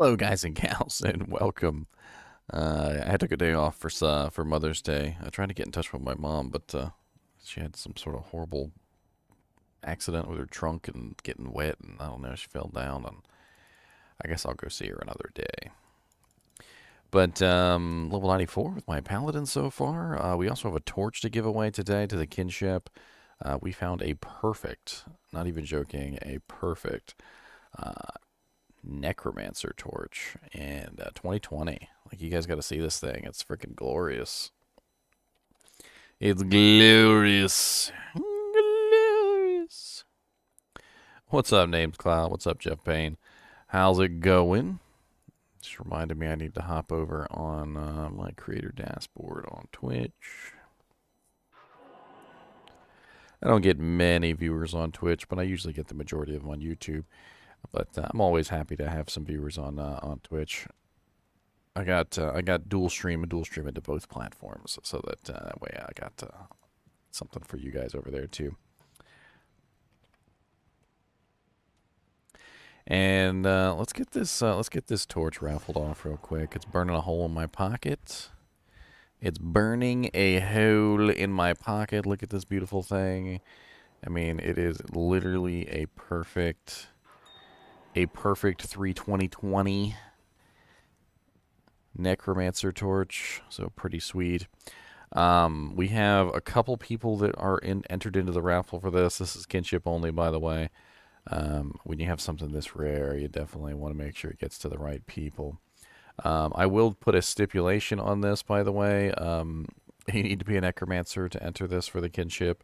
Hello, guys and gals, and welcome. I took a day off for Mother's Day. I tried to get in touch with my mom, but she had some sort of horrible accident with her trunk and getting wet, and I don't know, she fell down, and I guess I'll go see her another day. But level 94 with my paladin so far. We also have a torch to give away today to the kinship. We found a perfect, not even joking, a perfect uh, necromancer torch in 2020. Like, you guys got to see this thing. It's freaking glorious. It's glorious. Glorious. What's up, Names Cloud? What's up, Jeff Payne? How's it going? Just reminded me I need to hop over on my creator dashboard on Twitch. I don't get many viewers on Twitch, but I usually get the majority of them on YouTube. But I'm always happy to have some viewers on Twitch. I got dual stream and dual stream into both platforms, so that way I got something for you guys over there too. And let's get this torch raffled off real quick. It's burning a hole in my pocket. It's burning a hole in my pocket. Look at this beautiful thing. I mean, it is literally a perfect 32020 necromancer torch. So pretty sweet. We have a couple people that are entered into the raffle for this. This is kinship only, by the way. When you have something this rare, you definitely want to make sure it gets to the right people. I will put a stipulation on this, by the way. You need to be a necromancer to enter this for the kinship.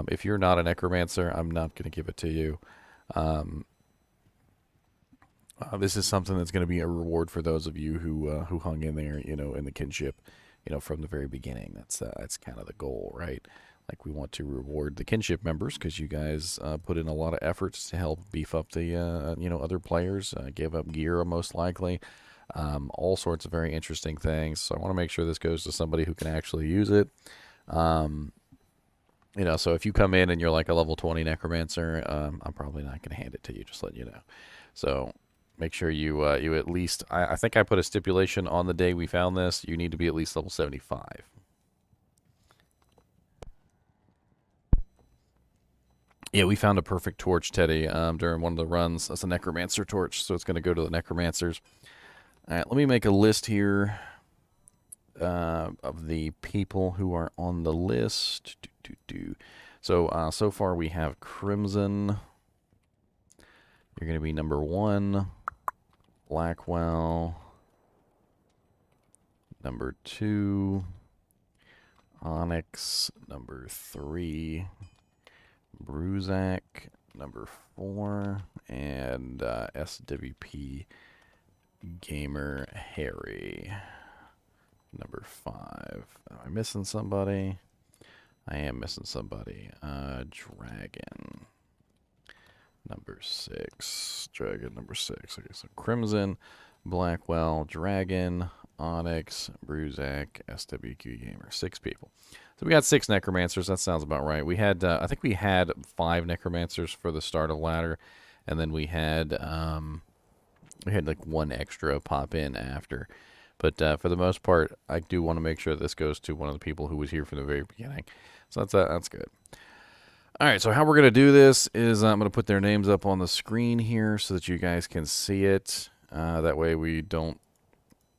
If you're not a necromancer, I'm not going to give it to you. This is something that's going to be a reward for those of you who hung in there, in the kinship, from the very beginning. That's kind of the goal, right? Like, we want to reward the kinship members because you guys put in a lot of efforts to help beef up the other players, give up gear most likely, all sorts of very interesting things. So I want to make sure this goes to somebody who can actually use it. So if you come in and you're like a level 20 necromancer, I'm probably not going to hand it to you. Just letting you know. So make sure you at least. I think I put a stipulation on the day we found this. You need to be at least level 75. Yeah, we found a perfect torch, Teddy, during one of the runs. That's a necromancer torch, so it's going to go to the necromancers. All right, let me make a list here of the people who are on the list. So far we have Crimson. You're going to be number 1. Blackwell. Number 2. Onyx. Number 3. Bruzak, number 4, and SWP Gamer Harry, number 5. Am I missing somebody? I am missing somebody. Dragon, number 6. Dragon, number 6. Okay, so Crimson, Blackwell, Dragon, Onyx, Bruzak, SWQ Gamer. 6 people. So we got 6 necromancers. That sounds about right. We had, I think we had 5 necromancers for the start of ladder, and then we had like 1 extra pop in after. But for the most part, I do want to make sure this goes to one of the people who was here from the very beginning. So that's good. All right. So how we're gonna do this is I'm gonna put their names up on the screen here so that you guys can see it. That way we don't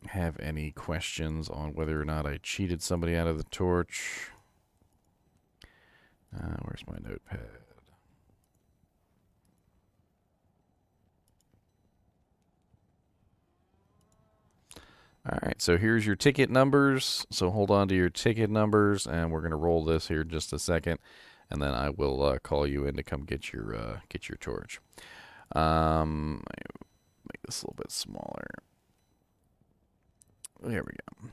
have any questions on whether or not I cheated somebody out of the torch. Where's my notepad? All right, so here's your ticket numbers. So hold on to your ticket numbers, and we're gonna roll this here in just a second, and then I will call you in to come get your torch. Make this a little bit smaller. There we go.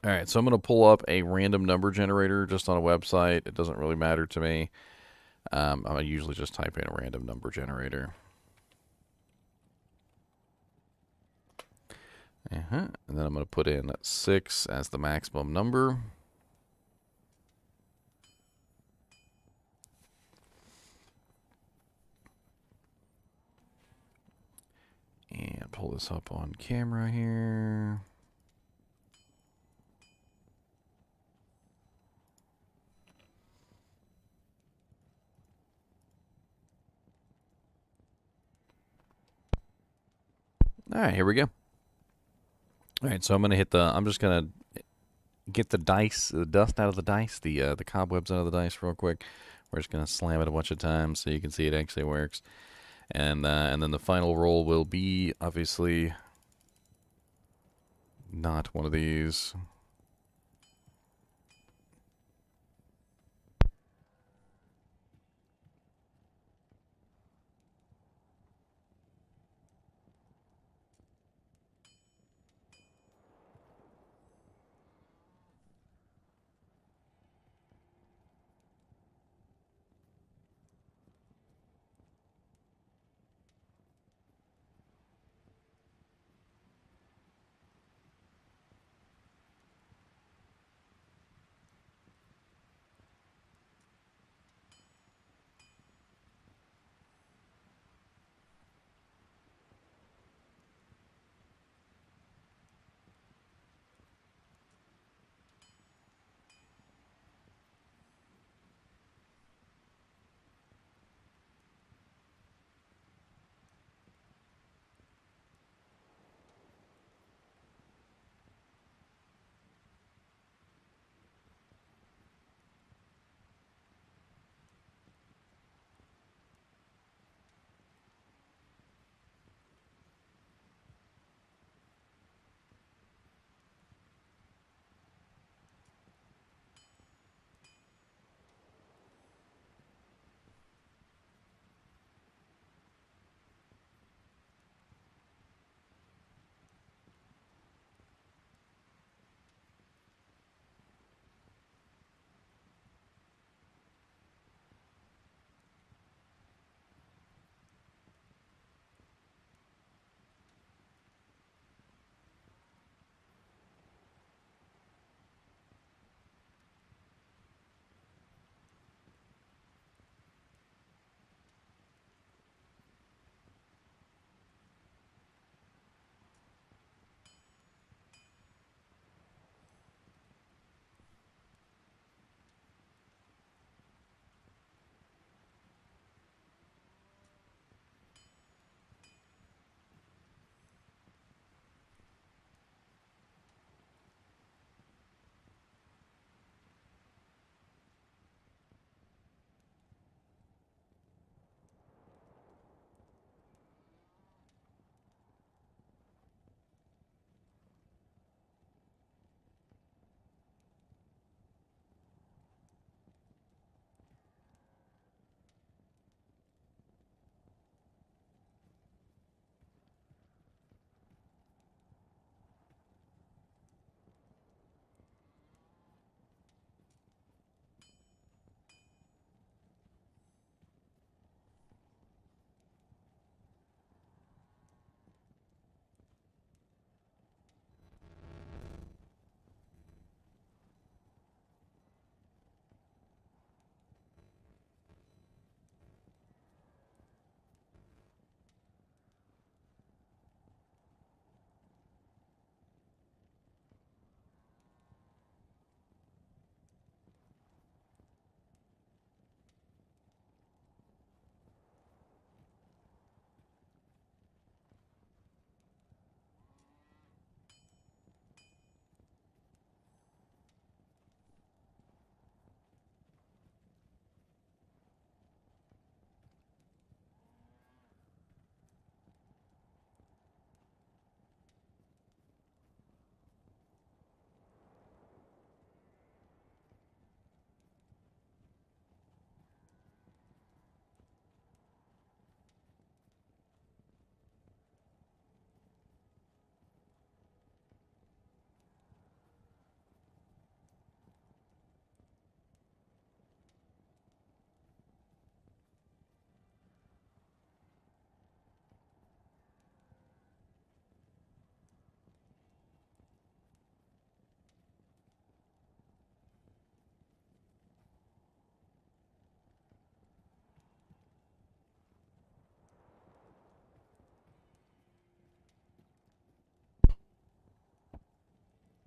All right, so I'm going to pull up a random number generator just on a website. It doesn't really matter to me. I usually just type in a random number generator. And then I'm going to put in 6 as the maximum number. And pull this up on camera here. All right, here we go. All right, so I'm gonna I'm just gonna get the dice, the dust out of the dice, the cobwebs out of the dice real quick. We're just gonna slam it a bunch of times so you can see it actually works. And then the final roll will be obviously not one of these.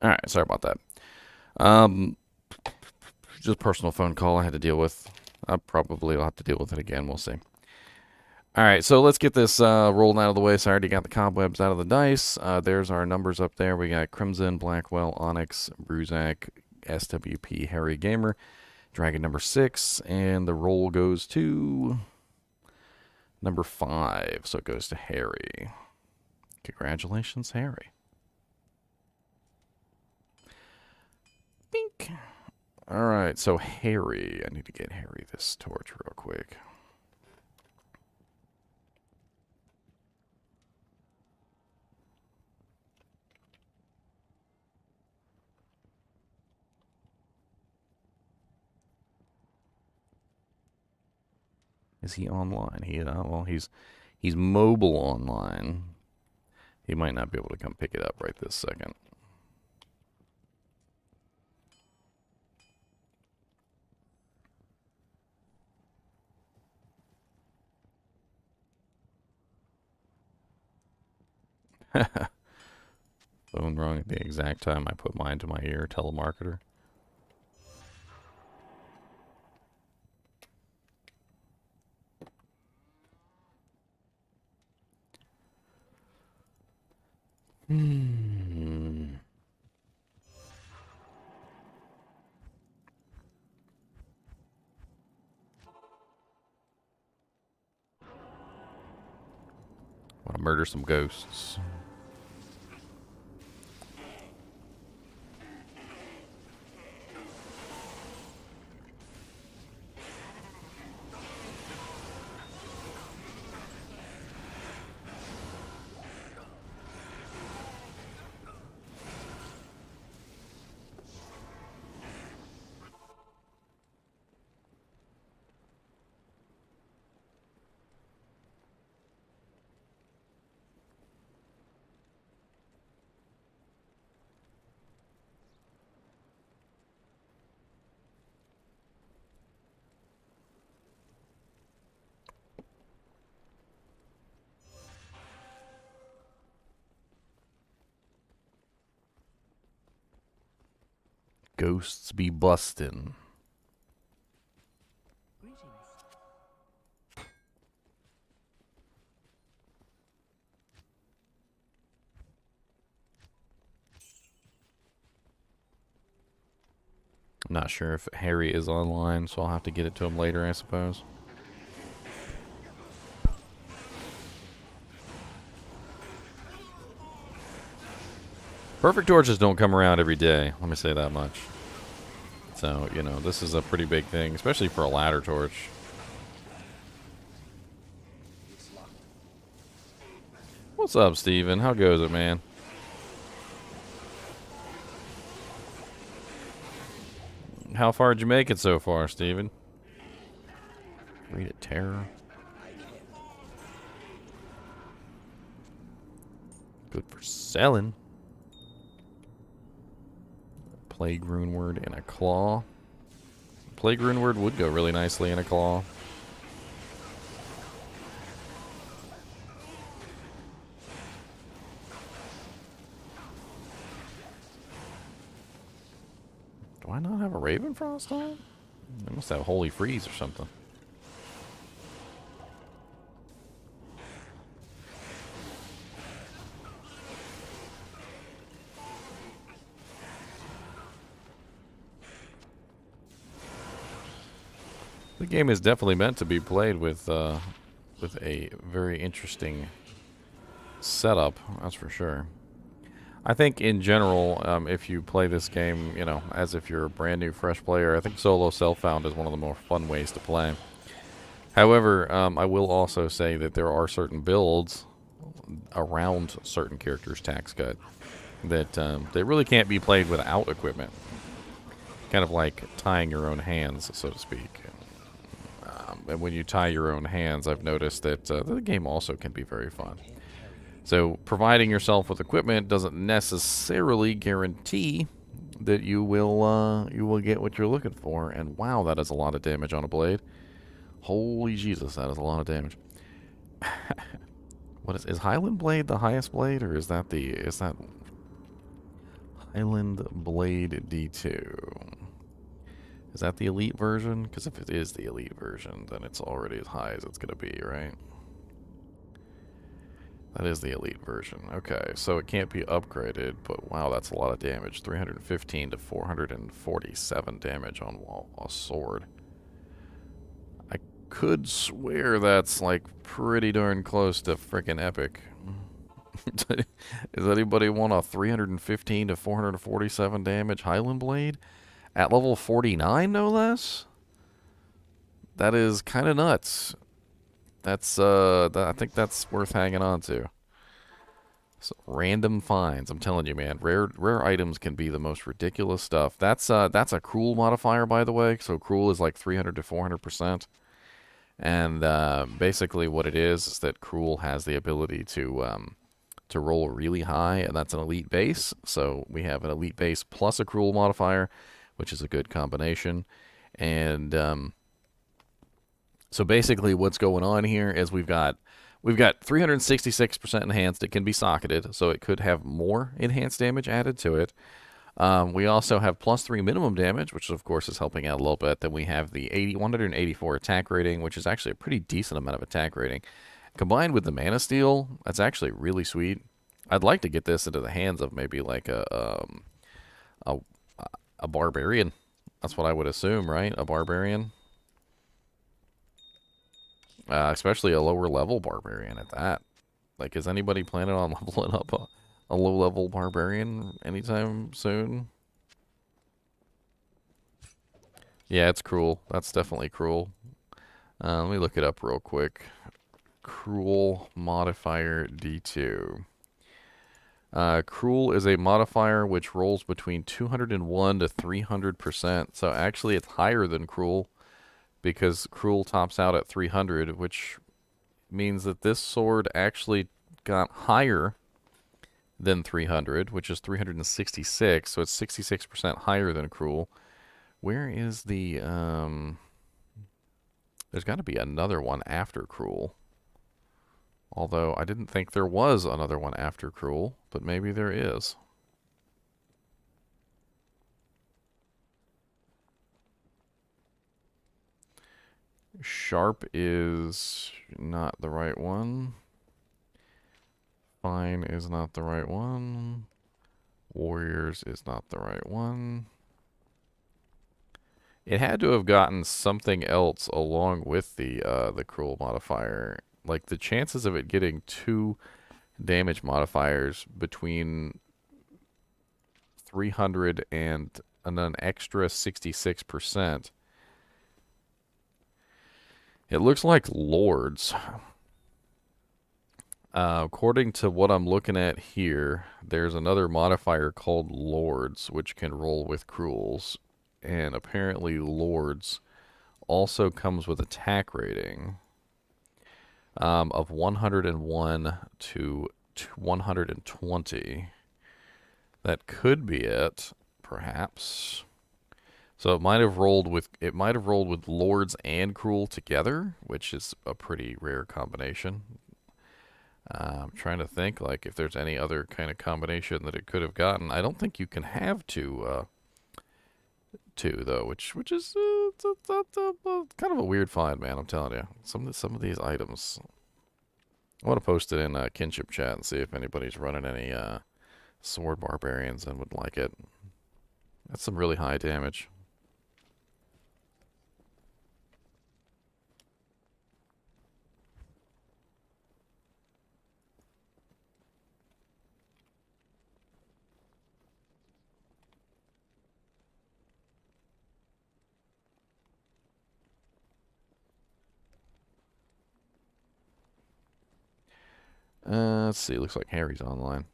All right, sorry about that. Just a personal phone call I had to deal with. I probably will have to deal with it again. We'll see. All right, so let's get this rolled out of the way. So I already got the cobwebs out of the dice. There's our numbers up there. We got Crimson, Blackwell, Onyx, Bruzak, SWP, Harry Gamer, Dragon number 6, and the roll goes to number 5. So it goes to Harry. Congratulations, Harry. Bink. All right, so Harry. I need to get Harry this torch real quick. Is he online? Well, he's mobile online. He might not be able to come pick it up right this second. Phone rung at the exact time I put mine to my ear, telemarketer. Want to murder some ghosts. Ghosts be bustin'. I'm not sure if Harry is online, so I'll have to get it to him later, I suppose. Perfect torches don't come around every day, let me say that much. So, you know, this is a pretty big thing, especially for a ladder torch. What's up, Steven? How goes it, man? How far did you make it so far, Steven? Read it, terror. Good for selling. Plague rune word and a claw. Plague rune word would go really nicely in a claw. Do I not have a Ravenfrost on? I must have Holy Freeze or something. The game is definitely meant to be played with a very interesting setup, that's for sure. I think in general, if you play this game, you know, as if you're a brand new, fresh player, I think solo self-found is one of the more fun ways to play. However, I will also say that there are certain builds around certain characters' tax cut that they really can't be played without equipment. Kind of like tying your own hands, so to speak. And when you tie your own hands, I've noticed that the game also can be very fun. So providing yourself with equipment doesn't necessarily guarantee that you will get what you're looking for. And wow, that is a lot of damage on a blade. Holy Jesus, that is a lot of damage. What is Highland Blade the highest blade, or is that Highland Blade D2. Is that the elite version? Because if it is the elite version, then it's already as high as it's going to be, right? That is the elite version. Okay, so it can't be upgraded, but wow, that's a lot of damage. 315 to 447 damage on a sword. I could swear that's like pretty darn close to frickin' epic. Does anybody want a 315 to 447 damage Highland Blade? At level 49, no less? That is kind of nuts. That's, I think that's worth hanging on to. So, random finds. I'm telling you, man. Rare items can be the most ridiculous stuff. That's a cruel modifier, by the way. So cruel is like 300 to 400%. And basically what it is that cruel has the ability to roll really high, and that's an elite base. So we have an elite base plus a cruel modifier, which is a good combination. And so basically what's going on here is we've got 366% enhanced. It can be socketed, so it could have more enhanced damage added to it. We also have +3 minimum damage, which of course is helping out a little bit. Then we have the 184 attack rating, which is actually a pretty decent amount of attack rating. Combined with the Mana Steel, that's actually really sweet. I'd like to get this into the hands of maybe like a barbarian. That's what I would assume, right? A barbarian. Especially a lower level barbarian at that. Like, is anybody planning on leveling up a low level barbarian anytime soon? Yeah, it's cruel. That's definitely cruel. Let me look it up real quick. Cruel modifier D2. Cruel is a modifier which rolls between 201 to 300%. So actually it's higher than Cruel, because Cruel tops out at 300, which means that this sword actually got higher than 300, which is 366, so it's 66% higher than Cruel. Where is the, there's got to be another one after Cruel. Although I didn't think there was another one after Cruel, but maybe there is. Sharp is not the right one. Fine is not the right one. Warriors is not the right one. It had to have gotten something else along with the cruel modifier. Like, the chances of it getting 2 damage modifiers between 300 and an extra 66%. It looks like Lords. According to what I'm looking at here, there's another modifier called Lords, which can roll with Cruels. And apparently Lords also comes with attack rating of 101 to 120. That could be it, perhaps. So it might have rolled with Lords and Cruel together, which is a pretty rare combination. I'm trying to think like if there's any other kind of combination that it could have gotten. I don't think you can have two though, which is kind of a weird find, man. I'm telling you, some of these items. I want to post it in kinship chat and see if anybody's running any sword barbarians and would like it. That's some really high damage. Let's see. Looks like Harry's online.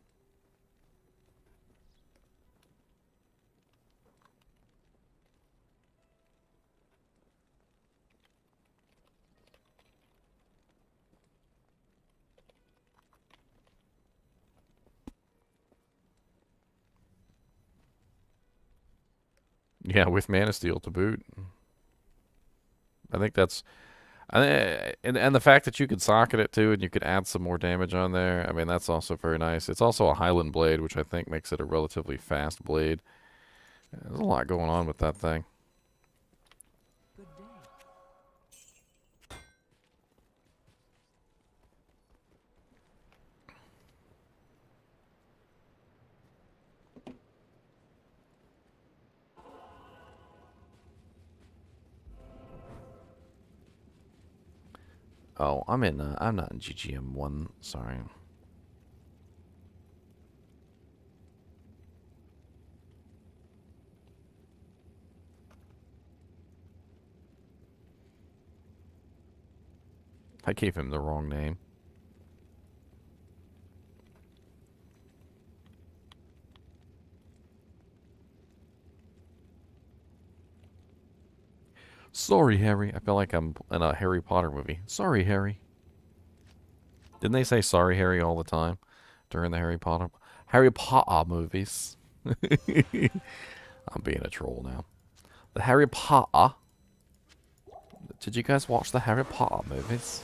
Yeah, with Mana Steel to boot. I think that's And the fact that you could socket it too, and you could add some more damage on there. I mean, that's also very nice. It's also a Highland blade, which I think makes it a relatively fast blade. There's a lot going on with that thing. Oh, I'm in. I'm not in GGM1. Sorry. I gave him the wrong name. Sorry, Harry. I feel like I'm in a Harry Potter movie. Sorry, Harry. Didn't they say sorry, Harry, all the time during the Harry Potter movies? I'm being a troll now. The Harry Potter. Did you guys watch the Harry Potter movies?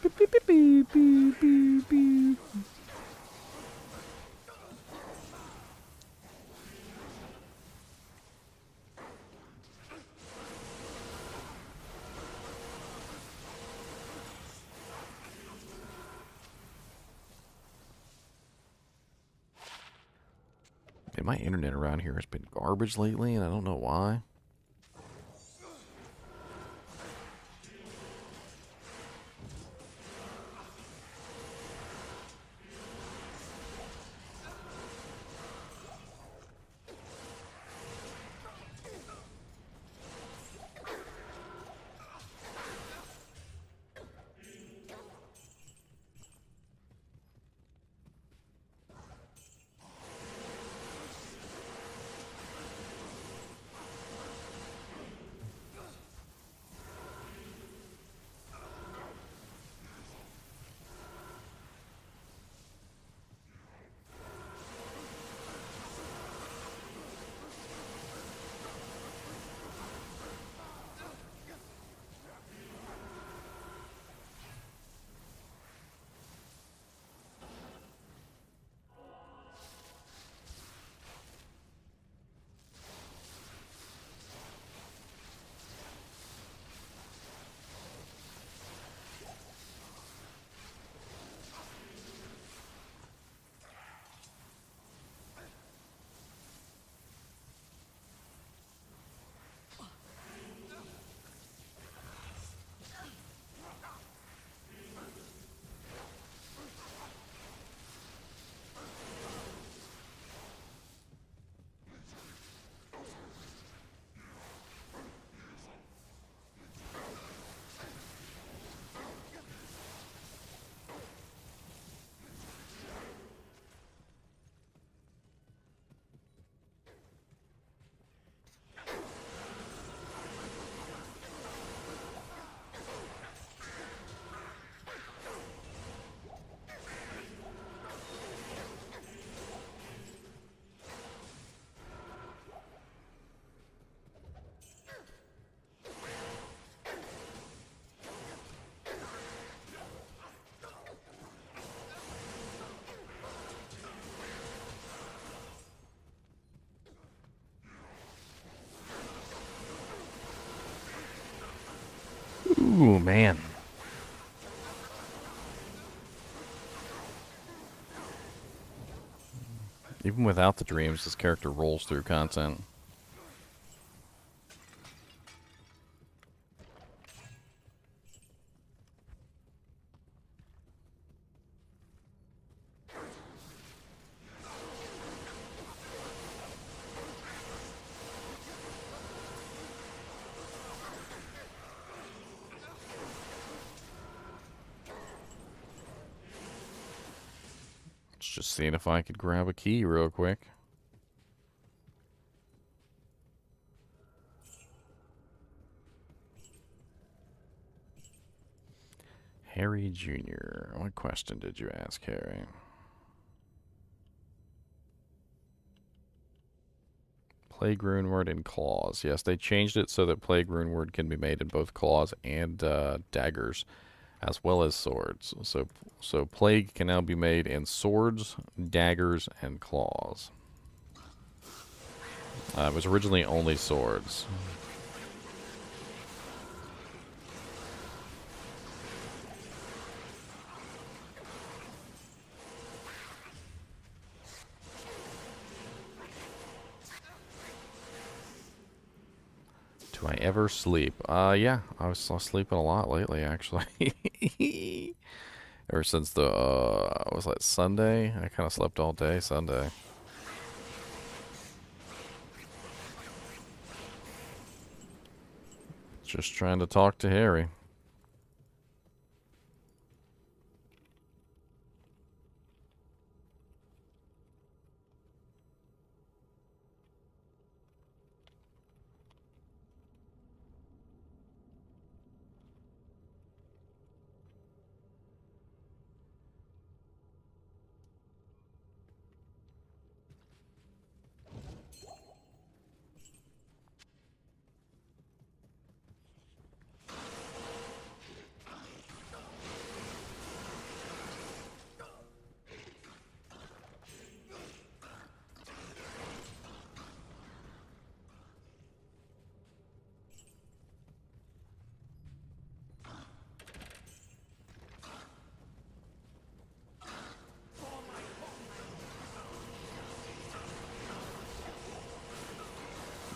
Beep, beep, beep, beep, beep, beep, beep. Man, my internet around here has been garbage lately, and I don't know why. Ooh, man. Even without the dreams, this character rolls through content. Just seeing if I could grab a key real quick. Harry Jr. What question did you ask, Harry? Plague Runeward and Claws. Yes, they changed it so that Plague Runeward can be made in both claws and daggers, as well as swords. So Plague can now be made in swords, daggers, and claws. It was originally only swords. Do I ever sleep? Yeah, I was sleeping a lot lately, actually. Ever since the, was that Sunday? I kind of slept all day Sunday. Just trying to talk to Harry.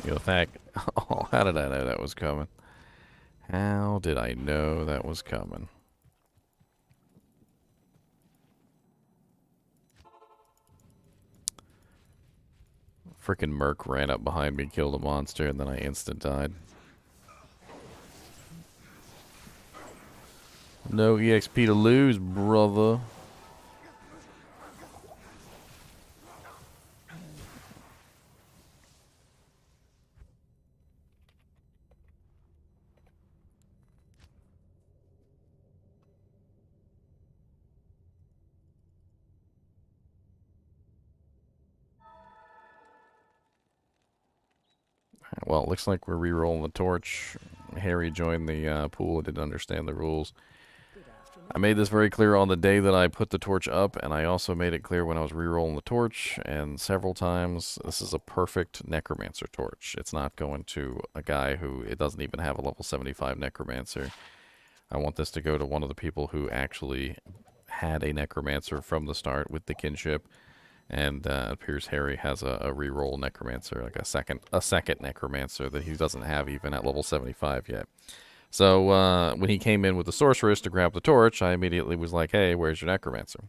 You know, fact, oh, how did I know that was coming? How did I know that was coming? Frickin' Merc ran up behind me, killed a monster, and then I instant died. No EXP to lose, brother. Well, it looks like we're re-rolling the torch. Harry joined the pool and didn't understand the rules. I made this very clear on the day that I put the torch up, and I also made it clear when I was re-rolling the torch, and several times. This is a perfect Necromancer torch. It's not going to a guy who it doesn't even have a level 75 Necromancer. I want this to go to one of the people who actually had a Necromancer from the start with the kinship. And it appears Harry has a reroll Necromancer, like a second Necromancer that he doesn't have even at level 75 yet. So when he came in with the Sorceress to grab the torch, I immediately was like, "Hey, where's your Necromancer?"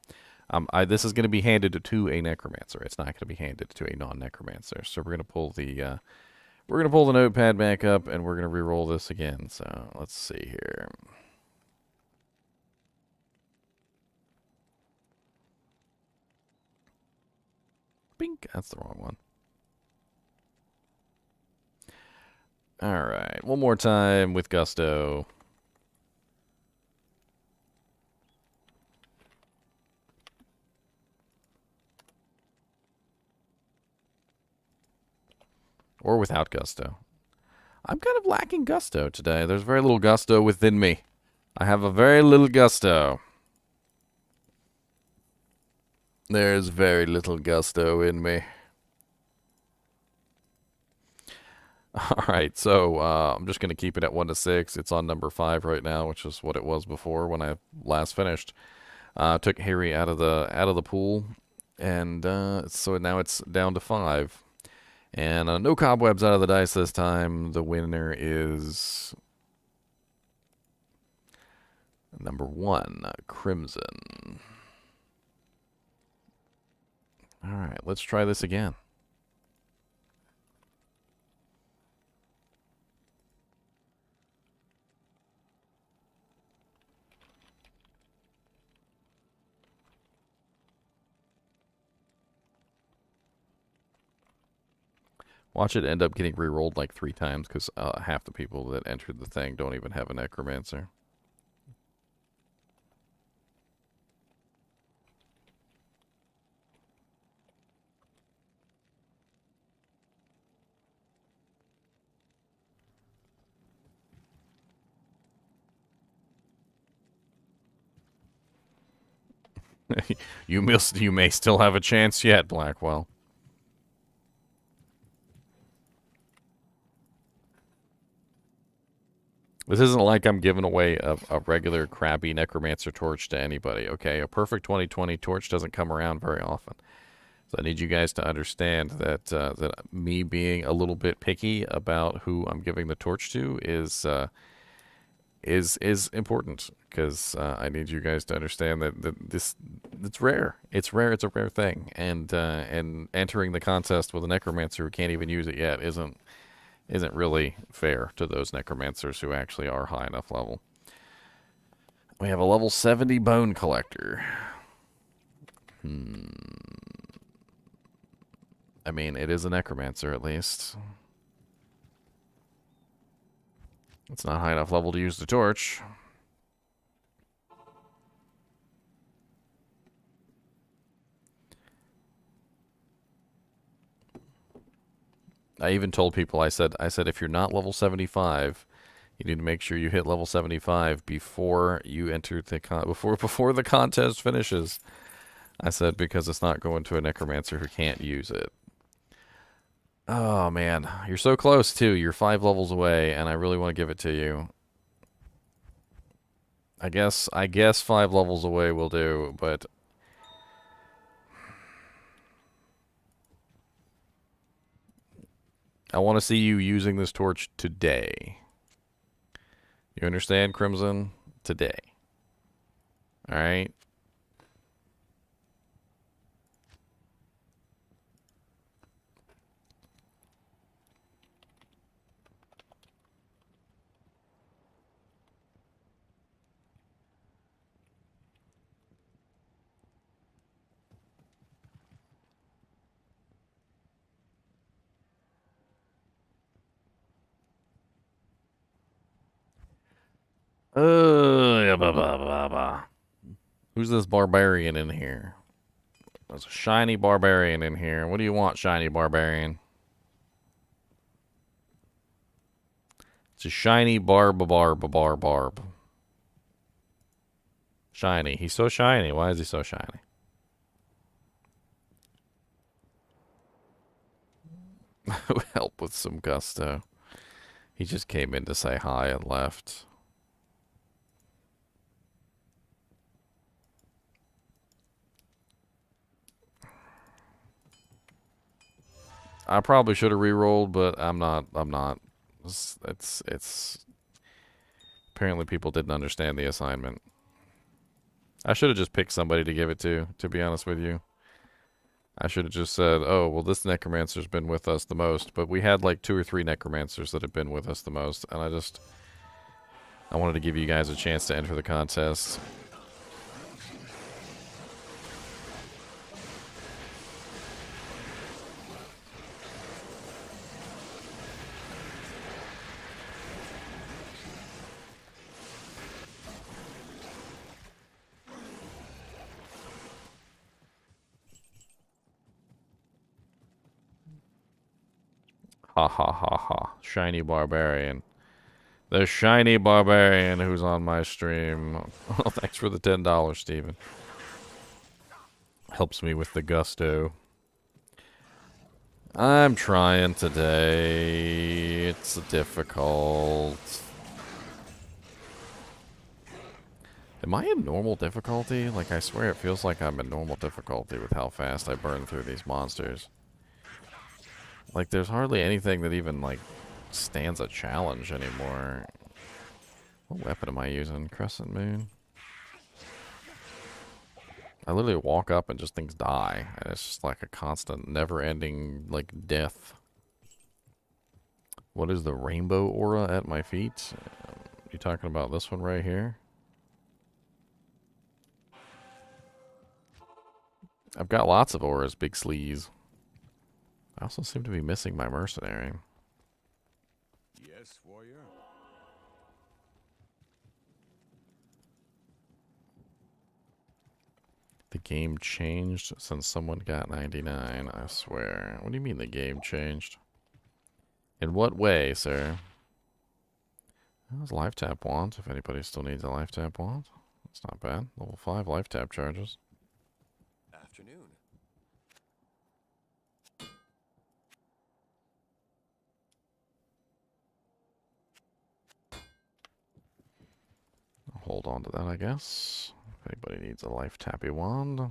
This is going to be handed to a Necromancer. It's not going to be handed to a non-Necromancer. So we're going to pull the notepad back up, and we're going to reroll this again. So let's see here. Bink, that's the wrong one. Alright, one more time with gusto. Or without gusto. I'm kind of lacking gusto today. There's very little gusto within me. I have a very little gusto. There's very little gusto in me. Alright, so I'm just going to keep it at 1 to 6. It's on number 5 right now, which is what it was before when I last finished. Took Harry out of the pool, and so now it's down to 5. And no cobwebs out of the dice this time. The winner is number 1, Crimson. Alright, let's try this again. Watch it end up getting re-rolled like 3 times because half the people that entered the thing don't even have a Necromancer. You may still have a chance yet, Blackwell. This isn't like I'm giving away a regular crappy Necromancer torch to anybody, okay? A perfect 2020 torch doesn't come around very often. So I need you guys to understand that that me being a little bit picky about who I'm giving the torch to is important, because I need you guys to understand that this it's rare. It's rare. It's a rare thing, and entering the contest with a Necromancer who can't even use it yet isn't really fair to those Necromancers who actually are high enough level. We have a level 70 Bone Collector. I mean, it is a Necromancer, at least. It's not high enough level to use the torch. I even told people, I said, if you're not level 75, you need to make sure you hit level 75 before you enter the before the contest finishes. I said, because it's not going to a Necromancer who can't use it. Oh, man. You're so close, too. You're 5 levels away, and I really want to give it to you. I guess 5 levels away will do, but... I want to see you using this torch today. You understand, Crimson? Today. Alright? Yeah, Who's this barbarian in here? There's a shiny barbarian in here. What do you want, shiny barbarian? It's a shiny barb. Shiny. He's so shiny. Why is he so shiny? Help with some gusto. He just came in to say hi and left. I probably should have re-rolled, but I'm not. It's apparently people didn't understand the assignment. I should have just picked somebody to give it to be honest with you. I should have just said, oh, well, this Necromancer's been with us the most, but we had like 2 or 3 Necromancers that have been with us the most, and I wanted to give you guys a chance to enter the contest. Ha ha ha ha. Shiny Barbarian. The Shiny Barbarian who's on my stream. Oh, thanks for the $10, Steven. Helps me with the gusto. I'm trying today. It's difficult. Am I in normal difficulty? Like, I swear it feels like I'm in normal difficulty with how fast I burn through these monsters. Like, there's hardly anything that even, like, stands a challenge anymore. What weapon am I using? Crescent Moon? I literally walk up and just things die. And it's just like a constant, never-ending, like, death. What is the rainbow aura at my feet? You talking about this one right here? I've got lots of auras, big sleaze. I also seem to be missing my mercenary. Yes, warrior. The game changed since someone got 99, I swear. What do you mean the game changed? In what way, sir? There's life tap wand, if anybody still needs a life tap wand. That's not bad. Level 5 life tap charges. afternoon. Hold on to that, I guess. If anybody needs a life tappy wand.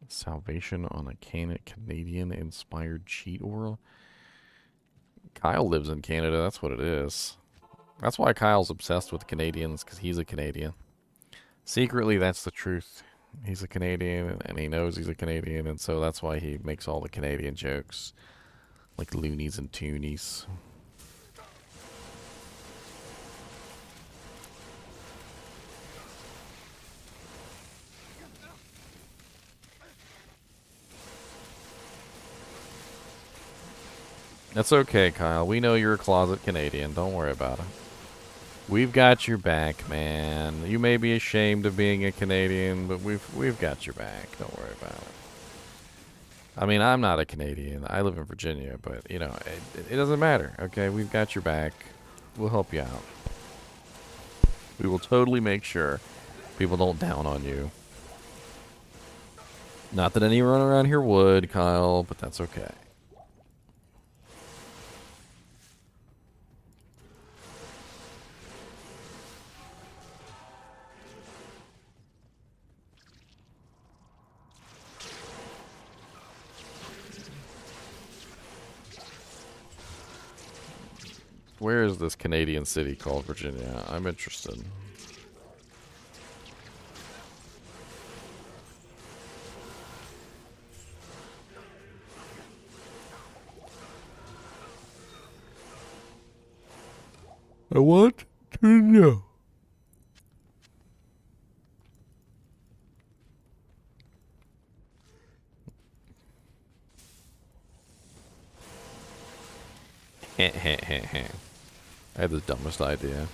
Salvation on a Canadian-inspired cheat aura. Kyle lives in Canada, that's what it is. That's why Kyle's obsessed with Canadians, because he's a Canadian. Secretly, that's the truth. He's a Canadian, and he knows he's a Canadian, and so that's why he makes all the Canadian jokes. Like loonies and toonies. That's okay, Kyle. We know you're a closet Canadian. Don't worry about it. We've got your back, man. You may be ashamed of being a Canadian, but we've got your back. Don't worry about it. I mean, I'm not a Canadian. I live in Virginia, but, you know, it doesn't matter, okay? We've got your back. We'll help you out. We will totally make sure people don't down on you. Not that anyone around here would, Kyle, but that's okay. Where is this Canadian city called Virginia? I'm interested. I want to know. I had the dumbest idea.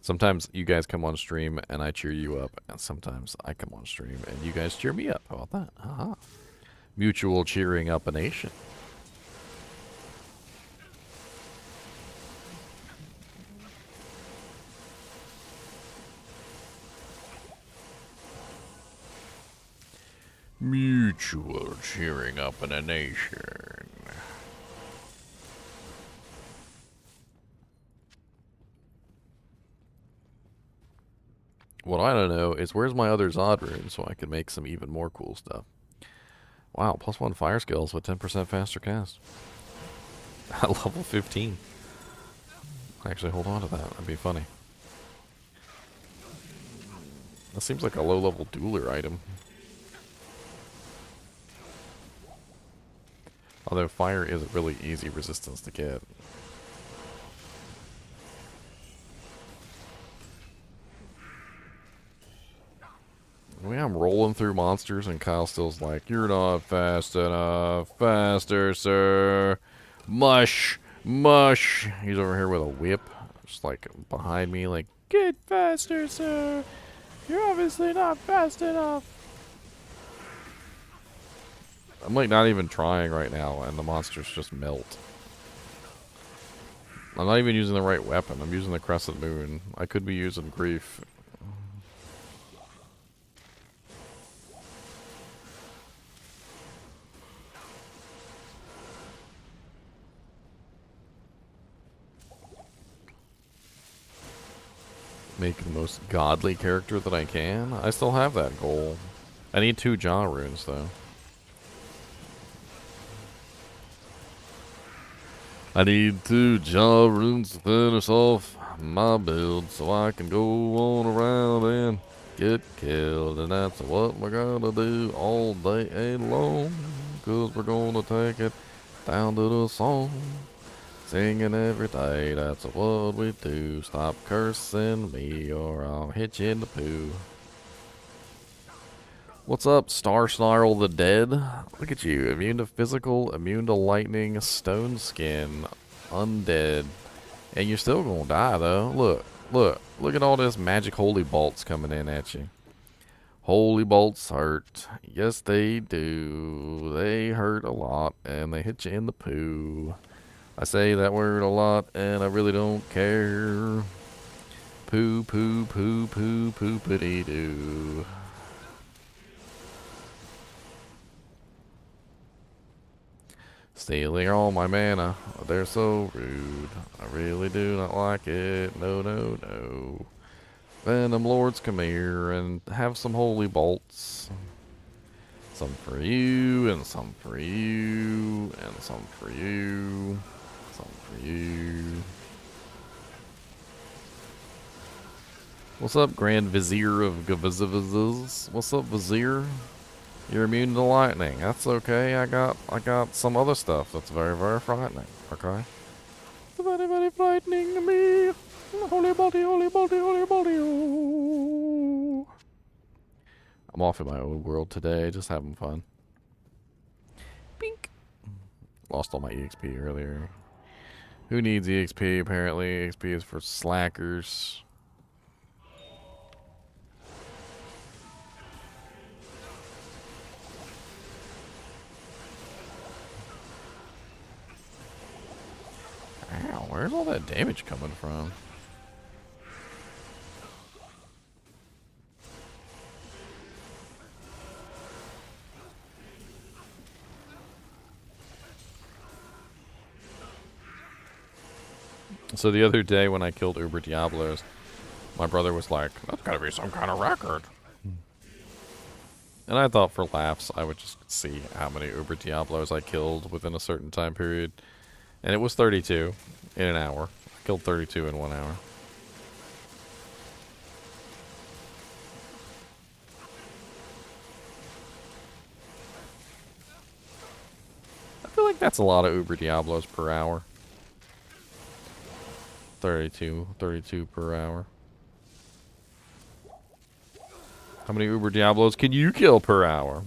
Sometimes you guys come on stream and I cheer you up, and sometimes I come on stream and you guys cheer me up. How about that? Aha. Mutual cheering up a nation. Mutual cheering up in a nation. What I don't know is where's my other Zod rune so I can make some even more cool stuff. Wow, +1 fire skills with 10% faster cast. At level 15. Actually, hold on to that. That'd be funny. That seems like a low-level dueler item. Although fire is a really easy resistance to get. I mean, I'm rolling through monsters and Kyle still's like, "You're not fast enough. Faster, sir. Mush. Mush." He's over here with a whip. Just like behind me, like, "Get faster, sir. You're obviously not fast enough." I'm like not even trying right now, and the monsters just melt. I'm not even using the right weapon. I'm using the Crescent Moon. I could be using Grief. Make the most godly character that I can. I still have that goal. I need 2 Jaw runes, though. I need 2 Jaw runes to finish off my build so I can go on around and get killed. And that's what we're gonna do all day long. Cause we're gonna take it down to the song. Singing every day, that's what we do. Stop cursing me or I'll hit you in the poo. What's up, Star Snarl the Dead? Look at you. Immune to physical, immune to lightning, stone skin, undead. And you're still gonna die, though. Look at all this magic holy bolts coming in at you. Holy bolts hurt. Yes, they do. They hurt a lot, and they hit you in the poo. I say that word a lot, and I really don't care. Poo, poo, poo, poo, poopity doo. Stealing all my mana. They're so rude. I really do not like it. No, no, no. Venom Lords, come here and have some holy bolts. Some for you, and some for you, and some for you, some for you. What's up, Grand Vizier of Gavizavizes? What's up, Vizier? You're immune to lightning. That's okay. I got some other stuff that's very, very frightening. Okay. Very, very frightening to me. Holy body, holy body, holy body. Oh. I'm off in my own world today, just having fun. Bink. Lost all my EXP earlier. Who needs EXP? Apparently, EXP is for slackers. Ow, where's all that damage coming from? So the other day when I killed Uber Diablos, my brother was like, that's gotta be some kind of record. And I thought for laughs I would just see how many Uber Diablos I killed within a certain time period. And it was 32 in an hour. I killed 32 in 1 hour. I feel like that's a lot of Uber Diablos per hour. 32 per hour. How many Uber Diablos can you kill per hour?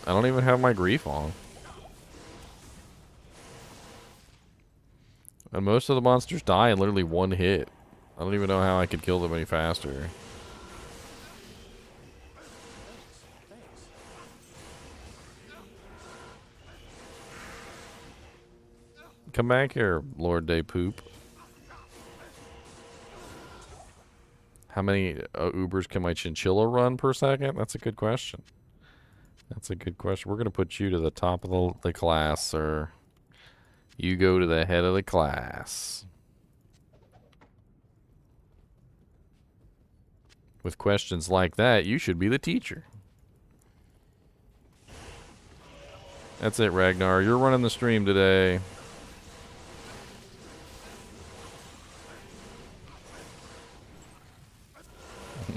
I don't even have my grief on. And most of the monsters die in literally one hit. I don't even know how I could kill them any faster. Come back here, Lord Day Poop. How many Ubers can my Chinchilla run per second? That's a good question. That's a good question. We're going to put you to the top of the class, sir. You go to the head of the class. With questions like that, you should be the teacher. That's it, Ragnar. You're running the stream today.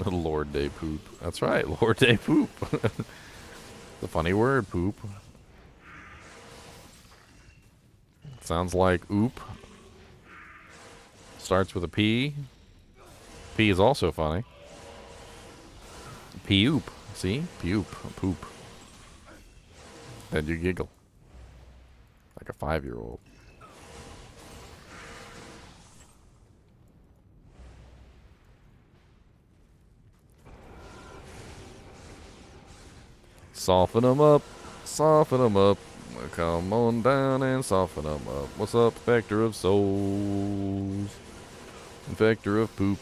Lord Day Poop. That's right, Lord Day Poop. The funny word, poop. Sounds like oop. Starts with a P. P is also funny. P-oop. See? P-oop. Poop. Then you giggle. Like a 5-year-old. Soften them up. Soften them up. Come on down and soften them up. What's up, Vector of Souls? Vector of Poop.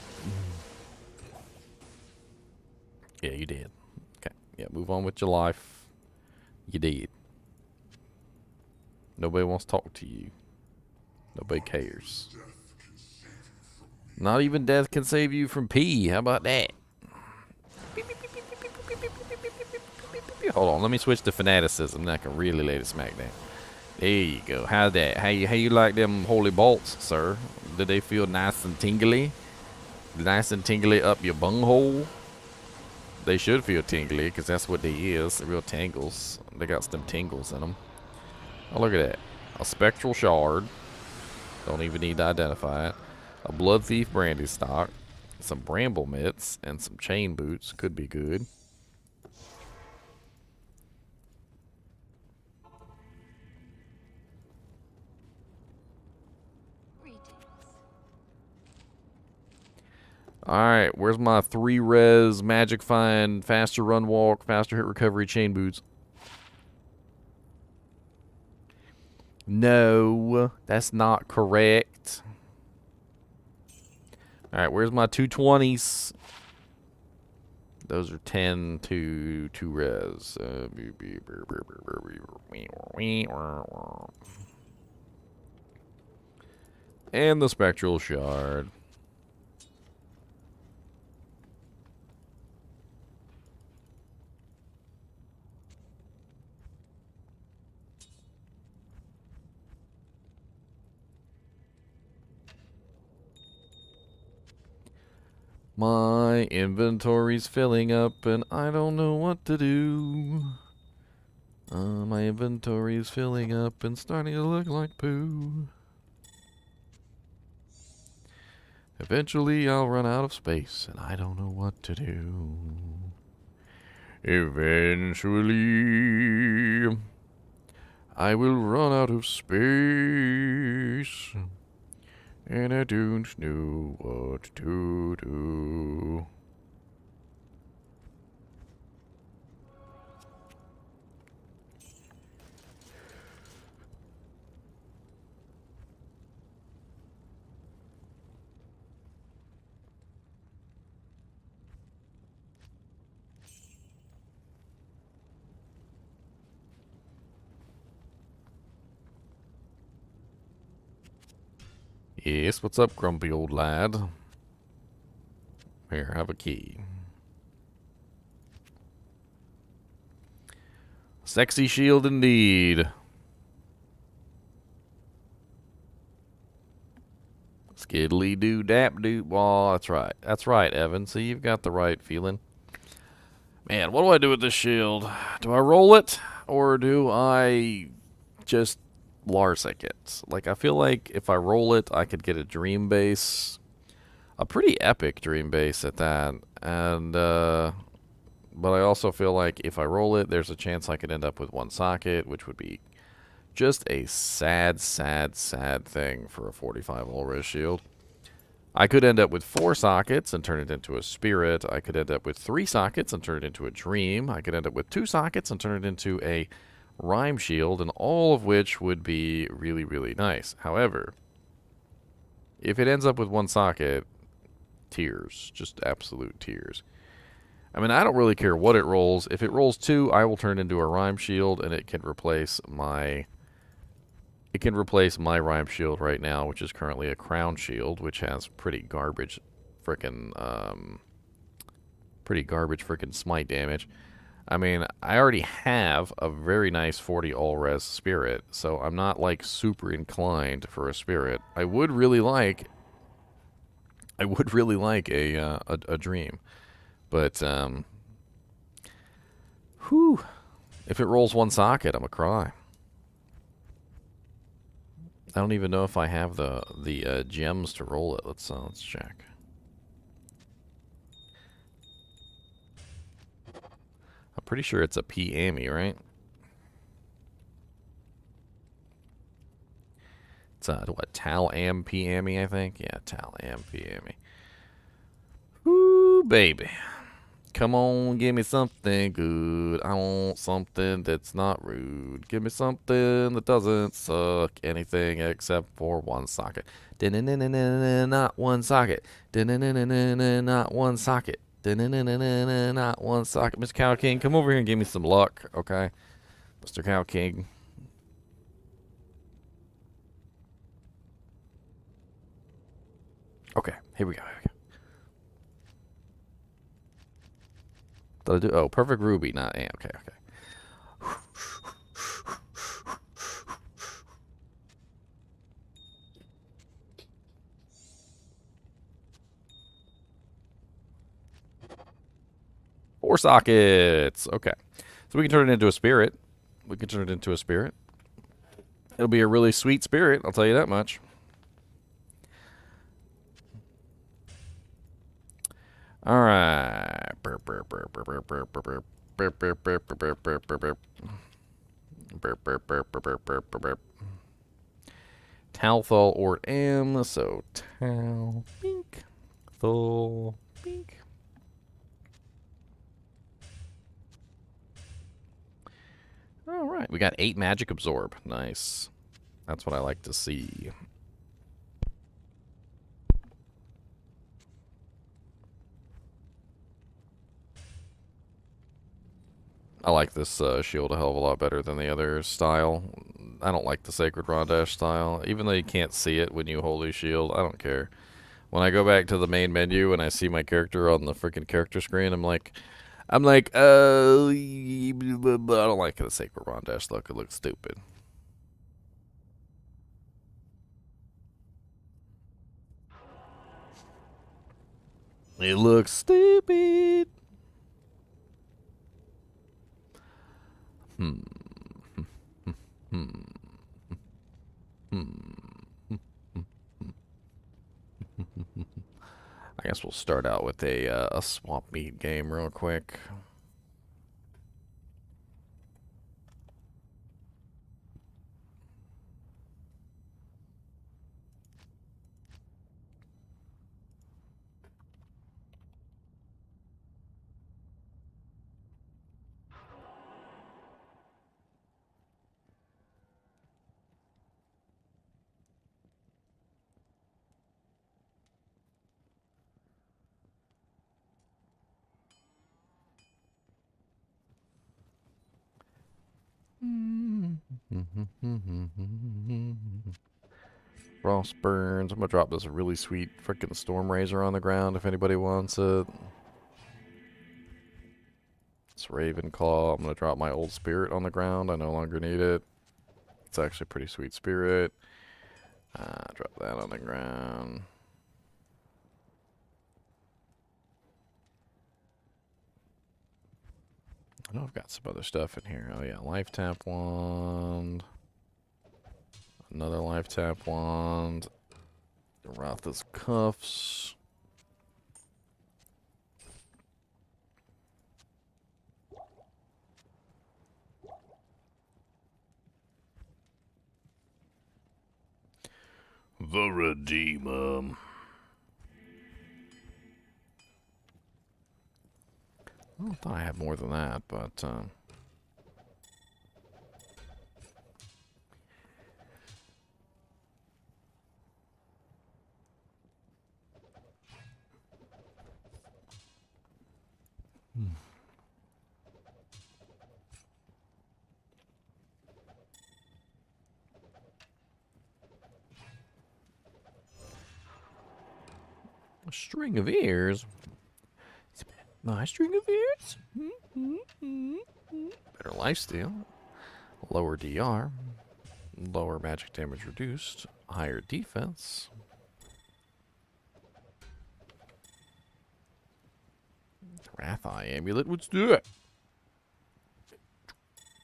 Yeah, you did. Okay. Yeah, move on with your life. You did. Nobody wants to talk to you. Nobody cares. Not even death can save you from pee. How about that? Hold on, let me switch to fanaticism. Then I can really lay the smack down. There you go. How's that? How you like them holy bolts, sir? Do they feel nice and tingly? Nice and tingly up your bunghole? They should feel tingly, because that's what they is. They're real tingles. They got some tingles in them. Oh, look at that. A spectral shard. Don't even need to identify it. A blood thief brandy stock. Some bramble mitts. And some chain boots. Could be good. Alright, where's my 3 res, magic find, faster run walk, faster hit recovery, chain boots? No, that's not correct. Alright, where's my 220s? Those are 10 to 2 res. And the spectral shard. My inventory's filling up and I don't know what to do. My inventory's filling up and starting to look like poo. Eventually I'll run out of space and I don't know what to do. Eventually I will run out of space. And I don't know what to do. Yes, what's up, grumpy old lad? Here, have a key. Sexy shield indeed. Skiddly doo dap doo. Oh, that's right. That's right, Evan. See, you've got the right feeling. Man, what do I do with this shield? Do I roll it? Or do I just Larsic it? Like, I feel like if I roll it, I could get a dream base. A pretty epic dream base at that. And, but I also feel like if I roll it, there's a chance I could end up with 1 socket, which would be just a sad, sad, sad thing for a 45 all-res shield. I could end up with 4 sockets and turn it into a spirit. I could end up with 3 sockets and turn it into a dream. I could end up with 2 sockets and turn it into a rhyme shield, and all of which would be really, really nice. However, if it ends up with 1 socket, tears. Just absolute tears. I mean, I don't really care what it rolls. If it rolls 2, I will turn into a rhyme shield, and it can replace my... It can replace my rhyme shield right now, which is currently a crown shield, which has pretty garbage frickin' smite damage. I mean, I already have a very nice 40 all-res spirit, so I'm not, like, super inclined for a spirit. I would really like a dream. But, whew. If it rolls 1 socket, I'm a cry. I don't even know if I have the gems to roll it. Let's check. I'm pretty sure it's a P-Ami, right? It's what, Tal-Am P-Ami, I think? Yeah, Tal-Am P-Ami. Ooh, baby. Come on, give me something good. I want something that's not rude. Give me something that doesn't suck anything except for 1 socket. Not 1 socket. Not 1 socket. Not 1 socket. Mr. Cow King, come over here and give me some luck, okay? Mr. Cow King. Okay, here we go. Did I do? Oh, perfect ruby, not okay, okay. 4 sockets. Okay, so we can turn it into a spirit. We can turn it into a spirit. It'll be a really sweet spirit, I'll tell you that much. All right. Talthal or M, so Tal, pink. full. Bink. All right, we got 8 magic absorb. Nice. That's what I like to see. I like this shield a hell of a lot better than the other style. I don't like the Sacred Rondash style. Even though you can't see it when you hold a shield, I don't care. When I go back to the main menu and I see my character on the freaking character screen, I'm like, I don't like the Sacred Rondash look. It looks stupid. It looks stupid. Hmm. I guess we'll start out with a swamp meat game real quick. Frost burns. I'm gonna drop this really sweet freaking Storm Razor on the ground if anybody wants it. It's Ravenclaw. I'm gonna drop my old spirit on the ground. I no longer need it. It's actually a pretty sweet spirit. Drop that on the ground. I know I've got some other stuff in here. Oh yeah, life tap wand. Another life tap wand. Rotha's cuffs. The Redeemer. I thought I had more than that, but a string of ears. My string of ears. Better lifesteal. Lower DR. Lower magic damage reduced. Higher defense. Wrath Eye Amulet. Let's do it.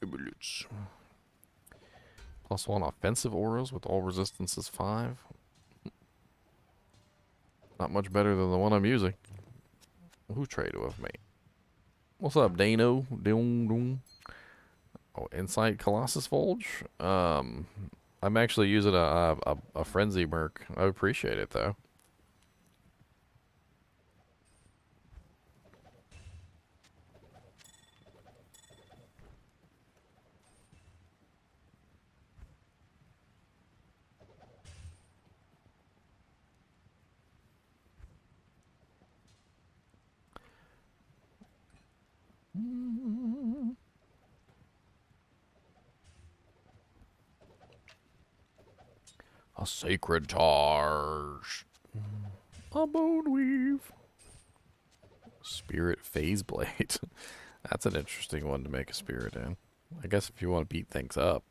Amulets. +1 offensive auras with all resistances 5. Not much better than the one I'm using. Who traded with me? What's up, Dano? Oh, Insight Colossus Fulge? I'm actually using a Frenzy Merc. I appreciate it, though. A Sacred Targe. A Bone Weave. Spirit Phase Blade. That's an interesting one to make a spirit in. I guess if you want to beat things up.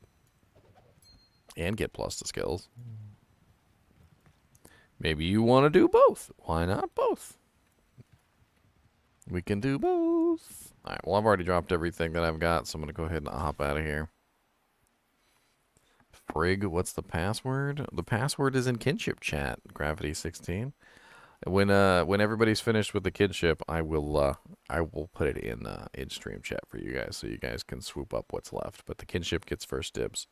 And get plus to skills. Maybe you want to do both. Why not both? We can do both. Alright, well, I've already dropped everything that I've got, so I'm going to go ahead and hop out of here. Frig, what's the password? The password is in kinship chat, Gravity 16. When everybody's finished with the kinship, I will put it in stream chat for you guys, so you guys can swoop up what's left. But the kinship gets first dibs.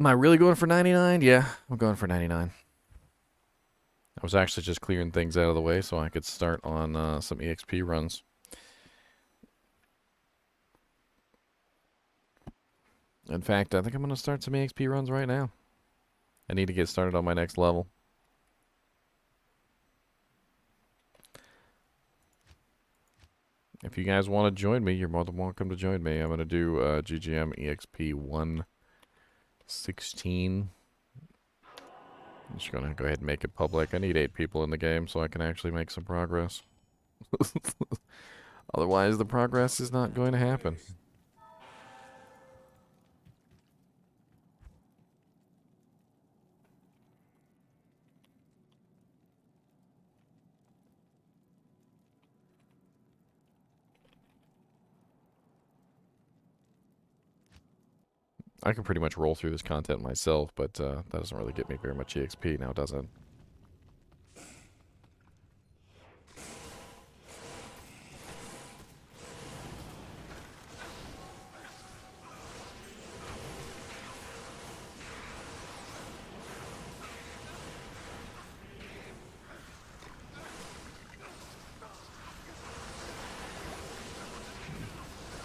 Am I really going for 99? Yeah, I'm going for 99. I was actually just clearing things out of the way so I could start on some EXP runs. In fact, I think I'm going to start some EXP runs right now. I need to get started on my next level. If you guys want to join me, you're more than welcome to join me. I'm going to do GGM EXP 116. I'm just going to go ahead and make it public. I need 8 people in the game so I can actually make some progress. Otherwise, the progress is not going to happen. I can pretty much roll through this content myself, but that doesn't really get me very much EXP now, does it?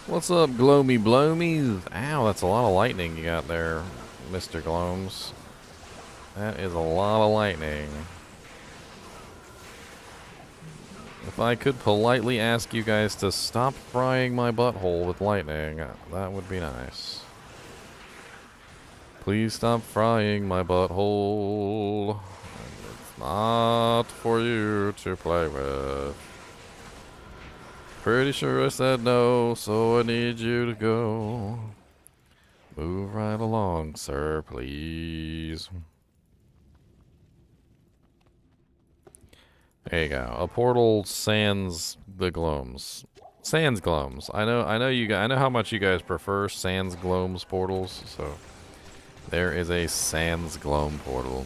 What's up, Gloomy Bloomies? Ow, that's a lot of lightning you got there, Mr. Glooms. That is a lot of lightning. If I could politely ask you guys to stop frying my butthole with lightning, that would be nice. Please stop frying my butthole. It's not for you to play with. Pretty sure I said no, so I need you to go. Move right along, sir, please. There you go. A portal sans the glooms. Sans glooms. I know you guys, I know how much you guys prefer sans glooms portals, so there is a sans gloom portal.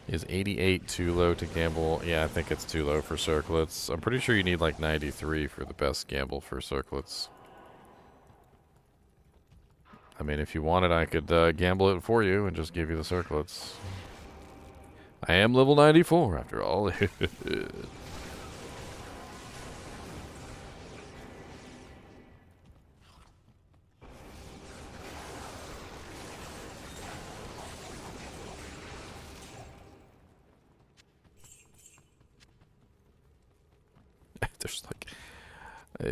Is 88 too low to gamble? Yeah, I think it's too low for circlets. I'm pretty sure you need like 93 for the best gamble for circlets. I mean, if you wanted, I could gamble it for you and just give you the circlets. I am level 94 after all. There's like... I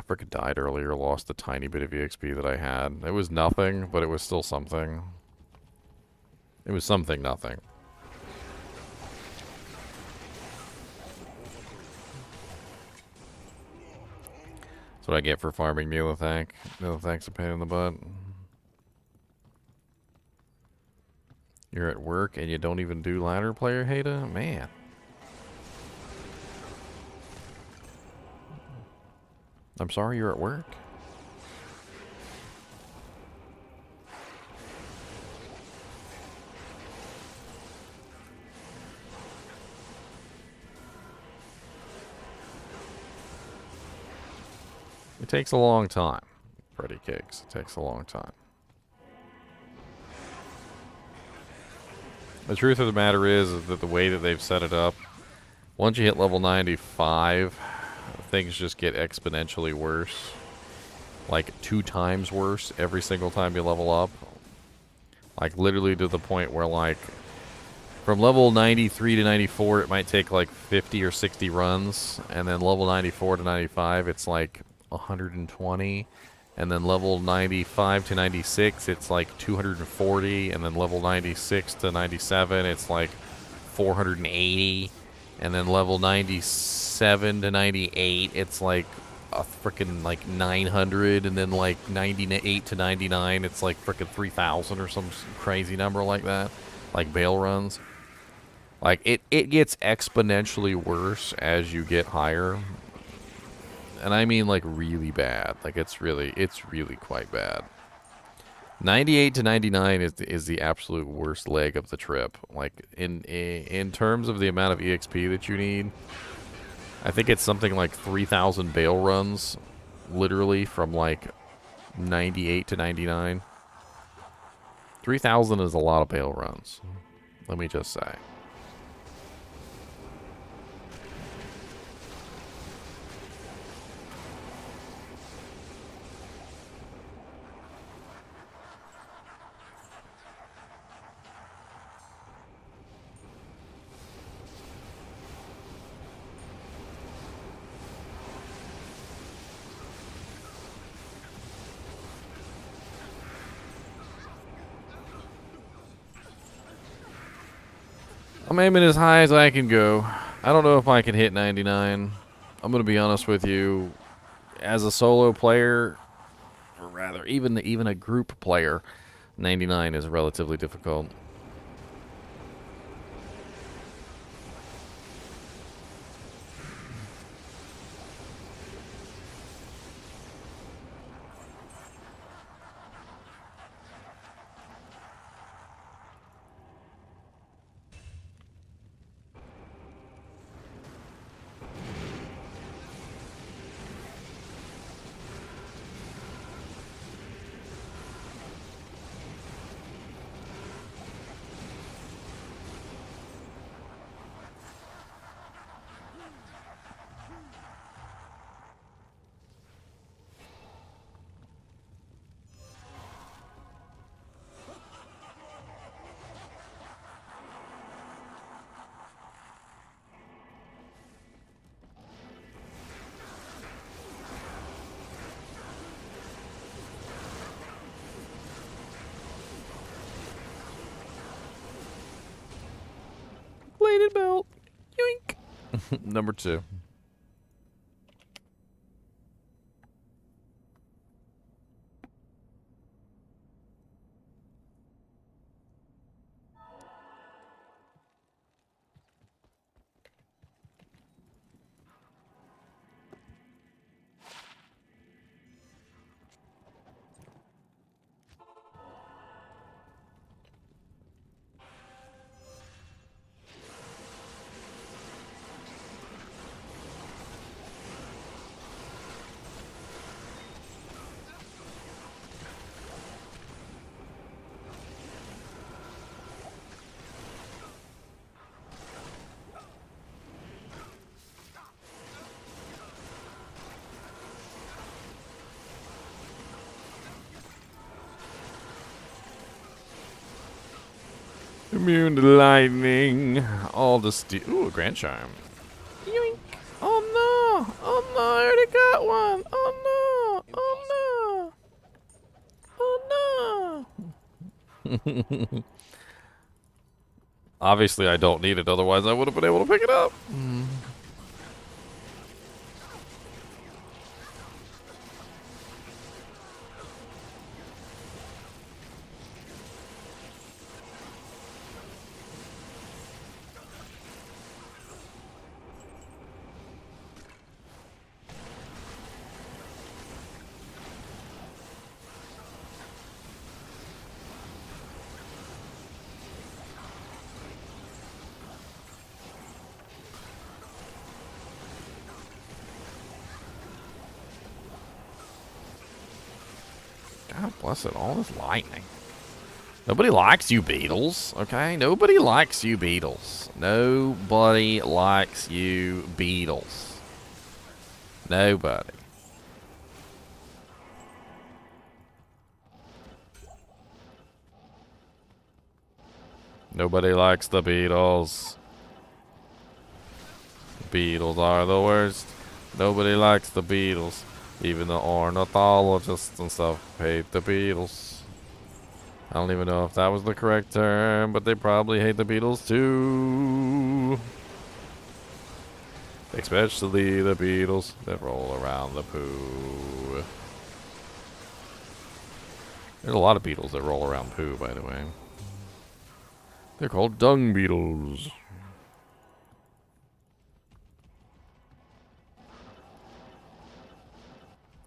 freaking died earlier, lost a tiny bit of EXP that I had. It was nothing, but it was still something. It was something nothing. That's what I get for farming Neolithank. Neolithank's a pain in the butt. You're at work and you don't even do ladder player, Hada? Man. I'm sorry you're at work? It takes a long time, Freddy Cakes. It takes a long time. The truth of the matter is that the way that they've set it up, once you hit level 95, things just get exponentially worse. Like 2 times worse every single time you level up. Like literally to the point where like from level 93 to 94 it might take like 50 or 60 runs, and then level 94 to 95 it's like 120, and then level 95 to 96 it's like 240, and then level 96 to 97 it's like 480, and then level 97 to 98 it's like a freaking like 900, and then like 98 to 99 it's like freaking 3,000 or some crazy number like that, like bail runs. Like it gets exponentially worse as you get higher. And I mean like really bad. Like it's really quite bad. 98 to 99 is the absolute worst leg of the trip. Like in terms of the amount of EXP that you need, I think it's something like 3,000 bail runs, literally from like 98 to 99. 3,000 is a lot of bail runs. Let me just say. I'm aiming as high as I can go. I don't know if I can hit 99. I'm going to be honest with you. As a solo player, or rather, even a group player, 99 is relatively difficult. Bladed belt. Yoink. Number 2. Immune to lightning. All the ooh, a grand charm. Yoink. Oh no. Oh no, I already got one. Oh no. Oh no. Oh no. Obviously, I don't need it. Otherwise, I would have been able to pick it up. God bless it, all this lightning. Nobody likes you beetles, okay? Nobody likes you beetles. Nobody likes you beetles. Nobody. Nobody likes the beetles. Beetles are the worst. Nobody likes the beetles. Even the ornithologists and stuff hate the beetles. I don't even know if that was the correct term, but they probably hate the beetles too. Especially the beetles that roll around the poo. There's a lot of beetles that roll around poo, by the way. They're called dung beetles.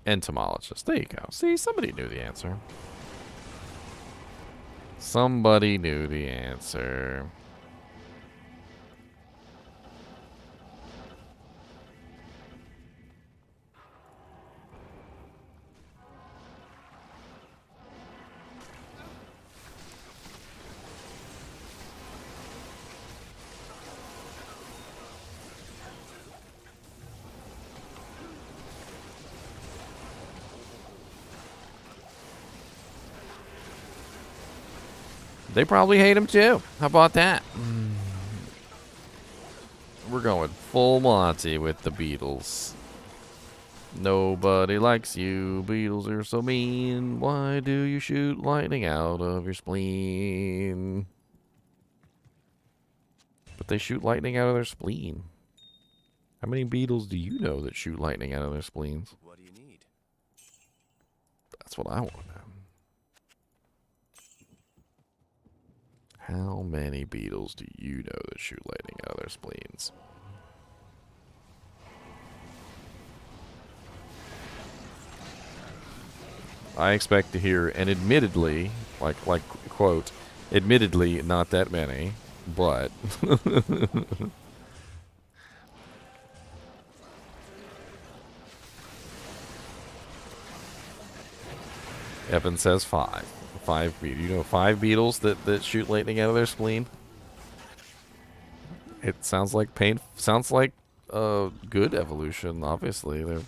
Entomologist. There you go. See, somebody knew the answer. Somebody knew the answer. They probably hate him too. How about that? We're going full Monty with the beetles. Nobody likes you. Beetles are so mean. Why do you shoot lightning out of your spleen? But they shoot lightning out of their spleen. How many beetles do you know that shoot lightning out of their spleens? What do you need? That's what I want to know. How many beetles do you know that shoot lightning out of their spleens? I expect to hear, and admittedly, like quote, admittedly not that many, but Evan says 5. 5 beetles. You know 5 beetles that shoot lightning out of their spleen? It sounds like pain. Sounds like good evolution. Obviously, that's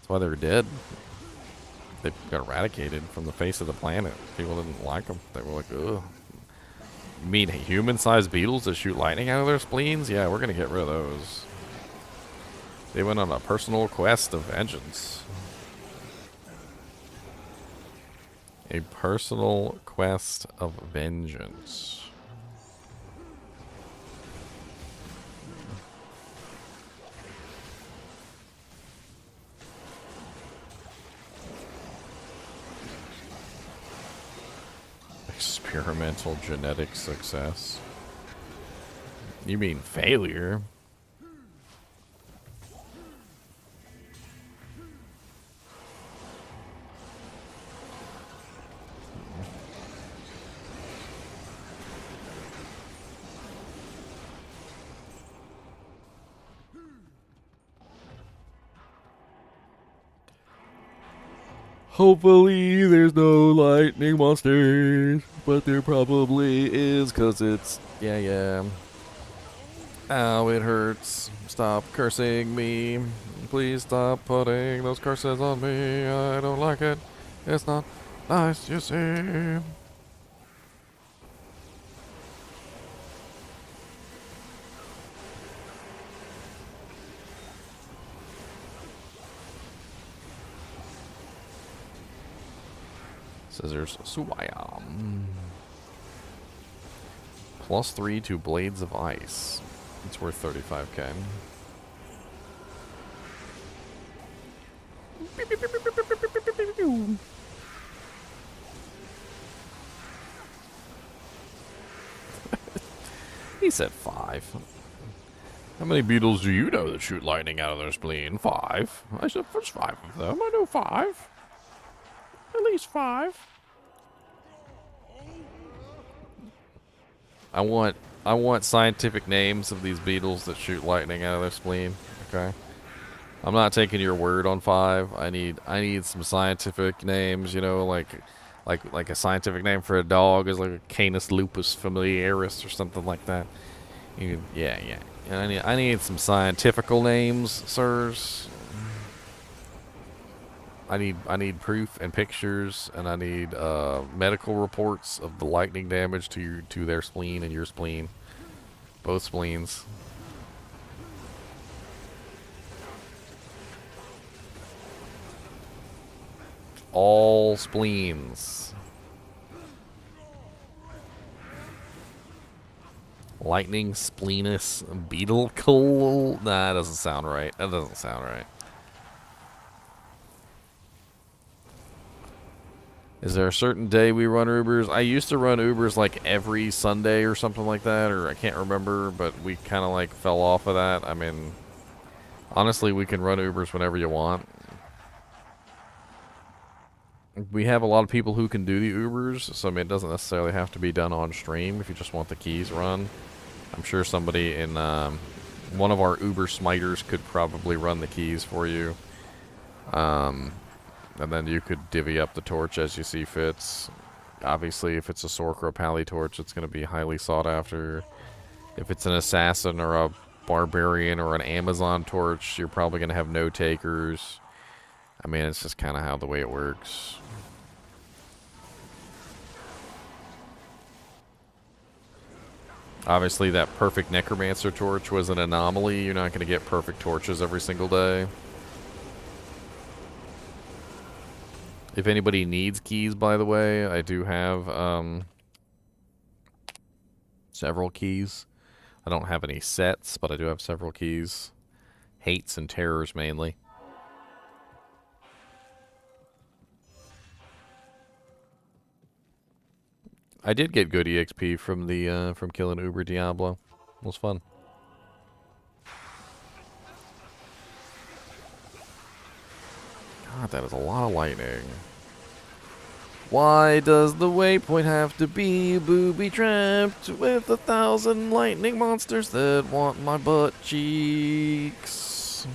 why they're dead. They got eradicated from the face of the planet. People didn't like them. They were like, ugh. You mean human-sized beetles that shoot lightning out of their spleens? Yeah, we're gonna get rid of those. They went on a personal quest of vengeance. A personal quest of vengeance. Experimental genetic success. You mean failure? Hopefully there's no lightning monsters, but there probably is, cause it's, yeah. Ow, it hurts. Stop cursing me. Please stop putting those curses on me. I don't like it. It's not nice, you see. Scissors Swam. +3 to Blades of Ice. It's worth 35k. He said 5. How many beetles do you know that shoot lightning out of their spleen? 5. I said there's 5 of them. I know 5. At least 5. I want scientific names of these beetles that shoot lightning out of their spleen. Okay. I'm not taking your word on 5. I need some scientific names, you know, like a scientific name for a dog is like a Canis lupus familiaris or something like that. Yeah. And I need some scientifical names, sirs. I need proof and pictures, and I need medical reports of the lightning damage to their spleen and your spleen, both spleens. All spleens. Lightning spleenus beetle coal. Nah, that doesn't sound right. That doesn't sound right. Is there a certain day we run Ubers? I used to run Ubers like every Sunday or something like that, or I can't remember, but we kind of like fell off of that. I mean, honestly, we can run Ubers whenever you want. We have a lot of people who can do the Ubers, so I mean, it doesn't necessarily have to be done on stream if you just want the keys run. I'm sure somebody in one of our Uber smiters could probably run the keys for you. And then you could divvy up the torch as you see fits. Obviously, if it's a Sorcerer Pally torch, it's going to be highly sought after. If it's an assassin or a barbarian or an Amazon torch, you're probably going to have no takers. I mean, it's just kind of how the way it works. Obviously, that perfect necromancer torch was an anomaly. You're not going to get perfect torches every single day. If anybody needs keys, by the way, I do have several keys. I don't have any sets, but I do have several keys. Hates and terrors mainly. I did get good EXP from the from killing Uber Diablo. It was fun. God, that is a lot of lightning. Why does the waypoint have to be booby-trapped with 1,000 lightning monsters that want my butt cheeks?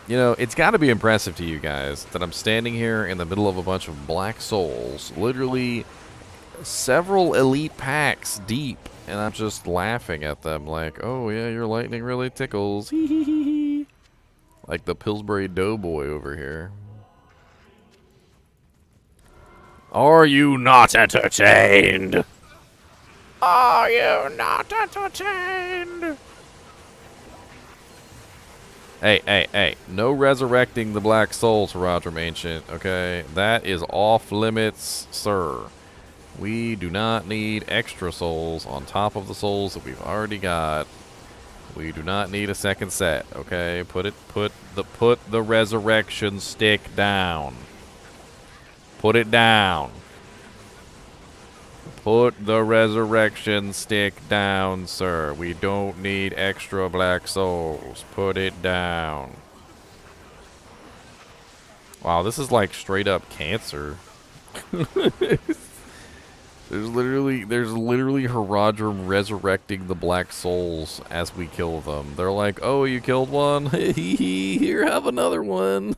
You know, it's got to be impressive to you guys that I'm standing here in the middle of a bunch of black souls, literally several elite packs deep, and I'm just laughing at them like, oh yeah, your lightning really tickles. Like the Pillsbury Doughboy over here. Are you not entertained? Are you not entertained? Hey. No resurrecting the black souls, Roger Ancient, okay? That is off limits, sir. We do not need extra souls on top of the souls that we've already got. We do not need a second set, okay? Put the resurrection stick down. Put it down. Put the resurrection stick down, sir. We don't need extra black souls. Put it down. Wow, this is like straight up cancer. There's literally Haradrim resurrecting the black souls as we kill them. They're like, oh, you killed one? Here, have another one.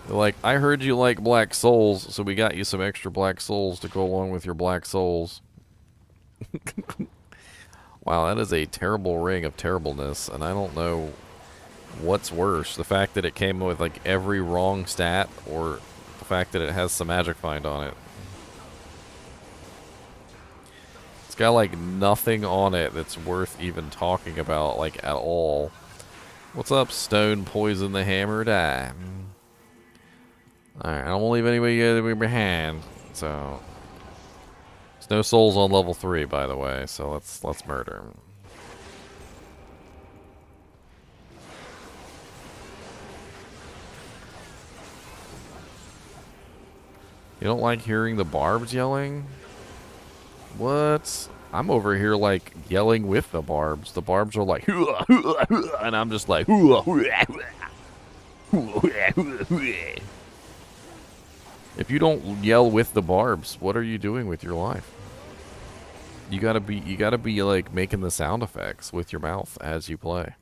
They're like, I heard you like black souls, so we got you some extra black souls to go along with your black souls. Wow, that is a terrible ring of terribleness, and I don't know what's worse, the fact that it came with like every wrong stat, or the fact that it has some magic find on it. It's got like nothing on it that's worth even talking about, like, at all. What's up, Stone Poison the Hammer Die? Alright, I don't want to leave anybody behind, so... There's no souls on level 3, by the way, so let's murder him. You don't like hearing the barbs yelling? What? I'm over here, like, yelling with the barbs. The barbs are like, and I'm just like, if you don't yell with the barbs, what are you doing with your life? You gotta be like making the sound effects with your mouth as you play.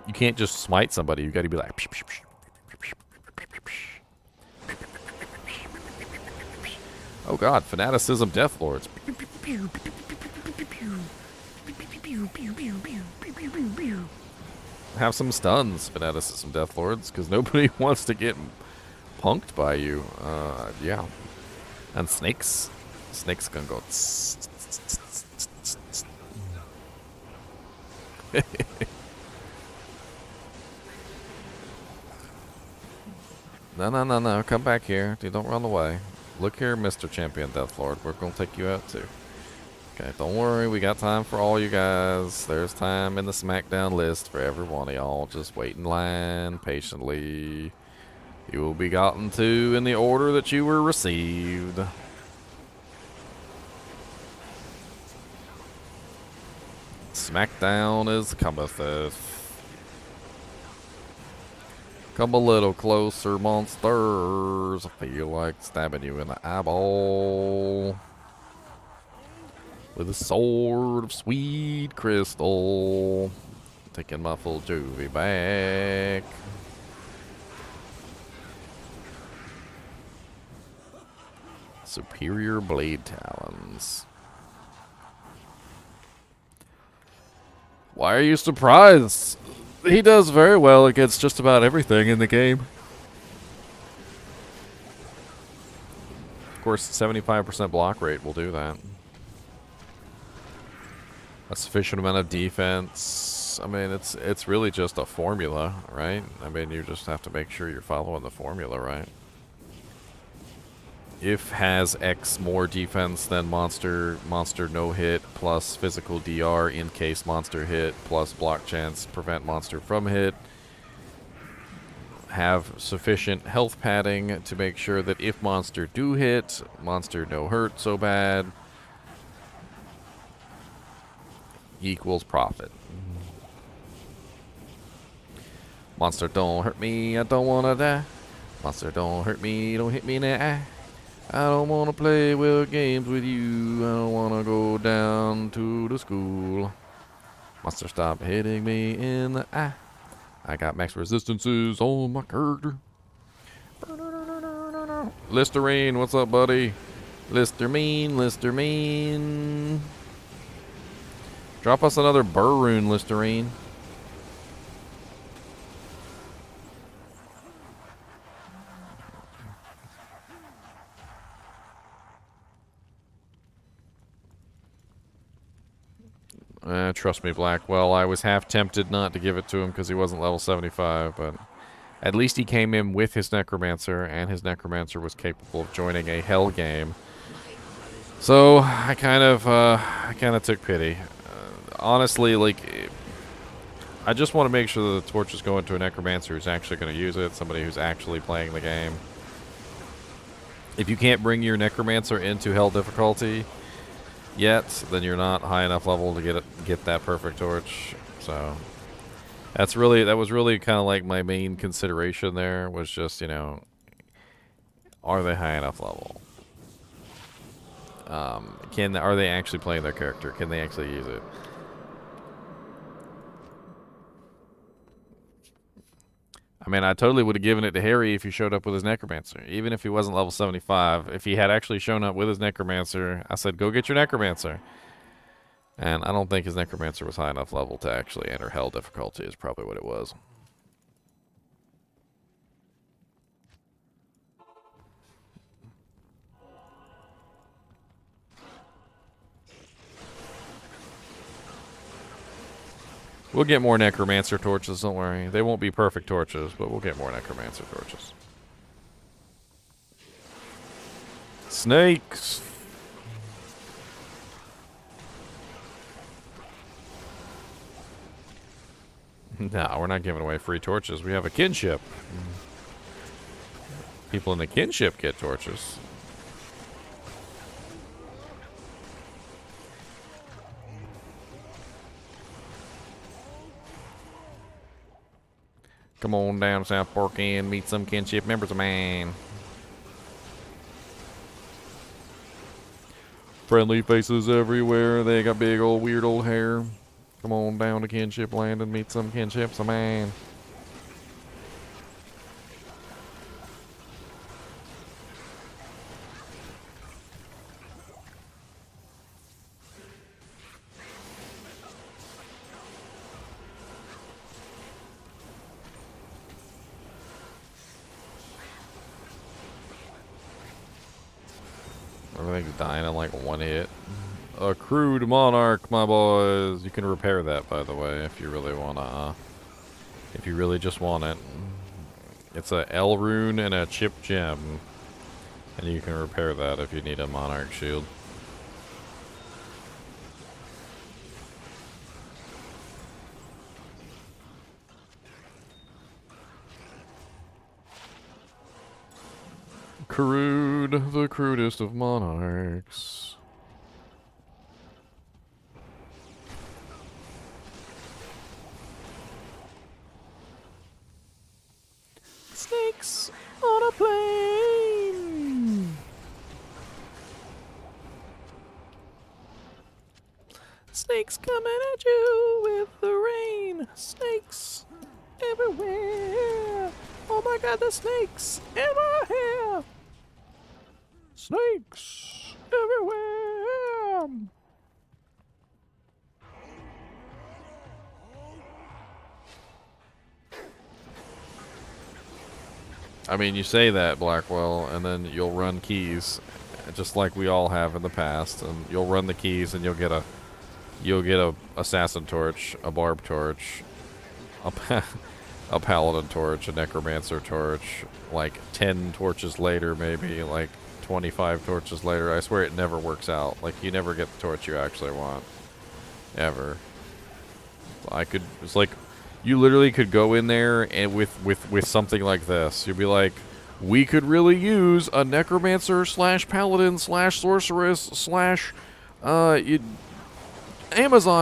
You can't just smite somebody. You gotta be like, oh god, fanaticism, death lords. Have some stuns, fanaticism, death lords, because nobody wants to get punked by you. Yeah. And snakes. Snakes gonna go. No. Come back here. Dude, don't run away. Look here, Mr. Champion Deathlord. We're gonna take you out too. Okay, don't worry. We got time for all you guys. There's time in the SmackDown list for every one of y'all. Just wait in line patiently. You will be gotten to in the order that you were received. SmackDown is cometh. Come a little closer, monsters. I feel like stabbing you in the eyeball with a sword of sweet crystal. Taking my full juvie back. Superior blade talons. Why are you surprised, He does very well against just about everything in the game. Of course, 75% block rate will do that. A sufficient amount of defense. I mean, it's really just a formula, right? I mean, you just have to make sure you're following the formula, right? If has X more defense than monster no hit plus physical DR in case monster hit plus block chance prevent monster from hit. Have sufficient health padding to make sure that if monster do hit, monster no hurt so bad equals profit. Monster don't hurt me, I don't wanna die. Monster don't hurt me, don't hit me in the eye. I don't want to play well games with you. I don't want to go down to the school. Monster, stop hitting me in the eye. I got max resistances on my character. Listerine, what's up, buddy? Listerine. Drop us another burr rune, Listerine. Trust me, Blackwell. I was half tempted not to give it to him because he wasn't level 75, but at least he came in with his Necromancer, and his Necromancer was capable of joining a Hell game. So I kind of took pity. Honestly, like, I just want to make sure that the torches go into a Necromancer who's actually going to use it, somebody who's actually playing the game. If you can't bring your Necromancer into Hell difficulty yet, then you're not high enough level to get that perfect torch. So that was really kind of like my main consideration there, was just, you know, are they high enough level? Are they actually playing their character? Can they actually use it? I mean, I totally would have given it to Harry if he showed up with his Necromancer. Even if he wasn't level 75, if he had actually shown up with his Necromancer, I said, go get your Necromancer. And I don't think his Necromancer was high enough level to actually enter Hell difficulty, is probably what it was. We'll get more Necromancer torches, don't worry. They won't be perfect torches, but we'll get more Necromancer torches. Snakes! No, we're not giving away free torches. We have a kinship. People in the kinship get torches. Come on down South Park and meet some kinship members of mine. Friendly faces everywhere. They got big old weird old hair. Come on down to Kinship Land and meet some kinships of mine. Everything's dying in like one hit. A crude monarch, my boys. You can repair that, by the way, if you really wanna. If you really just want it. It's a L rune and a chip gem, and you can repair that if you need a monarch shield. Crude, the crudest of monarchs. Snakes on a plane. Snakes coming at you with the rain. Snakes everywhere. Oh my god, the snakes in my hair. Snakes everywhere. I mean, you say that, Blackwell, and then you'll run keys, just like we all have in the past, and you'll run the keys, and you'll get a assassin torch, a barb torch, a paladin torch, a necromancer torch, like 10 torches later, maybe like 25 torches later. I swear it never works out. Like, you never get the torch you actually want, ever. It's like, you literally could go in there and with something like this, you'd be like, we could really use a necromancer slash paladin slash sorceress slash Amazon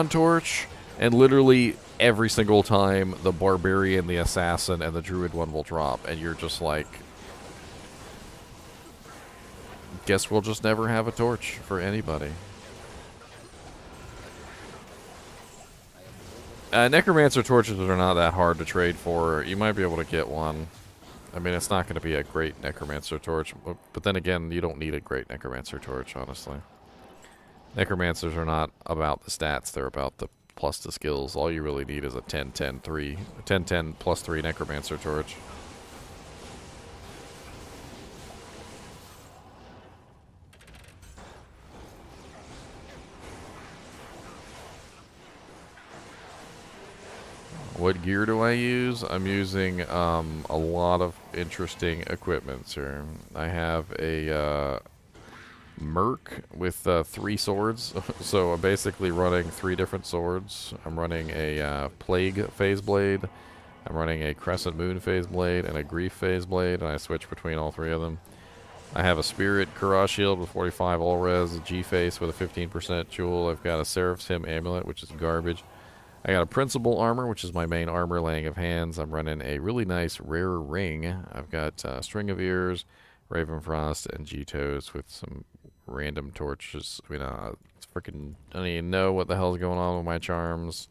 torch, and literally every single time the barbarian, the assassin, and the druid one will drop, and you're just like, guess we'll just never have a torch for anybody. Necromancer torches are not that hard to trade for. You might be able to get one. I mean, it's not going to be a great necromancer torch, but then again, you don't need a great necromancer torch, honestly. Necromancers are not about the stats, they're about the plus the skills. All you really need is a 10-10 plus 3 necromancer torch. What gear do I use? I'm using a lot of interesting equipment here. I have a Merc with 3 swords, so I'm basically running 3 different swords. I'm running a Plague Phase Blade, I'm running a Crescent Moon Phase Blade, and a Grief Phase Blade, and I switch between all 3 of them. I have a Spirit Kara Shield with 45 all-res, a G-Face with a 15% jewel. I've got a Seraph's Hymn Amulet, which is garbage. I got a Principal Armor, which is my main armor, Laying of Hands. I'm running a really nice rare ring. I've got String of Ears, Ravenfrost, and G-Toes with some random torches. I mean, it's freaking, I don't even know what the hell's going on with my charms.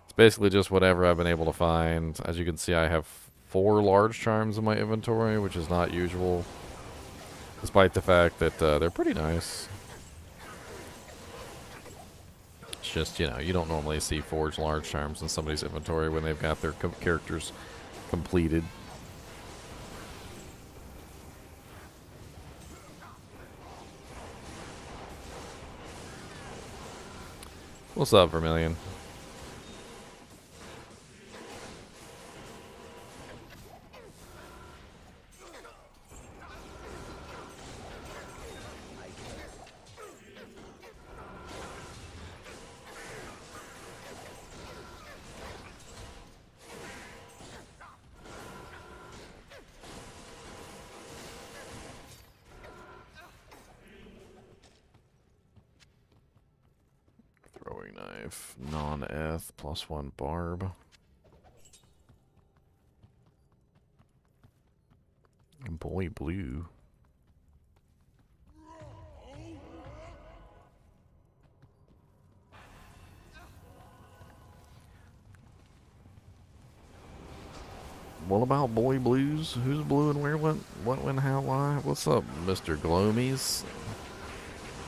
It's basically just whatever I've been able to find. As you can see, I have 4 large charms in my inventory, which is not usual, despite the fact that they're pretty nice. It's just, you know, you don't normally see forged large charms in somebody's inventory when they've got their characters completed. What's up, Vermilion? Throwing knife, non-eth, +1 barb. Boy blue. What about boy blues? Who's blue and where? What, when, how, why? What's up, Mr. Glomies?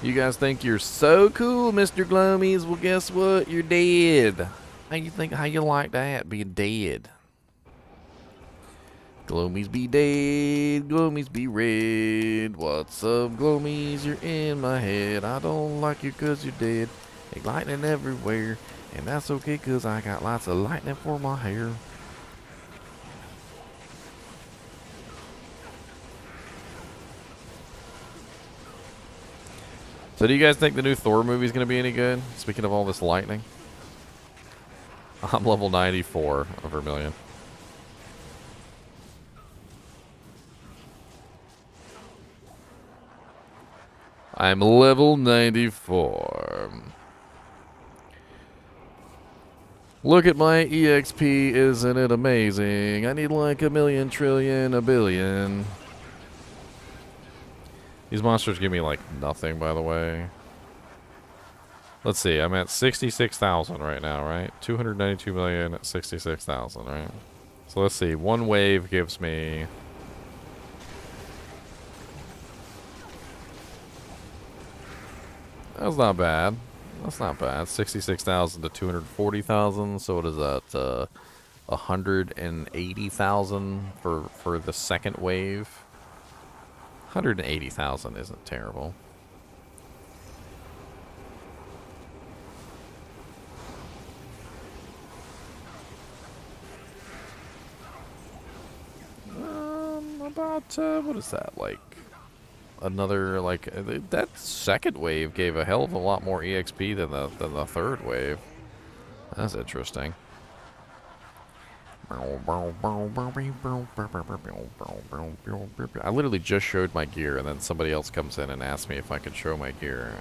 You guys think you're so cool, Mr. Glomies? Well, guess what? You're dead. How you like that, being dead? Glomies be dead, glomies be red. What's up, glomies? You're in my head. I don't like you 'cause you're dead. There's lightning everywhere, and that's okay 'cause I got lots of lightning for my hair. So do you guys think the new Thor movie is going to be any good? Speaking of all this lightning. I'm level 94 of Vermilion. I'm level 94. Look at my EXP, isn't it amazing? I need like a million, trillion, a billion. These monsters give me like nothing, by the way. Let's see, I'm at 66,000 right now, right? 292 million at 66,000, right? So let's see, one wave gives me... That's not bad. That's not bad. 66,000 to 240,000. So what is that? 180,000 for the second wave. 180,000 isn't terrible. About what is that, like another, like that second wave gave a hell of a lot more EXP than the third wave. That's interesting. I literally just showed my gear, and then somebody else comes in and asks me if I could show my gear.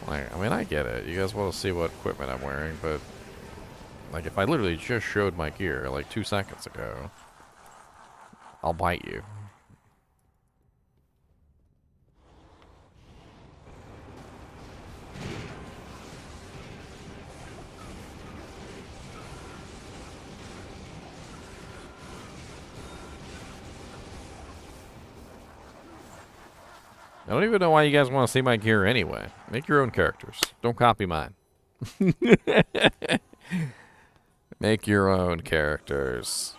Like, I mean, I get it. You guys want to see what equipment I'm wearing, but like, if I literally just showed my gear like 2 seconds ago, I'll bite you. I don't even know why you guys want to see my gear anyway. Make your own characters. Don't copy mine. Make your own characters.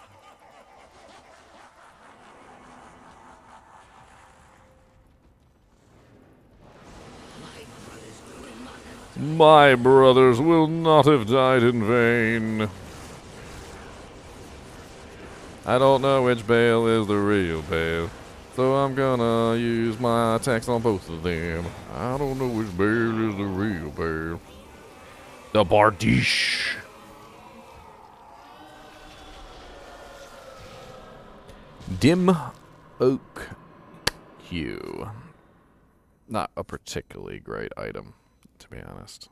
My brothers will not have died in vain. I don't know which Bale is the real Bale, so I'm gonna use my attacks on both of them. I don't know which Bale is the real Bale. The Bardiche. Dim Oak Hue. Not a particularly great item, to be honest.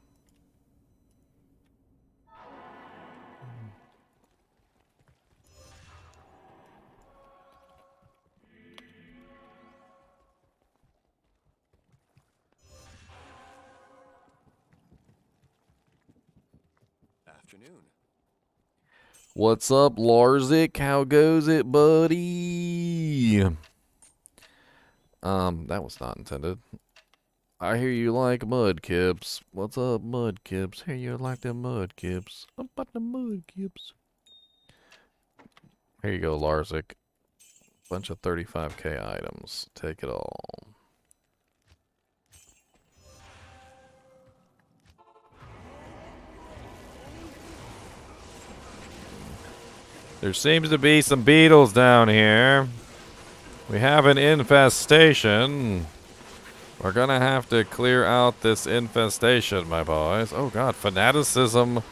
Afternoon. What's up, Larzik? How goes it, buddy? That was not intended. I hear you like mudkips. What's up, mudkips? Hear you like them mudkips. What about the mudkips? Here you go, Larzik. Bunch of 35k items. Take it all. There seems to be some beetles down here. We have an infestation. We're gonna have to clear out this infestation, my boys. Oh god, fanaticism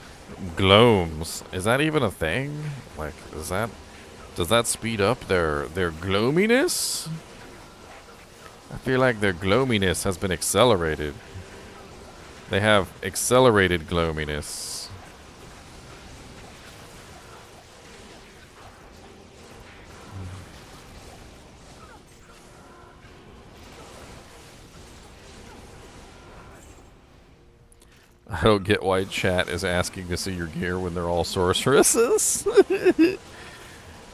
gloams. Is that even a thing? Like, does that speed up their gloominess? I feel like their gloominess has been accelerated. They have accelerated gloominess. I don't get why chat is asking to see your gear when they're all sorceresses.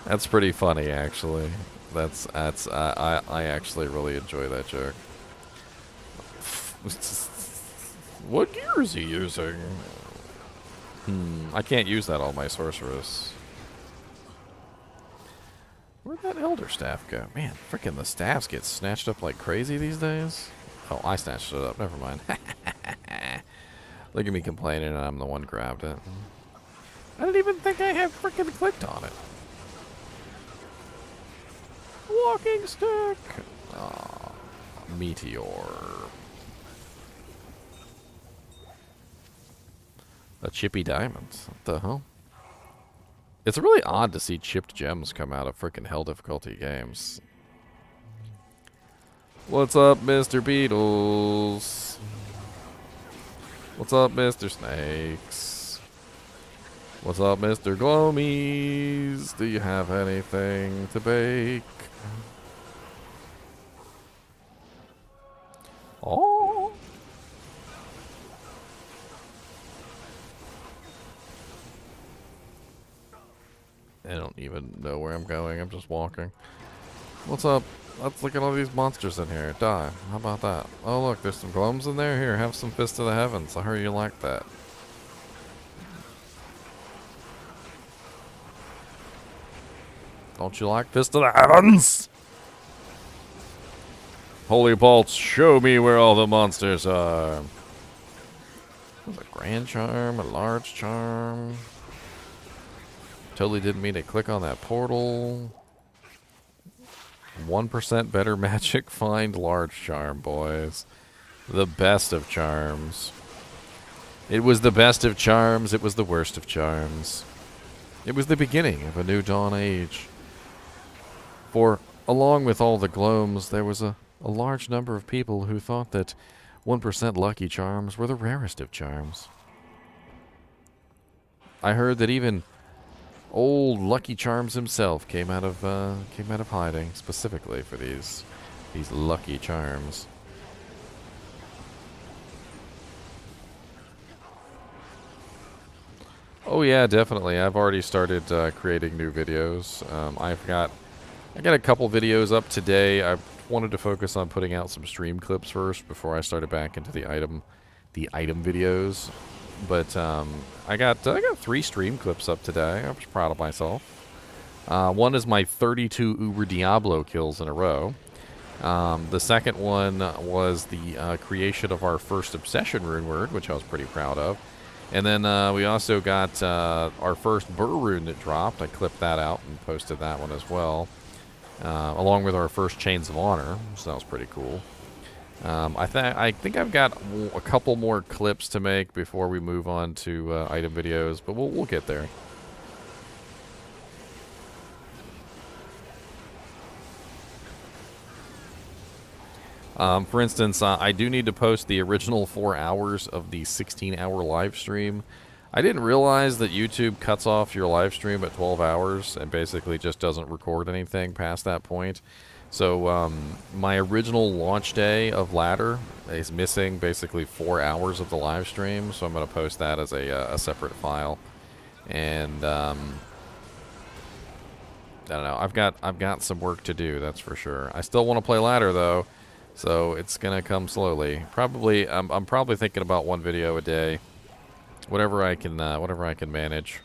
That's pretty funny, actually. I actually really enjoy that joke. What gear is he using? I can't use that on my sorceress. Where'd that elder staff go? Man, freaking the staffs get snatched up like crazy these days. Oh, I snatched it up. Never mind. Look at me complaining and I'm the one who grabbed it. I didn't even think I had freaking clicked on it. Walking stick. Aw, meteor. A chippy diamond. What the hell? It's really odd to see chipped gems come out of freaking hell difficulty games. What's up, Mr. Beetles? What's up, Mr. Snakes? What's up, Mr. Glomies? Do you have anything to bake? Oh. I don't even know where I'm going. I'm just walking. What's up? Let's look at all these monsters in here. Die. How about that? Oh, look, there's some glums in there. Here, have some Fist of the Heavens. I heard you like that. Don't you like Fist of the Heavens? Holy bolts, show me where all the monsters are. A grand charm, a large charm. Totally didn't mean to click on that portal. 1% better magic, find large charm, boys. The best of charms. It was the best of charms, it was the worst of charms. It was the beginning of a new dawn age. For, along with all the gloams, there was a large number of people who thought that 1% lucky charms were the rarest of charms. I heard that even old Lucky Charms himself came out of hiding specifically for these lucky charms. Oh yeah, definitely. I've already started creating new videos. I got a couple videos up today. I wanted to focus on putting out some stream clips first before I started back into the item videos. But I got 3 stream clips up today. I was proud of myself. One is my 32 Uber Diablo kills in a row. The second one was the creation of our first Obsession rune word, which I was pretty proud of. And then we also got our first Burr rune that dropped. I clipped that out and posted that one as well. Along with our first Chains of Honor, so that was pretty cool. I think I've got a couple more clips to make before we move on to item videos, but we'll get there. For instance, I do need to post the original 4 hours of the 16-hour live stream. I didn't realize that YouTube cuts off your live stream at 12 hours and basically just doesn't record anything past that point. So my original launch day of Ladder is missing basically 4 hours of the live stream, so I'm going to post that as a separate file. And I don't know. I've got some work to do, that's for sure. I still want to play Ladder though, so it's going to come slowly. Probably I'm probably thinking about 1 video a day, whatever I can manage.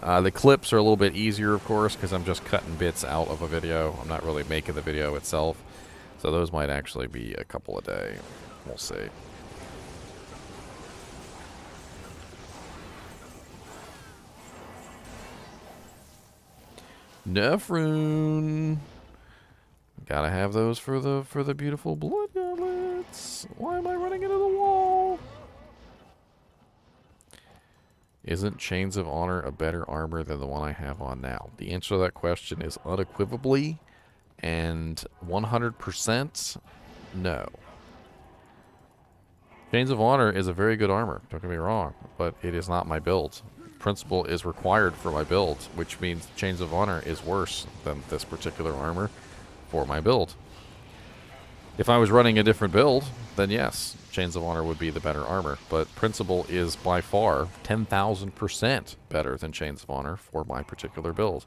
The clips are a little bit easier, of course, because I'm just cutting bits out of a video. I'm not really making the video itself. So those might actually be a couple a day. We'll see. Nephrune. Gotta have those for the beautiful blood gauntlets. Why am I running into the wall? Isn't Chains of Honor a better armor than the one I have on now? The answer to that question is unequivocally and 100% no. Chains of Honor is a very good armor, don't get me wrong, but it is not my build. Principle is required for my build, which means Chains of Honor is worse than this particular armor for my build. If I was running a different build, then yes, Chains of Honor would be the better armor. But Principle is by far 10,000% better than Chains of Honor for my particular build.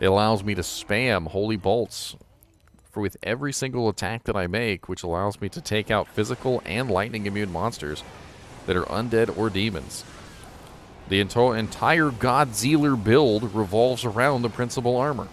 It allows me to spam Holy Bolts with every single attack that I make, which allows me to take out physical and lightning immune monsters that are undead or demons. The entire Godzilla build revolves around the Principle armor.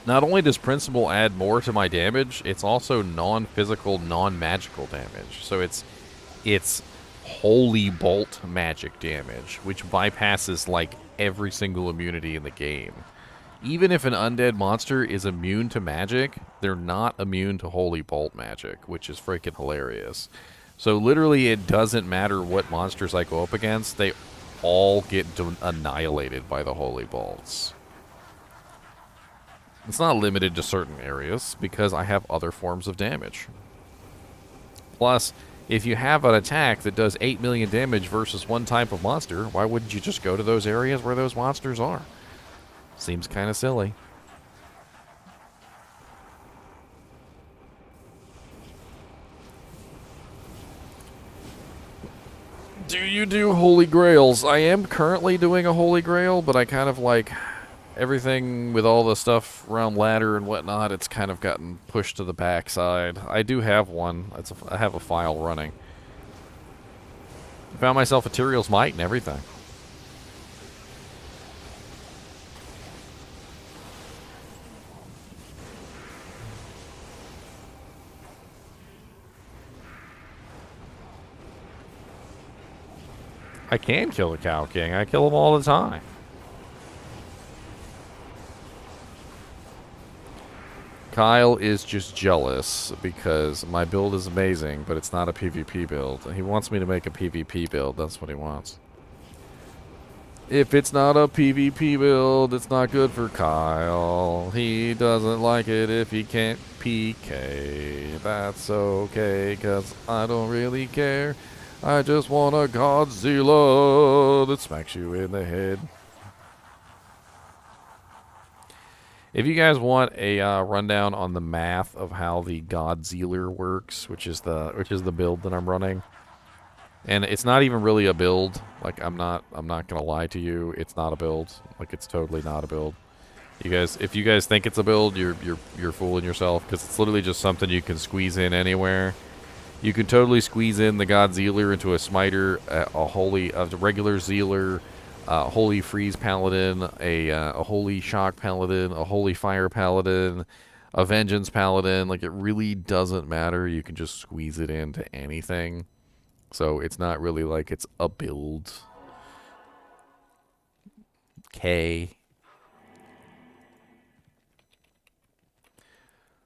Not only does Principle add more to my damage, it's also non-physical, non-magical damage. So it's Holy Bolt magic damage, which bypasses like every single immunity in the game. Even if an undead monster is immune to magic, they're not immune to Holy Bolt magic, which is freaking hilarious. So literally it doesn't matter what monsters I go up against, they all get annihilated by the Holy Bolts. It's not limited to certain areas, because I have other forms of damage. Plus, if you have an attack that does 8 million damage versus one type of monster, why wouldn't you just go to those areas where those monsters are? Seems kind of silly. Do you do holy grails? I am currently doing a holy grail, but I kind of like everything with all the stuff around ladder and whatnot. It's kind of gotten pushed to the backside. I do have one. I have a file running. I found myself a Tyrael's Might and everything. I can kill the Cow King. I kill them all the time. Kyle is just jealous because my build is amazing, but it's not a PvP build. He wants me to make a PvP build. That's what he wants. If it's not a PvP build, it's not good for Kyle. He doesn't like it if he can't PK. That's okay, because I don't really care. I just want a Godzilla that smacks you in the head. If you guys want a rundown on the math of how the Godzilla works, which is the build that I'm running, and it's not even really a build. Like I'm not gonna lie to you, it's not a build. Like it's totally not a build. You guys, if you guys think it's a build, you're fooling yourself, because it's literally just something you can squeeze in anywhere. You can totally squeeze in the Godzilla into a smiter, a regular Zealer, Holy Freeze Paladin, a Holy Shock Paladin, a Holy Fire Paladin, a Vengeance Paladin. Like, it really doesn't matter. You can just squeeze it into anything. So it's not really like it's a build. K.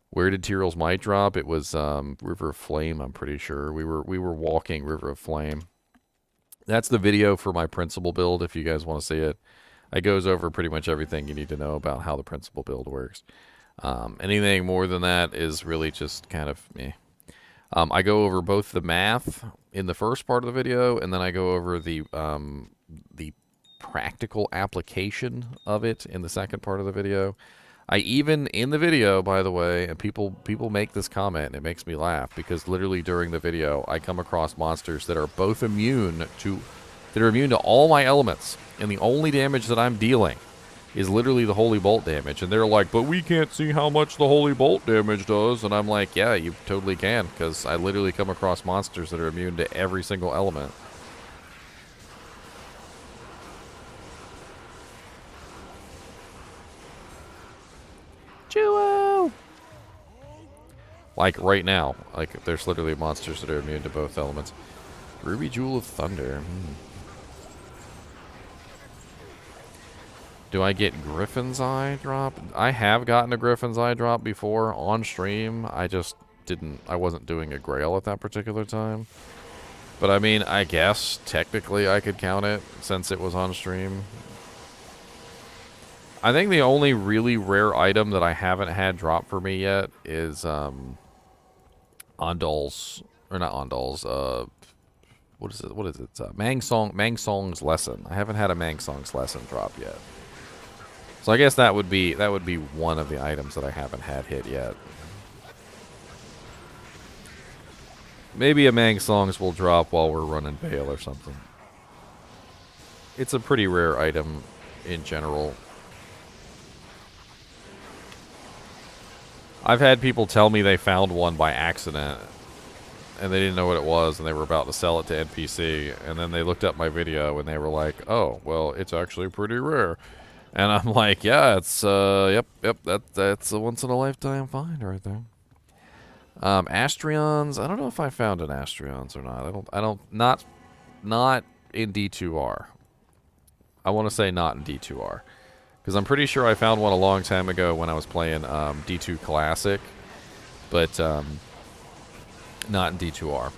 Where did Tyrael's Might drop? It was River of Flame, I'm pretty sure. We were walking River of Flame. That's the video for my principal build, if you guys want to see it. It goes over pretty much everything you need to know about how the principal build works. Anything more than that is really just kind of meh. I go over both the math in the first part of the video, and then I go over the practical application of it in the second part of the video. I even, in the video, by the way, and people make this comment, and it makes me laugh, because literally during the video, I come across monsters that are both immune to all my elements, and the only damage that I'm dealing is literally the Holy Bolt damage, and they're like, but we can't see how much the Holy Bolt damage does, and I'm like, yeah, you totally can, because I literally come across monsters that are immune to every single element. Chewo! Like right now, like there's literally monsters that are immune to both elements. Ruby Jewel of Thunder. Do I get Griffin's Eye drop? I have gotten a Griffin's Eye drop before on stream. I just didn't. I wasn't doing a Grail at that particular time. But I mean, I guess technically I could count it since it was on stream. I think the only really rare item that I haven't had drop for me yet is Ondal's, or not Ondal's, what is it? Mangsong's Lesson. I haven't had a Mangsong's Lesson drop yet. So I guess that would be one of the items that I haven't had hit yet. Maybe a Mangsong's will drop while we're running Bale or something. It's a pretty rare item in general. I've had people tell me they found one by accident, and they didn't know what it was, and they were about to sell it to NPC, and then they looked up my video, and they were like, oh, well, it's actually pretty rare. And I'm like, yeah, it's, yep, that's a once-in-a-lifetime find right there. Astrions, I don't know if I found an Astrions or not. Not in D2R. I want to say not in D2R. Because I'm pretty sure I found one a long time ago when I was playing D2 Classic, but not in D2R.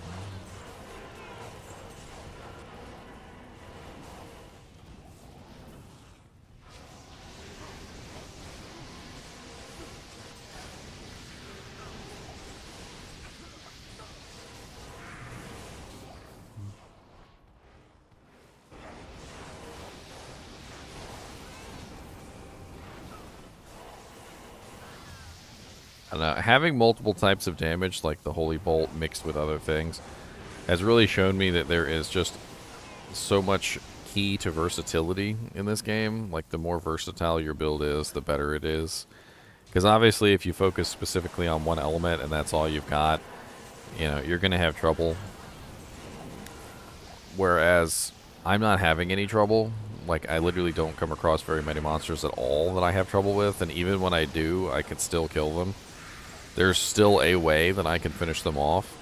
Having multiple types of damage, like the Holy Bolt mixed with other things, has really shown me that there is just so much key to versatility in this game. Like, the more versatile your build is, the better it is. Because obviously, if you focus specifically on one element and that's all you've got, you know, you're going to have trouble. Whereas, I'm not having any trouble. Like, I literally don't come across very many monsters at all that I have trouble with, and even when I do, I can still kill them. There's still a way that I can finish them off.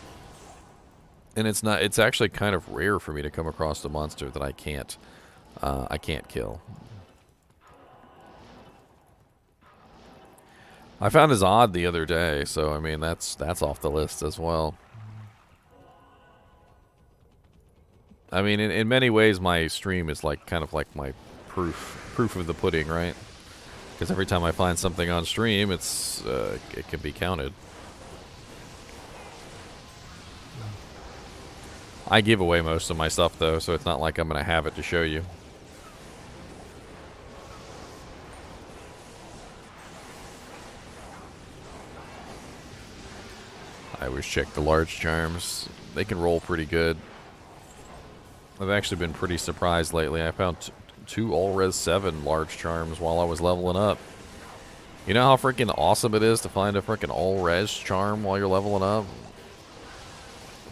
And it's actually kind of rare for me to come across a monster that I can't kill. I found his odd the other day, so I mean that's off the list as well. I mean, in many ways, my stream is like kind of like my proof of the pudding, right? Because every time I find something on stream, it can be counted. I give away most of my stuff though, so it's not like I'm gonna have it to show you. I always check the large charms. They can roll pretty good. I've actually been pretty surprised lately. I found two all-res 7 large charms while I was leveling up. You know how freaking awesome it is to find a freaking all-res charm while you're leveling up?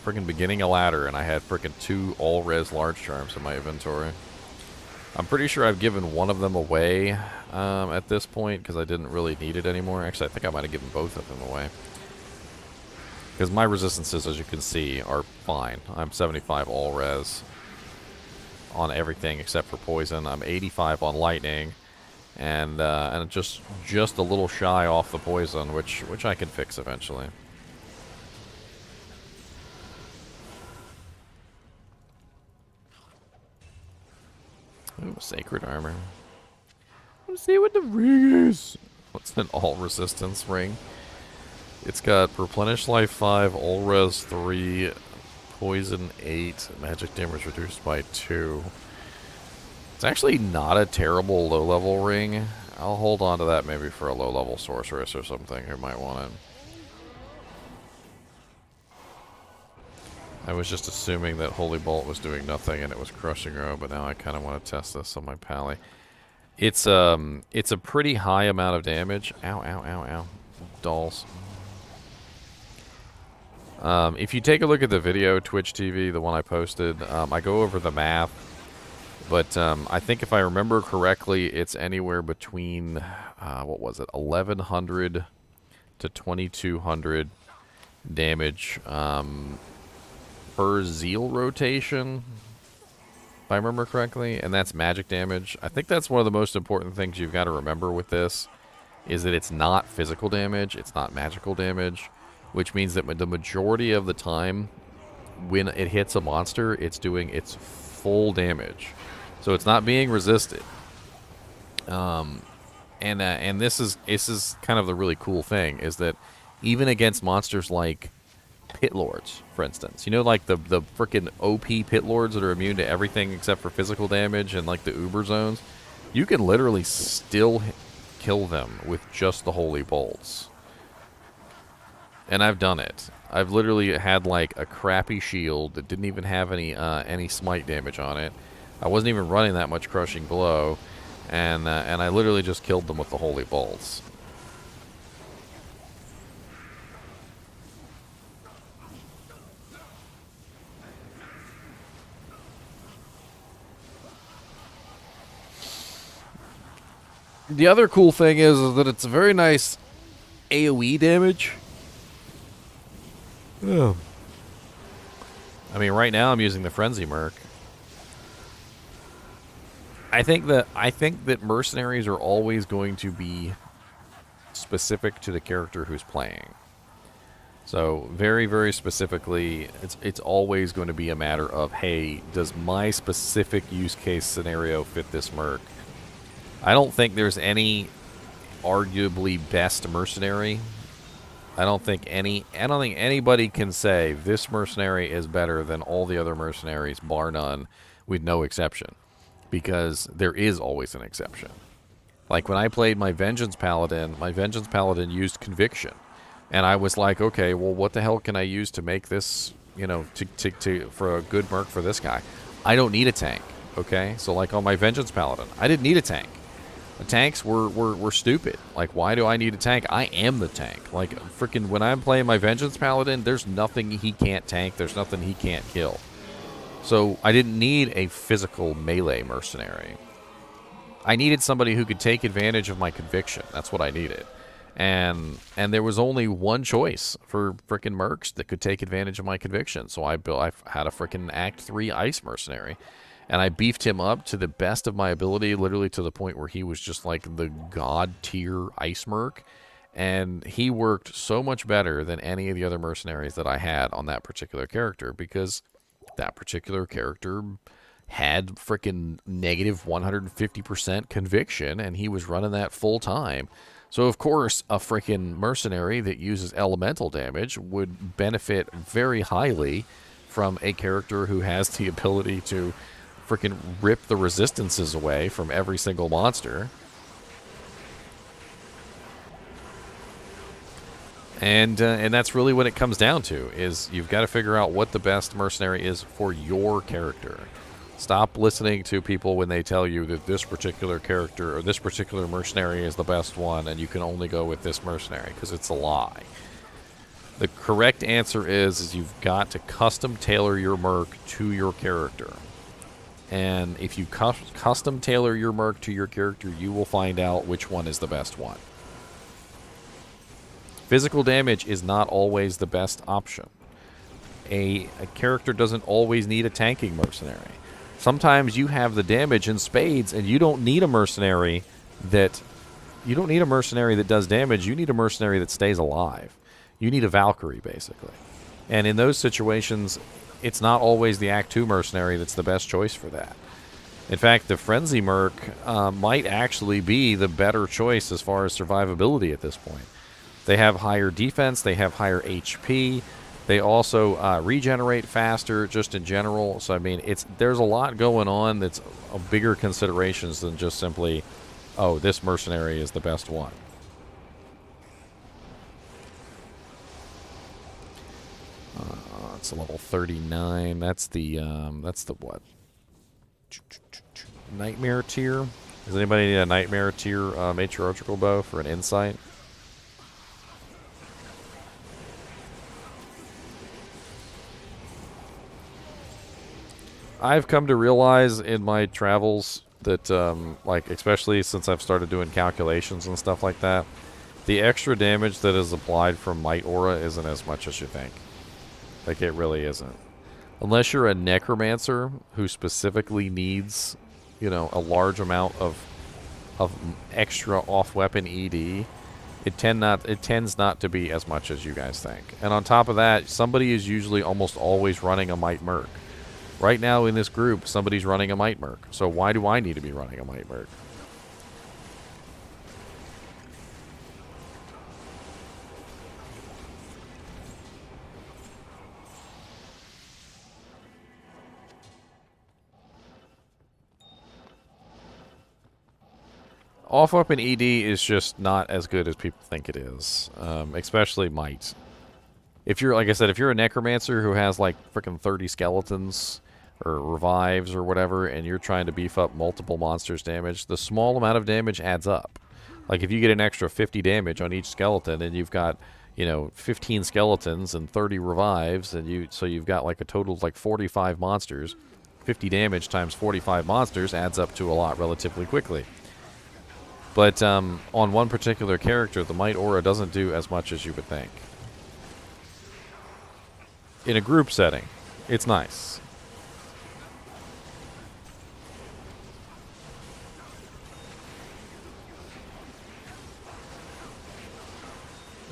Freaking beginning a ladder, and I had freaking 2 all-res large charms in my inventory. I'm pretty sure I've given one of them away at this point because I didn't really need it anymore. Actually, I think I might have given both of them away. Because my resistances, as you can see, are fine. I'm 75 all-res on everything except for poison. I'm 85 on lightning, and just a little shy off the poison, which I can fix eventually. Ooh, sacred armor. Let's see what the ring is. What's an all resistance ring? It's got replenish life 5, all res 3, poison 8, magic damage reduced by 2. It's actually not a terrible low level ring. I'll hold on to that maybe for a low level sorceress or something who might want it. I was just assuming that Holy Bolt was doing nothing and it was crushing her, but now I kind of want to test this on my pally. It's a pretty high amount of damage. Ow, ow, ow, ow. Dolls. If you take a look at the video, Twitch TV, the one I posted, I go over the math. But I think if I remember correctly, it's anywhere between, what was it, 1,100 to 2,200 damage per zeal rotation, if I remember correctly. And that's magic damage. I think that's one of the most important things you've got to remember with this, is that it's not physical damage, it's not magical damage. Which means that the majority of the time, when it hits a monster, it's doing its full damage. So it's not being resisted. And this is kind of the really cool thing, is that even against monsters like Pit Lords, for instance, you know, like the frickin' OP Pit Lords that are immune to everything except for physical damage and like the Uber zones, you can literally still kill them with just the Holy Bolts. And I've done it. I've literally had like a crappy shield that didn't even have any smite damage on it. I wasn't even running that much crushing blow, and I literally just killed them with the Holy Bolts. The other cool thing is that it's a very nice AoE damage. Oh. I mean, right now I'm using the Frenzy Merc. I think that mercenaries are always going to be specific to the character who's playing. So very, very specifically, it's always going to be a matter of, hey, does my specific use case scenario fit this merc? I don't think there's any arguably best mercenary. I don't think anybody can say this mercenary is better than all the other mercenaries, bar none, with no exception. Because there is always an exception. Like when I played my Vengeance Paladin used Conviction. And I was like, okay, well, what the hell can I use to make this, you know, for a good merc for this guy? I don't need a tank, okay? So like on my Vengeance Paladin, I didn't need a tank. The tanks were stupid. Like, why do I need a tank? I am the tank. Like, freaking, when I'm playing my Vengeance Paladin, there's nothing he can't tank. There's nothing he can't kill. So I didn't need a physical melee mercenary. I needed somebody who could take advantage of my conviction. That's what I needed. And there was only one choice for frickin' mercs that could take advantage of my conviction. So I had a frickin' Act 3 Ice Mercenary. And I beefed him up to the best of my ability, literally to the point where he was just like the god tier ice merc. And he worked so much better than any of the other mercenaries that I had on that particular character, because that particular character had freaking negative 150% conviction, and he was running that full time. So, of course, a freaking mercenary that uses elemental damage would benefit very highly from a character who has the ability to freaking rip the resistances away from every single monster. And that's really what it comes down to, is you've got to figure out what the best mercenary is for your character. Stop listening to people when they tell you that this particular character or this particular mercenary is the best one and you can only go with this mercenary, because it's a lie. The correct answer is you've got to custom tailor your merc to your character. And if you custom tailor your merc to your character, you will find out which one is the best one. Physical damage is not always the best option. A character doesn't always need a tanking mercenary. Sometimes you have the damage in spades, and you don't need a mercenary that does damage. You need a mercenary that stays alive. You need a Valkyrie, basically. And in those situations, it's not always the Act 2 mercenary that's the best choice for that. In fact, the Frenzy Merc might actually be the better choice as far as survivability at this point. They have higher defense, they have higher HP, they also regenerate faster just in general. So, I mean, there's a lot going on that's a bigger considerations than just simply, oh, this mercenary is the best one. It's a level 39. That's the what? Nightmare tier? Does anybody need a Nightmare tier matriarchal bow for an insight? I've come to realize in my travels that, like, especially since I've started doing calculations and stuff like that, the extra damage that is applied from Might Aura isn't as much as you think. Like, it really isn't. Unless you're a Necromancer who specifically needs, you know, a large amount of extra off-weapon ED, it tends not to be as much as you guys think. And on top of that, somebody is usually almost always running a Might Merc. Right now in this group, somebody's running a Might Merc. So why do I need to be running a Might Merc? Off-weapon ED is just not as good as people think it is, especially Might. If you're, like I said, if you're a Necromancer who has like freaking 30 skeletons or revives or whatever, and you're trying to beef up multiple monsters' damage, the small amount of damage adds up. Like, if you get an extra 50 damage on each skeleton, and you've got, you know, 15 skeletons and 30 revives, and so you've got like a total of like 45 monsters, 50 damage times 45 monsters adds up to a lot relatively quickly. But on one particular character, the Might Aura doesn't do as much as you would think. In a group setting, it's nice.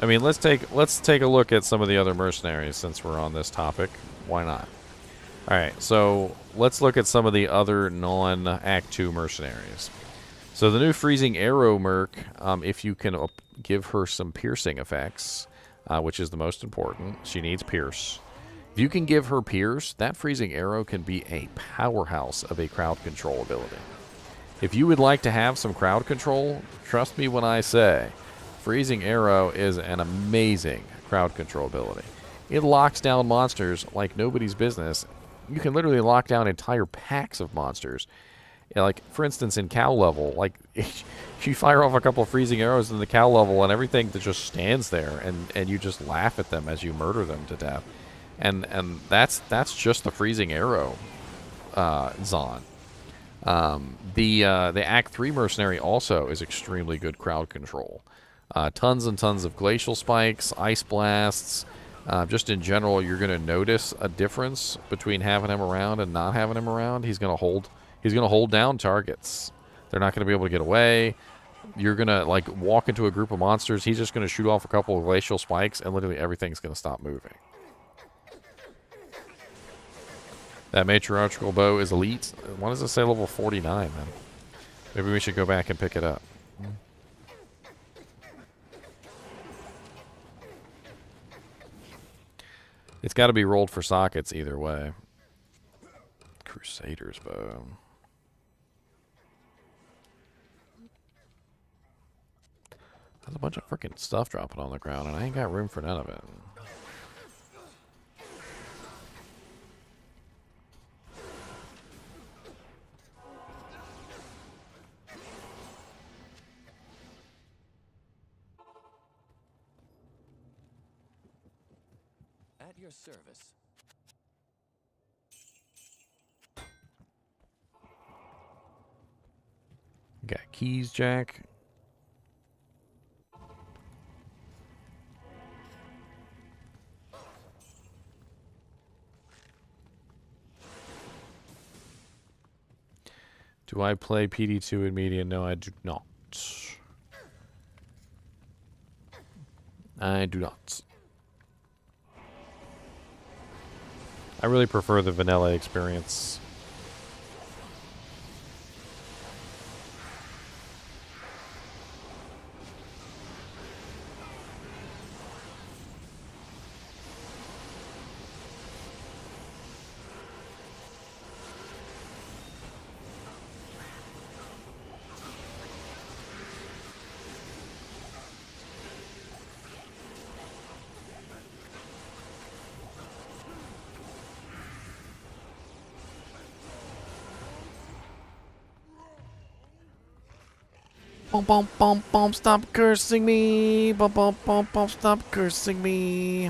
I mean, let's take a look at some of the other mercenaries since we're on this topic. Why not? All right, so let's look at some of the other non-Act 2 mercenaries. So the new Freezing Arrow Merc, if you can give her some piercing effects, which is the most important, she needs Pierce. If you can give her Pierce, that Freezing Arrow can be a powerhouse of a crowd control ability. If you would like to have some crowd control, trust me when I say, Freezing Arrow is an amazing crowd control ability. It locks down monsters like nobody's business you can literally lock down entire packs of monsters. Yeah, like, for instance, in cow level, like, you fire off a couple of freezing arrows in the cow level and everything that just stands there, and you just laugh at them as you murder them to death. And that's just the freezing arrow Zon. The Act 3 Mercenary also is extremely good crowd control. Tons and tons of glacial spikes, ice blasts. Just in general, you're going to notice a difference between having him around and not having him around. He's going to hold down targets. They're not going to be able to get away. You're going to, like, walk into a group of monsters. He's just going to shoot off a couple of glacial spikes, and literally everything's going to stop moving. That matriarchal bow is elite. Why does it say level 49, then? Maybe we should go back and pick it up. It's got to be rolled for sockets either way. Crusader's bow. There's a bunch of freaking stuff dropping on the ground, and I ain't got room for none of it. At your service. Got keys, Jack. Do I play PD2 in media? No, I do not. I do not. I really prefer the vanilla experience. Bum bum bum bum, stop cursing me. Bum bum bum bum, stop cursing me.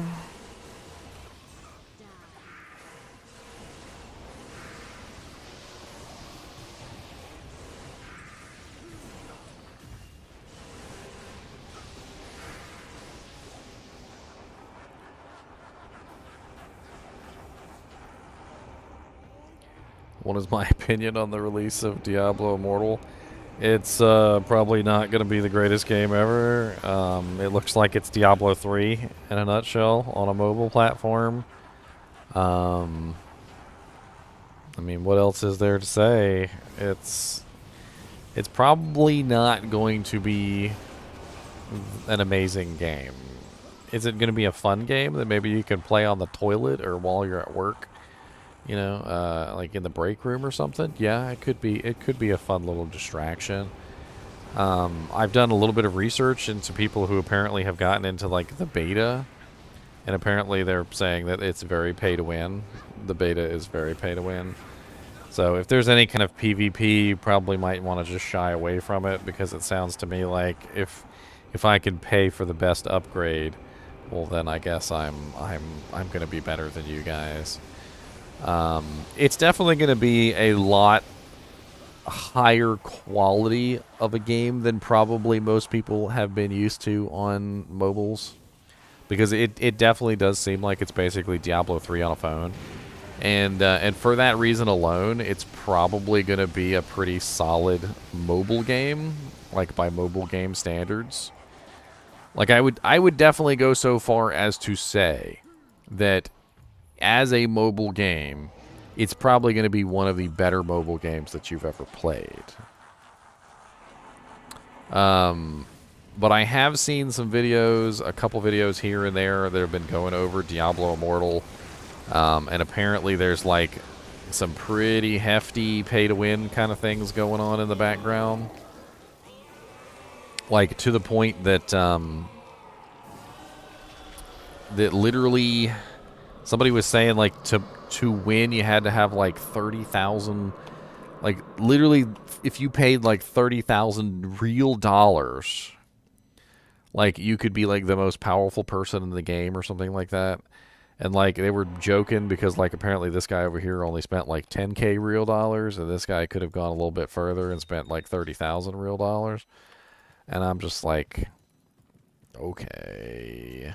What is my opinion on the release of Diablo Immortal? It's probably not going to be the greatest game ever. It looks like it's Diablo 3 in a nutshell on a mobile platform. I mean, what else is there to say? It's probably not going to be an amazing game. Is it going to be a fun game that maybe you can play on the toilet or while you're at work? You know, like in the break room or something. Yeah, it could be. It could be a fun little distraction. I've done a little bit of research into people who apparently have gotten into like the beta, and apparently they're saying that it's very pay to win. The beta is very pay to win. So if there's any kind of PvP, you probably might want to just shy away from it, because it sounds to me like if I could pay for the best upgrade, well then I guess I'm going to be better than you guys. It's definitely going to be a lot higher quality of a game than probably most people have been used to on mobiles, because it definitely does seem like it's basically Diablo 3 on a phone, and for that reason alone, it's probably going to be a pretty solid mobile game, like by mobile game standards. Like I would definitely go so far as to say that as a mobile game, it's probably going to be one of the better mobile games that you've ever played. But I have seen some videos, a couple videos here and there that have been going over Diablo Immortal. And apparently there's like some pretty hefty pay-to-win kind of things going on in the background. Like to the point that, that literally... Somebody was saying, like, to win, you had to have like 30,000. Like, literally, if you paid like 30,000 real dollars, like, you could be like the most powerful person in the game or something like that. And like, they were joking because like, apparently this guy over here only spent like 10K real dollars, and this guy could have gone a little bit further and spent like 30,000 real dollars. And I'm just like, okay.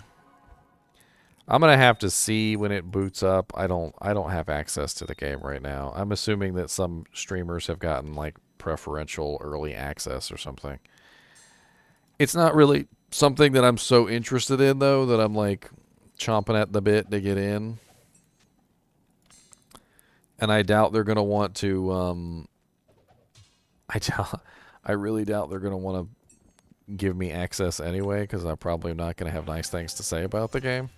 I'm gonna have to see when it boots up. I don't have access to the game right now. I'm assuming that some streamers have gotten like preferential early access or something. It's not really something that I'm so interested in though, that I'm like chomping at the bit to get in. And I doubt they're gonna want to I really doubt they're gonna want to give me access anyway, because I'm probably not gonna have nice things to say about the game.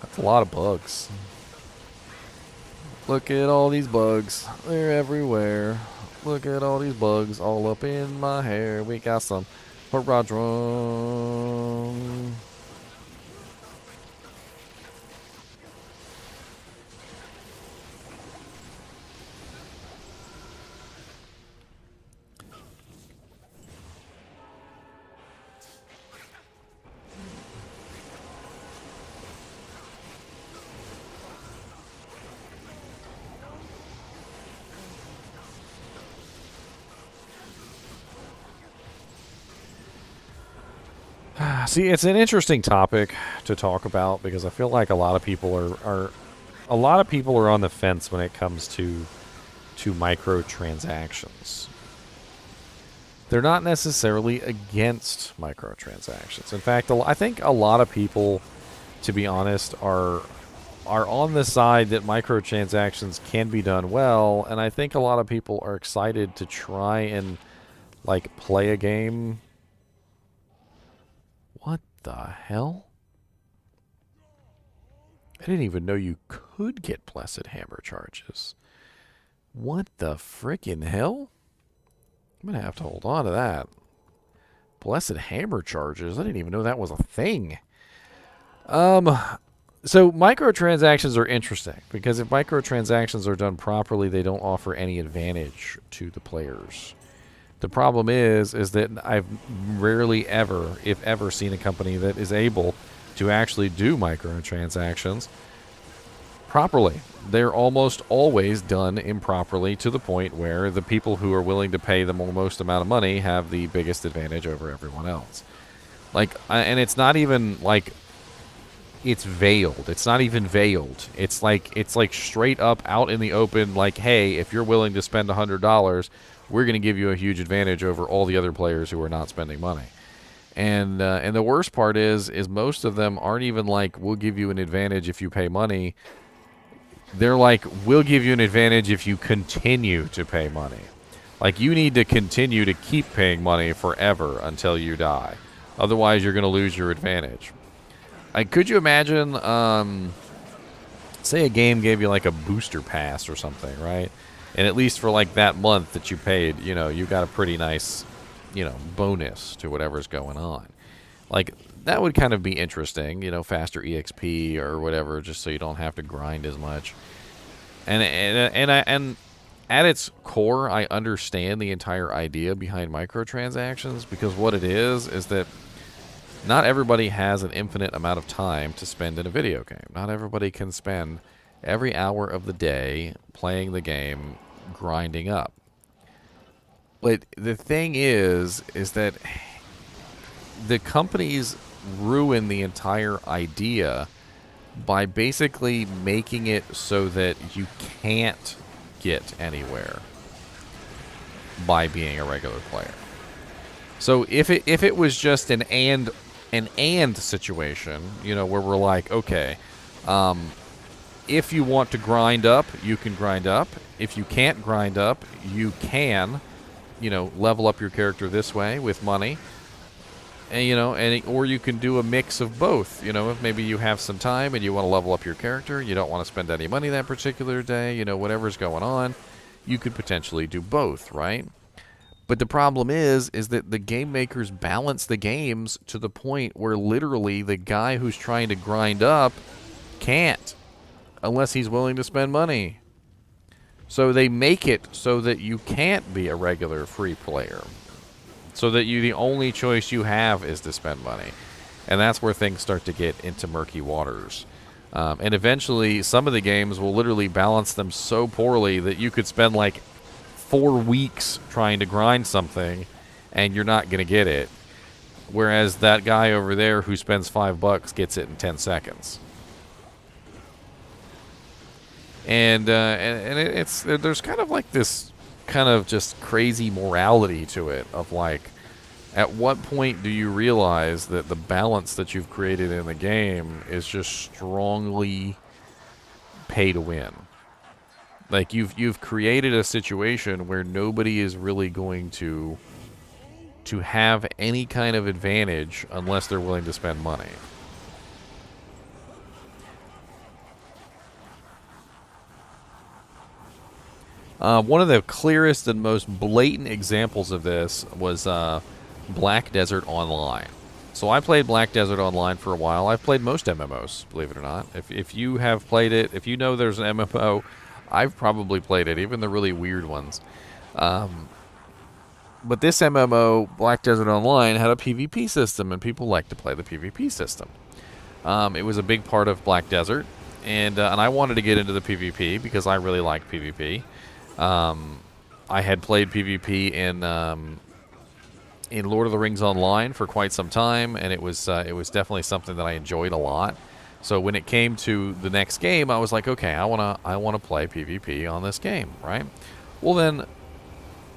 That's a lot of bugs. Look at all these bugs. They're everywhere. Look at all these bugs all up in my hair. We got some Horadron. See, it's an interesting topic to talk about because I feel like a lot of people are on the fence when it comes to microtransactions. They're not necessarily against microtransactions. In fact, I think a lot of people, to be honest, are on the side that microtransactions can be done well, and I think a lot of people are excited to try and like play a game. What the hell? I didn't even know you could get Blessed Hammer charges. What the frickin' hell? I'm going to have to hold on to that. Blessed Hammer charges? I didn't even know that was a thing. So microtransactions are interesting because if microtransactions are done properly, they don't offer any advantage to the players. The problem is that I've rarely ever, if ever, seen a company that is able to actually do microtransactions properly. They're almost always done improperly to the point where the people who are willing to pay the most amount of money have the biggest advantage over everyone else. Like, and it's not even like it's veiled. It's not even veiled. It's like straight up out in the open. Like, hey, if you're willing to spend $100. We're going to give you a huge advantage over all the other players who are not spending money. And the worst part is most of them aren't even like, we'll give you an advantage if you pay money. They're like, we'll give you an advantage if you continue to pay money. Like, you need to continue to keep paying money forever until you die. Otherwise, you're going to lose your advantage. Like, could you imagine, say a game gave you like a booster pass or something, right? And at least for like that month that you paid, you know, you got a pretty nice, you know, bonus to whatever's going on. Like, that would kind of be interesting, you know, faster EXP or whatever, just so you don't have to grind as much. And at its core, I understand the entire idea behind microtransactions, because what it is that not everybody has an infinite amount of time to spend in a video game. Not everybody can spend every hour of the day playing the game, grinding up. But the thing is that the companies ruin the entire idea by basically making it so that you can't get anywhere by being a regular player. So if it was just an and situation, you know, where we're like, okay, if you want to grind up, you can grind up. If you can't grind up, you can, you know, level up your character this way with money. And, you know, or you can do a mix of both. You know, if maybe you have some time and you want to level up your character, you don't want to spend any money that particular day, you know, whatever's going on, you could potentially do both, right? But the problem is that the game makers balance the games to the point where literally the guy who's trying to grind up can't unless he's willing to spend money. So they make it so that you can't be a regular free player. So that the only choice you have is to spend money. And that's where things start to get into murky waters. And eventually, some of the games will literally balance them so poorly that you could spend like 4 weeks trying to grind something and you're not going to get it. Whereas that guy over there who spends $5 gets it in 10 seconds. And there's kind of like this kind of just crazy morality to it of like, at what point do you realize that the balance that you've created in the game is just strongly pay to win? Like you've created a situation where nobody is really going to have any kind of advantage unless they're willing to spend money. One of the clearest and most blatant examples of this was Black Desert Online. So I played Black Desert Online for a while. I've played most MMOs, believe it or not. If you have played it, if you know there's an MMO, I've probably played it, even the really weird ones. But this MMO, Black Desert Online, had a PvP system, and people like to play the PvP system. It was a big part of Black Desert, and I wanted to get into the PvP because I really like PvP. I had played PvP in Lord of the Rings Online for quite some time, and it was definitely something that I enjoyed a lot. So when it came to the next game, I was like, okay, I wanna play PvP on this game, right? Well then,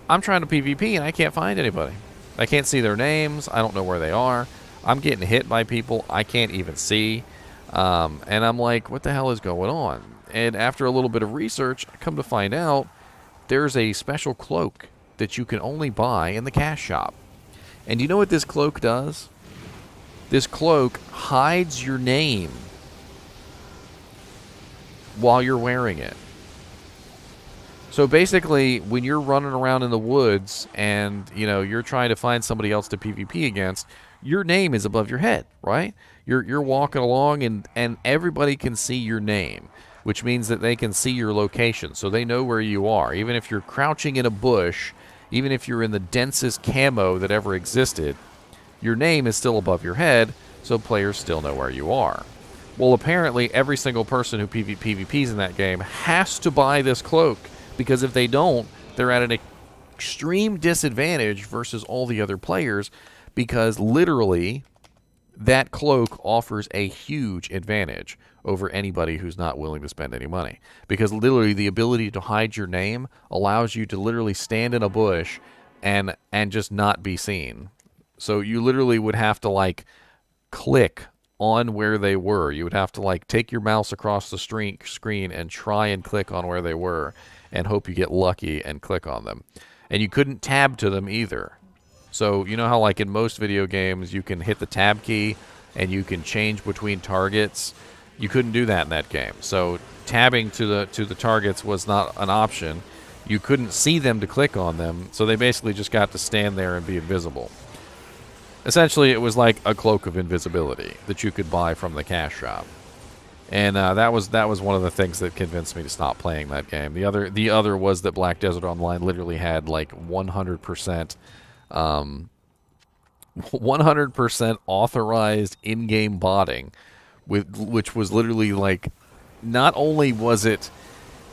I'm trying to PvP and I can't find anybody. I can't see their names. I don't know where they are. I'm getting hit by people I can't even see, and I'm like, what the hell is going on? And after a little bit of research, I come to find out there's a special cloak that you can only buy in the cash shop. And do you know what this cloak does? This cloak hides your name while you're wearing it. So basically, when you're running around in the woods and, you know, you're trying to find somebody else to PvP against, your name is above your head, right? You're walking along and everybody can see your name, which means that they can see your location, so they know where you are. Even if you're crouching in a bush, even if you're in the densest camo that ever existed, your name is still above your head, so players still know where you are. Well, apparently, every single person who PvPs in that game has to buy this cloak, because if they don't, they're at an extreme disadvantage versus all the other players, because literally, that cloak offers a huge advantage over anybody who's not willing to spend any money. Because literally, the ability to hide your name allows you to literally stand in a bush and just not be seen. So you literally would have to, like, click on where they were. You would have to, like, take your mouse across the screen and try and click on where they were and hope you get lucky and click on them. And you couldn't tab to them either. So you know how, like, in most video games you can hit the tab key and you can change between targets? You couldn't do that in that game. So tabbing to the targets was not an option. You couldn't see them to click on them, so they basically just got to stand there and be invisible. Essentially, it was like a cloak of invisibility that you could buy from the cash shop. And that was one of the things that convinced me to stop playing that game. The other was that Black Desert Online literally had like 100% 100% authorized in-game botting, which was literally like, not only was it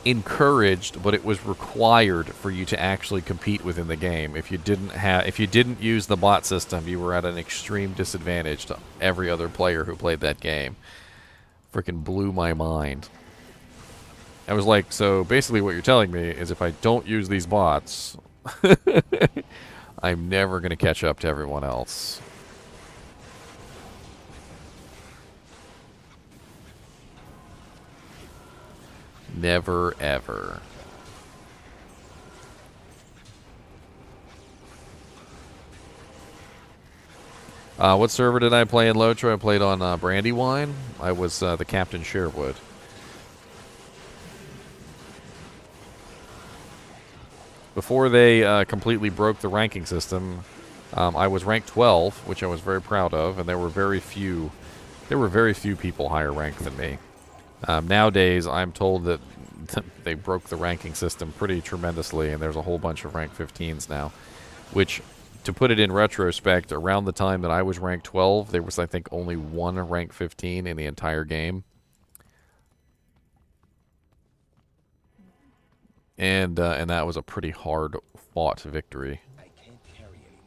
encouraged, but it was required for you to actually compete within the game. If you didn't use the bot system, you were at an extreme disadvantage to every other player who played that game. Freaking blew my mind. I was like, so basically what you're telling me is if I don't use these bots, I'm never going to catch up to everyone else. Never, ever. What server did I play in Lotro? I played on Brandywine. I was the Captain Sherwood. before they completely broke the ranking system, I was ranked 12, which I was very proud of, and there were very few people higher ranked than me. Nowadays, I'm told that they broke the ranking system pretty tremendously, and there's a whole bunch of rank 15s now, which, to put it in retrospect, around the time that I was ranked 12, there was, I think, only one rank 15 in the entire game. And that was a pretty hard-fought victory. I can't carry anymore.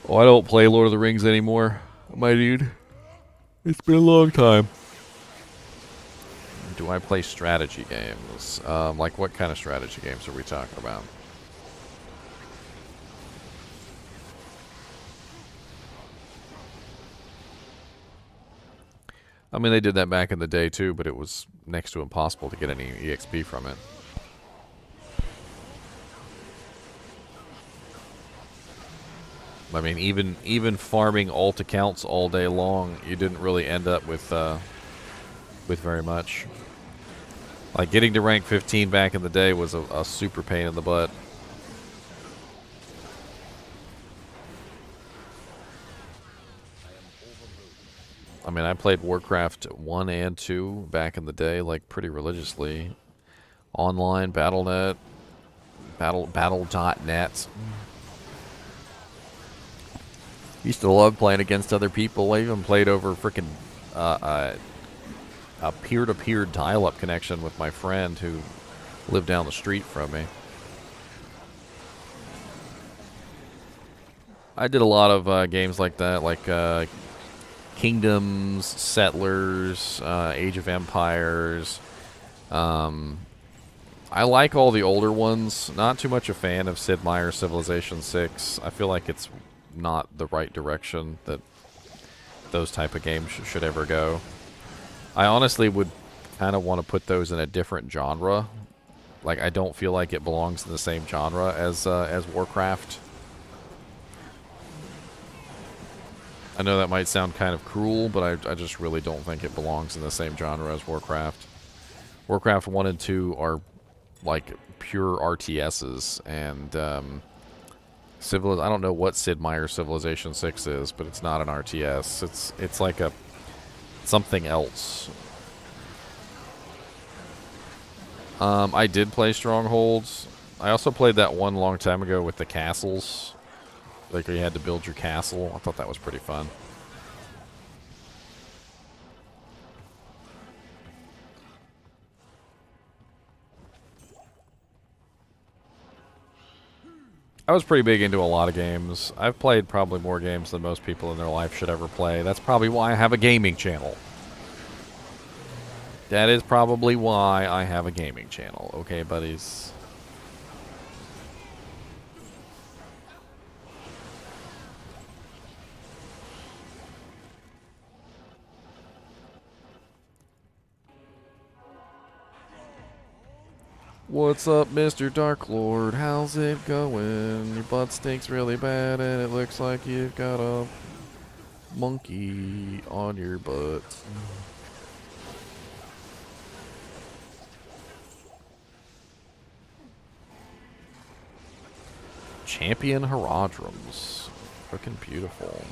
Oh, I don't play Lord of the Rings anymore, my dude. It's been a long time. Do I play strategy games? Like, what kind of strategy games are we talking about? I mean, they did that back in the day, too, but it was next to impossible to get any EXP from it. I mean, even farming alt accounts all day long, you didn't really end up with very much. Like, getting to rank 15 back in the day was a super pain in the butt. I mean, I played Warcraft 1 and 2 back in the day, like, pretty religiously. Online, Battle.net, Battle.net. Used to love playing against other people. I even played over freaking a peer-to-peer dial-up connection with my friend who lived down the street from me. I did a lot of games like that, like Kingdoms, Settlers, Age of Empires. I like all the older ones. Not too much a fan of Sid Meier's Civilization 6. I feel like it's not the right direction that those type of games should ever go. I honestly would kind of want to put those in a different genre. Like, I don't feel like it belongs in the same genre as Warcraft. I know that might sound kind of cruel, but I just really don't think it belongs in the same genre as Warcraft. Warcraft 1 and 2 are, like, pure RTSs, and I don't know what Sid Meier's Civilization 6 is, but it's not an RTS. It's like a something else. I did play Strongholds. I also played that one long time ago with the castles. Like, where you had to build your castle. I thought that was pretty fun. I was pretty big into a lot of games. I've played probably more games than most people in their life should ever play. That's probably why I have a gaming channel. That is probably why I have a gaming channel. Okay, buddies? What's up, Mr. Dark Lord? How's it going? Your butt stinks really bad, and it looks like you've got a monkey on your butt. Champion Herodrums. Looking beautiful.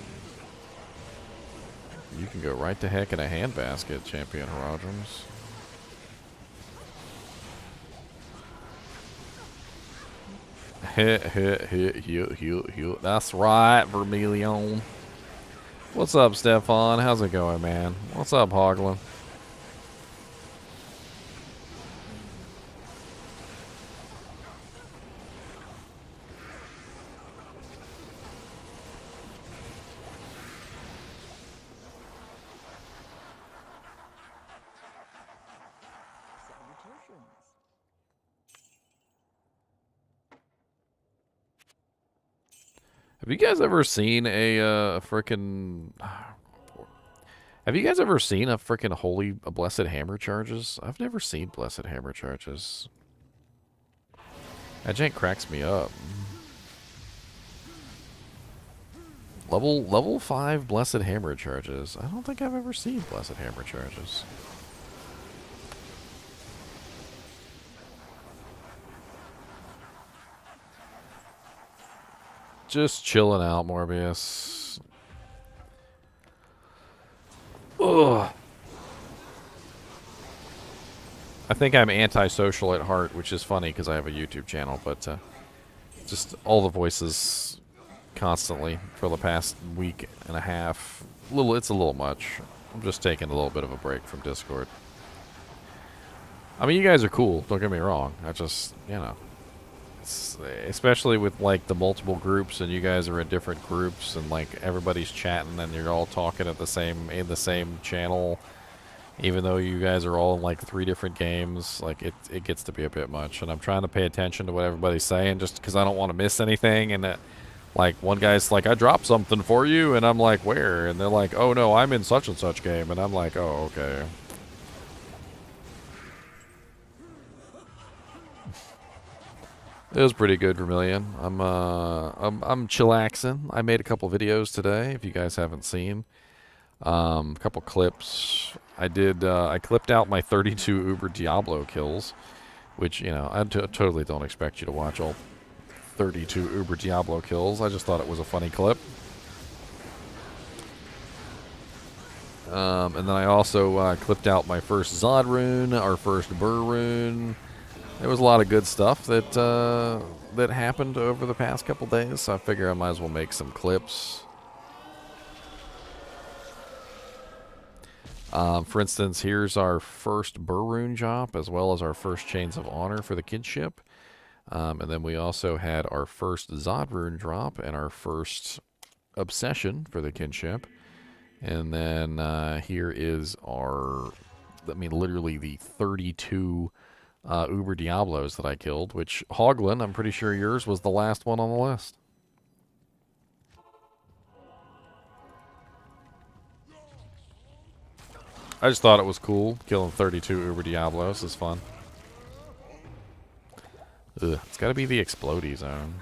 You can go right to heck in a handbasket, Champion Herodrums. That's right, Vermilion. What's up, Stefan? How's it going, man? What's up, Hoglin? Have you guys ever seen a frickin'... Have you guys ever seen a frickin' a Blessed Hammer Charges? I've never seen Blessed Hammer Charges. That jank cracks me up. Level 5 Blessed Hammer charges. I don't think I've ever seen Blessed Hammer charges. Just chilling out, Morbius. Ugh. I think I'm antisocial at heart, which is funny because I have a YouTube channel, but just all the voices constantly for the past week and a half. It's a little much. I'm just taking a little bit of a break from Discord. I mean, you guys are cool, don't get me wrong. I just, you know, especially with like the multiple groups and you guys are in different groups and like everybody's chatting and you're all talking at in the same channel, even though you guys are all in like 3 different games. Like it gets to be a bit much, and I'm trying to pay attention to what everybody's saying just because I don't want to miss anything. And like one guy's like, I dropped something for you, and I'm like, where? And they're like, oh no, I'm in such and such game, and I'm like, oh okay. It was pretty good, Vermilion. I'm chillaxing. I made a couple videos today, if you guys haven't seen. A couple clips. I clipped out my 32 Uber Diablo kills, which, you know, I totally don't expect you to watch all 32 Uber Diablo kills. I just thought it was a funny clip. And then I also clipped out my first Zod rune, our first Burr rune. There was a lot of good stuff that that happened over the past couple days, so I figure I might as well make some clips. For instance, here's our first Burr rune drop, as well as our first Chains of Honor for the kinship. And then we also had our first Zod rune drop and our first Obsession for the kinship. And then here is our, I mean, literally the 32 Uber Diablos that I killed, which, Hoglin, I'm pretty sure yours was the last one on the list. I just thought it was cool. Killing 32 Uber Diablos is fun. Ugh, it's got to be the Explodey zone.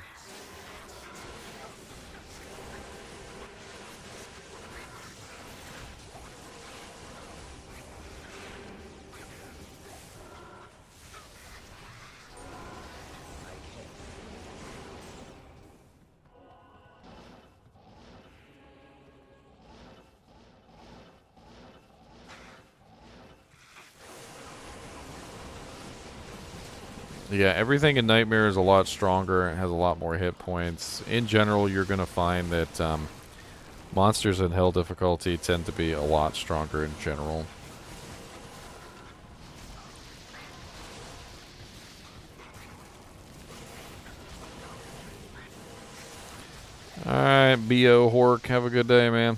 Yeah, everything in Nightmare is a lot stronger. It has a lot more hit points. In general, you're going to find that monsters in Hell difficulty tend to be a lot stronger in general. Alright, B.O. Hork, have a good day, man.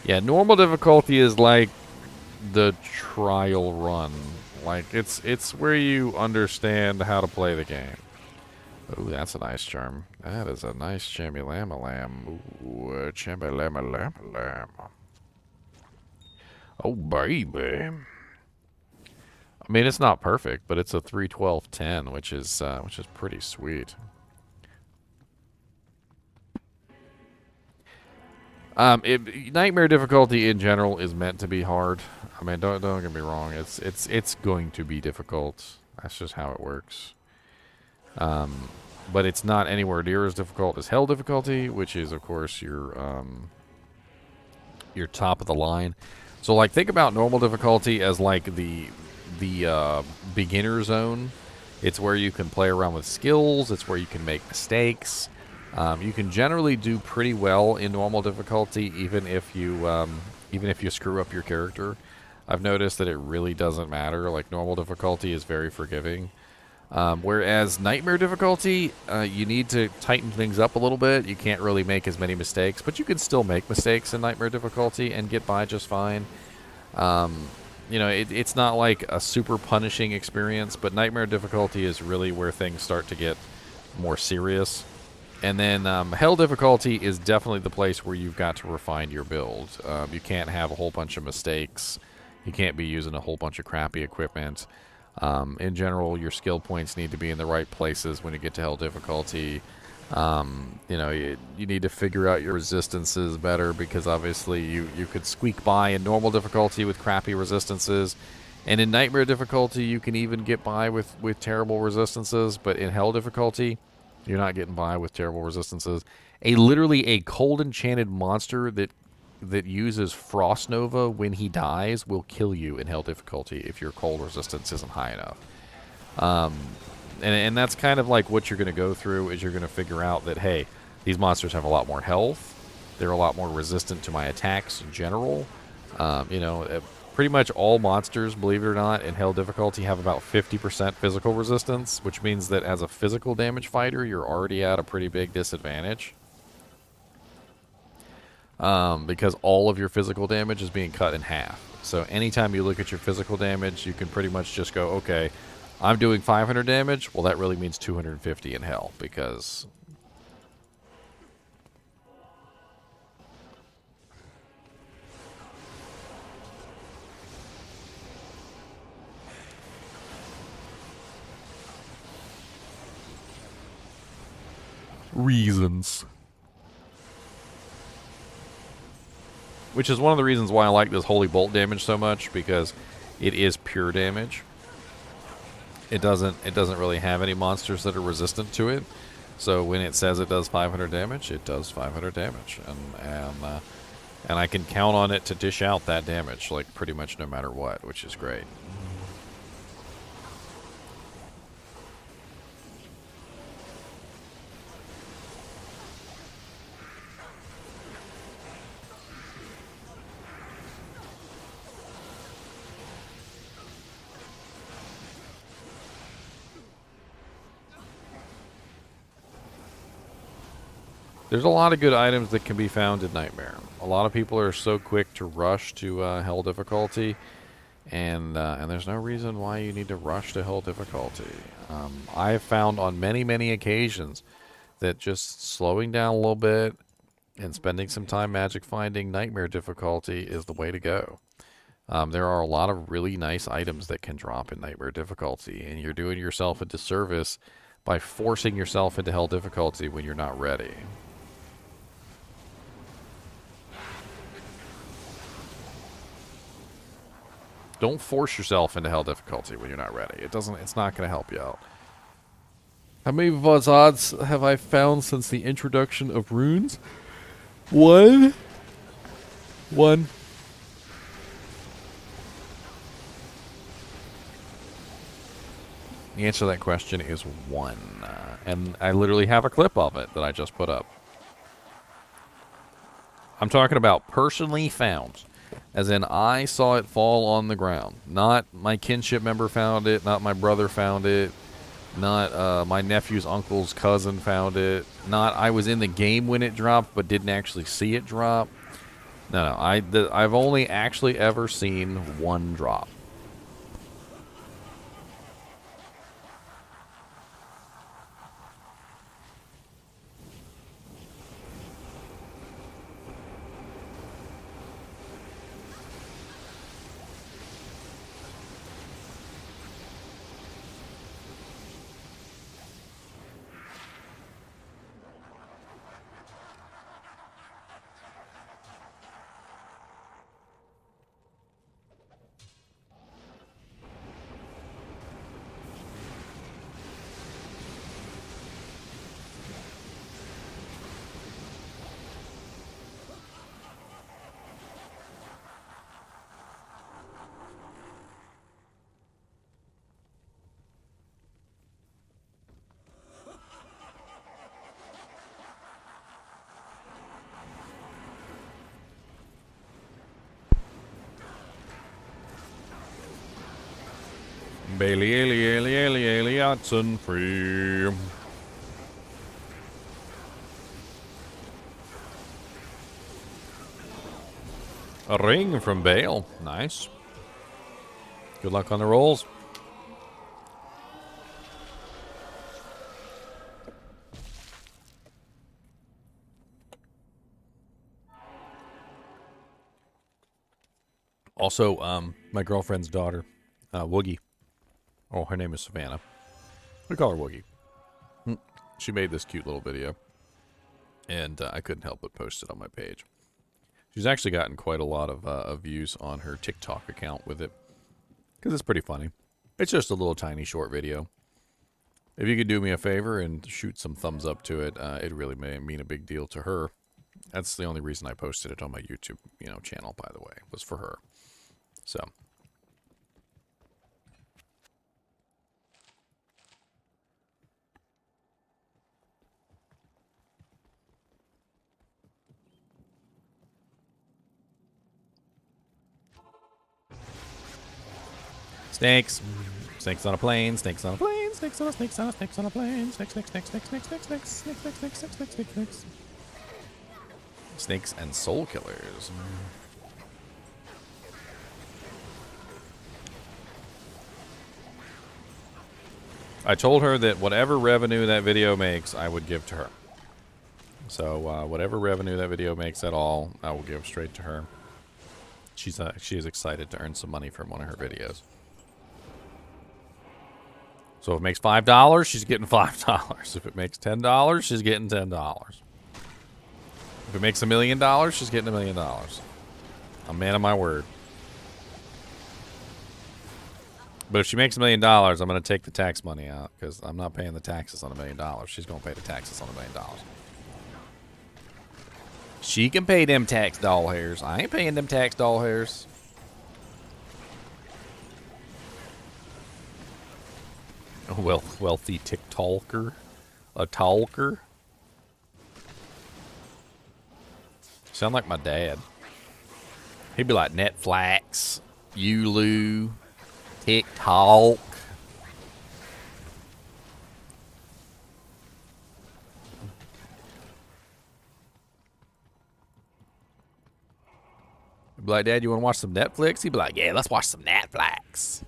Yeah, normal difficulty is like the trial run. Like, it's where you understand how to play the game. Ooh, that's a nice charm. That is a nice chamby-llama-lamb. Ooh, chamby-llama-lamb-lamb. Oh, baby. I mean, it's not perfect, but it's a 3-12-10, which is pretty sweet. Nightmare difficulty in general is meant to be hard. I mean, don't get me wrong. It's going to be difficult. That's just how it works. But it's not anywhere near as difficult as Hell difficulty, which is, of course, your top of the line. So, like, think about normal difficulty as like the beginner zone. It's where you can play around with skills. It's where you can make mistakes. You can generally do pretty well in normal difficulty, even if you screw up your character. I've noticed that it really doesn't matter. Like, normal difficulty is very forgiving. Whereas Nightmare difficulty, you need to tighten things up a little bit. You can't really make as many mistakes, but you can still make mistakes in Nightmare difficulty and get by just fine. You know, it's not like a super punishing experience, but Nightmare difficulty is really where things start to get more serious. And then hell difficulty is definitely the place where you've got to refine your build. You can't have a whole bunch of mistakes. You can't be using a whole bunch of crappy equipment. In general, your skill points need to be in the right places when you get to hell difficulty. You know, you need to figure out your resistances better, because obviously you could squeak by in normal difficulty with crappy resistances. And in nightmare difficulty, you can even get by with terrible resistances. But in hell difficulty, you're not getting by with terrible resistances. Literally a cold enchanted monster that uses Frost Nova when he dies will kill you in hell difficulty if your cold resistance isn't high enough. And that's kind of like what you're going to go through, is you're going to figure out that, hey, these monsters have a lot more health. They're a lot more resistant to my attacks in general. You know, pretty much all monsters, believe it or not, in hell difficulty have about 50% physical resistance, which means that as a physical damage fighter, you're already at a pretty big disadvantage. Because all of your physical damage is being cut in half. So anytime you look at your physical damage, you can pretty much just go, okay, I'm doing 500 damage. Well, that really means 250 in hell, because reasons. Which is one of the reasons why I like this Holy Bolt damage so much, because it is pure damage. It doesn't really have any monsters that are resistant to it. So when it says it does 500 damage, it does 500 damage, and I can count on it to dish out that damage like pretty much no matter what, which is great. There's a lot of good items that can be found in Nightmare. A lot of people are so quick to rush to Hell difficulty, and there's no reason why you need to rush to Hell difficulty. I have found on many, many occasions that just slowing down a little bit and spending some time magic finding Nightmare difficulty is the way to go. There are a lot of really nice items that can drop in Nightmare difficulty, and you're doing yourself a disservice by forcing yourself into Hell difficulty when you're not ready. Don't force yourself into hell difficulty when you're not ready. It's not going to help you out. How many Vazads have I found since the introduction of runes? One. The answer to that question is one. And I literally have a clip of it that I just put up. I'm talking about personally found. As in, I saw it fall on the ground. Not my kinship member found it. Not my brother found it. Not my nephew's uncle's cousin found it. Not I was in the game when it dropped but didn't actually see it drop. No. I've only actually ever seen one drop. Bailey, Ailey, Hudson free. A ring from Bale. Nice. Good luck on the rolls. Also, my girlfriend's daughter, Woogie. Oh, her name is Savannah. We call her Woogie. She made this cute little video, and I couldn't help but post it on my page. She's actually gotten quite a lot of views on her TikTok account with it, because it's pretty funny. It's just a little tiny short video. If you could do me a favor and shoot some thumbs up to it, it really may mean a big deal to her. That's the only reason I posted it on my YouTube, channel, by the way, was for her. So. Snakes. Snakes on a plane, snakes on a plane, snakes on a plane, snakes on a plane, snakes, snakes, snakes, snakes, snakes, snakes, snakes, snakes, snakes, snakes, snakes, snakes, snakes, snakes. Snakes and soul killers. I told her that whatever revenue that video makes, I would give to her. So whatever revenue that video makes at all, I will give straight to her. She is excited to earn some money from one of her videos. So if it makes $5, she's getting $5. If it makes $10, she's getting $10. If it makes $1 million, she's getting $1 million. I'm a man of my word. But if she makes $1 million, I'm going to take the tax money out because I'm not paying the taxes on $1 million. She's going to pay the taxes on $1 million. She can pay them tax doll hairs. I ain't paying them tax doll hairs. Well, wealthy TikToker, a talker. Sound like my dad. He'd be like Netflix, Yulu, TikTok. He'd be like, Dad, you want to watch some Netflix? He'd be like, yeah, let's watch some Netflix.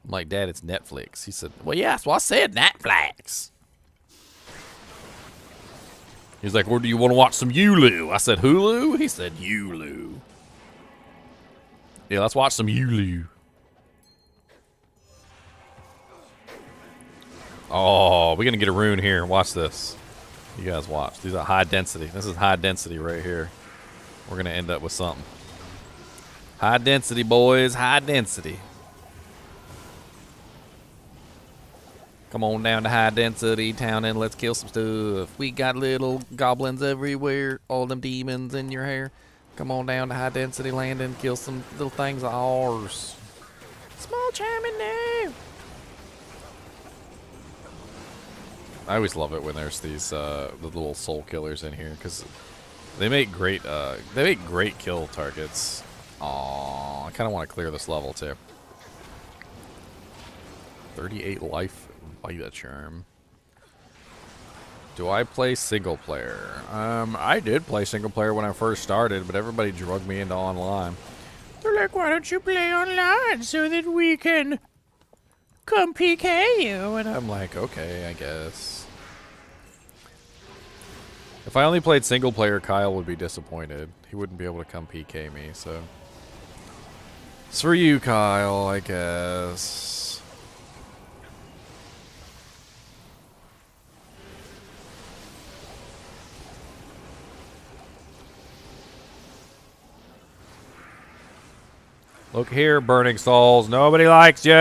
I'm like, Dad, it's Netflix. He said, well, yeah, that's what I said, Netflix. He's like, or do you want to watch some Hulu? I said, Hulu? He said, Hulu. Yeah, let's watch some Hulu. Oh, we're going to get a rune here. Watch this. You guys watch. These are high density. This is high density right here. We're going to end up with something. High density, boys. High density. Come on down to high density town and let's kill some stuff. We got little goblins everywhere. All them demons in your hair. Come on down to high density land and kill some little things of ours. Small chiming now. I always love it when there's these the little soul killers in here because they make great kill targets. Aw, I kind of want to clear this level too. 38 life. Vita charm. Do I play single player? I did play single player when I first started, but everybody drugged me into online. They're like, why don't you play online so that we can come PK you? And I'm like, okay, I guess. If I only played single player, Kyle would be disappointed. He wouldn't be able to come PK me, so. It's for you, Kyle, I guess. Look here, burning souls. Nobody likes you.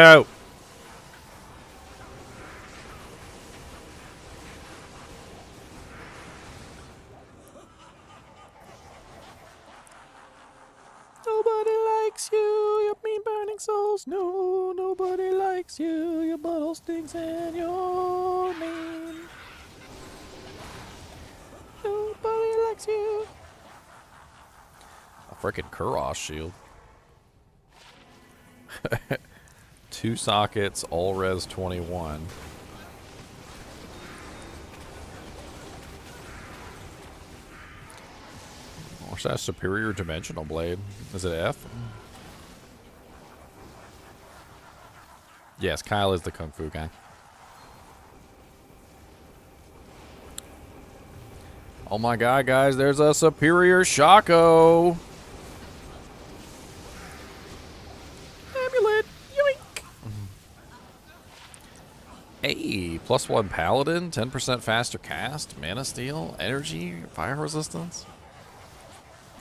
Nobody likes you, you mean burning souls. No, nobody likes you. Your butthole stinks and you're mean. Nobody likes you. A freaking Kuros shield. 2 sockets, all res 21. What's that? Superior dimensional blade? Is it F? Yes, Kyle is the Kung Fu guy. Oh my god, guys, there's a superior Shaco. Hey, +1 paladin, 10% faster cast, mana steal, energy, fire resistance.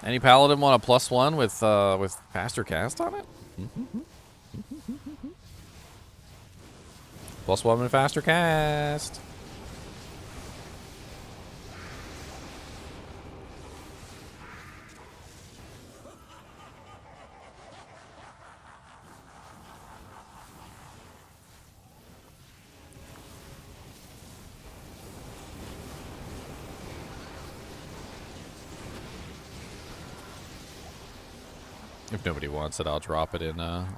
Any paladin want a +1 with faster cast on it? +1 with faster cast. If nobody wants it, I'll drop it in. I'll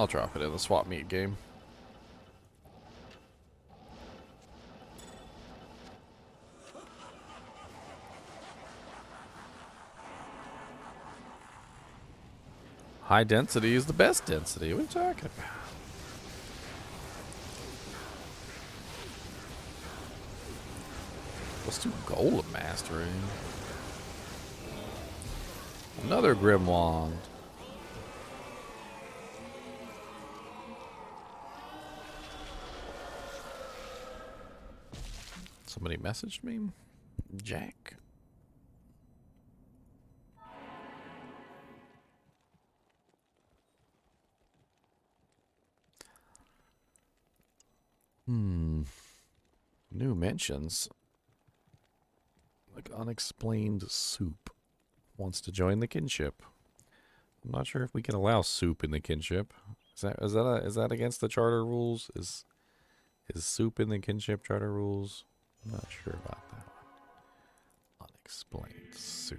drop it in the swap meet game. High density is the best density. What are you talking about? Let's do golem mastery. Another grim wand. Somebody messaged me? Jack? New mentions. Like unexplained soup wants to join the kinship. I'm not sure if we can allow soup in the kinship. Is that against the charter rules? Is soup in the kinship charter rules? I'm not sure about that one. Unexplained soup.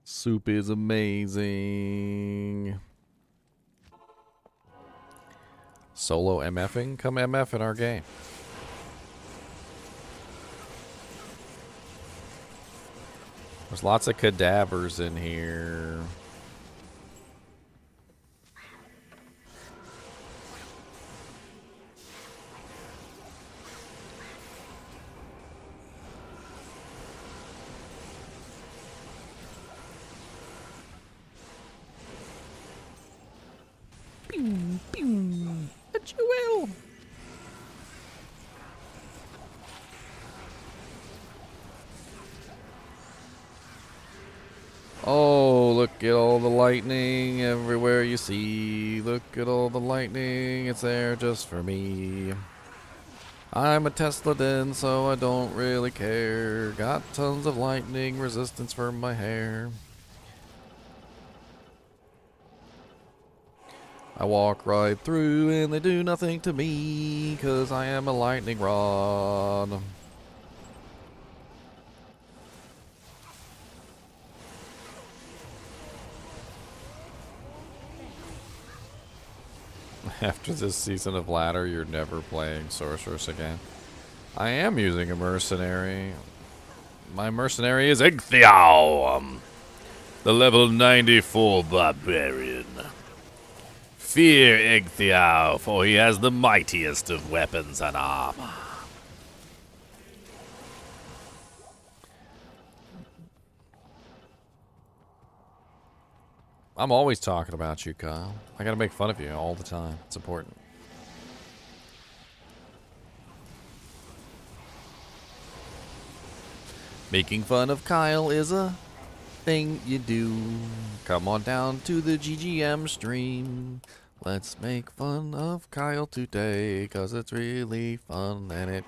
Soup is amazing. Solo MFing? Come MF in our game. There's lots of cadavers in here. A jewel. Oh, look at all the lightning everywhere you see. Look at all the lightning. It's there just for me. I'm a Tesla den, so I don't really care. Got tons of lightning resistance for my hair. I walk right through and they do nothing to me, 'cause I am a lightning rod. After this season of Ladder, you're never playing Sorceress again. I am using a mercenary. My mercenary is Igthiao, the level 94 barbarian. Fear Igthiao, for he has the mightiest of weapons and armor. I'm always talking about you, Kyle. I gotta make fun of you all the time. It's important. Making fun of Kyle is a thing you do. Come on down to the GGM stream. Let's make fun of Kyle today, 'cause it's really fun and it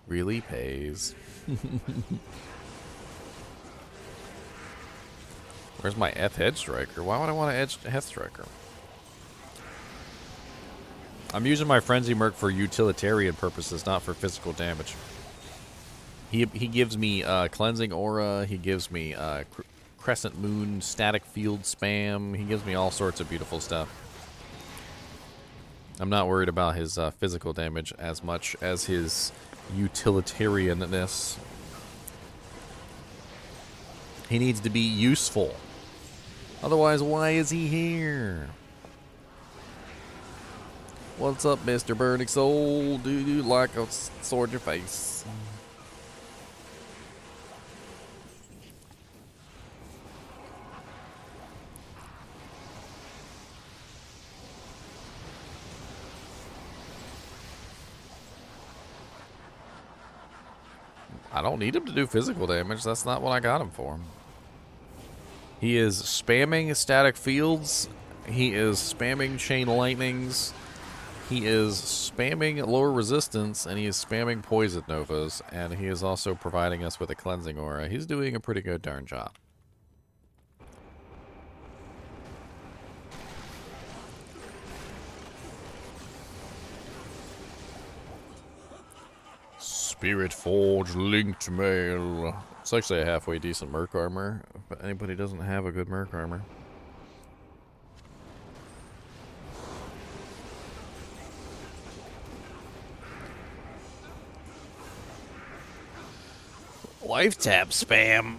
really pays. Where's my F head striker? Why would I want a head striker? I'm using my Frenzy Merc for utilitarian purposes, not for physical damage. He gives me cleansing aura. He gives me crescent moon, static field spam. He gives me all sorts of beautiful stuff. I'm not worried about his physical damage as much as his utilitarianness. He needs to be useful. Otherwise, why is he here? What's up, Mr. Burning Soul? Do you like a sword in your face? I don't need him to do physical damage. That's not what I got him for. He is spamming static fields. He is spamming chain lightnings. He is spamming lower resistance, and he is spamming poison novas, and he is also providing us with a cleansing aura. He's doing a pretty good darn job. Spirit Forge linked mail. It's actually a halfway decent merc armor, but anybody doesn't have a good merc armor. Life tap spam.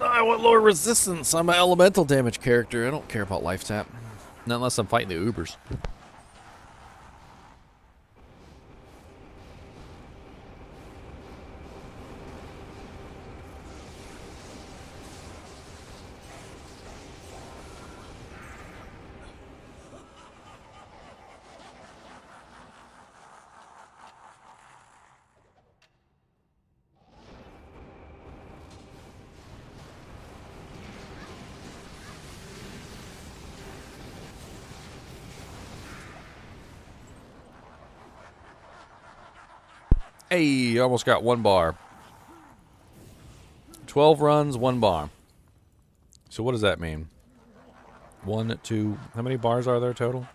I want lower resistance. I'm an elemental damage character. I don't care about life tap. Not unless I'm fighting the Ubers. Hey, almost got 1 bar. 12 runs, 1 bar. So what does that mean? 1, 2, how many bars are there total?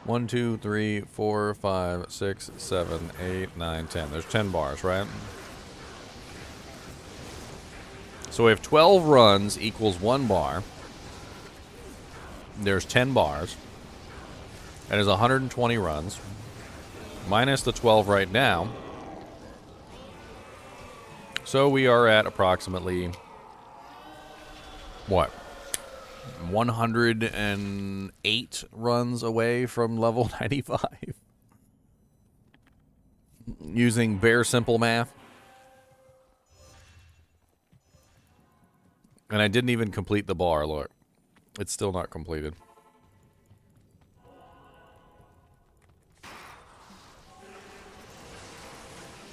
1, 2, 3, 4, 5, 6, 7, 8, 9, 10. There's 10 bars, right? So we have 12 runs equals 1 bar. There's 10 bars. That is 120 runs. Minus the 12 right now. So we are at approximately, what? 108 runs away from level 95. Using bare simple math. And I didn't even complete the bar, look. It's still not completed.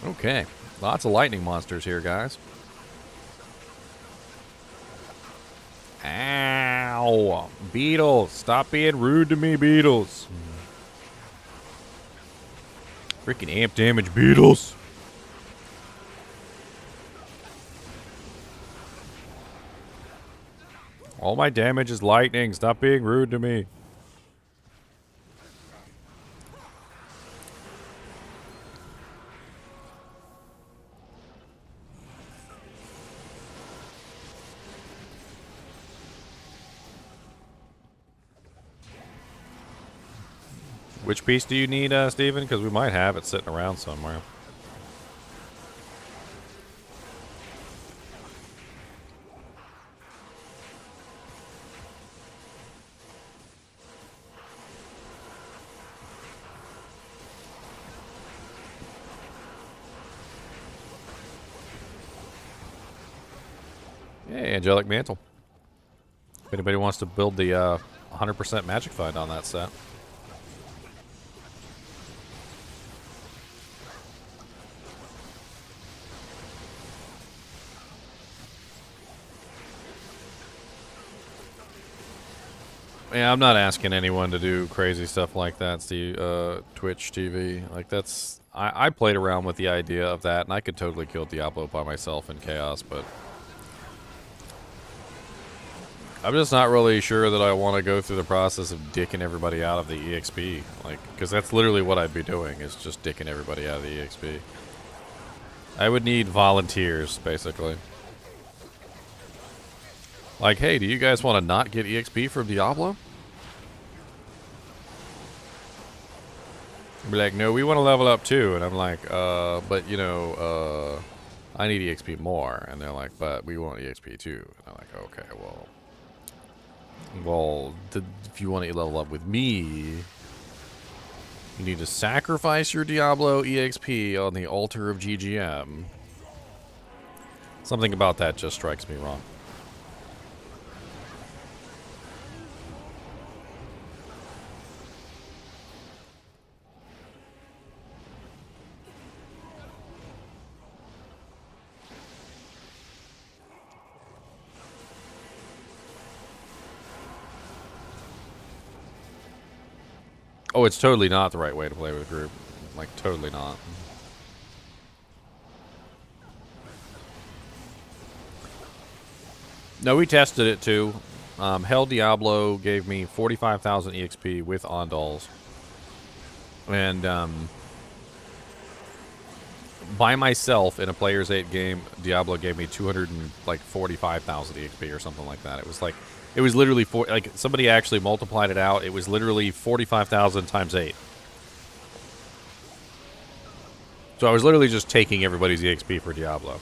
Okay, lots of lightning monsters here, guys. Ow! Beetles! Stop being rude to me, beetles! Freaking amp damage, beetles! All my damage is lightning. Stop being rude to me. Which piece do you need, Steven? Because we might have it sitting around somewhere. Hey, Angelic Mantle. If anybody wants to build the 100% Magic Find on that set. Yeah, I'm not asking anyone to do crazy stuff like that, Steve, Twitch TV. Like, that's... I played around with the idea of that, and I could totally kill Diablo by myself in Chaos, but... I'm just not really sure that I want to go through the process of dicking everybody out of the EXP. Like, because that's literally what I'd be doing, is just dicking everybody out of the EXP. I would need volunteers, basically. Like, hey, do you guys want to not get EXP from Diablo? Be like, no, we want to level up too. And I'm like, but you know, I need EXP more. And they're like, but we want EXP too. And I'm like, okay, well, Well, if you want to level up with me, you need to sacrifice your Diablo EXP on the altar of GGM. Something about that just strikes me wrong. Oh, it's totally not the right way to play with a group. Like, totally not. No, we tested it too. Hell Diablo gave me 45,000 EXP with Ondals. And by myself in a Player's 8 game, Diablo gave me 245,000 EXP or something like that. It was like, it was literally, like, somebody actually multiplied it out. It was literally 45,000 times 8. So I was literally just taking everybody's EXP for Diablo.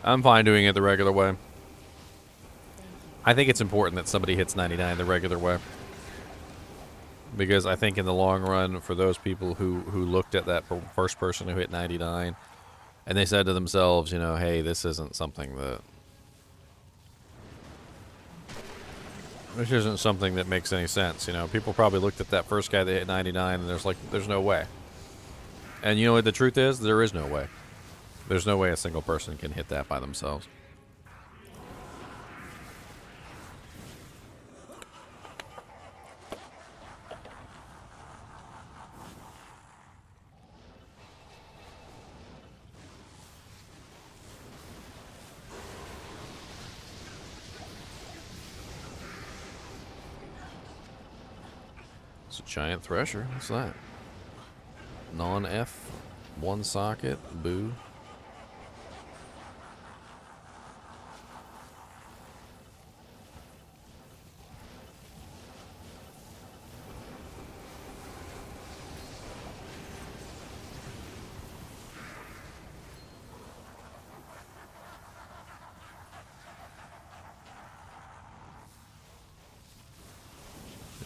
I'm fine doing it the regular way. I think it's important that somebody hits 99 the regular way. Because I think in the long run, for those people who looked at that first person who hit 99, and they said to themselves, you know, hey, this isn't something that... This isn't something that makes any sense, you know. People probably looked at that first guy that hit 99, and there's no way. And you know what the truth is? There is no way. There's no way a single person can hit that by themselves. It's a giant thresher. What's that? Non-F, one socket, boo.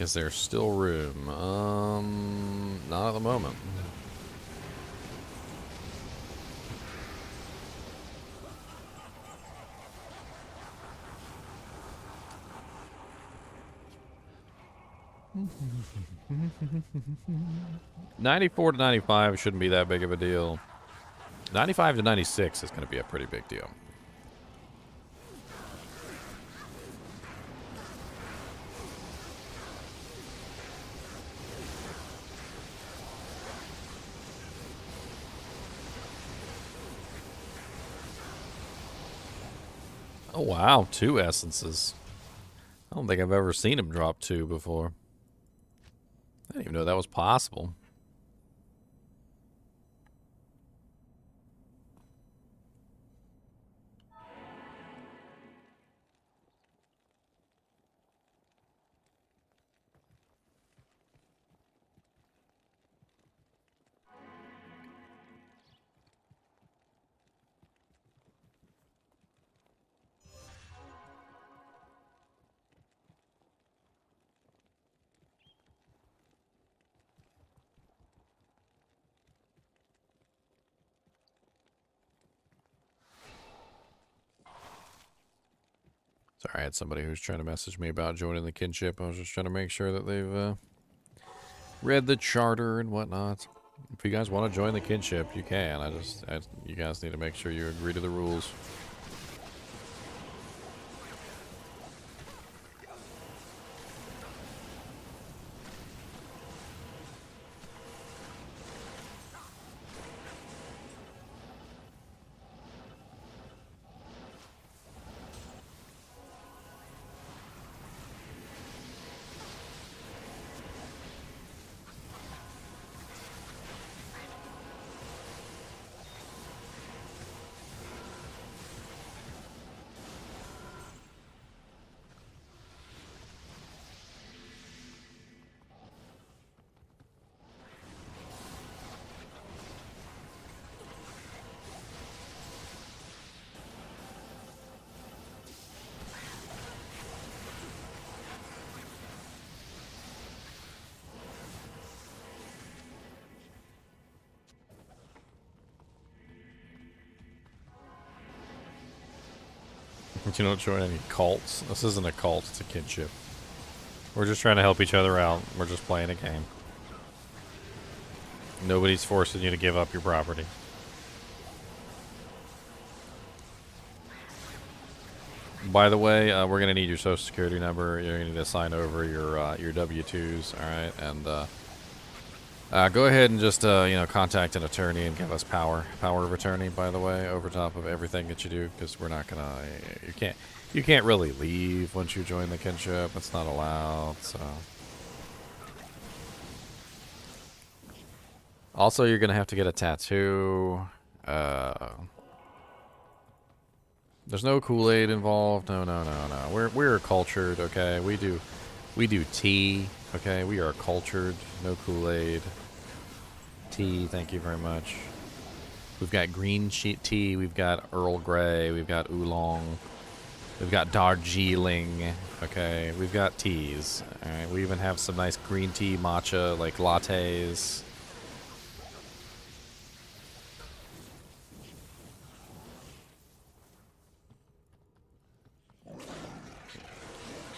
Is there still room? Not at the moment. $94 to $95 shouldn't be that big of a deal. $95 to $96 is going to be a pretty big deal. Oh, wow. 2 essences. I don't think I've ever seen him drop 2 before. I didn't even know that was possible. Sorry, I had somebody who was trying to message me about joining the kinship. I was just trying to make sure that they've read the charter and whatnot. If you guys want to join the kinship, you can. You guys need to make sure you agree to the rules. You don't join any cults. This isn't a cult, it's a kinship. We're just trying to help each other out. We're just playing a game. Nobody's forcing you to give up your property. By the way, we're gonna need your social security number. You're gonna need to sign over your W-2s, all right? And go ahead and just contact an attorney and give us power of attorney. By the way, over top of everything that you do, because we're not gonna. You can't really leave once you join the kinship. It's not allowed. So. Also, you're gonna have to get a tattoo. There's no Kool-Aid involved. No. We're cultured, okay? We do tea, okay? We are cultured. No Kool-Aid. Tea, thank you very much. We've got green tea. We've got Earl Grey. We've got oolong. We've got Darjeeling. Okay, we've got teas. All right, we even have some nice green tea matcha like lattes.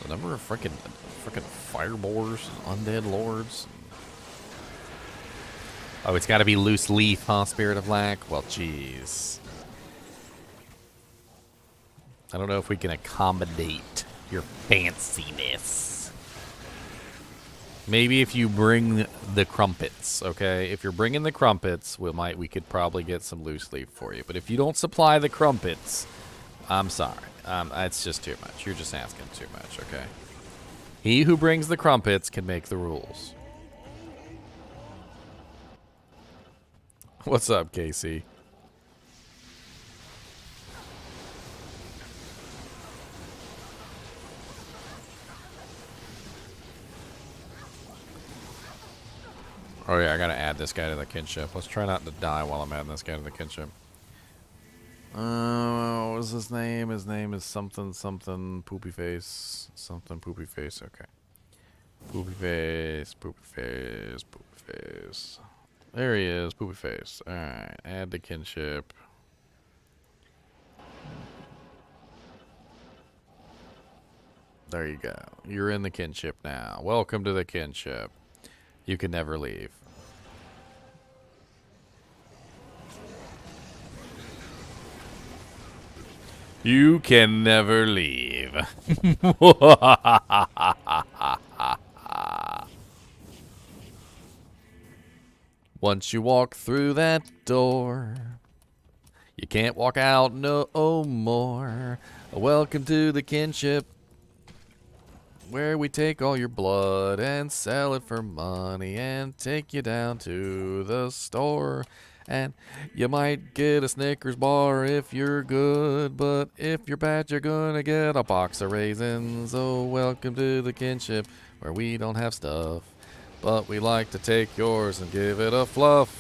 The number of frickin' fireboars and undead lords. Oh, it's got to be loose leaf, huh? Spirit of Lack. Well, jeez. I don't know if we can accommodate your fanciness. Maybe if you bring the crumpets, okay? If you're bringing the crumpets, we could probably get some loose leaf for you. But if you don't supply the crumpets, I'm sorry. It's just too much. You're just asking too much, okay? He who brings the crumpets can make the rules. What's up, Casey? Oh yeah, I gotta add this guy to the kinship. Let's try not to die while I'm adding this guy to the kinship. What was his name? His name is something poopy face. Something poopy face, okay. Poopy face. There he is, poopy face. Alright, add the kinship. There you go. You're in the kinship now. Welcome to the kinship. You can never leave. You can never leave. Once you walk through that door, you can't walk out no more. Welcome to the kinship, where we take all your blood and sell it for money and take you down to the store. And you might get a Snickers bar if you're good, but if you're bad, you're gonna get a box of raisins. Oh, welcome to the kinship, where we don't have stuff, but we like to take yours and give it a fluff.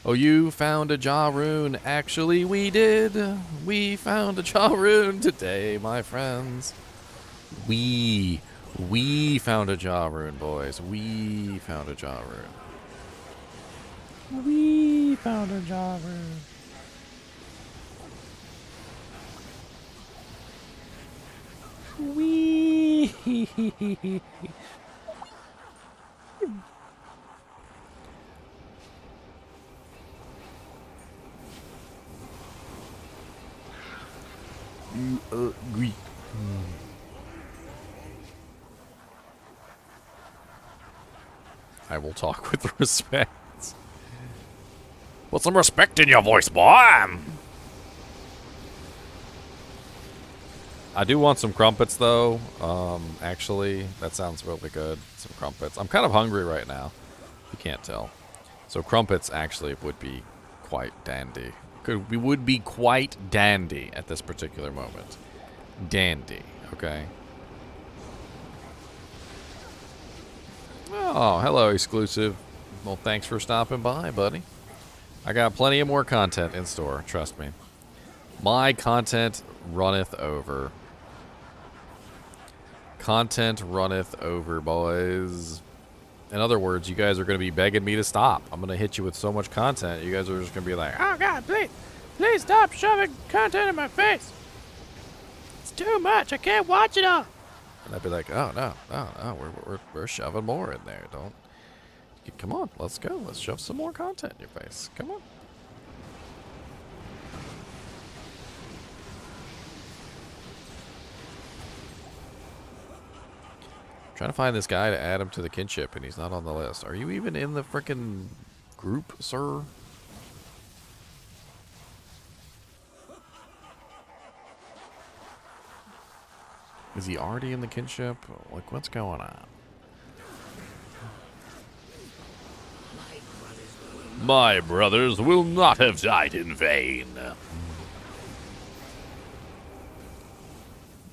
Oh, you found a jaw rune. Actually, we did. We found a jaw rune today, my friends. We found a jaw rune, boys. We found a jaw rune. We found a jaw rune. We. You agree. I will talk with respect. Put some respect in your voice, boy. I do want some crumpets, though. Actually, that sounds really good. Some crumpets. I'm kind of hungry right now. You can't tell. So crumpets actually would be quite dandy. Would be quite dandy at this particular moment. Dandy, okay? Oh, hello, exclusive. Well, thanks for stopping by, buddy. I got plenty of more content in store, trust me. My content runneth over. Content runneth over, boys. In other words, you guys are going to be begging me to stop. I'm going to hit you with so much content, you guys are just going to be like, oh, God, Please stop shoving content in my face. It's too much. I can't watch it all. And I'd be like, oh, no, no, no, we're shoving more in there. Don't. Come on, let's go. Let's shove some more content in your face. Come on. Trying to find this guy to add him to the kinship, and he's not on the list. Are you even in the frickin' group, sir? Is he already in the kinship? Like, what's going on? My brothers will not have died in vain.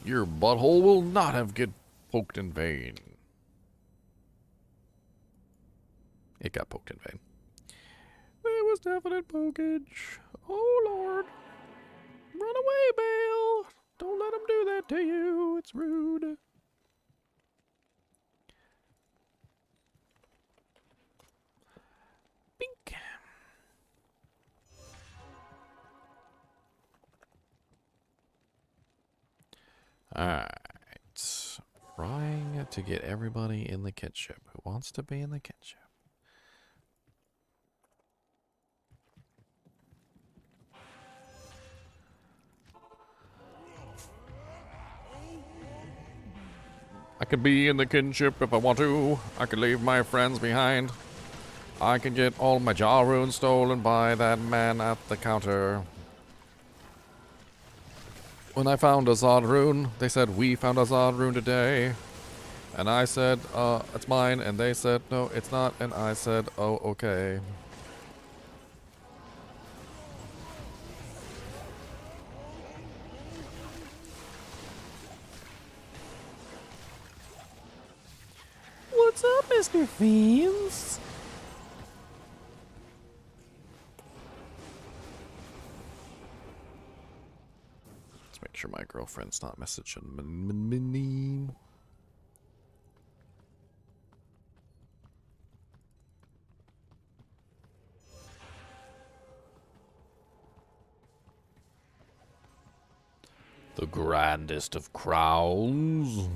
Your butthole will not have get poked in vain. It got poked in vain. There was definite pokage. Oh, Lord. Run away, Bale. Don't let him do that to you. It's rude. Bink. Alright. Trying to get everybody in the kinship. Who wants to be in the kinship? I can be in the kinship if I want to. I can leave my friends behind. I can get all my jaw runes stolen by that man at the counter. When I found a Zod rune, they said, we found a Zod rune today. And I said, it's mine. And they said, no, it's not. And I said, oh, okay. What's up, Mr. Fiends? Let's make sure my girlfriend's not messaging me. The grandest of crowns.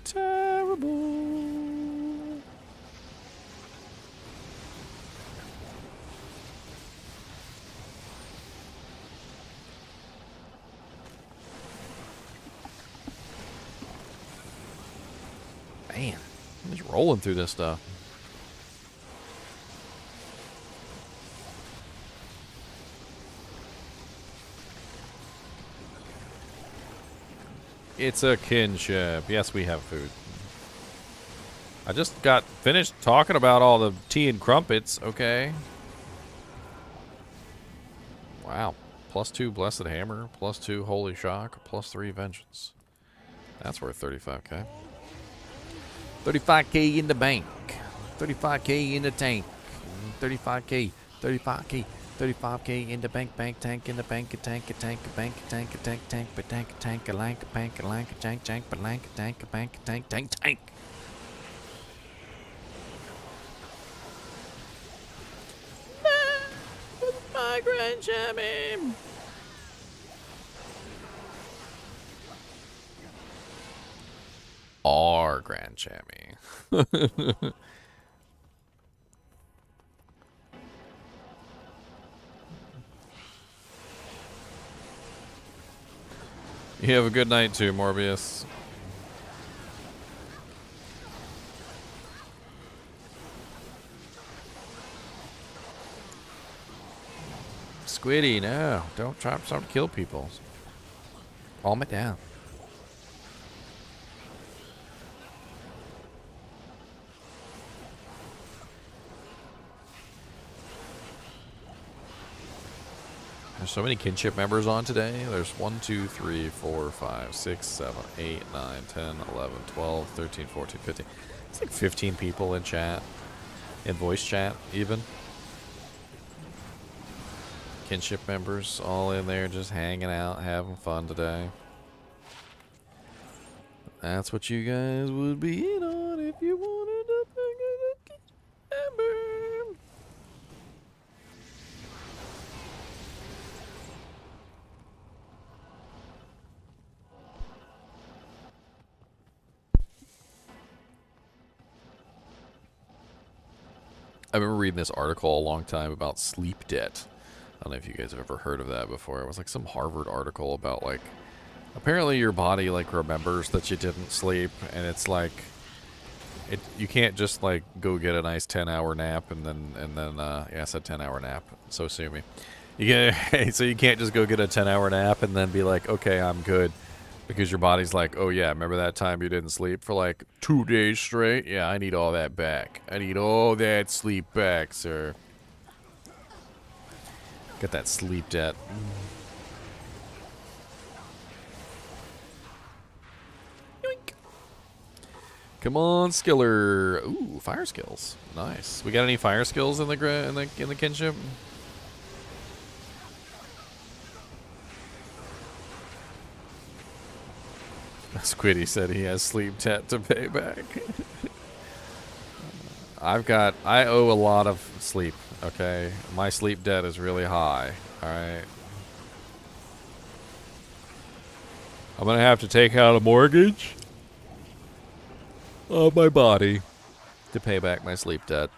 Terrible. Man, I'm just rolling through this stuff. It's a kinship. Yes, we have food. I just got finished talking about all the tea and crumpets, okay? Wow. +2 Blessed Hammer, +2 Holy Shock, +3 Vengeance. That's worth 35k. 35k in the bank. 35k in the tank. 35k. 35k. 35k in the tank, in the bank, a tank, tank, tank, tank, a lank, tank, tank, tank. My grand champion. Our grand chammy. You have a good night too, Morbius. Squiddy, no. Don't try to kill people. Calm it down. There's so many kinship members on today. There's 1, 2, 3, 4, 5, 6, 7, 8, 9, 10, 11, 12, 13, 14, 15. It's like 15 people in chat. In voice chat, even. Kinship members all in there just hanging out, having fun today. That's what you guys would be in on if you wanted to pick a kinship member. I remember reading this article a long time about sleep debt. I don't know if you guys have ever heard of that before. It was like some Harvard article about like, apparently your body like remembers that you didn't sleep, and it's like, you can't just like go get a nice 10-hour nap and then yeah, I said 10-hour nap. So sue me. So you can't just go get a 10-hour nap and then be like, okay, I'm good. Because your body's like, oh yeah, remember that time you didn't sleep for like 2 days straight? Yeah, I need all that back. I need all that sleep back, sir. Get that sleep debt. Yoink. Come on, Skiller. Ooh, fire skills. Nice. We got any fire skills in the kinship? Squiddy said he has sleep debt to pay back. I owe a lot of sleep, okay? My sleep debt is really high, alright? I'm gonna have to take out a mortgage on my body to pay back my sleep debt.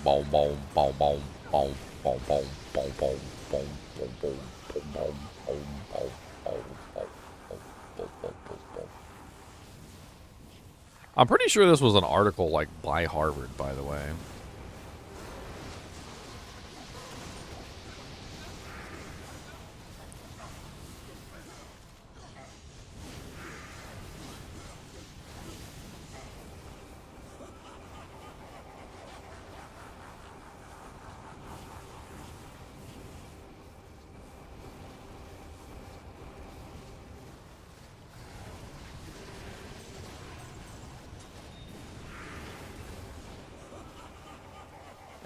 Boom, boom, boom, boom, boom, boom, boom, boom, boom, boom, boom, boom, boom, boom, boom, boom. I'm pretty sure this was an article like by Harvard, by the way.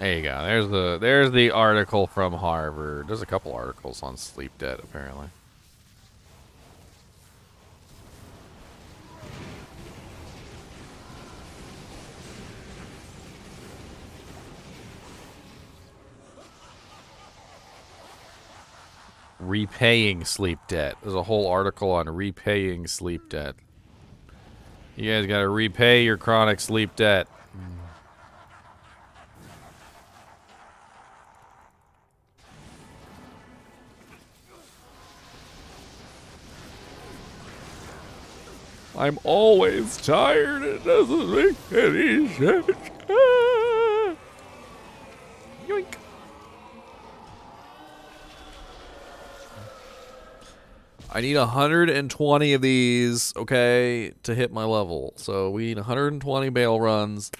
There you go. There's the article from Harvard. There's a couple articles on sleep debt apparently. Repaying sleep debt. There's a whole article on repaying sleep debt. You guys gotta repay your chronic sleep debt. I'm always tired. It doesn't make any sense. Ah. Yoink. I need 120 of these, okay, to hit my level. So we need 120 bail runs.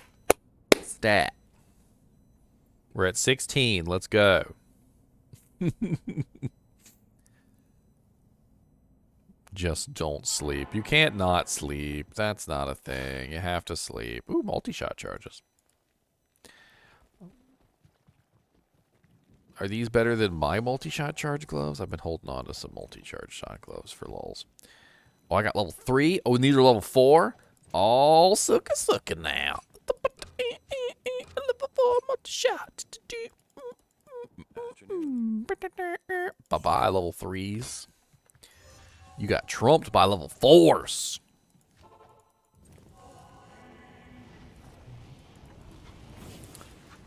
Stat. We're at 16. Let's go. Just don't sleep. You can't not sleep. That's not a thing. You have to sleep. Ooh, multi-shot charges. Are these better than my multi-shot charge gloves? I've been holding on to some multi-charge shot gloves for lulz. Oh, I got level 3. Oh, and these are level 4. All suka now. Level 4 multi-shot. Bye-bye, level 3s. You got trumped by level 4s.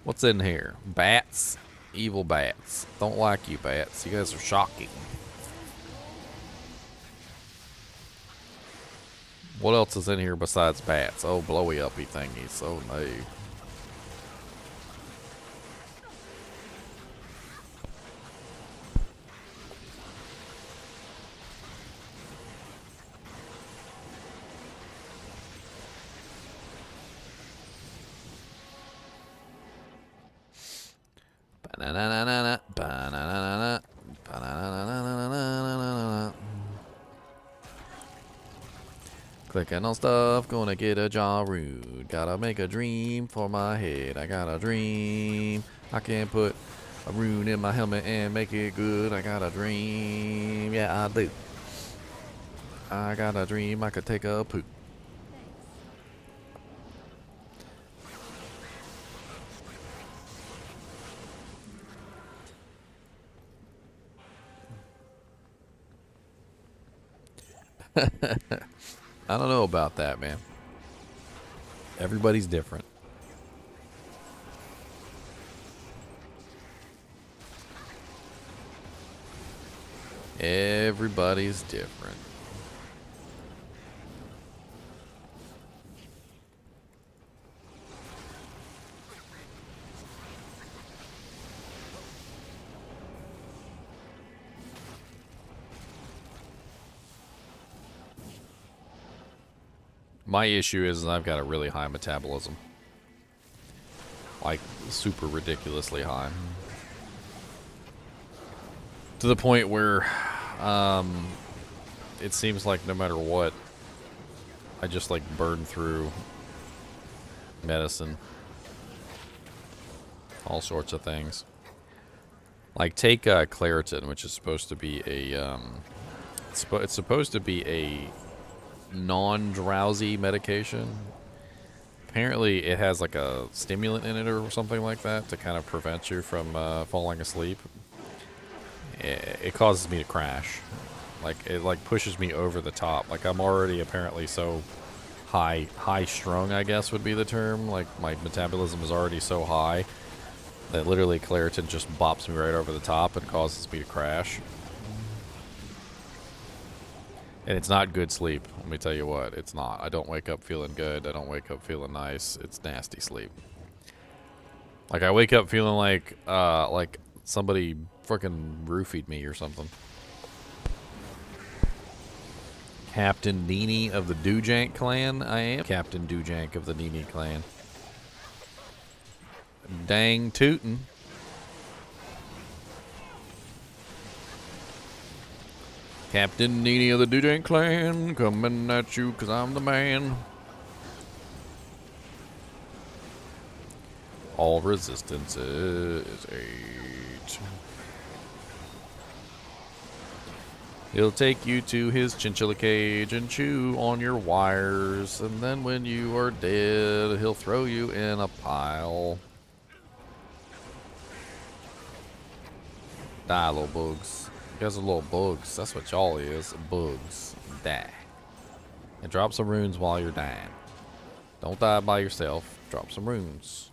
What's in here? Bats? Evil bats. Don't like you, bats. You guys are shocking. What else is in here besides bats? Oh, blowy uppy thingies. Oh, no. Clicking on stuff, gonna get a jaw rude. Gotta make a dream for my head. I got a dream. I can put a rune in my helmet and make it good. I got a dream. Yeah, I do. I got a dream I could take a poop. I don't know about that, man. Everybody's different. Everybody's different. My issue is I've got a really high metabolism. Like, super ridiculously high. To the point where it seems like no matter what, I just like burn through medicine. All sorts of things. Like take Claritin, which is supposed to be a it's supposed to be a non-drowsy medication. Apparently it has like a stimulant in it or something like that to kind of prevent you from falling asleep. It causes me to crash. Like it like pushes me over the top. Like I'm already apparently so high strung, I guess would be the term. Like my metabolism is already so high that literally Claritin just bops me right over the top and causes me to crash. And it's not good sleep. Let me tell you what, it's not. I don't wake up feeling good. I don't wake up feeling nice. It's nasty sleep. Like I wake up feeling like somebody frickin' roofied me or something. Captain NiNi of the Doojank clan, I am. Captain Doojank of the NiNi clan. Dang tootin'. Captain NiNi of the Doojank clan, coming at you 'cause I'm the man. All resistance is 8. He'll take you to his chinchilla cage and chew on your wires, and then when you are dead, he'll throw you in a pile. Die, little bugs. You guys are little bugs. That's what y'all is. Bugs. Die. And drop some runes while you're dying. Don't die by yourself. Drop some runes.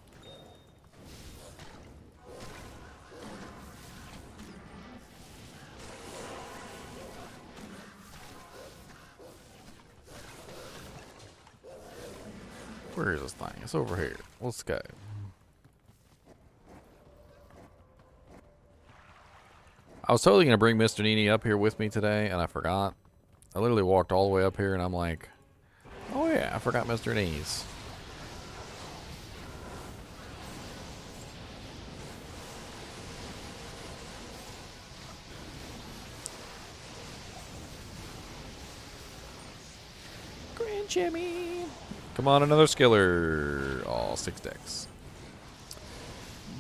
Where is this thing? It's over here. Let's go. I was totally going to bring Mr. NiNi up here with me today, and I forgot. I literally walked all the way up here, and I'm like, oh yeah, I forgot Mr. NiNi's. Grand Jimmy. Come on, another skiller. Oh, 6 decks.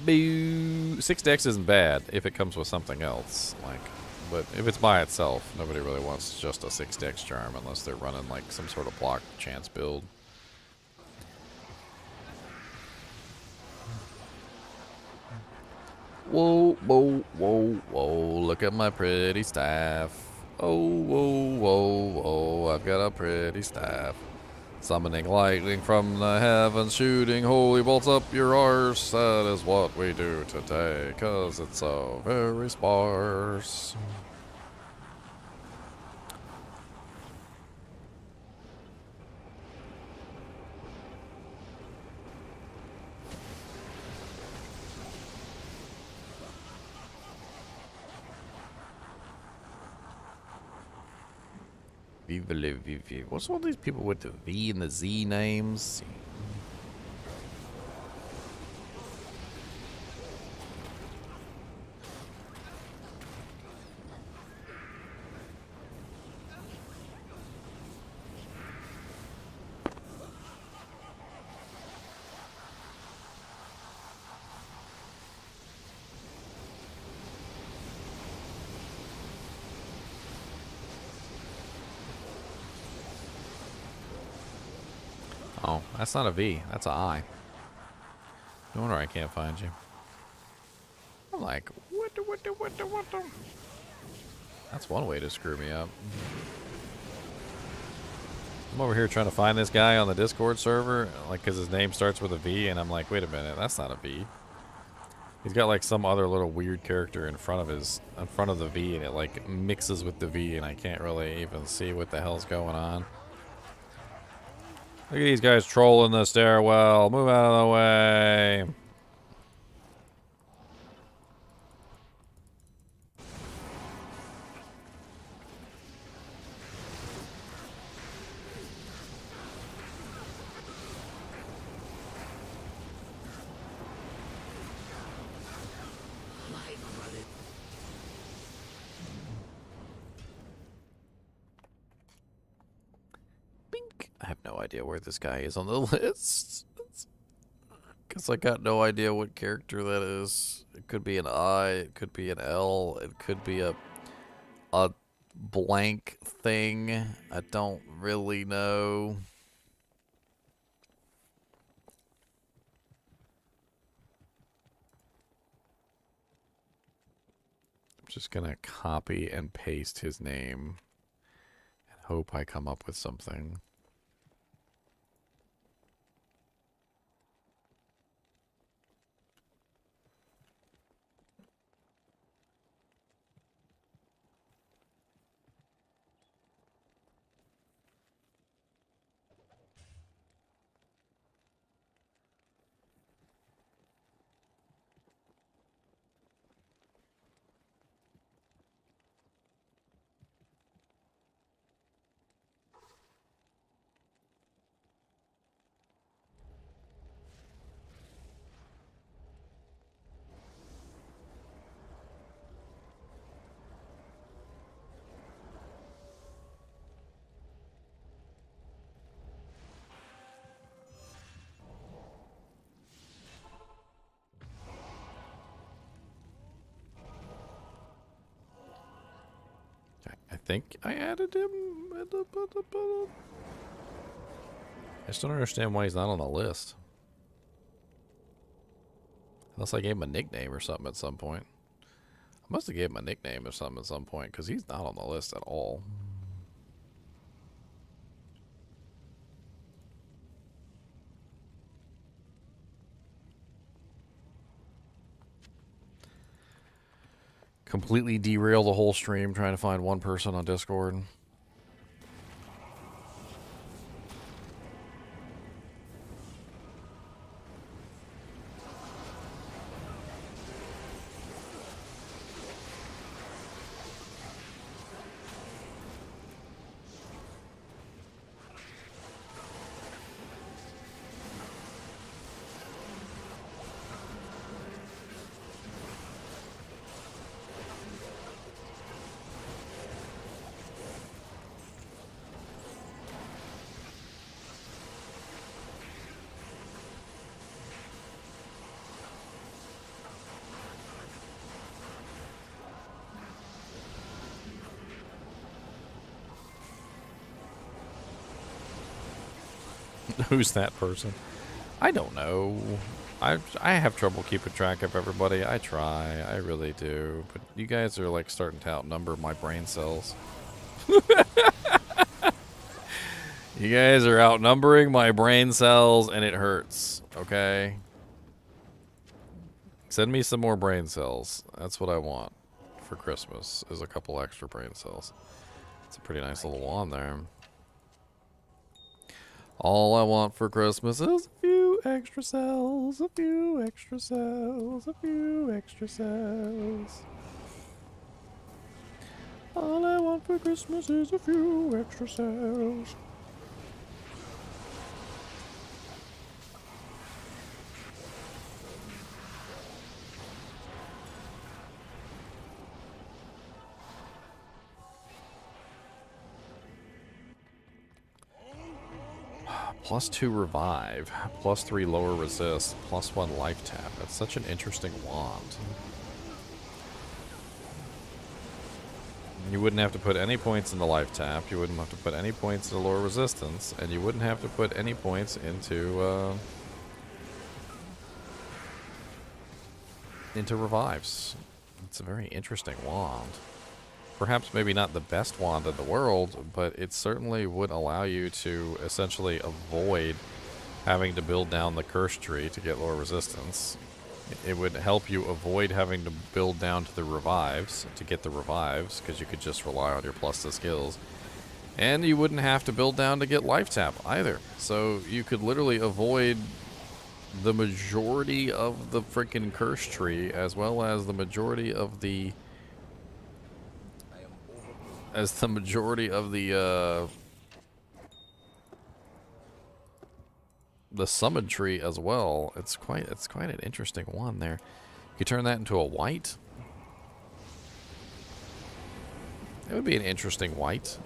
Boo. 6 decks isn't bad if it comes with something else. Like, but if it's by itself, nobody really wants just a 6 decks charm unless they're running like some sort of block chance build. Whoa, whoa, whoa, whoa. Look at my pretty staff. Oh, whoa, whoa, whoa. I've got a pretty staff. Summoning lightning from the heavens, shooting holy bolts up your arse. That is what we do today, 'cause it's so very sparse. Viva la Vivi. What's all these people with the V and the Z names? Oh, that's not a V. That's a I. No wonder I can't find you. I'm like, what the? That's one way to screw me up. I'm over here trying to find this guy on the Discord server, like, because his name starts with a V, and I'm like, wait a minute, that's not a V. He's got like some other little weird character in front of the V, and it like mixes with the V, and I can't really even see what the hell's going on. Look at these guys trolling the stairwell. Move out of the way. I have no idea where this guy is on the list. Because I got no idea what character that is. It could be an I, it could be an L, it could be a blank thing. I don't really know. I'm just going to copy and paste his name and hope I come up with something. I think I added him. I just don't understand why he's not on the list. Unless I gave him a nickname or something at some point. I must have gave him a nickname or something at some point, because he's not on the list at all. Completely derail the whole stream trying to find one person on Discord. Who's that person? I don't know. I have trouble keeping track of everybody. I try. I really do. But you guys are like starting to outnumber my brain cells. You guys are outnumbering my brain cells and it hurts. Okay? Send me some more brain cells. That's what I want for Christmas, is a couple extra brain cells. It's a pretty nice little wand there. All I want for Christmas is a few extra cells, a few extra cells, a few extra cells. All I want for Christmas is a few extra cells. +2 revive, +3 lower resist, +1 life tap. That's such an interesting wand. You wouldn't have to put any points in the life tap. You wouldn't have to put any points into lower resistance, and you wouldn't have to put any points into revives. It's a very interesting wand. Perhaps maybe not the best wand in the world, but it certainly would allow you to essentially avoid having to build down the curse tree to get lower resistance. It would help you avoid having to build down to the revives to get the revives, because you could just rely on your plus to skills. And you wouldn't have to build down to get life tap either. So you could literally avoid the majority of the freaking curse tree, as well as the majority of the the summon tree as well. It's quite an interesting one there. You could turn that into a white. It would be an interesting white.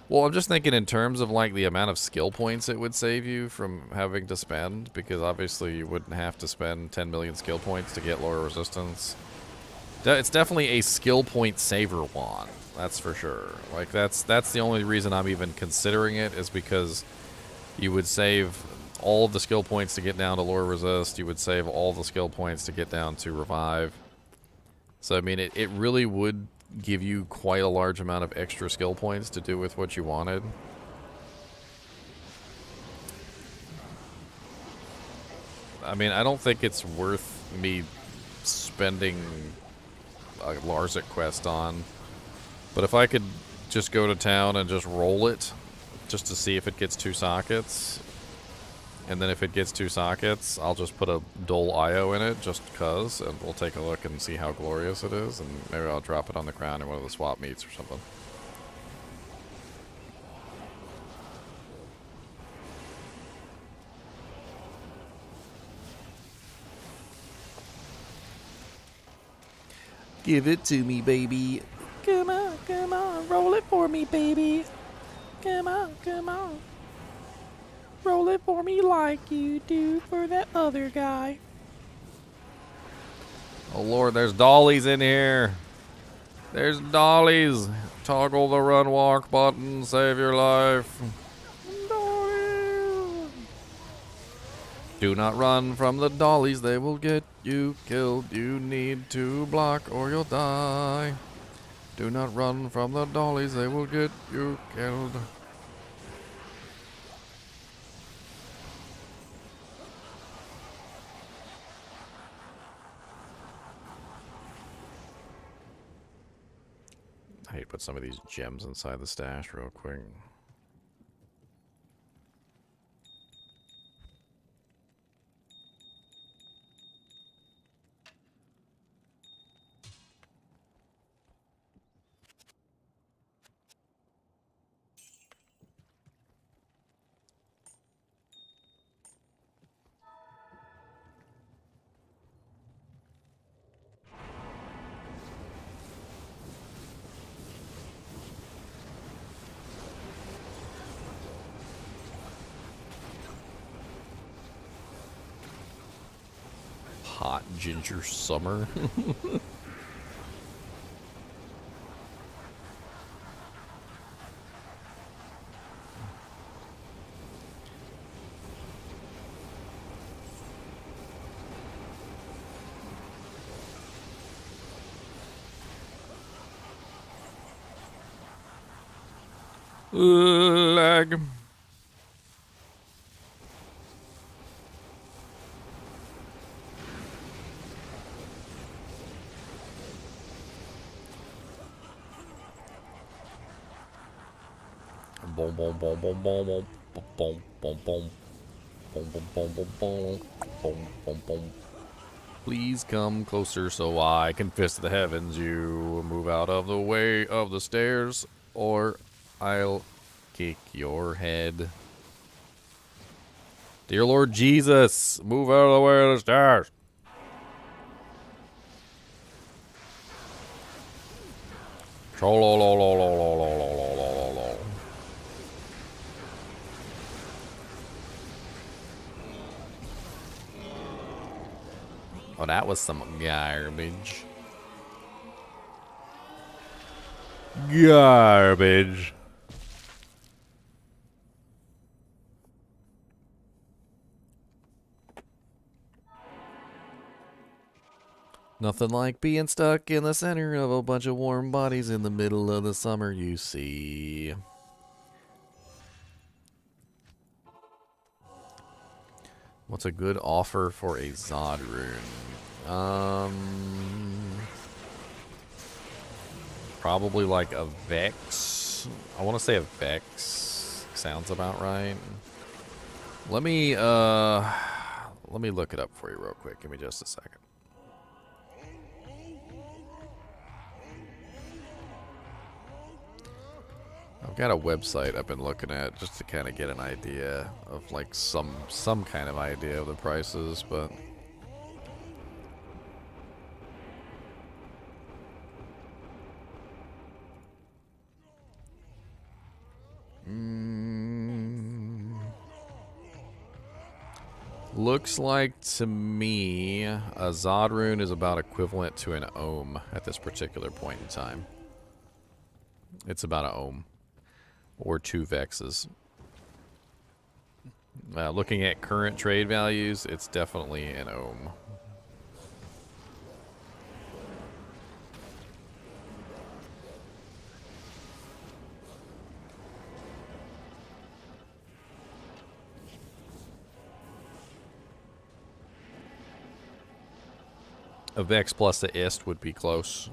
Well, I'm just thinking in terms of like the amount of skill points it would save you from having to spend, because obviously you wouldn't have to spend 10 million skill points to get lower resistance. It's definitely a skill point saver wand, that's for sure. Like that's the only reason I'm even considering it, is because you would save all of the skill points to get down to lower resist. You would save all the skill points to get down to revive. So I mean, it really would give you quite a large amount of extra skill points to do with what you wanted. I mean, I don't think it's worth me spending a Larzik quest on, but if I could just go to town and just roll it just to see if it gets 2 sockets, and then if it gets 2 sockets, I'll just put a Dole IO in it just because, and we'll take a look and see how glorious it is, and maybe I'll drop it on the crown in one of the swap meets or something. Give it to me, baby. Come on, roll it for me, baby. Come on. Roll it for me like you do for that other guy. Oh lord, there's dollies in here. There's dollies. Toggle the run walk button, save your life. Dolly. Do not run from the dollies, they will get you killed. You need to block or you'll die. Do not run from the dollies, they will get you killed. I need to put some of these gems inside the stash real quick. Hot ginger summer. Lag. Boom, boom, boom, boom, boom, boom, boom, boom, boom, boom, boom, boom, boom, boom, boom, boom. Please come closer so I can fist the heavens. You move out of the way of the stairs, or I'll kick your head. Dear Lord Jesus, move out of the way of the stairs. Oh, that was some garbage. Garbage. Nothing like being stuck in the center of a bunch of warm bodies in the middle of the summer, you see. What's a good offer for a Zod rune? Probably like a Vex. I want to say a Vex. Sounds about right. Let me look it up for you real quick. Give me just a second. I've got a website I've been looking at just to kind of get an idea of like some kind of idea of the prices, but looks like to me a Zod rune is about equivalent to an ohm at this particular point in time. It's about an ohm. Or 2 Vexes. Looking at current trade values, it's definitely an ohm. A Vex plus the ist would be close.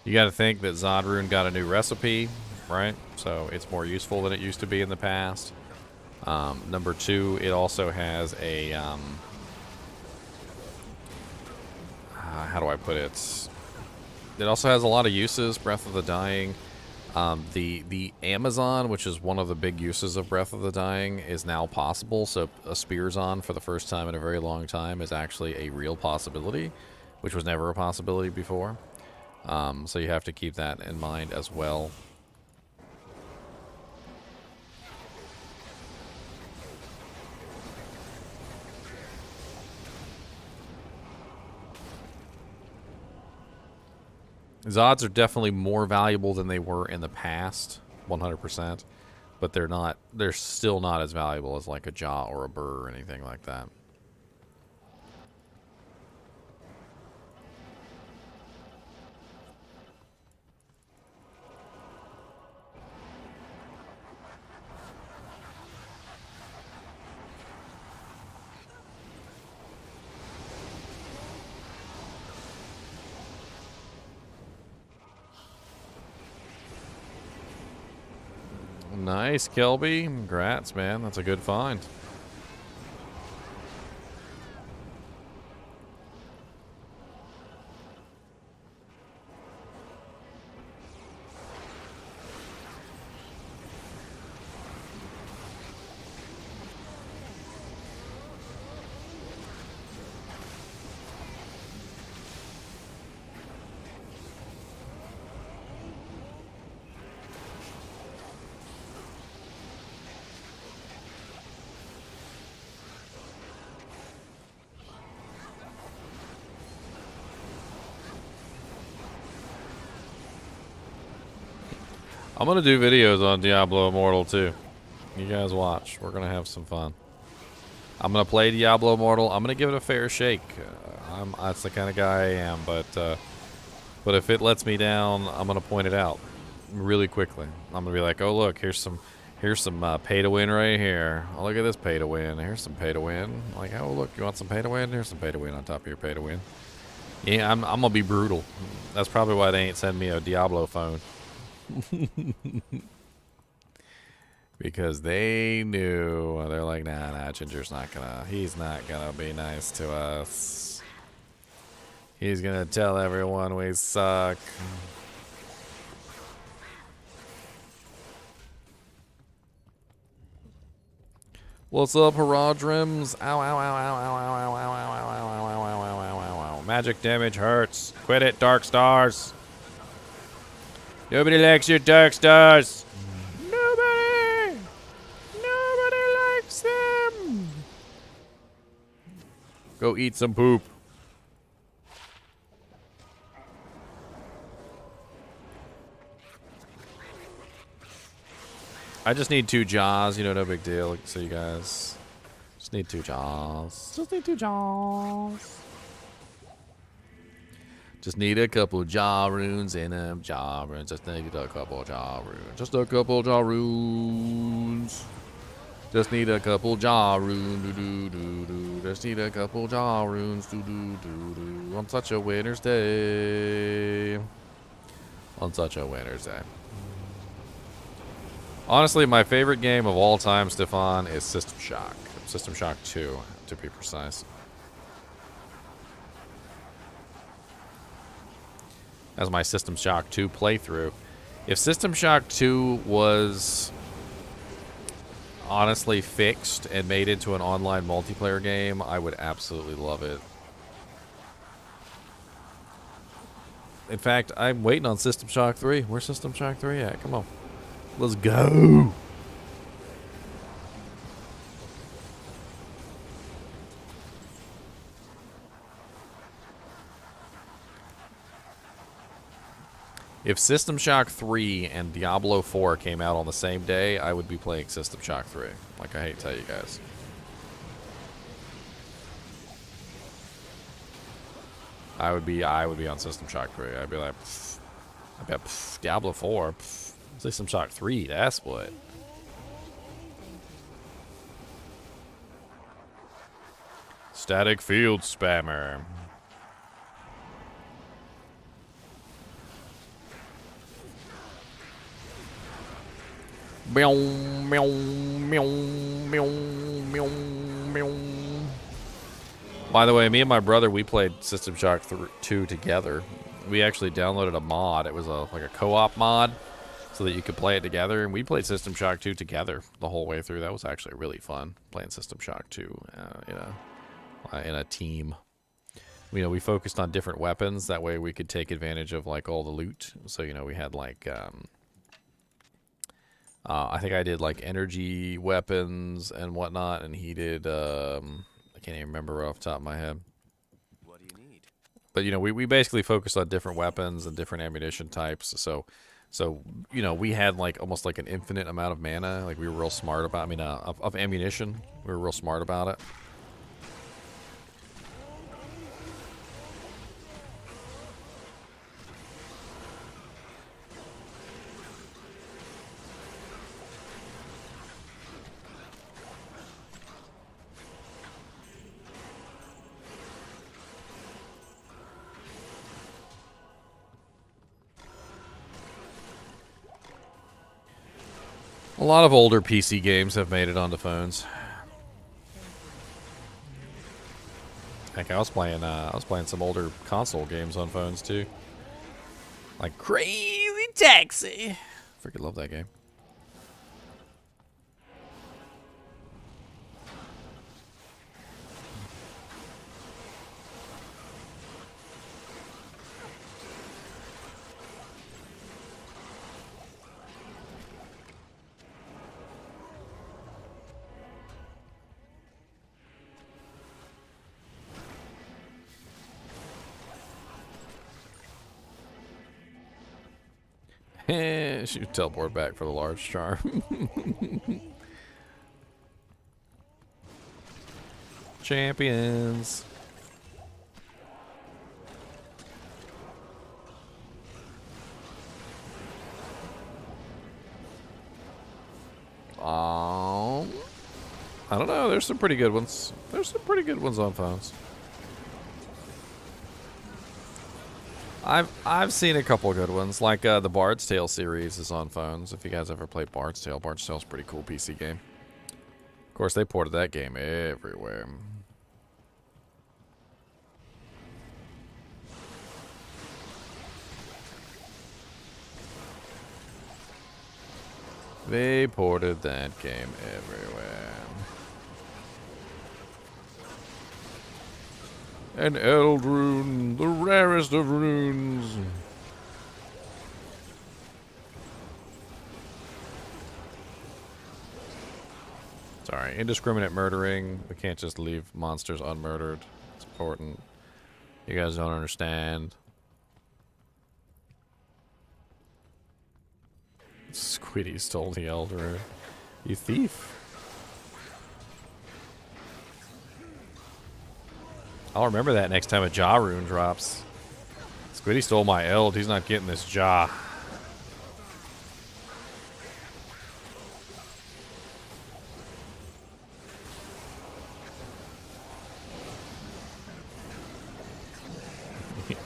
You got to think that Zod rune got a new recipe, right? So it's more useful than it used to be in the past. Number 2, it also has a how do I put it? It also has a lot of uses. Breath of the Dying. The Amazon, which is one of the big uses of Breath of the Dying, is now possible. So a Spearzon for the first time in a very long time is actually a real possibility, which was never a possibility before. So you have to keep that in mind as well. Zods are definitely more valuable than they were in the past, 100%. But they're still not as valuable as like a Jaw or a Burr or anything like that. Nice, Kelby. Congrats, man. That's a good find. I'm going to do videos on Diablo Immortal too. You guys watch. We're going to have some fun. I'm going to play Diablo Immortal. I'm going to give it a fair shake. That's the kind of guy I am, but if it lets me down, I'm going to point it out really quickly. I'm going to be like, oh, look, here's some pay to win right here. Oh, look at this pay to win. Here's some pay to win. Like, oh, look, you want some pay to win? Here's some pay to win on top of your pay to win. Yeah, I'm going to be brutal. That's probably why they ain't send me a Diablo phone. Because they knew. They're like, nah, Ginger's he's not gonna be nice to us. He's gonna tell everyone we suck. What's up, Haradrims? Ow, ow, ow, ow, ow, ow, ow, ow, ow, ow, ow, ow, ow, ow, ow, ow, ow. Magic damage hurts. Quit it, Dark Stars. Nobody likes your Dark Stars. Nobody! Nobody likes them! Go eat some poop. I just need 2 jaws, you know, no big deal. So you guys just need 2 jaws. Just need 2 jaws. Just need a couple jaw runes in them. Jaw runes. Just need a couple jaw runes. Just a couple jaw runes. Just need a couple jaw runes. Do do do do. Just need a couple jaw runes. Do do do do. On such a winter's day. On such a winter's day. Honestly, my favorite game of all time, Stefan, is System Shock. System Shock 2, to be precise. As my System Shock 2 playthrough. If System Shock 2 was honestly fixed and made into an online multiplayer game, I would absolutely love it. In fact, I'm waiting on System Shock 3. Where's System Shock 3 at? Come on. Let's go. If System Shock 3 and Diablo 4 came out on the same day, I would be playing System Shock 3. Like, I hate to tell you guys. I would be on System Shock 3. I'd be like, pfft. I bet Diablo 4, pfft. System Shock 3, that's what. Static field spammer. Meow, meow, meow, meow, meow, meow. By the way, me and my brother, we played System Shock 2 together. We actually downloaded a mod. It was like a co-op mod, so that you could play it together. And we played System Shock 2 together the whole way through. That was actually really fun, playing System Shock 2 in a team. You know, we focused on different weapons. That way we could take advantage of, like, all the loot. So, you know, we had, like, I think I did, like, energy weapons and whatnot. And he did, I can't even remember off the top of my head. What do you need? But, you know, we basically focused on different weapons and different ammunition types. So, you know, we had, like, almost like an infinite amount of mana. Like, we were real smart about, of ammunition. We were real smart about it. A lot of older PC games have made it onto phones. Heck, I was playing some older console games on phones too. Like Crazy Taxi. Freaking love that game. Shoot, teleport back for the large charm. Champions. I don't know. There's some pretty good ones. There's some pretty good ones on phones. I've seen a couple good ones, like the Bard's Tale series is on phones. If you guys ever played Bard's Tale's a pretty cool PC game. Of course, they ported that game everywhere. They ported that game everywhere. An eld rune, the rarest of runes. Sorry, indiscriminate murdering. We can't just leave monsters unmurdered. It's important. You guys don't understand. Squiddy stole the eld rune. You thief. I'll remember that next time a jaw rune drops. Squiddy stole my eld. He's not getting this jaw.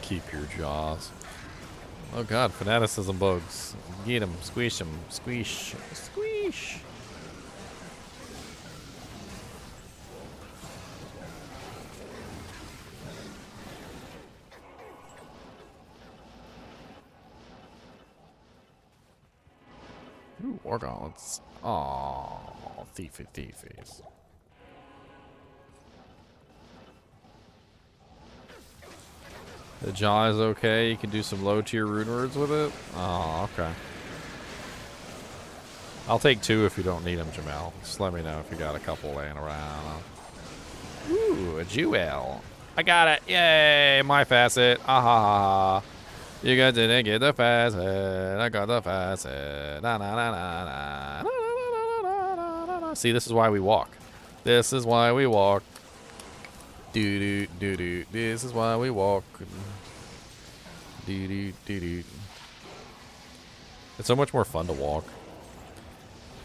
Keep your jaws. Oh god, fanaticism bugs. Get him, squish him, squish, squish. Ooh, war gauntlets. Aww, thiefies. The jaw is okay. You can do some low tier rune words with it. Oh, okay. I'll take 2 if you don't need them, Jamel. Just let me know if you got a couple laying around. Ooh, a jewel. I got it. Yay, my facet. Ah ha ha. You guys didn't get the facet. I got the facet. Na na na na na. Na, na, na, na, na, na. See, this is why we walk. This is why we walk. Do do do do. This is why we walk. Do do do do. It's so much more fun to walk.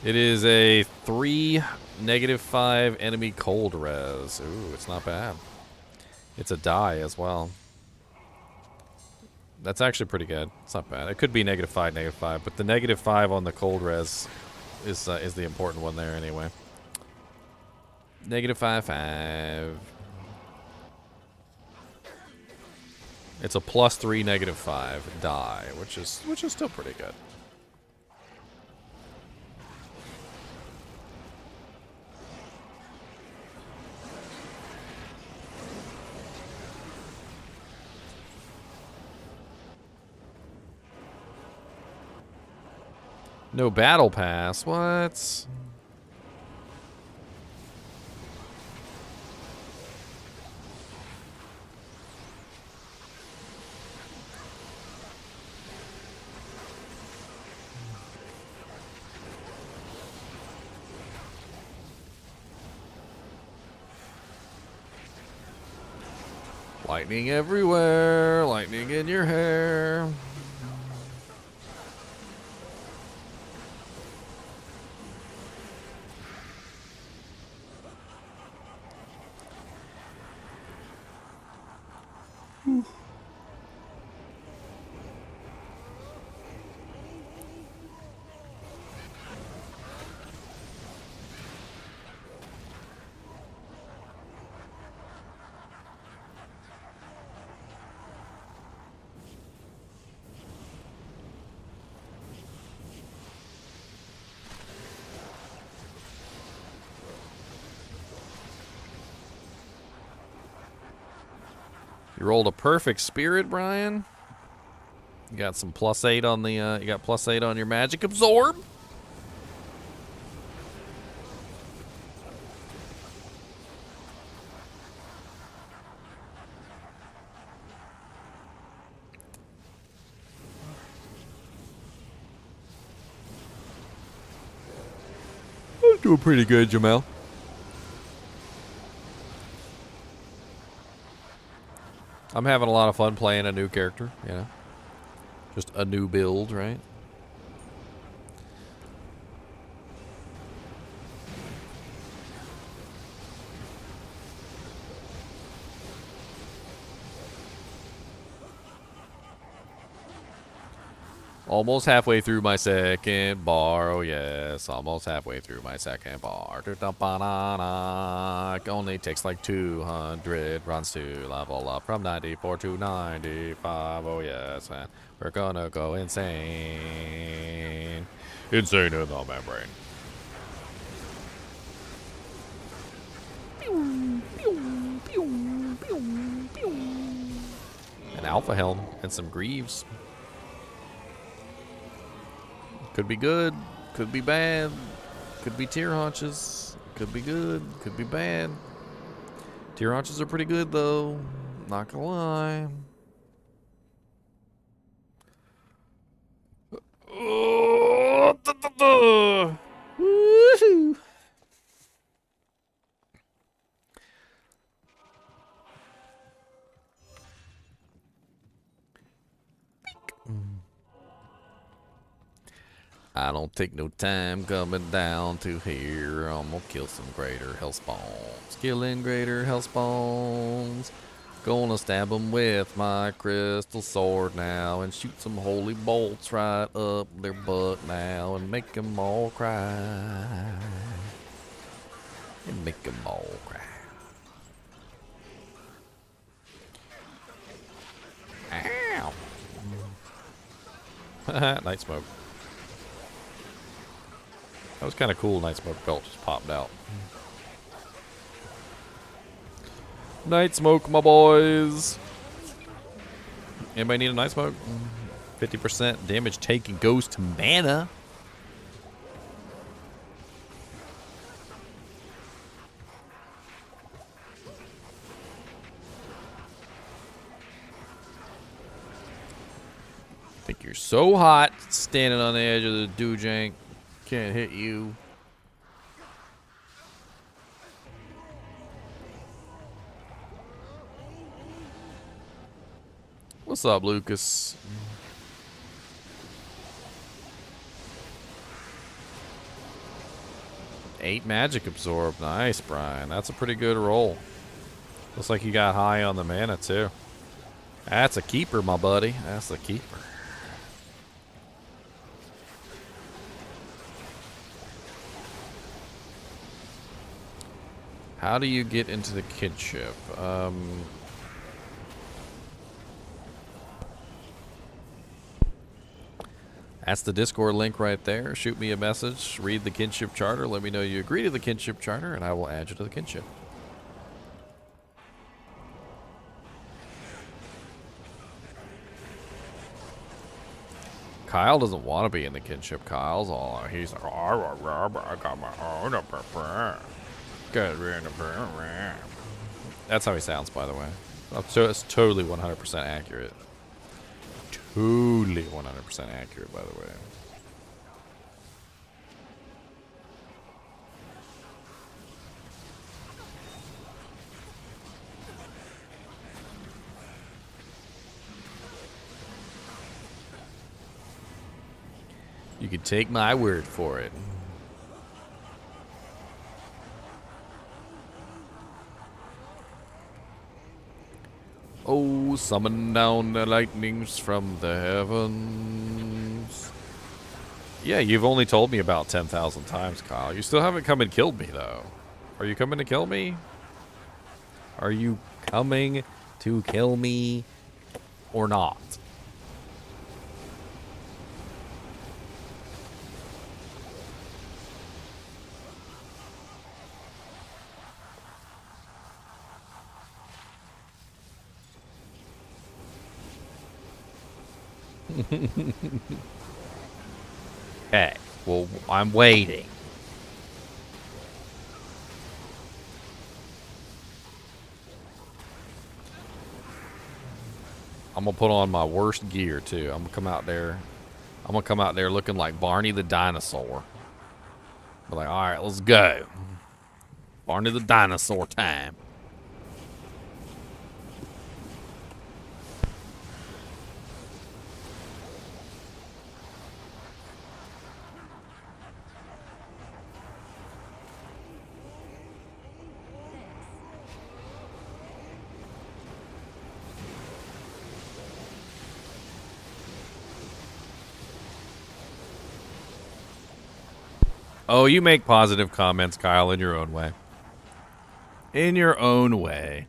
It is a 3 -5 enemy cold res. Ooh, it's not bad. It's a die as well. That's actually pretty good. It's not bad. It could be -5, -5, but the -5 on the cold res is the important one there anyway. -5. It's a +3 -5 die, which is still pretty good. No battle pass. What? Lightning everywhere, lightning in your hair. You rolled a perfect spirit, Brian. You got some +8 on the. You got +8 on your magic absorb. I'm doing pretty good, Jamel. I'm having a lot of fun playing a new character, you know. Just a new build, right? Almost halfway through my second bar, oh yes. Almost halfway through my second bar. Only takes like 200 runs to level up from 94 to 95, oh yes. And we're gonna go insane. Insane in the membrane. An alpha helm and some greaves. Could be good, could be bad, could be tear haunches, could be good, could be bad. Tear haunches are pretty good though, not gonna lie. Oh, woohoo! I don't take no time coming down to here. I'm gonna kill some greater hell spawns. Killing greater hell spawns. Gonna stab them with my crystal sword now and shoot some holy bolts right up their butt now and make them all cry. And make them all cry. Ow! Night smoke. That was kind of cool. Night smoke belt just popped out. Night smoke, my boys. Anybody need a night smoke? 50% damage taken goes to mana. Think you're so hot standing on the edge of the doojank. Can't hit you. What's up, Lucas? Eight magic absorb. Nice, Brian. That's a pretty good roll. Looks like you got high on the mana, too. That's a keeper, my buddy. That's a keeper. How do you get into the kinship? That's the Discord link right there. Shoot me a message. Read the kinship charter. Let me know you agree to the kinship charter, and I will add you to the kinship. Kyle doesn't want to be in the kinship. Kyle's all he's like, I got my own. That's how he sounds, by the way. So it's totally 100% accurate. Totally 100% accurate, by the way. You can take my word for it. Oh, summon down the lightnings from the heavens. Yeah, you've only told me about 10,000 times, Kyle. You still haven't come and killed me, though. Are you coming to kill me? Are you coming to kill me or not? Okay, well, I'm waiting. I'm gonna put on my worst gear too. I'm gonna come out there. I'm gonna come out there looking like Barney the dinosaur. Be like, all right, let's go. Barney the dinosaur time. Oh, you make positive comments, Kyle, in your own way. In your own way.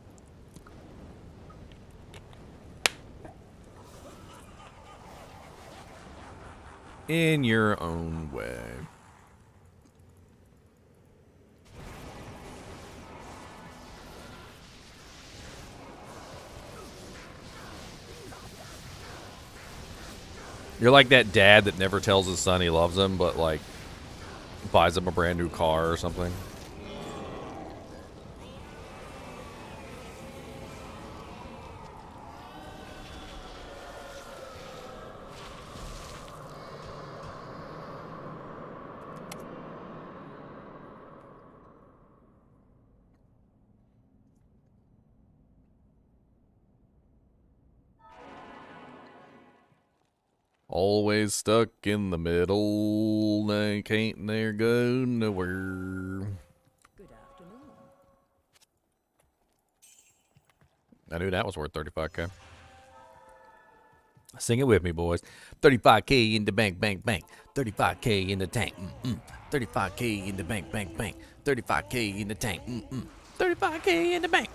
In your own way. You're like that dad that never tells his son he loves him, but like buys him a brand new car or something. Always stuck in the middle, they can't near go nowhere. Good afternoon. I knew that was worth 35K. Sing it with me, boys. 35K in the bank, bank, bank. 35K in the tank, 35K in the bank, bank, bank. 35K in the tank, 35K in the bank.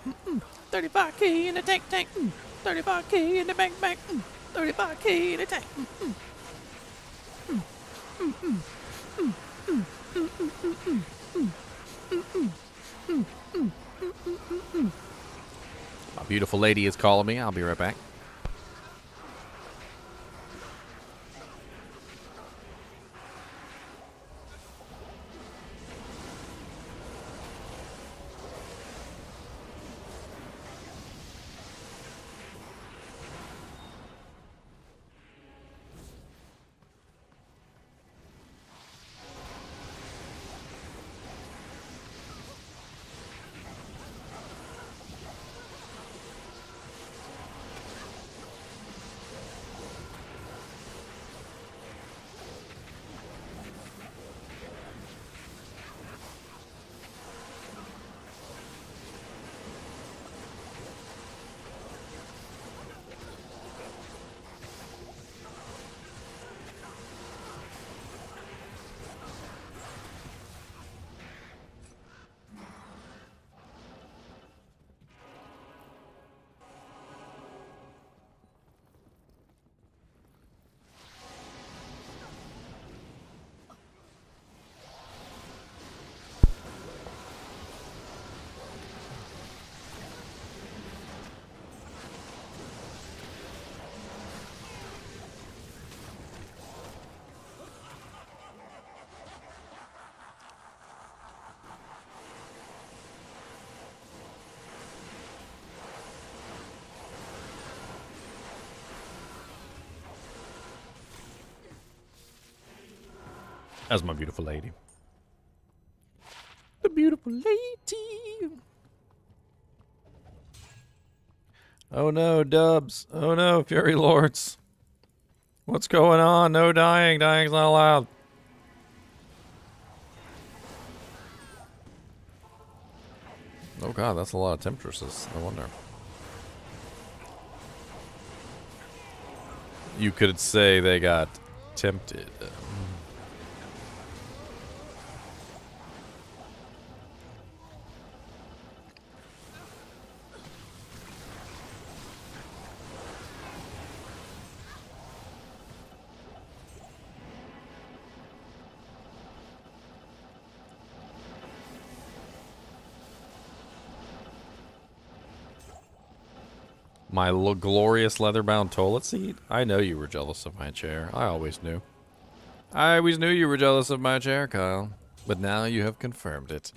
35K in the tank, tank. 35K in the bank, bank. 35K in the tank. My beautiful lady is calling me. I'll be right back. That's my beautiful lady. The beautiful lady. Oh no, Dubs. Oh no, Fury Lords. What's going on? No dying. Dying's not allowed. Oh god, that's a lot of temptresses. No wonder. You could say they got tempted. My glorious leather-bound toilet seat? I know you were jealous of my chair. I always knew. I always knew you were jealous of my chair, Kyle. But now you have confirmed it.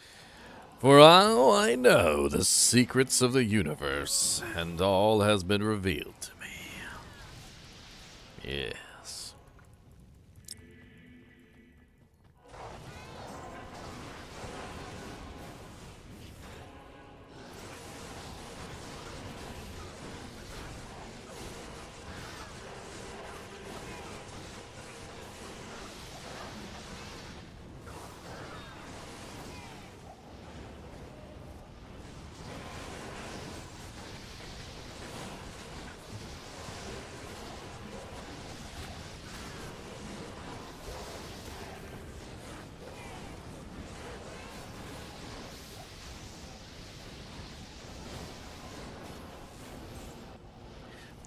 For all I know the secrets of the universe, and all has been revealed to me. Yes.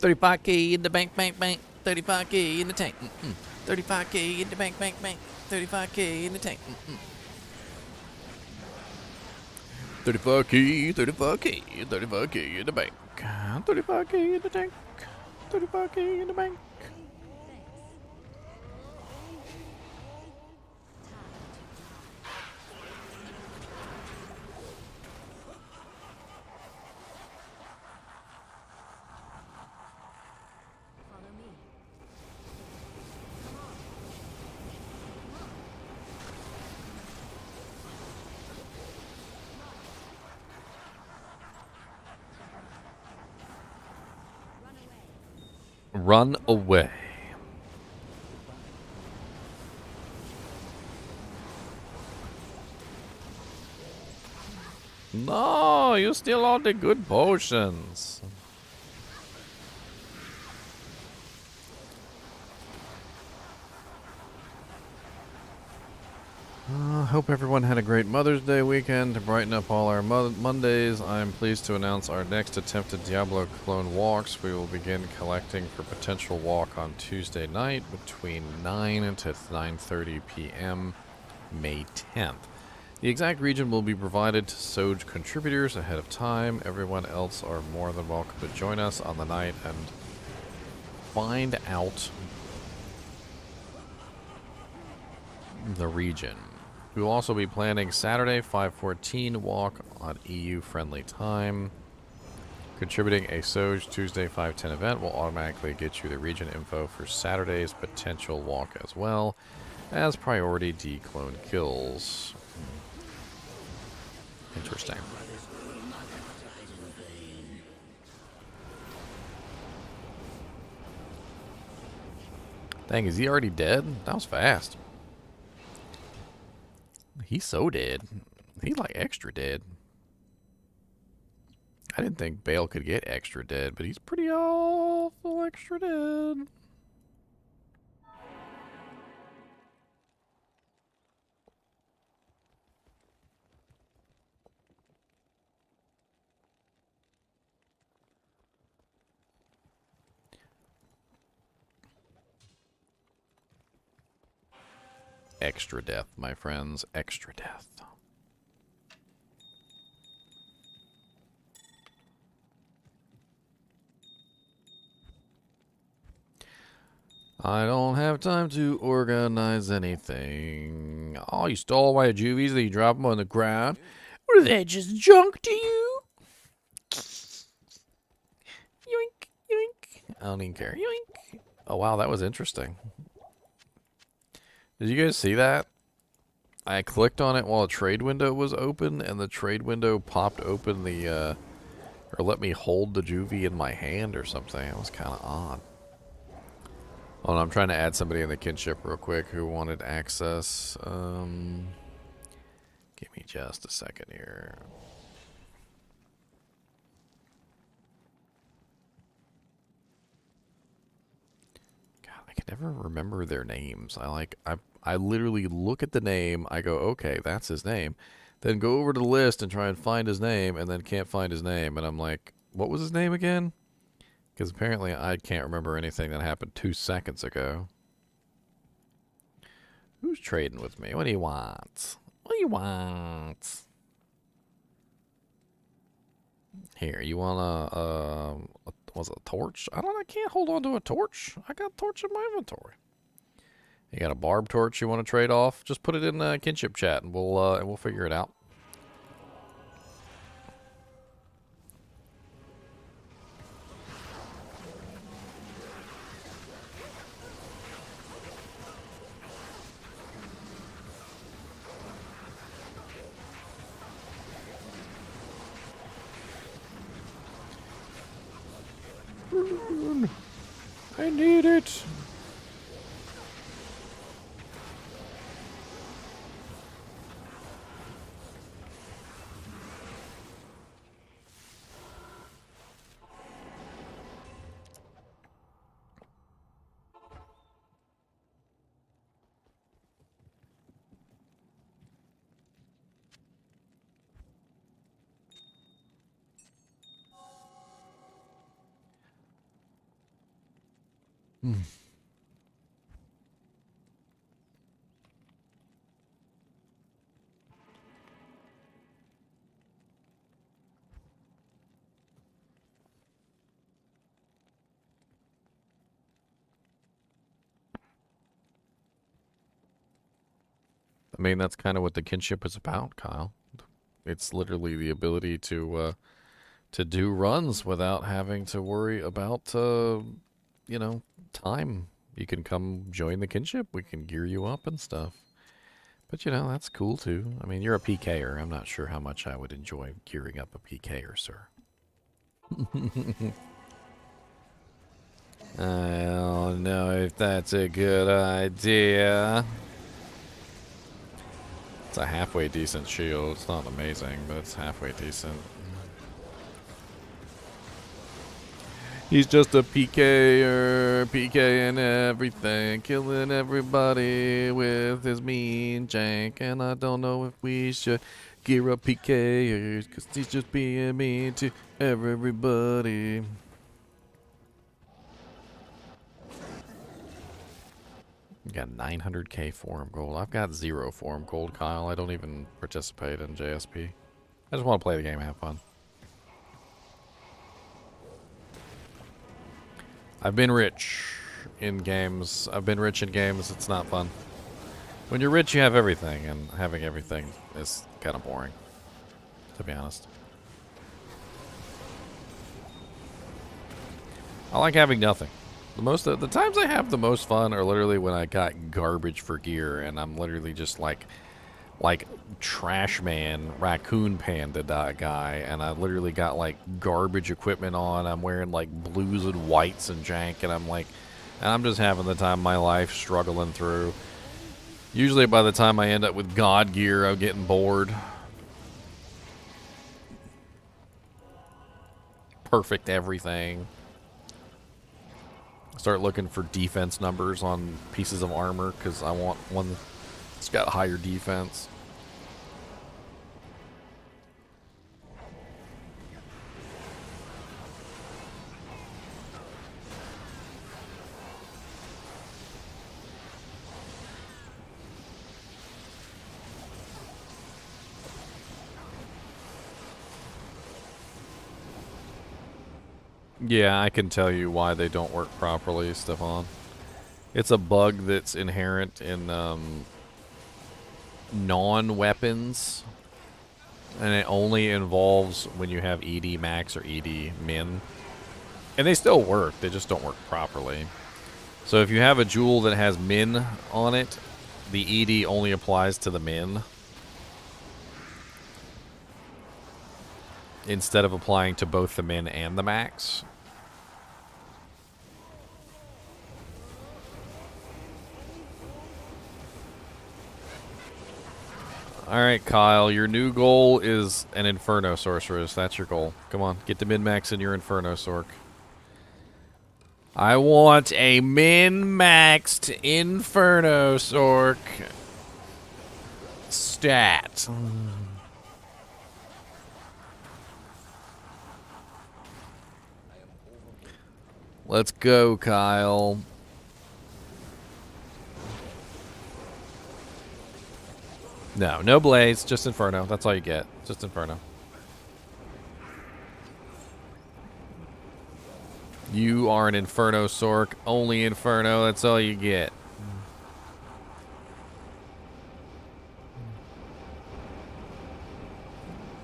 35K in the bank, bank, bank. 35K in the tank. 35K in the bank, bank, bank. 35K in the tank. 35K, 35K, 35K in the bank. 35K in the tank. 35K in the bank. run away. No, you steal all the good potions. Hope everyone had a great Mother's Day weekend. To brighten up all our Mondays, I'm pleased to announce our next attempted Diablo clone walks. We will begin collecting for potential walk on Tuesday night between 9 to 9:30 p.m. May 10th. The exact region will be provided to Soj contributors ahead of time. Everyone else are more than welcome to join us on the night and find out the region. We will also be planning Saturday 5:14 walk on EU-friendly time. Contributing a Soj Tuesday 5:10 event will automatically get you the region info for Saturday's potential walk as well as priority D-clone kills. Interesting. Dang, is he already dead? That was fast. He's so dead. He's like extra dead. I didn't think Bale could get extra dead, but he's pretty awful extra dead. Extra death, my friends. Extra death. I don't have time to organize anything. Oh, you stole away juvies that you drop them on the ground? Were they just junk to you? Yoink, yoink. I don't even care. Yoink. Oh, wow, that was interesting. Did you guys see that? I clicked on it while a trade window was open, and the trade window popped open the, or let me hold the juvie in my hand or something. It was kind of odd. Hold on, I'm trying to add somebody in the kinship real quick who wanted access. Give me just a second here. I can never remember their names. I literally look at the name, I go, okay, that's his name. Then go over to the list and try and find his name, and then can't find his name. And I'm like, what was his name again? Because apparently I can't remember anything that happened 2 seconds ago. Who's trading with me? What do you want? What do you want? Here, you want was it a torch? I can't hold on to a torch. I got a torch in my inventory. You got a barb torch you want to trade off? Just put it in the kinship chat and we'll figure it out. I need it. I mean, that's kind of what the kinship is about, Kyle. It's literally the ability to do runs without having to worry about, you know, time. You can come join the kinship. We can gear you up and stuff. But, you know, that's cool, too. I mean, you're a PKer. I'm not sure how much I would enjoy gearing up a PKer, sir. I don't know if that's a good idea. It's a halfway decent shield. It's not amazing, but it's halfway decent. He's just a PKer, PKing everything, killing everybody with his mean jank. And I don't know if we should gear up PKers, cause he's just being mean to everybody. You got 900k forum gold. I've got 0 forum gold, Kyle. I don't even participate in JSP. I just want to play the game and have fun. I've been rich in games. It's not fun. When you're rich, you have everything, and having everything is kind of boring, to be honest. I like having nothing. The times I have the most fun are literally when I got garbage for gear, and I'm literally just like trash man, raccoon panda guy, and I literally got like garbage equipment on. I'm wearing like blues and whites and jank, and I'm just having the time of my life, struggling through. Usually by the time I end up with god gear, I'm getting bored. Perfect everything. Start looking for defense numbers on pieces of armor because I want one that's got higher defense. Yeah, I can tell you why they don't work properly, Stefan. It's a bug that's inherent in non-weapons, and it only involves when you have ED max or ED min. And they still work, they just don't work properly. So if you have a jewel that has min on it, the ED only applies to the min, instead of applying to both the min and the max. Alright, Kyle, your new goal is an Inferno Sorceress. That's your goal. Come on, get the min-max in your Inferno Sorc. I want a min-maxed Inferno Sorc stat. Let's go, Kyle. No Blaze, just Inferno. That's all you get. Just Inferno. You are an Inferno Sorc. Only Inferno. That's all you get.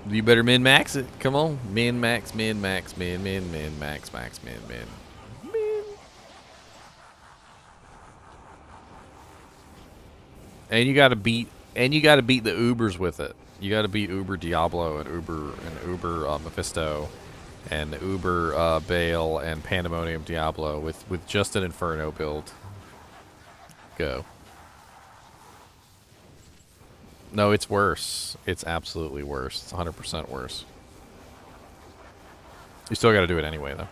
You better min-max it. Come on. Min-max, min-max, min-max, max, min. And you gotta beat the Ubers with it. You gotta beat Uber Diablo and Uber Mephisto and Uber Bale and Pandemonium Diablo with just an Inferno build. Go. No, it's worse. It's absolutely worse. It's 100% worse. You still gotta do it anyway, though.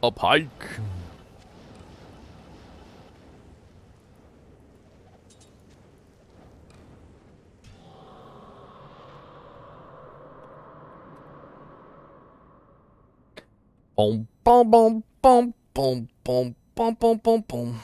A pike. Boom, boom, boom, boom, boom, boom, boom, boom, boom, boom.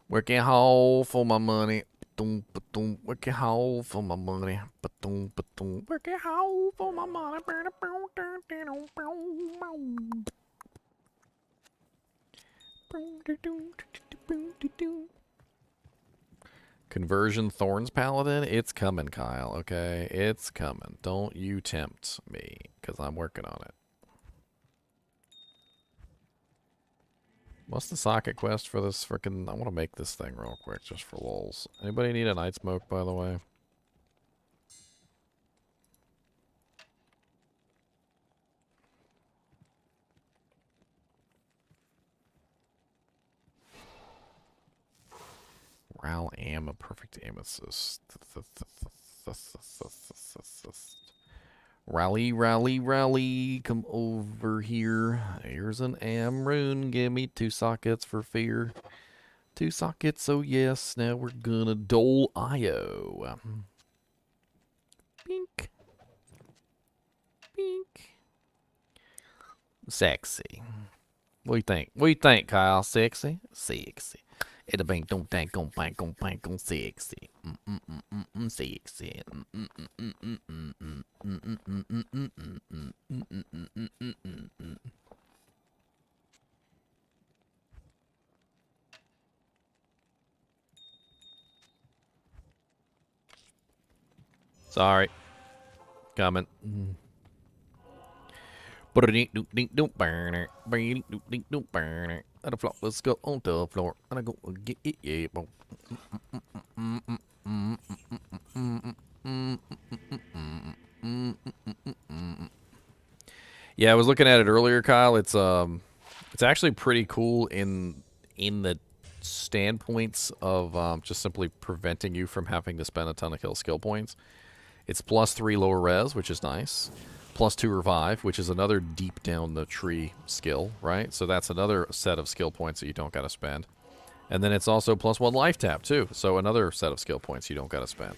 Working hard for my money. Working hard for my money. Working hard for my money. Conversion Thorns Paladin, it's coming, Kyle, okay? It's coming. Don't you tempt me, because I'm working on it. What's the socket quest for this frickin'... I want to make this thing real quick, just for lulz. Anybody need a night smoke, by the way? Ral am a perfect amethyst. Rally, rally, rally, come over here. Here's an am rune. Give me 2 sockets for fear. 2 sockets, oh yes. Now we're gonna dole IO. Pink. Pink. Sexy. What do you think? What do you think, Kyle? Sexy? Sexy. It'll bang, don't tank, on bang, on bang, on sexy. Sexy. Sorry. Coming. And the floor, let's go on the floor. And I go get it, yeah. Yeah, I was looking at it earlier, Kyle. It's actually pretty cool in the standpoints of just simply preventing you from having to spend a ton of kill skill points. It's +3 lower res, which is nice. +2 revive, which is another deep down the tree skill, right? So that's another set of skill points that you don't got to spend. And then it's also +1 life tap too. So another set of skill points you don't got to spend.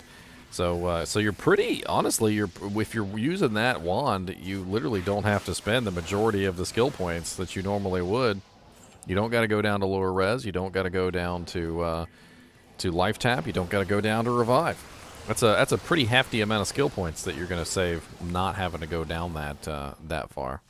So so you're pretty, honestly, if you're using that wand, you literally don't have to spend the majority of the skill points that you normally would. You don't got to go down to lower res. You don't got to go down to life tap. You don't got to go down to revive. That's a pretty hefty amount of skill points that you're going to save not having to go down that far.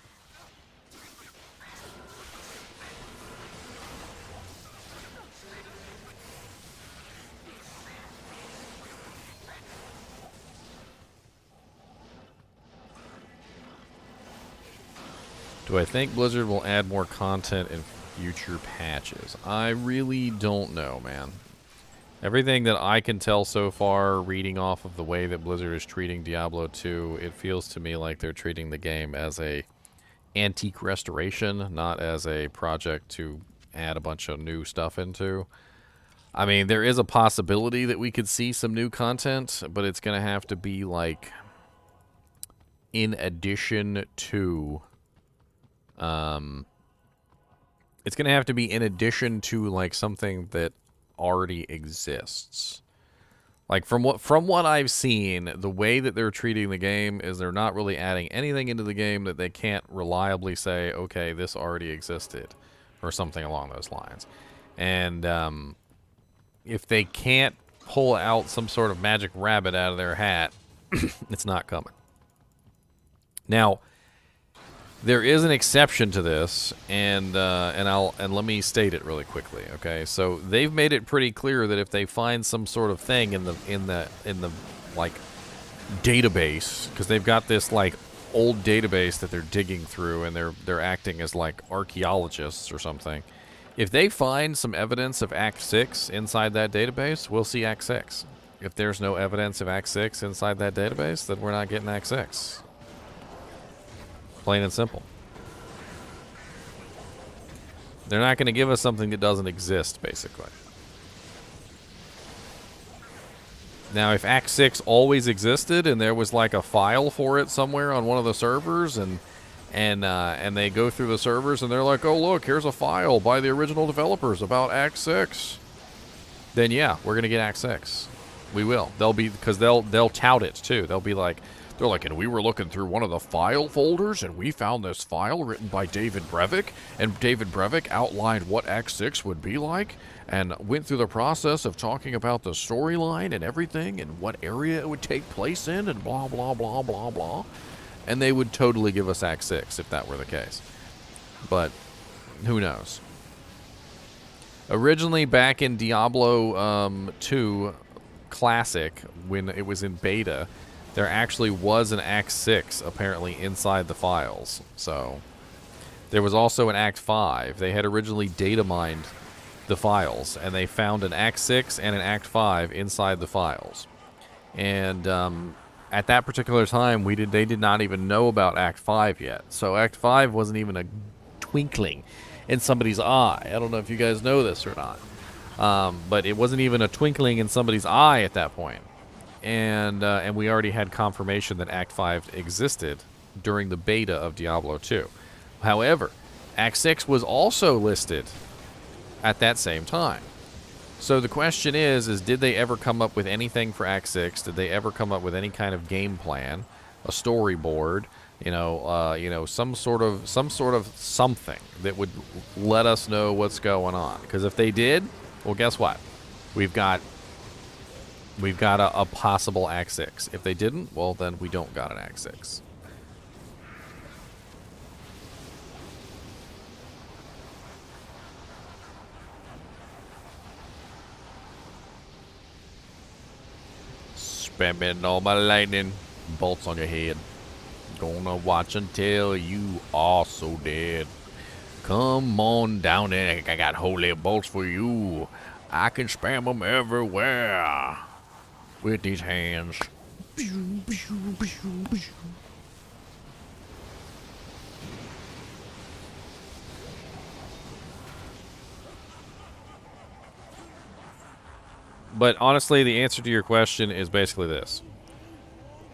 Do I think Blizzard will add more content in future patches? I really don't know, man. Everything that I can tell so far, reading off of the way that Blizzard is treating Diablo 2, it feels to me like they're treating the game as a antique restoration, not as a project to add a bunch of new stuff into. I mean, there is a possibility that we could see some new content, but it's going to have to be like in addition to... it's going to have to be in addition to like something that already exists. Like from what I've seen, the way that they're treating the game is they're not really adding anything into the game that they can't reliably say, okay, this already existed, or something along those lines. And if they can't pull out some sort of magic rabbit out of their hat, it's not coming. Now, there is an exception to this, and let me state it really quickly. Okay, so they've made it pretty clear that if they find some sort of thing in the like database, because they've got this like old database that they're digging through, and they're acting as like archaeologists or something. If they find some evidence of Act 6 inside that database, we'll see Act 6. If there's no evidence of Act 6 inside that database, then we're not getting Act 6. Plain and simple. They're not going to give us something that doesn't exist, basically. Now, if Act 6 always existed and there was like a file for it somewhere on one of the servers, and they go through the servers and they're like, oh look, here's a file by the original developers about Act 6, then yeah, we're going to get Act 6. We will. Because they'll tout it too. They'll be like, and we were looking through one of the file folders, and we found this file written by David Brevik, and David Brevik outlined what Act 6 would be like, and went through the process of talking about the storyline and everything, and what area it would take place in, and blah, blah, blah, blah, blah. And they would totally give us Act 6 if that were the case. But who knows? Originally, back in Diablo 2 Classic, when it was in beta, there actually was an Act 6 apparently inside the files. So there was also an Act 5. They had originally data mined the files, and they found an Act 6 and an Act 5 inside the files. And at that particular time, they did not even know about Act 5 yet. So Act 5 wasn't even a twinkling in somebody's eye. I don't know if you guys know this or not. But it wasn't even a twinkling in somebody's eye at that point. And we already had confirmation that Act 5 existed during the beta of Diablo 2. However, Act 6 was also listed at that same time. So the question is did they ever come up with anything for Act 6? Did they ever come up with any kind of game plan, a storyboard, some sort of something that would let us know what's going on? Because if they did, well, guess what? We've got a possible Act 6. If they didn't, well, then we don't got an Act 6. Spamming all my lightning bolts on your head. Gonna watch until you are so dead. Come on down there. I got holy bolts for you. I can spam them everywhere with these hands. But honestly, the answer to your question is basically this.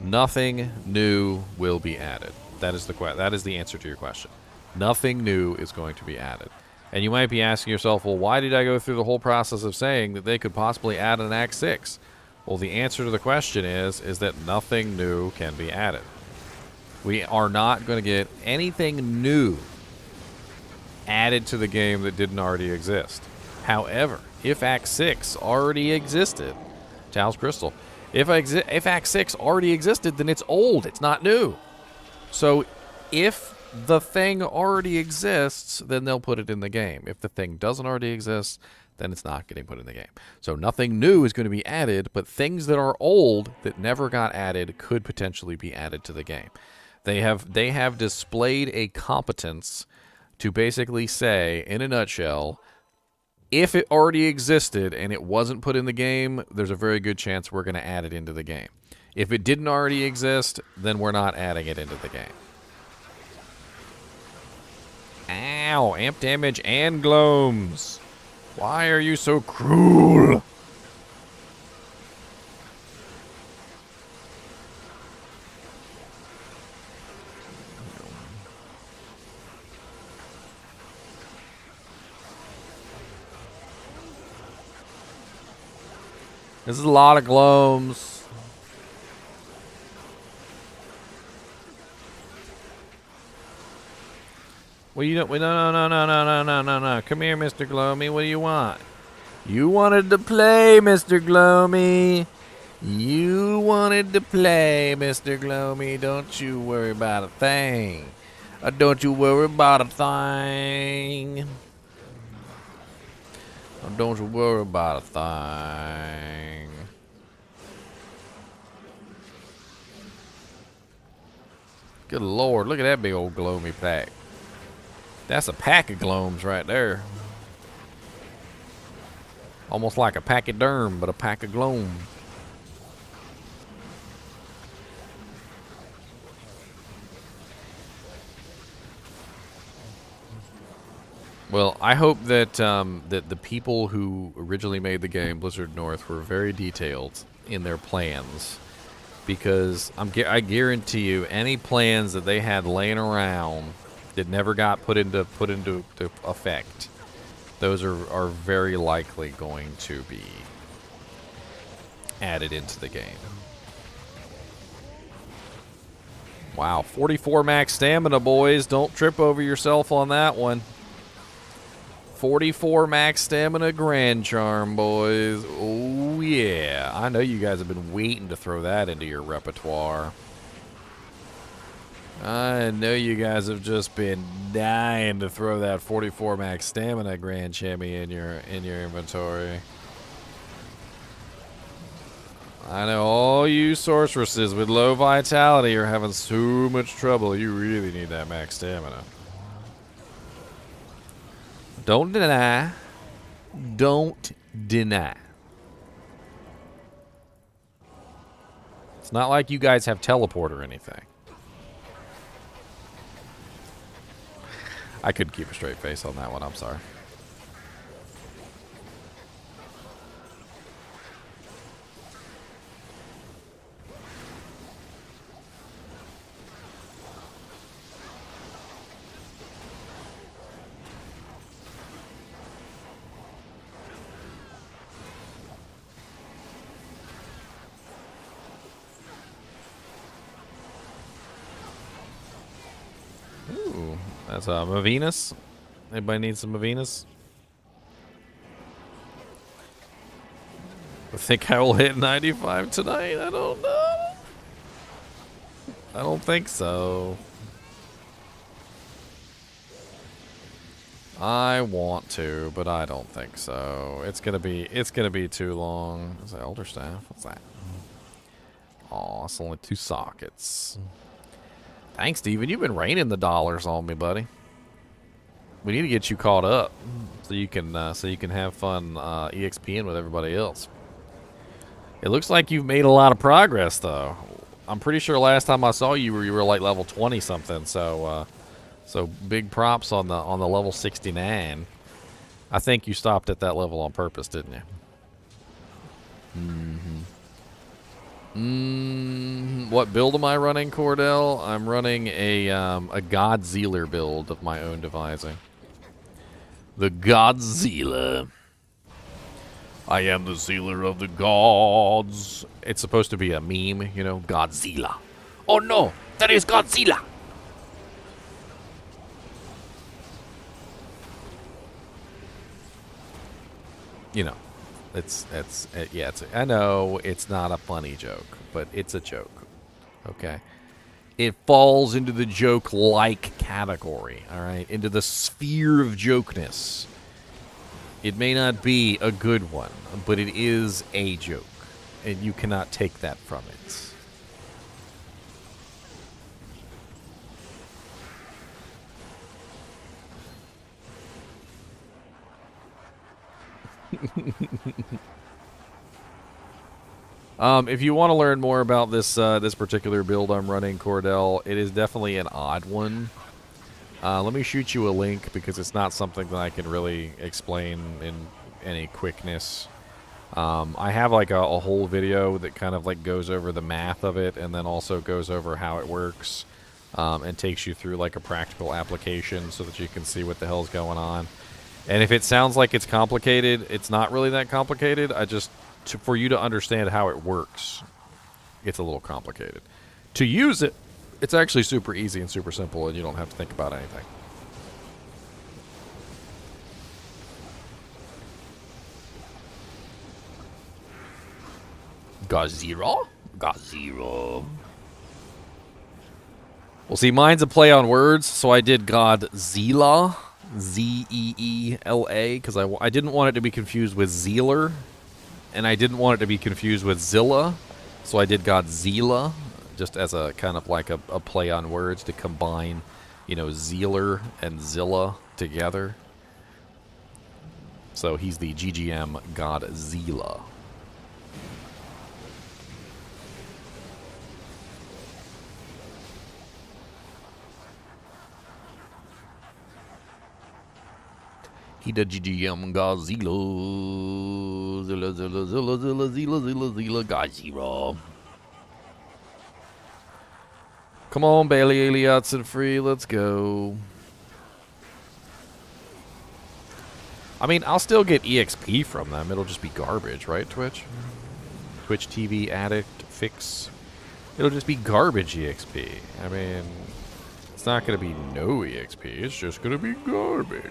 Nothing new will be added. That is the answer to your question. Nothing new is going to be added. And you might be asking yourself, well, why did I go through the whole process of saying that they could possibly add an Act 6? Well, the answer to the question is that nothing new can be added. We are not going to get anything new added to the game that didn't already exist. However, if Act 6 already existed, Taos Crystal, if Act 6 already existed, then it's old. It's not new. So if the thing already exists, then they'll put it in the game. If the thing doesn't already exist, then it's not getting put in the game. So nothing new is going to be added, but things that are old that never got added could potentially be added to the game. They have displayed a competence to basically say, in a nutshell, if it already existed and it wasn't put in the game, there's a very good chance we're going to add it into the game. If it didn't already exist, then we're not adding it into the game. Ow, amp damage and gloams. Why are you so cruel? This is a lot of gloams. Well, you don't. No. Come here, Mr. Gloomy. What do you want? You wanted to play, Mr. Gloomy. You wanted to play, Mr. Gloomy. Don't you worry about a thing. Don't you worry about a thing. Don't you worry about a thing. Good Lord, look at that big old gloomy pack. That's a pack of glooms right there. Almost like a pachyderm, but a pack of gloom. Well, I hope that that the people who originally made the game, Blizzard North, were very detailed in their plans, because I guarantee you, any plans that they had laying around that never got put into effect, those are very likely going to be added into the game. Wow, 44 max stamina, boys. Don't trip over yourself on that one. 44 max stamina Grand Charm, boys. Oh, yeah. I know you guys have been waiting to throw that into your repertoire. I know you guys have just been dying to throw that 44 max stamina Grand Chami in your inventory. I know all you sorceresses with low vitality are having so much trouble. You really need that max stamina. Don't deny. Don't deny. It's not like you guys have teleport or anything. I couldn't keep a straight face on that one. I'm sorry. Ooh, that's Mavenus. Anybody need some Mavenus? I think I will hit 95 tonight. I don't know. I don't think so. I want to, but I don't think so. It's gonna be too long. Is that Elder Staff? What's that? Aw, it's only 2 sockets. Thanks, Steven. You've been raining the dollars on me, buddy. We need to get you caught up so you can have fun EXPing with everybody else. It looks like you've made a lot of progress, though. I'm pretty sure last time I saw you, you were like level 20 something. So big props on the level 69. I think you stopped at that level on purpose, didn't you? What build am I running, Cordell? I'm running a Godzilla build of my own devising. The Godzilla. I am the sealer of the gods. It's supposed to be a meme, you know, Godzilla. Oh no, that is Godzilla. You know, I know it's not a funny joke, but it's a joke. Okay. It falls into the joke-like category, all right? Into the sphere of jokeness. It may not be a good one, but it is a joke, and you cannot take that from it. If you want to learn more about this this particular build I'm running, Cordell, it is definitely an odd one. Let me shoot you a link because it's not something that I can really explain in any quickness. I have like a whole video that kind of like goes over the math of it and then also goes over how it works and takes you through like a practical application so that you can see what the hell's going on. And if it sounds like it's complicated, it's not really that complicated. For you to understand how it works, it's a little complicated. To use it, it's actually super easy and super simple, and you don't have to think about anything. Godzilla? Godzilla. Well, see, mine's a play on words, so I did Godzilla, Z-E-E-L-A, because I didn't want it to be confused with Zealer, and I didn't want it to be confused with Zilla, so I did Godzilla, just as a kind of like a play on words to combine, you know, Zealer and Zilla together. So he's the GGM Godzilla. He the GGM Godzilla. Zilla, Zilla, Zilla, Zilla, Zilla, Zilla, Zilla, Godzilla. Come on, Bailey Eliott's and free. Let's go. I mean, I'll still get EXP from them. It'll just be garbage, right, Twitch? Twitch TV Addict Fix. It'll just be garbage EXP. I mean, it's not going to be no EXP. It's just going to be garbage.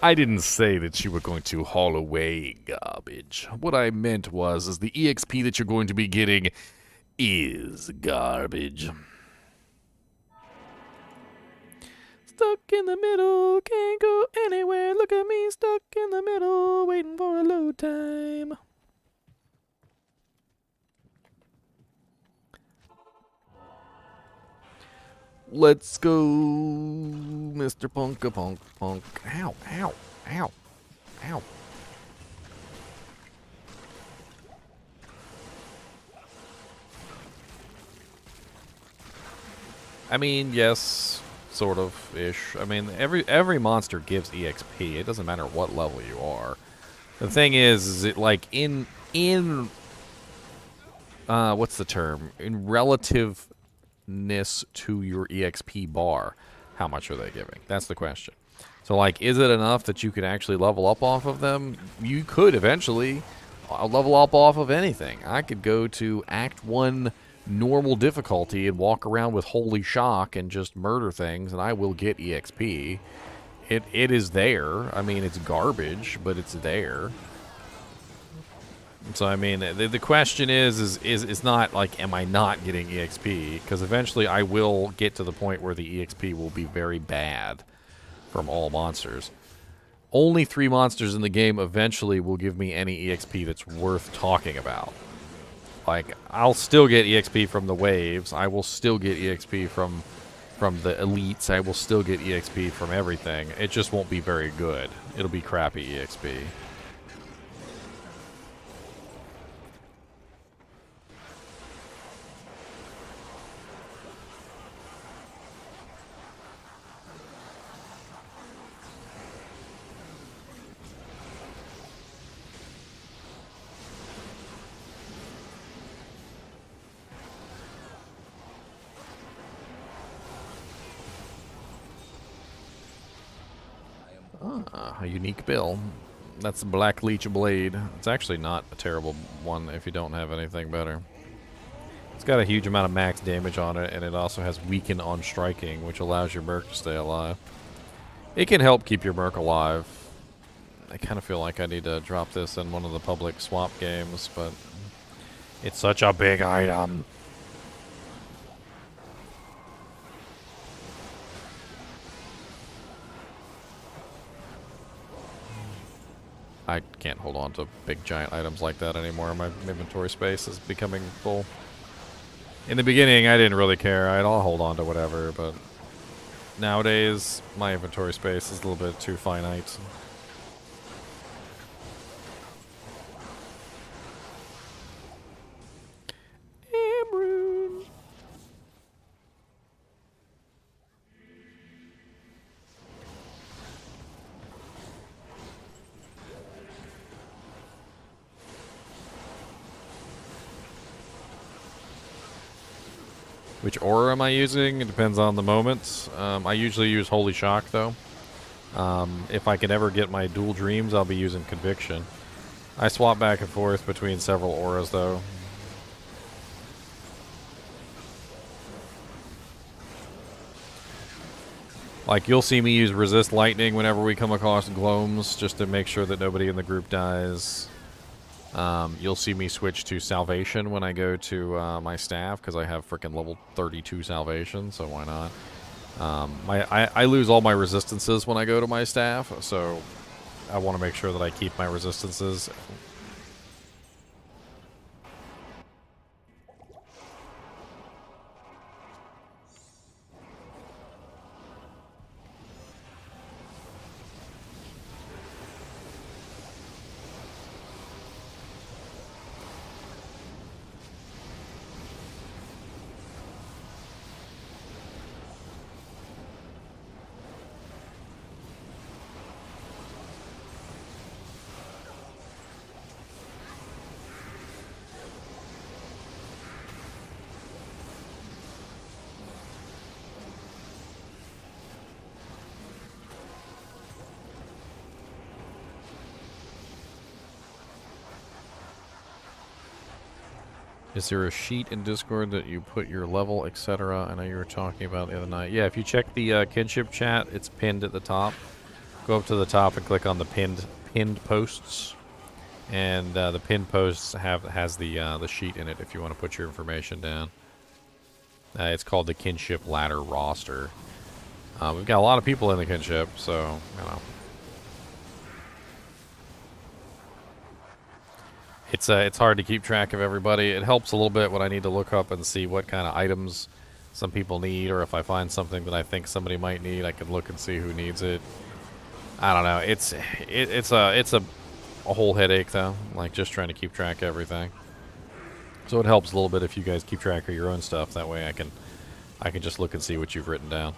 I didn't say that you were going to haul away garbage. What I meant was, is the EXP that you're going to be getting is garbage. Stuck in the middle, can't go anywhere. Look at me, stuck in the middle, waiting for a load time. Let's go, Mr. Punka Punk Punk. Ow, ow, ow, ow. I mean, yes, sort of ish. I mean, every monster gives EXP. It doesn't matter what level you are. The thing is it like in what's the term? In relativeness to your EXP bar, how much are they giving? That's the question. So like, is it enough that you can actually level up off of them? You could eventually level up off of anything. I could go to Act 1 normal difficulty and walk around with Holy Shock and just murder things, and I will get EXP. It is there. I mean, it's garbage, but it's there. So, I mean, the question is not like, am I not getting EXP? Because eventually I will get to the point where the EXP will be very bad from all monsters. Only 3 monsters in the game eventually will give me any EXP that's worth talking about. Like, I'll still get EXP from the waves. I will still get EXP from the elites. I will still get EXP from everything. It just won't be very good. It'll be crappy EXP. A unique bill. That's the Black Leech Blade. It's actually not a terrible one if you don't have anything better. It's got a huge amount of max damage on it, and it also has Weaken on Striking, which allows your Merc to stay alive. It can help keep your Merc alive. I kind of feel like I need to drop this in one of the public swap games, but it's such a big item. I can't hold on to big giant items like that anymore. My inventory space is becoming full. In the beginning, I didn't really care. I'll hold on to whatever, but nowadays, my inventory space is a little bit too finite. Which aura am I using? It depends on the moment. I usually use Holy Shock, though. If I can ever get my dual dreams, I'll be using Conviction. I swap back and forth between several auras, though. Like, you'll see me use Resist Lightning whenever we come across Gloams, just to make sure that nobody in the group dies. You'll see me switch to Salvation when I go to my staff, because I have freaking level 32 Salvation, so why not? I lose all my resistances when I go to my staff, so I want to make sure that I keep my resistances. Is there a sheet in Discord that you put your level, etc.? I know you were talking about the other night. Yeah, if you check the kinship chat, it's pinned at the top. go up to the top and click on the pinned posts, and the pinned posts has the sheet in it if you want to put your information down. It's called the Kinship Ladder Roster. We've got a lot of people in the kinship, so you know. It's hard to keep track of everybody. It helps a little bit when I need to look up and see what kind of items some people need, or if I find something that I think somebody might need, I can look and see who needs it. I don't know. It's a whole headache though, like just trying to keep track of everything. So it helps a little bit if you guys keep track of your own stuff. That way I can just look and see what you've written down.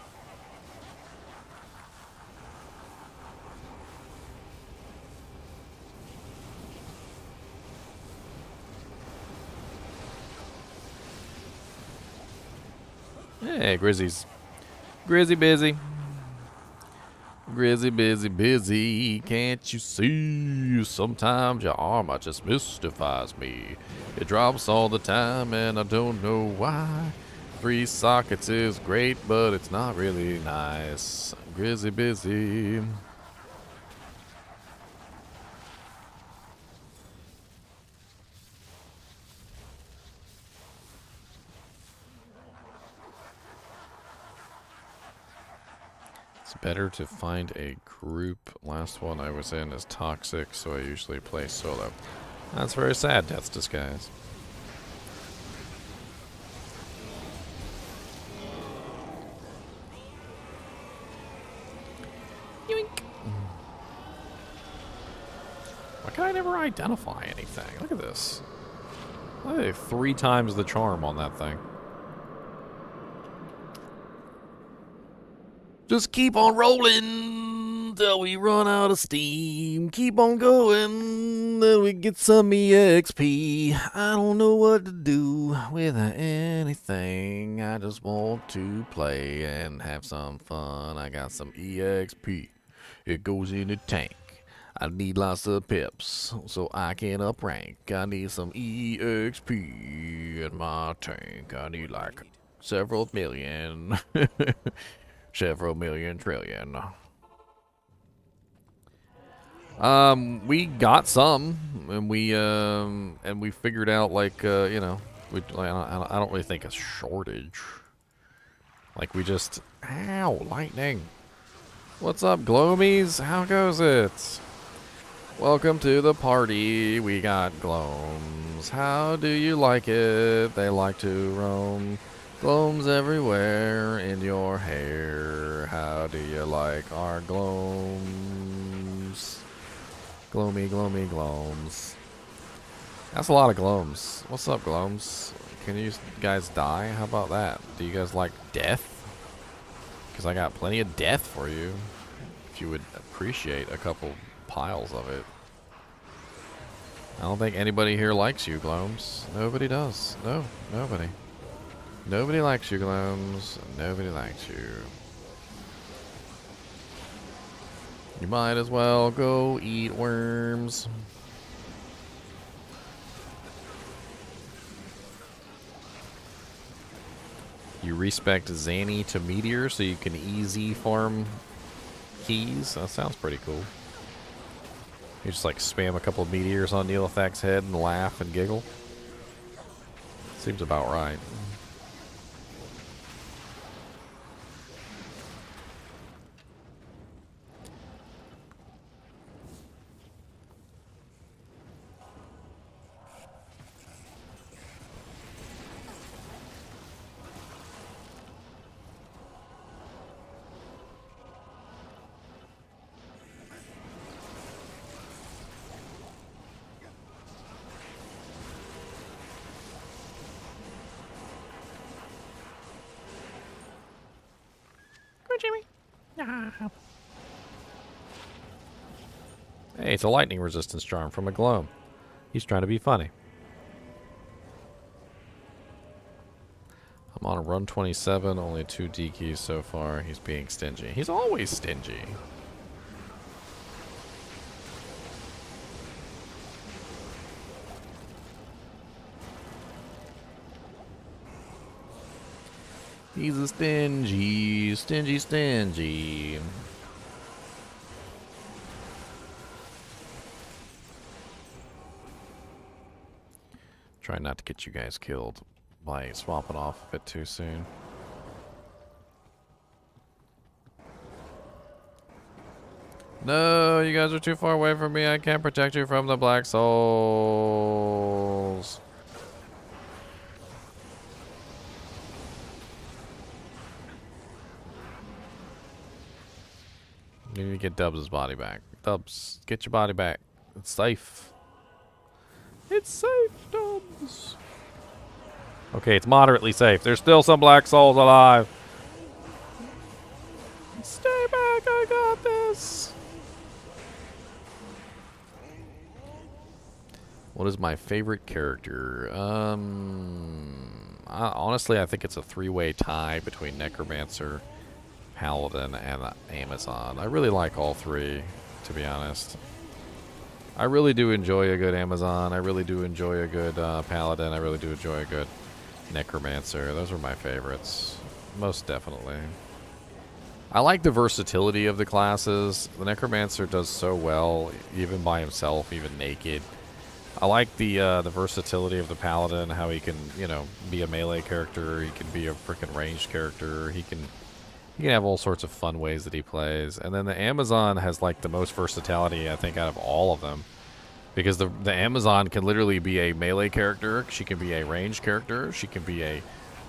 Hey, Grizzy's. Grizzy busy. Grizzy busy. Can't you see? Sometimes your armor just mystifies me. It drops all the time and I don't know why. 3 sockets is great, but it's not really nice. Grizzy busy. It's better to find a group. Last one I was in is toxic, so I usually play solo. That's very sad, Death's Disguise. Yoink. Why can I never identify anything? Look at this. Look at 3 times the charm on that thing. Just keep on rolling till we run out of steam. Keep on going till we get some EXP. I don't know what to do with anything. I just want to play and have some fun. I got some EXP. It goes in the tank. I need lots of pips so I can up rank. I need some EXP in my tank. I need like several million. Several million trillion. We got some, and we figured out like you know, I don't really think a shortage. Like we just, ow, lightning. What's up, Glomies? How goes it? Welcome to the party. We got Glomes. How do you like it? They like to roam. Glomes everywhere in your hair. How do you like our glomes? Gloomy, gloomy glomes. That's a lot of glomes. What's up, glomes? Can you guys die? How about that? Do you guys like death? Because I got plenty of death for you. If you would appreciate a couple piles of it. I don't think anybody here likes you, glomes. Nobody does. No, nobody. Nobody likes you, Glomes. Nobody likes you. You might as well go eat worms. You respect Zanny to Meteor so you can easy farm keys? That sounds pretty cool. You just like spam a couple of meteors on Neilithac's head and laugh and giggle. Seems about right. Jimmy. Ah. Hey, it's a lightning resistance charm from a Gloam. He's trying to be funny. I'm on a run 27, only 2 D keys so far. He's being stingy. He's always stingy. He's a stingy. Try not to get you guys killed by swapping off a bit too soon. No, you guys are too far away from me. I can't protect you from the black souls. You need to get Dubs' body back. Dubs, get your body back. It's safe. It's safe, Dubs. Okay, it's moderately safe. There's still some black souls alive. Stay back, I got this. What is my favorite character? Honestly, I think it's a three-way tie between Necromancer, Paladin, and Amazon. I really like all three, to be honest. I really do enjoy a good Amazon. I really do enjoy a good Paladin. I really do enjoy a good Necromancer. Those are my favorites, most definitely. I like the versatility of the classes. The Necromancer does so well, even by himself, even naked. I like the versatility of the Paladin, how he can, you know, be a melee character, he can be a freaking ranged character, he can have all sorts of fun ways that he plays. And then the Amazon has like the most versatility, I think, out of all of them. Because the Amazon can literally be a melee character, she can be a ranged character, she can be a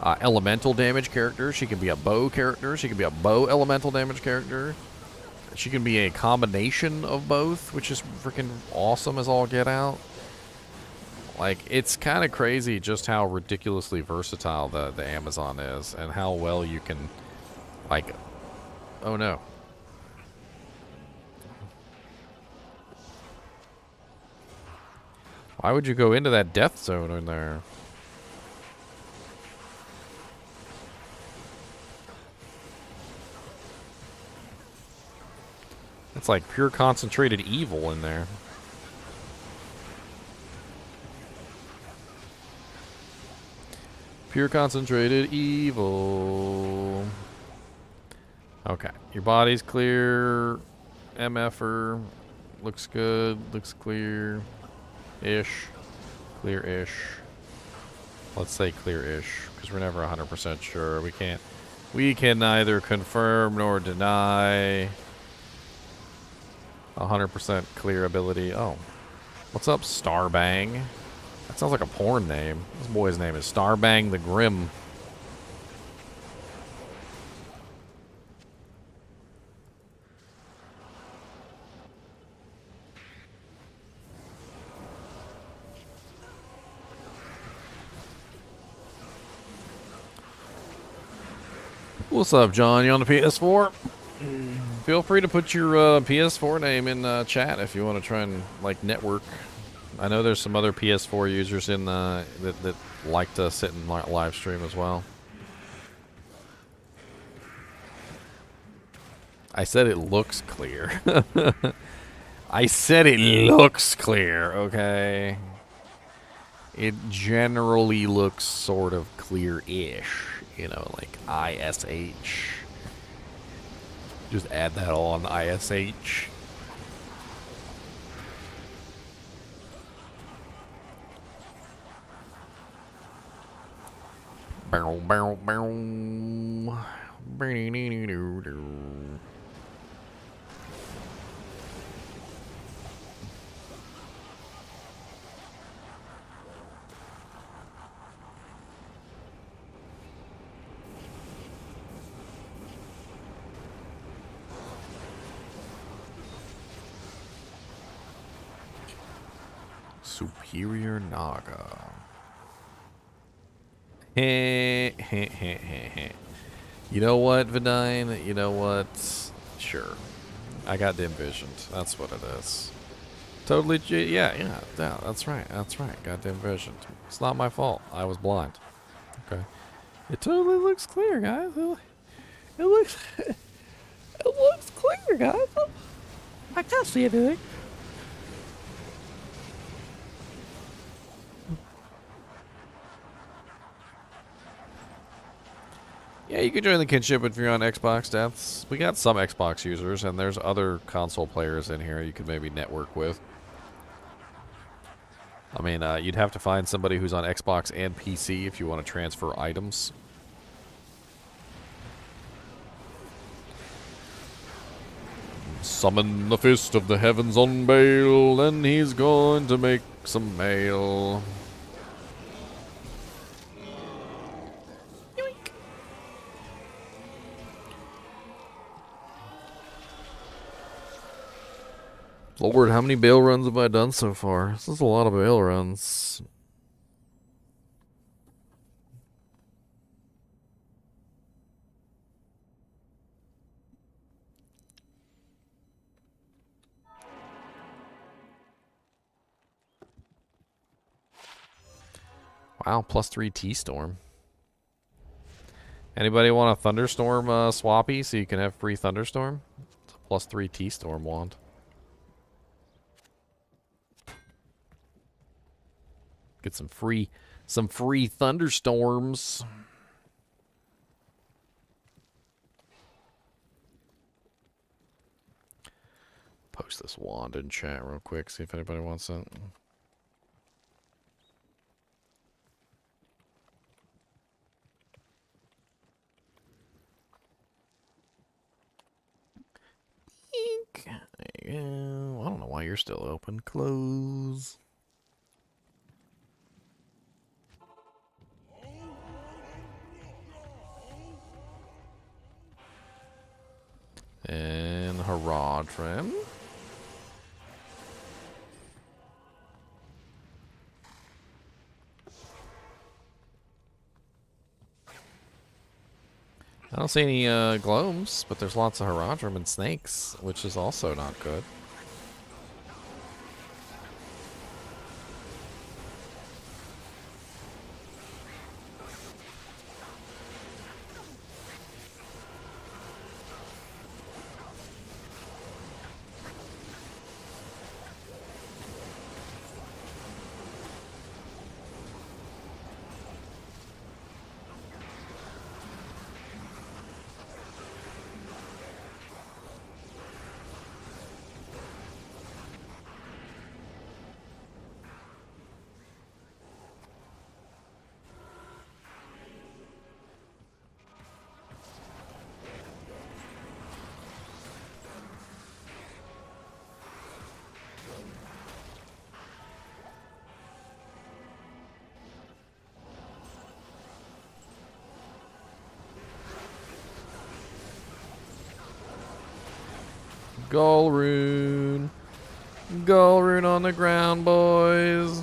elemental damage character, she can be a bow character, she can be a bow elemental damage character. She can be a combination of both, which is freaking awesome as all get out. Like, it's kind of crazy just how ridiculously versatile the Amazon is, and how well you can, like, oh no. Why would you go into that death zone in there? It's like pure concentrated evil in there. Pure concentrated evil. Okay, your body's clear. MFer looks good. Looks clear-ish. Clear-ish. Let's say clear-ish, because we're never 100% sure. We can neither confirm nor deny 100% clear ability. Oh, what's up, Starbang? That sounds like a porn name. This boy's name is Starbang the Grim. What's up, John? You on the PS4? Feel free to put your PS4 name in chat if you want to try and like network. I know there's some other PS4 users in that like to sit and live stream as well. I said it looks clear. I said it looks clear, okay? It generally looks sort of clear-ish, you know, like ISH. Just add that on, ISH. Bow, bow, bow. Superior Naga. You know what, Vidine? You know what? Sure. I got dim visioned. That's what it is. Totally, yeah, that's right. That's right. Got dim visioned. It's not my fault. I was blind. Okay. It totally looks clear, guys. It looks, it looks clear, guys. I can't see anything. Yeah, you can join the kinship if you're on Xbox Deaths. We got some Xbox users, and there's other console players in here you could maybe network with. I mean, you'd have to find somebody who's on Xbox and PC if you want to transfer items. Summon the fist of the heavens on bail, and he's going to make some mail. Lord, how many bail runs have I done so far? This is a lot of bail runs. Wow, +3 T-Storm. Anybody want a Thunderstorm swappy so you can have free Thunderstorm? It's a +3 T-Storm wand. Get some free Thunderstorms. Post this wand in chat real quick, see if anybody wants it. There you go. I don't know why you're still open. Close. And hurrah, trim. I don't see any gloams, but there's lots of Haradrim and snakes, which is also not good. Galrune. Galrune on the ground, boys.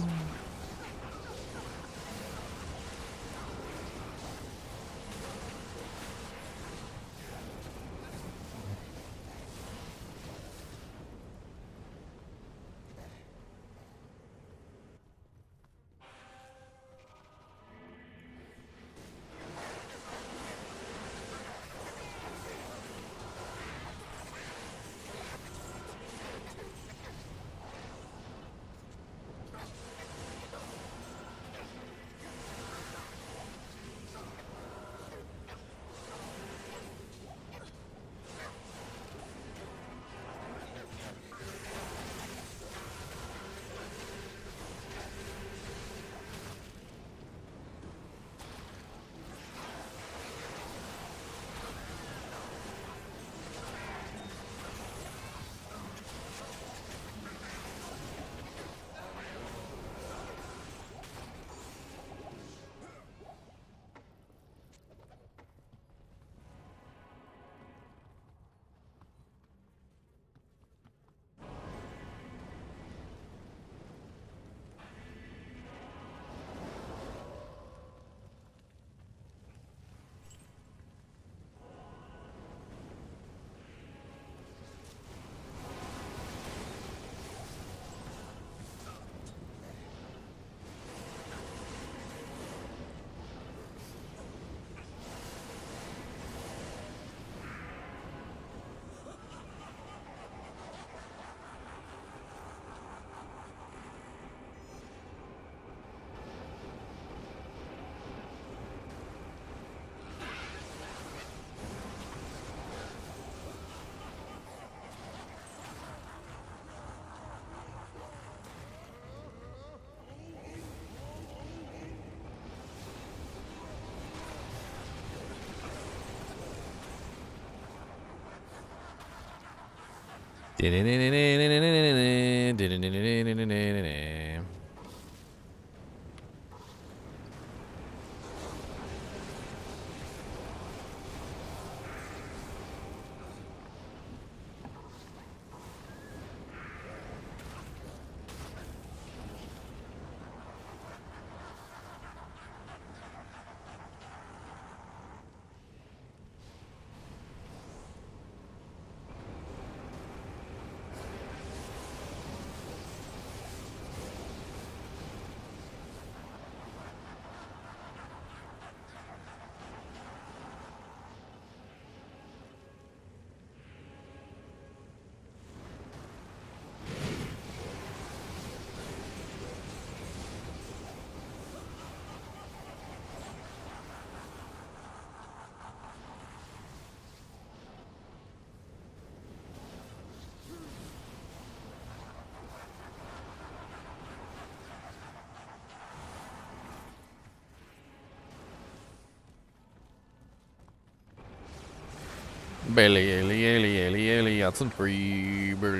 Barely, early, out some free. Barely,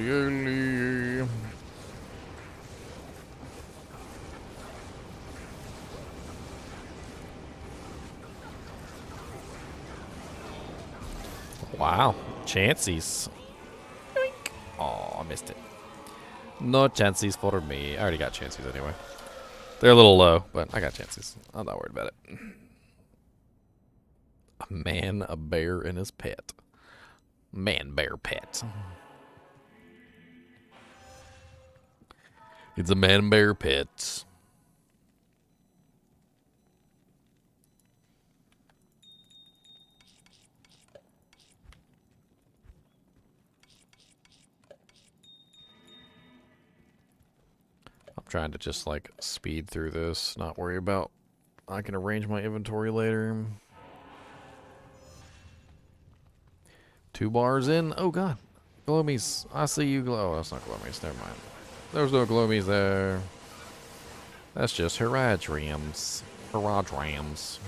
early. Wow, chances. Oh, I missed it. No chances for me. I already got chances anyway. They're a little low, but I got chances. I'm not worried about it. A man, a bear, and his pet. Man, bear, pet. It's a man, bear, pet. I'm trying to just like speed through this, not worry about. I can arrange my inventory later. 2 bars in. Oh god. Gloomies. I see you glow. Oh, that's not gloomies. Never mind. There's no gloomies there. That's just Heradriums. Heradriums.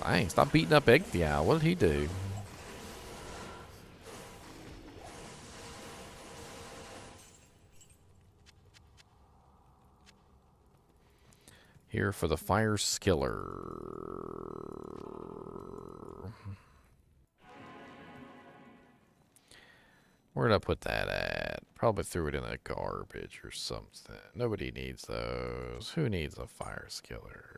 Dang, stop beating up Egg. What did he do? Here for the fire skiller. Where'd I put that at? Probably threw it in the garbage or something. Nobody needs those. Who needs a fire skiller?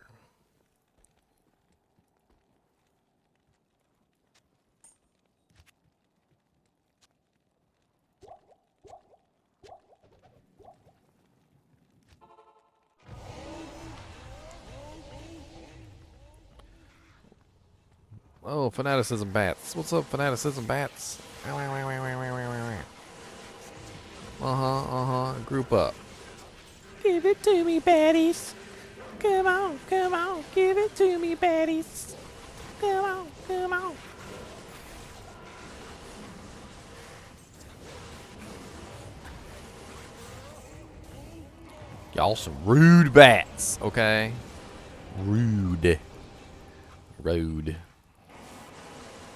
Oh, fanaticism bats. What's up, fanaticism bats? Group up. Give it to me, baddies. Come on, give it to me, baddies. Come on. Y'all some rude bats, okay? Rude. Road.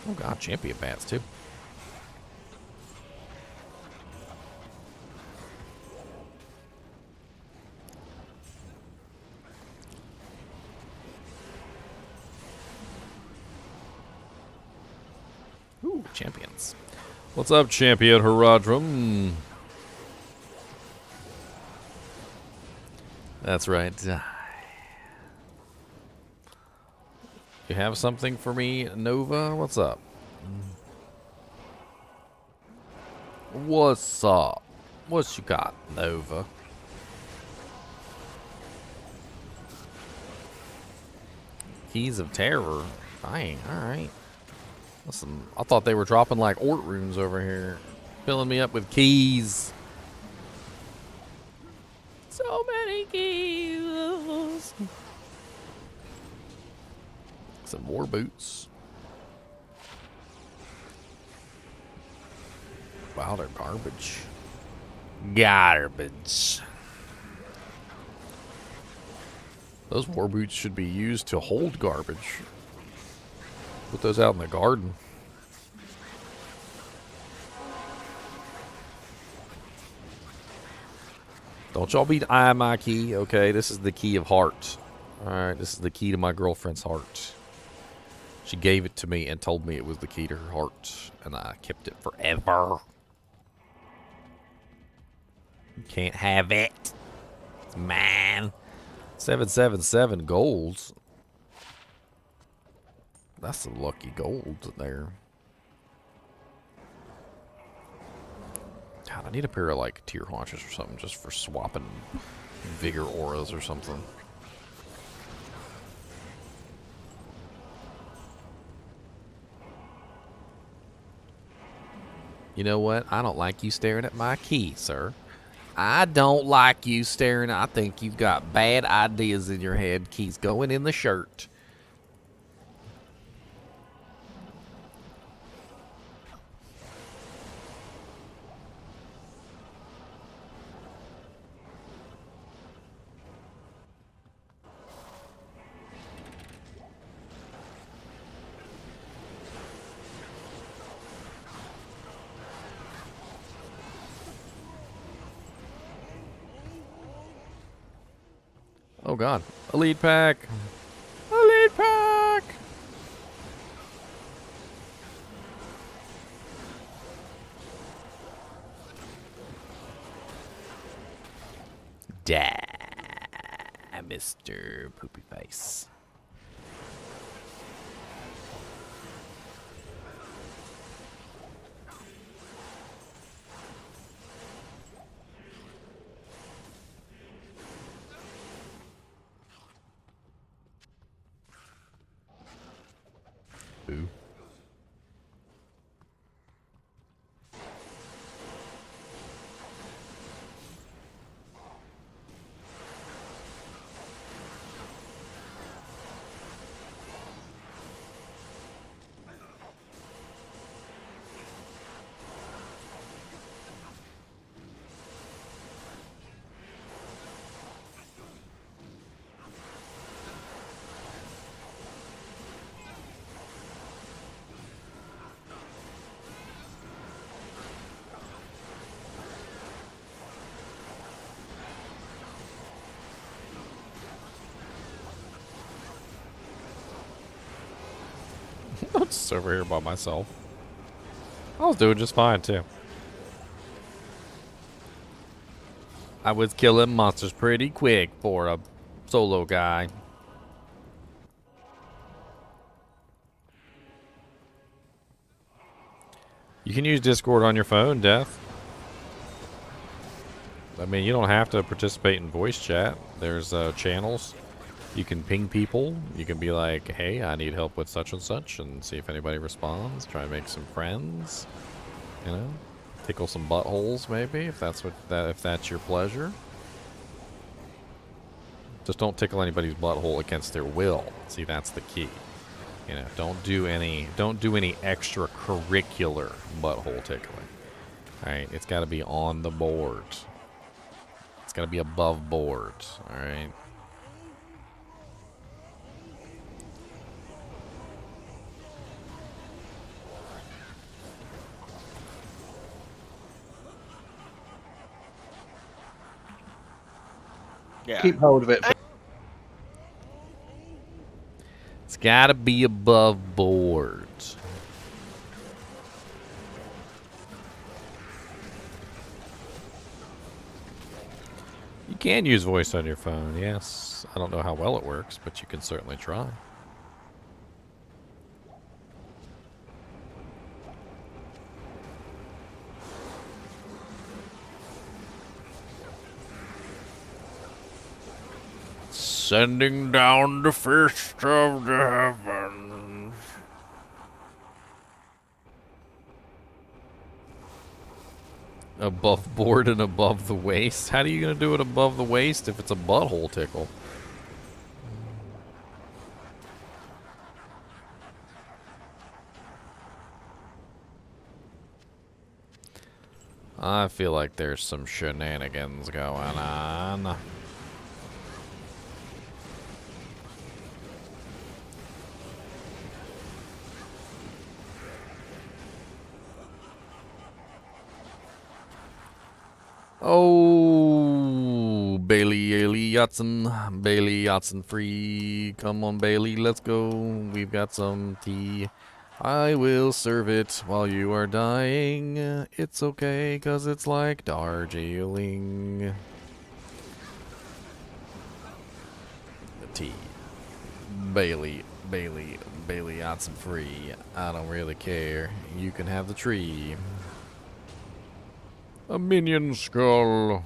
Oh god, champion bats too. Ooh, champions. What's up, champion Heradrum? That's right. You have something for me, Nova? What's up? What's up? What you got, Nova? Keys of Terror. Dang, alright. Listen, I thought they were dropping like Ort runes over here. Filling me up with keys. So many keys. Some more boots. Wow, they're garbage. Garbage. Those war boots should be used to hold garbage. Put those out in the garden. Don't y'all be eyeing my key, okay? This is the key of heart. Alright, this is the key to my girlfriend's heart. She gave it to me and told me it was the key to her heart. And I kept it forever. You can't have it. It's mine. 777 golds. That's some lucky gold there. God, I need a pair of like tier haunches or something just for swapping vigor auras or something. You know what? I don't like you staring at my key, sir. I don't like you staring. I think you've got bad ideas in your head. Key's going in the shirt. Oh god. A lead pack. A lead pack. Die, Mr. Poopy Face. Ooh. I'm just over here by myself. I was doing just fine, too. I was killing monsters pretty quick for a solo guy. You can use Discord on your phone, Death. I mean, you don't have to participate in voice chat. There's channels. You can ping people. You can be like, hey, I need help with such and such, and see if anybody responds. Try and make some friends. You know? Tickle some buttholes, maybe, if that's if that's your pleasure. Just don't tickle anybody's butthole against their will. See, that's the key. You know, don't do any extracurricular butthole tickling. Alright, it's gotta be on the board. It's gotta be above board, alright? Yeah. Keep hold of it. It's gotta be above board. You can use voice on your phone, yes. I don't know how well it works, but you can certainly try. Sending down the fist of the heavens. Above board and above the waist? How are you going to do it above the waist if it's a butthole tickle? I feel like there's some shenanigans going on. Oh, Bailey Yatson free. Come on, Bailey, let's go. We've got some tea. I will serve it while you are dying. It's okay, 'cause it's like Darjeeling. The tea. Bailey Yatson free. I don't really care. You can have the tree. A minion skull.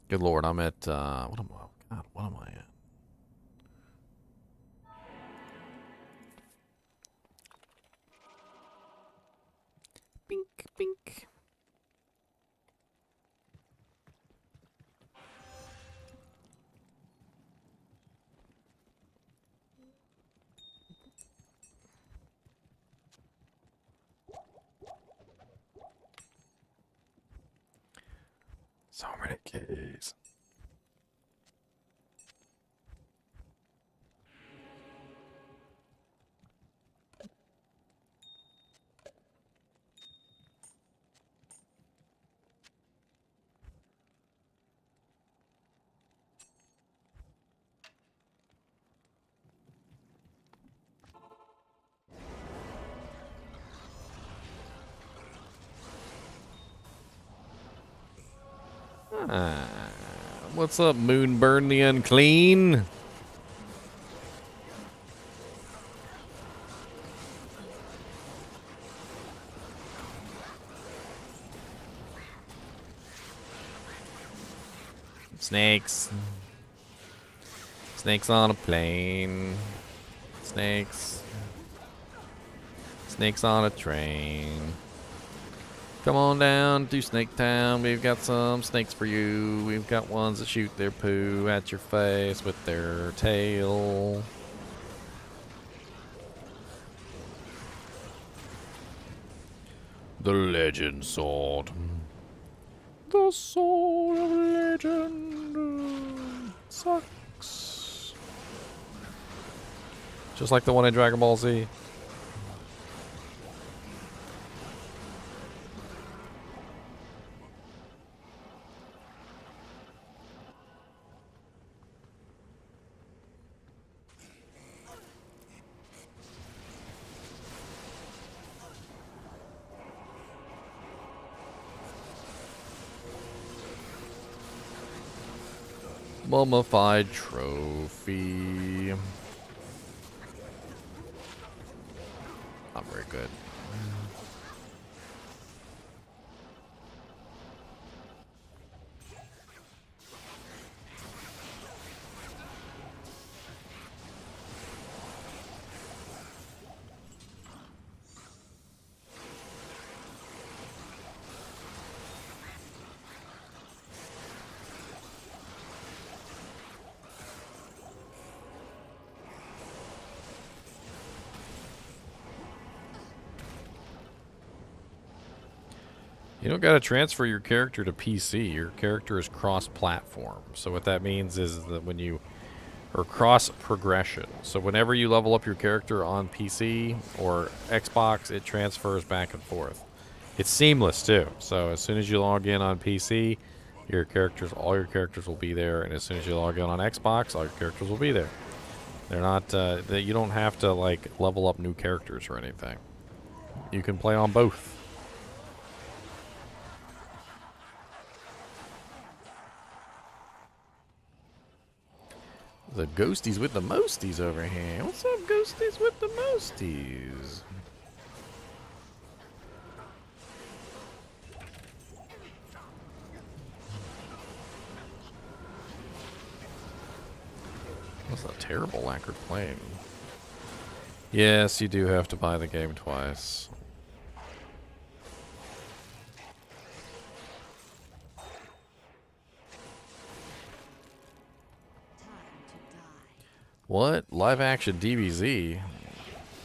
Good lord, I'm at, what am I, God, what am I at? Bink, bink. So many keys. What's up, Moonburn the Unclean? Snakes. Snakes on a plane. Snakes. Snakes on a train. Come on down to Snake Town. We've got some snakes for you. We've got ones that shoot their poo at your face with their tail. The Legend Sword. The Sword of Legend sucks. Just like the one in Dragon Ball Z. Mummified trophy. Not very good. You don't got to transfer your character to PC. Your character is cross-platform. So what that means is that when you... or cross-progression. So whenever you level up your character on PC or Xbox, it transfers back and forth. It's seamless, too. So as soon as you log in on PC, all your characters will be there. And as soon as you log in on Xbox, all your characters will be there. They're not... you don't have to, like, level up new characters or anything. You can play on both. The ghosties with the mosties over here. What's up, ghosties with the mosties? That's a terrible lacquered plane. Yes, you do have to buy the game twice. What? Live action DBZ?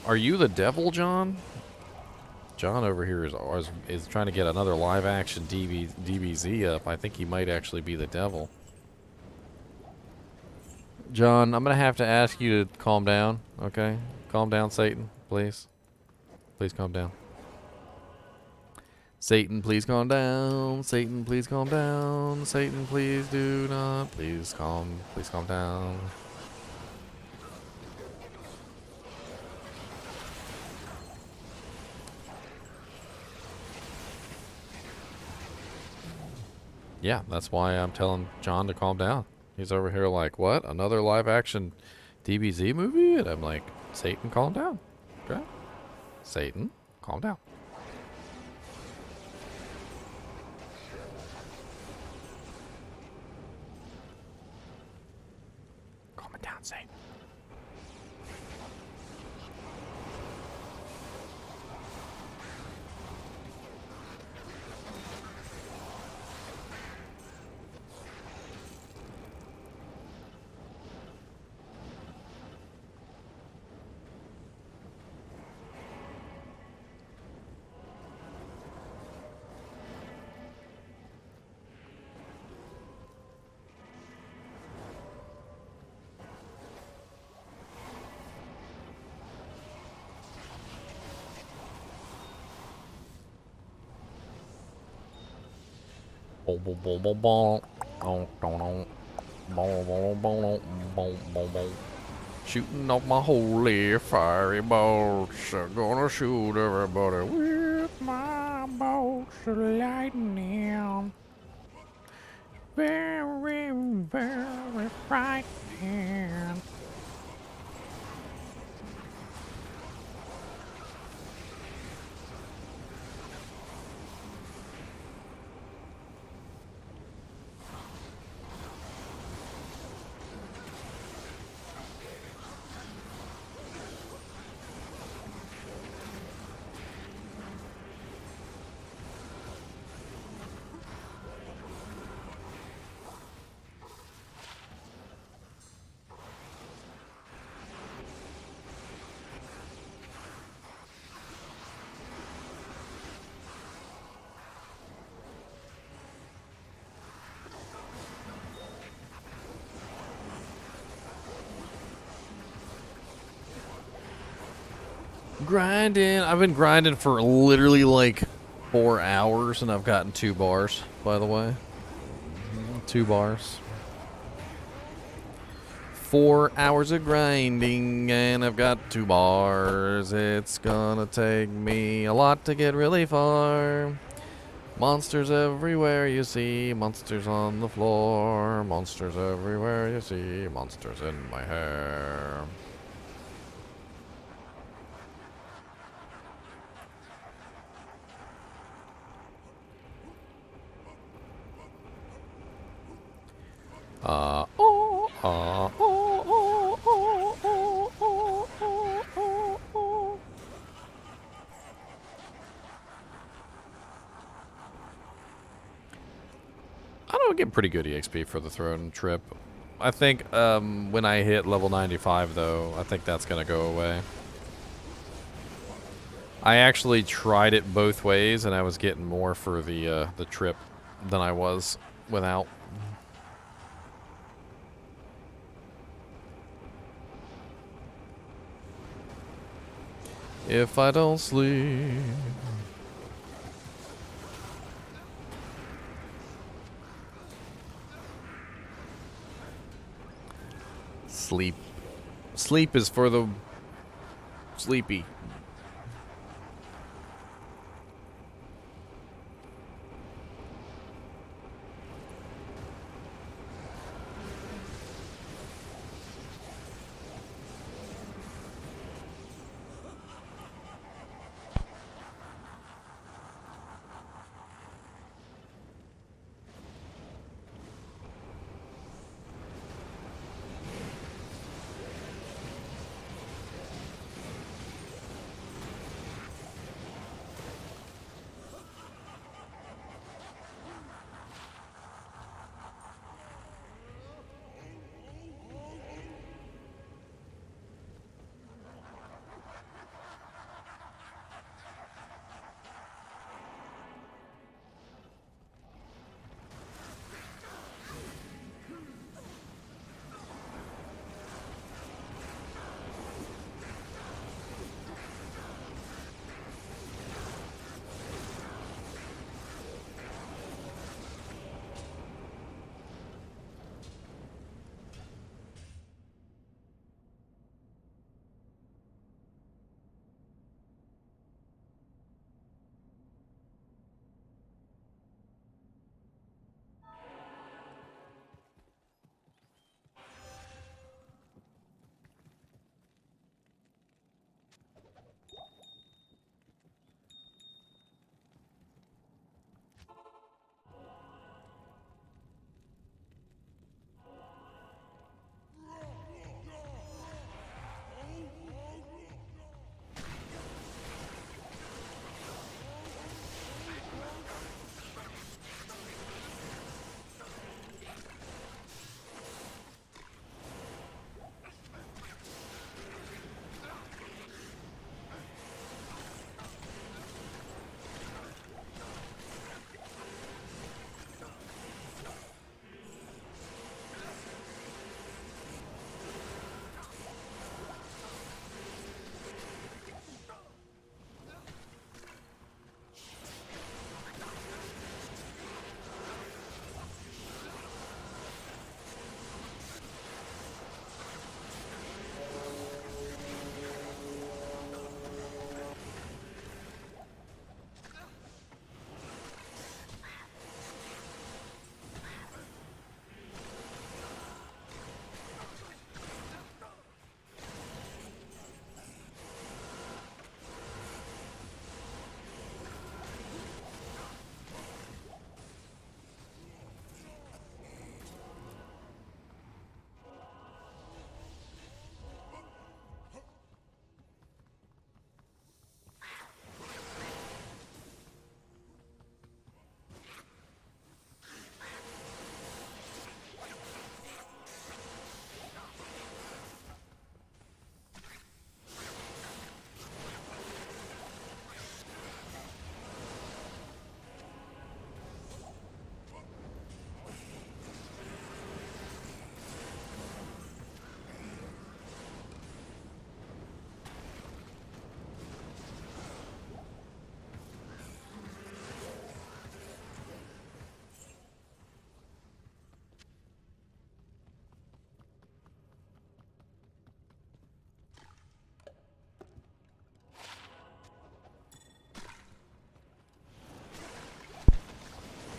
Are you the devil, John? John over here is trying to get another live action DBZ up. I think he might actually be the devil. John, I'm going to have to ask you to calm down, okay? Calm down, Satan, please. please calm down. Satan, please calm down. Satan, please calm down. Satan, please do not. Please calm down. Yeah, that's why I'm telling John to calm down. He's over here like, what? Another live action DBZ movie? And I'm like, Satan, calm down. Okay? Satan, calm down. Calm it down, Satan. Shooting off my holy fiery bolts. I'm gonna shoot everybody with my bolts of lightning. Very, very frightening. Grinding. I've been grinding for literally like 4 hours and I've gotten 2 bars, by the way. 2 bars. 4 hours of grinding and I've got 2 bars. It's gonna take me a lot to get really far. Monsters everywhere you see, monsters on the floor. Monsters everywhere you see, monsters in my hair. I don't get pretty good EXP for the throne trip. I think when I hit level 95 though, I think that's gonna go away. I actually tried it both ways and I was getting more for the trip than I was without. If I don't sleep. Sleep. Sleep is for the sleepy.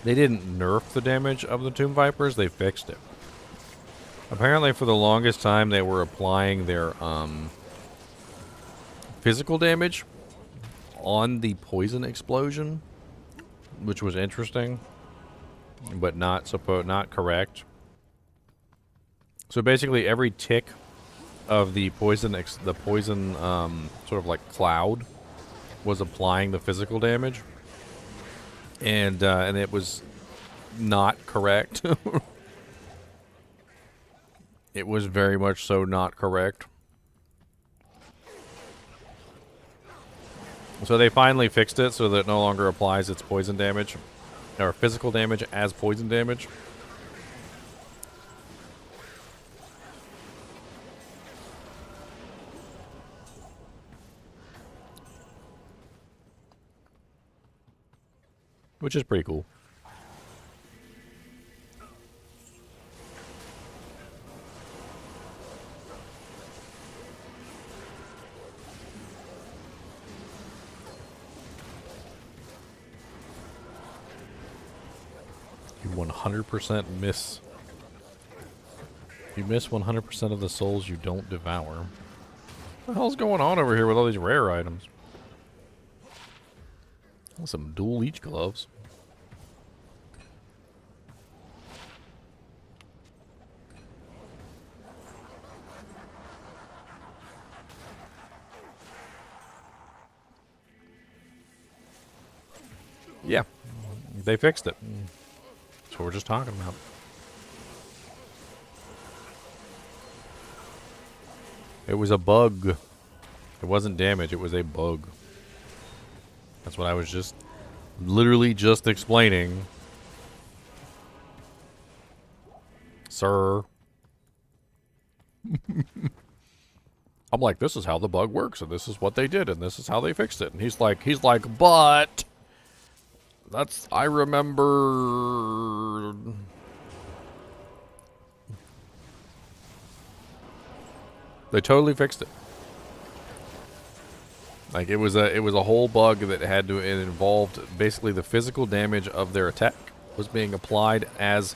They didn't nerf the damage of the Tomb Vipers, they fixed it. Apparently for the longest time they were applying their physical damage on the poison explosion, which was interesting, but not correct. So basically every tick of the poison sort of like cloud was applying the physical damage, and it was not correct. It was very much so not correct. So they finally fixed it so that it no longer applies its poison damage or physical damage as poison damage. Which is pretty cool. You 100% miss. You miss 100% of the souls you don't devour. What the hell's going on over here with all these rare items? Some dual leech gloves. Yeah, they fixed it. That's what we're just talking about. It was a bug. It wasn't damage, it was a bug. That's what I was just literally just explaining. Sir. I'm like, this is how the bug works, and this is what they did, and this is how they fixed it. And he's like, but that's, I remember. They totally fixed it. Like it was a whole bug that it involved basically the physical damage of their attack was being applied as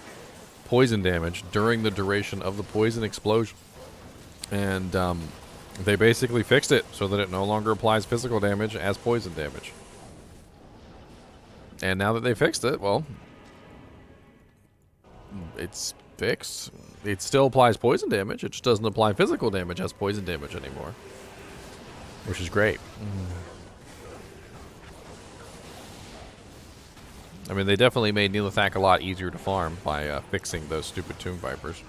poison damage during the duration of the poison explosion, and they basically fixed it so that it no longer applies physical damage as poison damage. And now that they fixed it, well, it's fixed. It still applies poison damage. It just doesn't apply physical damage as poison damage anymore. Which is great. I mean, they definitely made Neelathak a lot easier to farm by fixing those stupid Tomb Vipers.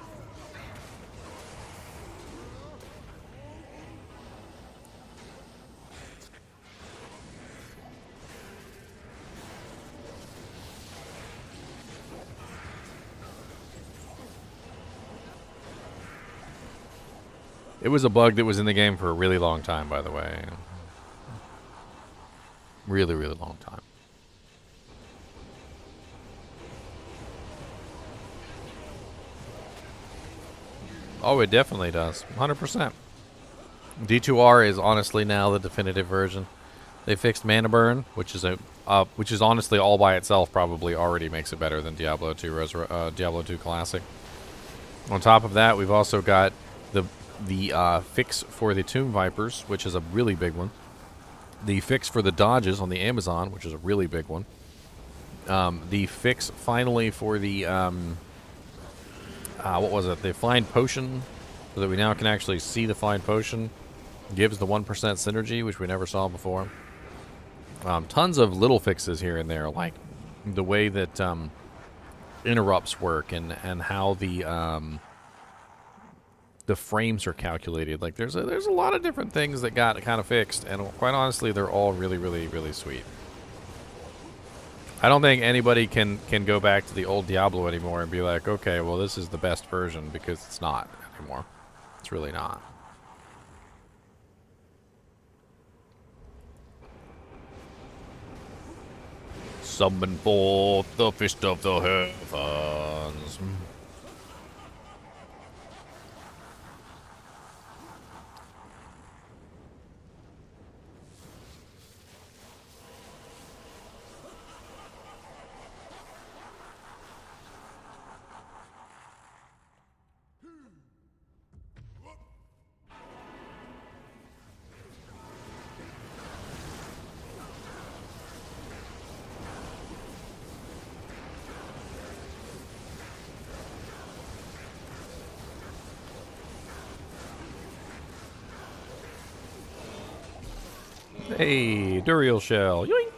It was a bug that was in the game for a really long time, by the way. Really, really long time. Oh, it definitely does. 100%. D2R is honestly now the definitive version. They fixed mana burn, which is honestly all by itself probably already makes it better than Diablo 2 Diablo 2 Classic. On top of that, we've also got the fix for the Tomb Vipers, which is a really big one. The fix for the dodges on the Amazon, which is a really big one. The fix finally for the what was it? The Find Potion, so that we now can actually see the Find Potion. Gives the 1% synergy, which we never saw before. Tons of little fixes here and there, like the way that interrupts work and how the frames are calculated. Like there's a lot of different things that got kind of fixed, and quite honestly, they're all really, really, really sweet. I don't think anybody can go back to the old Diablo anymore and be like, okay, well, this is the best version, because it's not anymore. It's really not. Summon forth the fist of the heavens. Hey, Duriel shell. Yoink.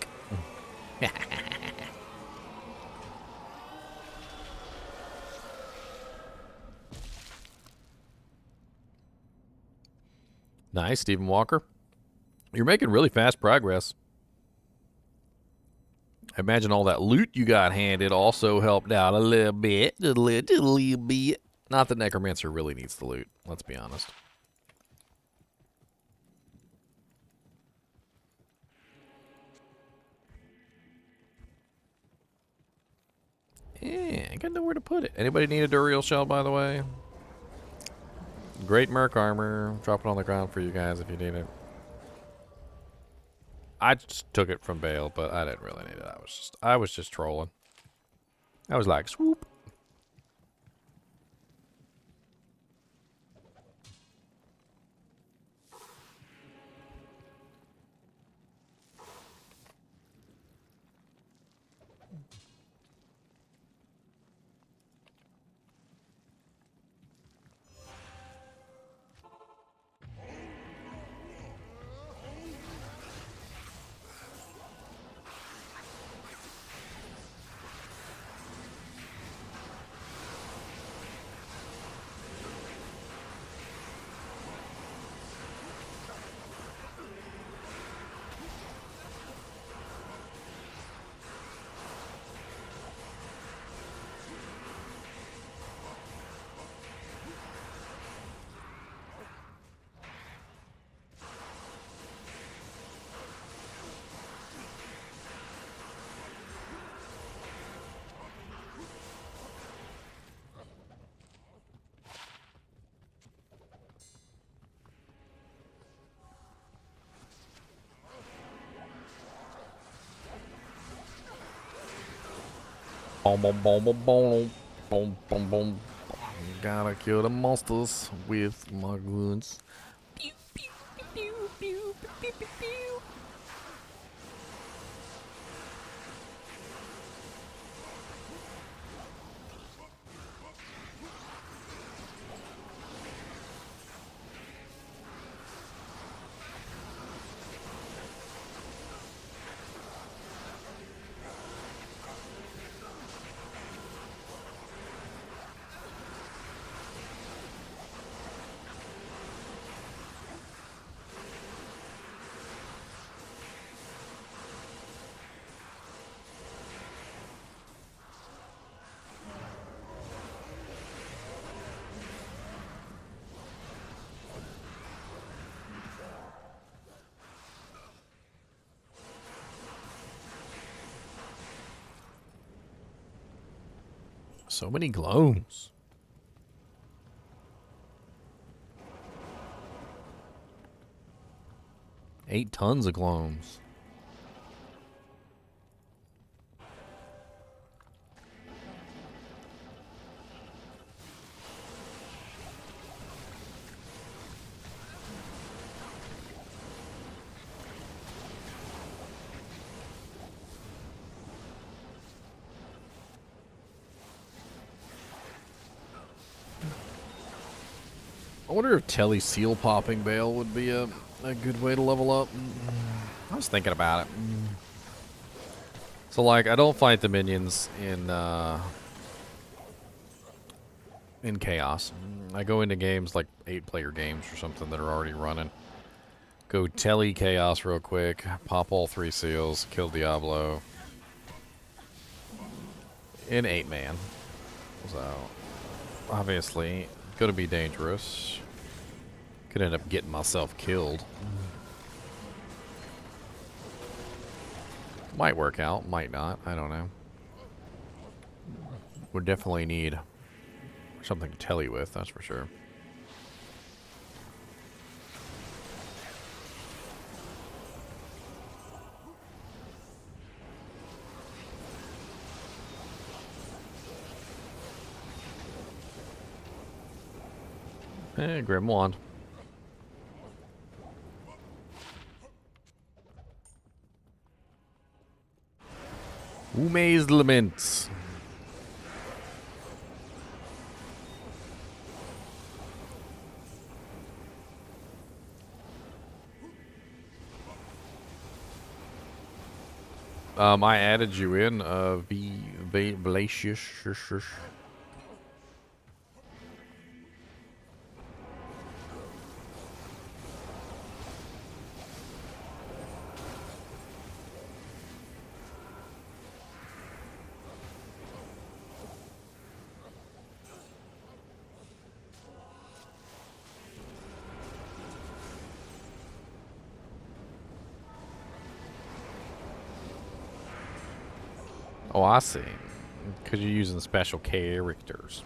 Nice, Stephen Walker. You're making really fast progress. I imagine all that loot you got handed also helped out a little bit. Just a little bit. Not that Necromancer really needs the loot, let's be honest. Yeah, I got nowhere to put it. Anybody need a Duriel shell, by the way? Great Merc armor. Drop it on the ground for you guys if you need it. I just took it from Bale, but I didn't really need it. I was just trolling. I was like, swoop. Boom, boom, boom, boom, boom, boom, boom, boom. Gotta kill the monsters with my guns. Pew, pew, pew, pew, pew, pew, pew. So many glows. 8 tons of gloams. I wonder if Telly seal popping Bale would be a good way to level up. I was thinking about it. So like, I don't fight the minions in Chaos. I go into games like 8-player games or something that are already running. Go Telly Chaos real quick, pop all 3 seals, kill Diablo. In 8-man. So, obviously, gonna be dangerous. Could end up getting myself killed. Might work out, might not, I don't know. Would definitely need something to Telly with, that's for sure. Grim Wand. Ume's Laments. I added you in, Blacious. Oh, I see. Because you're using special characters.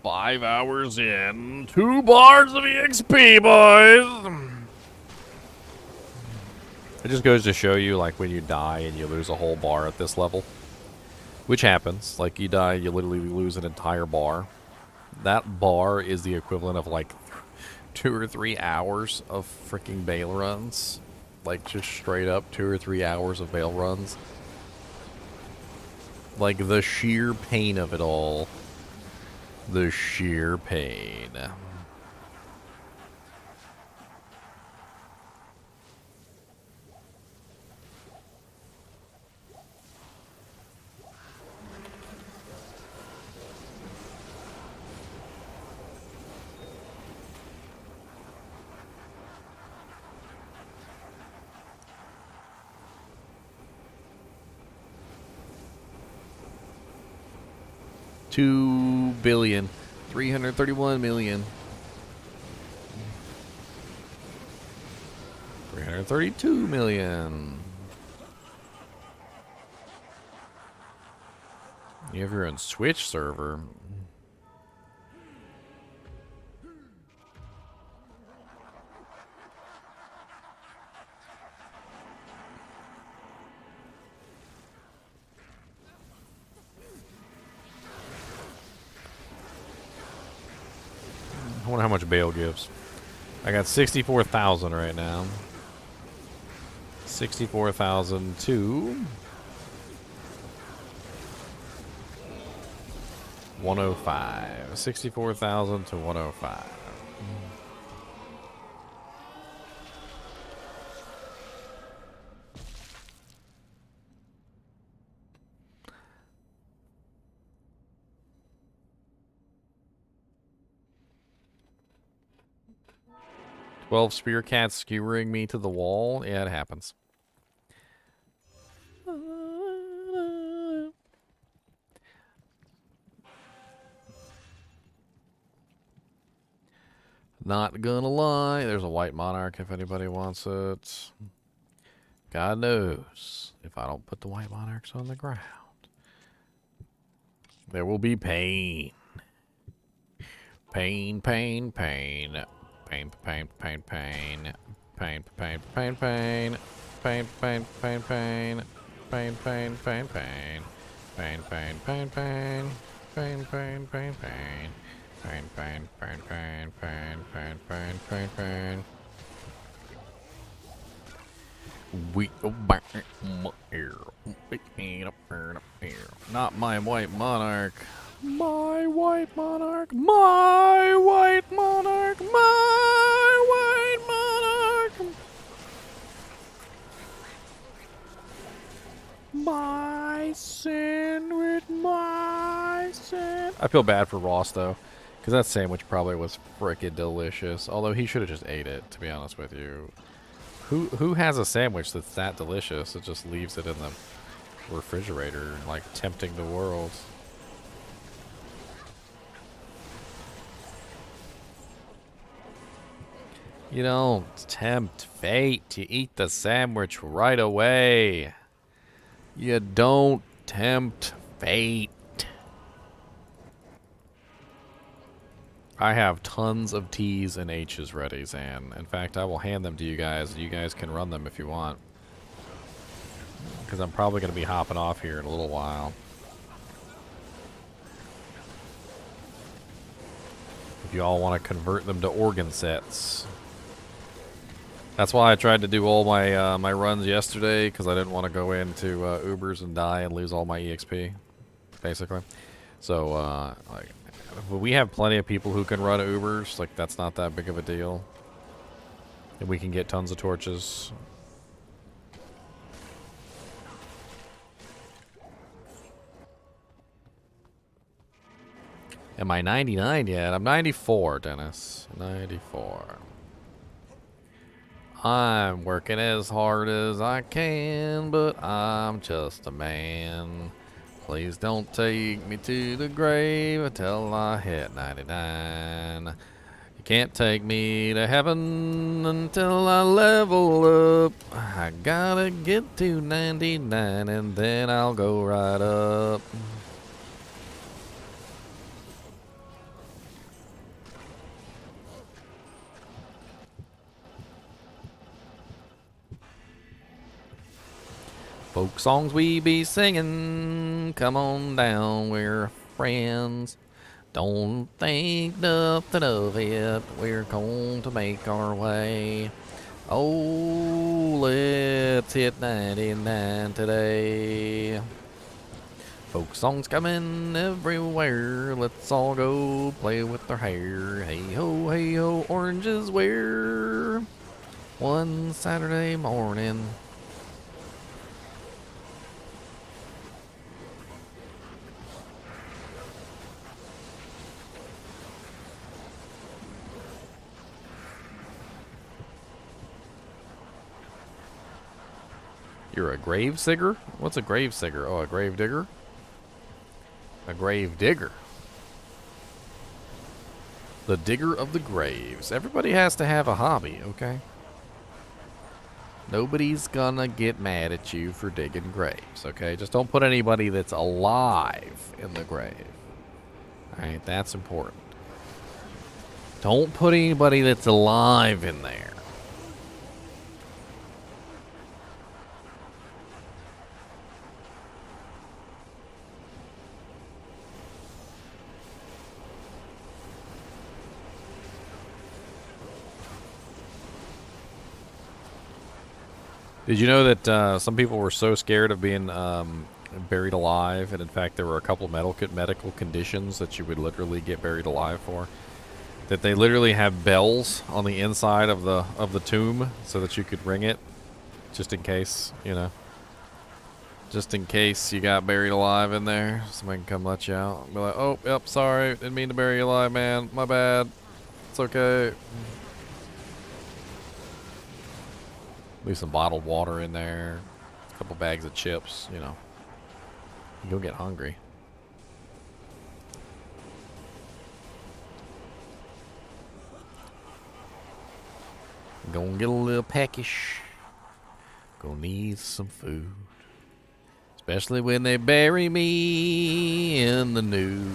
"5 hours in, 2 bars of EXP, boys." It just goes to show you, like, when you die and you lose a whole bar at this level. Which happens. Like, you die, you literally lose an entire bar. That bar is the equivalent of, like, 2 or 3 hours of freaking bail runs. Like, just straight up 2 or 3 hours of bail runs. Like, the sheer pain of it all. The sheer pain. $2,331,000,000. 332 million. You have your own Switch server. I wonder how much bail gives. I got 64,000 right now. 64,000 to 105. 64,000 to 105. "12 spear cats skewering me to the wall." Yeah, it happens. Not gonna lie, there's a white monarch if anybody wants it. God knows, if I don't put the white monarchs on the ground, there will be pain. Pain, pain, pain. Pain, pain, pain, pain. Pain, pain, pain, pain. Pain, pain, pain, pain. Pain, pain, pain, pain. Pain, pain, pain, pain. Pain, pain, pain, pain. Pain, pain, pain, pain, pain, pain, pain, pain, pain. We not my white monarch. My white monarch. My white monarch. My white monarch. My sin with my sin. I feel bad for Ross though, because that sandwich probably was frickin' delicious. Although he should have just ate it, to be honest with you. Who has a sandwich that's that delicious? It just leaves it in the refrigerator, like tempting the world. You don't tempt fate. You eat the sandwich right away. You don't tempt fate. I have tons of T's and H's ready, Zan. In fact, I will hand them to you guys. You guys can run them if you want. Because I'm probably going to be hopping off here in a little while. If you all want to convert them to organ sets. That's why I tried to do all my my runs yesterday, because I didn't want to go into Ubers and die and lose all my EXP, basically. So, like, we have plenty of people who can run Ubers. Like, that's not that big of a deal. And we can get tons of torches. Am I 99 yet? I'm 94, Dennis. 94. I'm working as hard as I can, but I'm just a man. Please don't take me to the grave until I hit 99. You can't take me to heaven until I level up. I gotta get to 99 and then I'll go right up. Folk songs we be singing, come on down, we're friends. Don't think nothing of it, we're going to make our way. Oh, let's hit 99 today. Folk songs coming everywhere, let's all go play with our hair. Hey ho, oranges wear. One Saturday morning. You're a grave digger? What's a grave digger? Oh, a grave digger? A grave digger. The digger of the graves. Everybody has to have a hobby, okay? Nobody's gonna get mad at you for digging graves, okay? Just don't put anybody that's alive in the grave. Alright, that's important. Don't put anybody that's alive in there. Did you know that some people were so scared of being buried alive, and in fact there were a couple medical conditions that you would literally get buried alive for, that they literally have bells on the inside of the tomb so that you could ring it, just in case, you know, just in case you got buried alive in there. Somebody can come let you out and be like, oh, yep, sorry, didn't mean to bury you alive, man, my bad, it's okay. Leave some bottled water in there, a couple bags of chips, you know. You'll get hungry. Gonna get a little peckish. Gonna need some food. Especially when they bury me in the nude.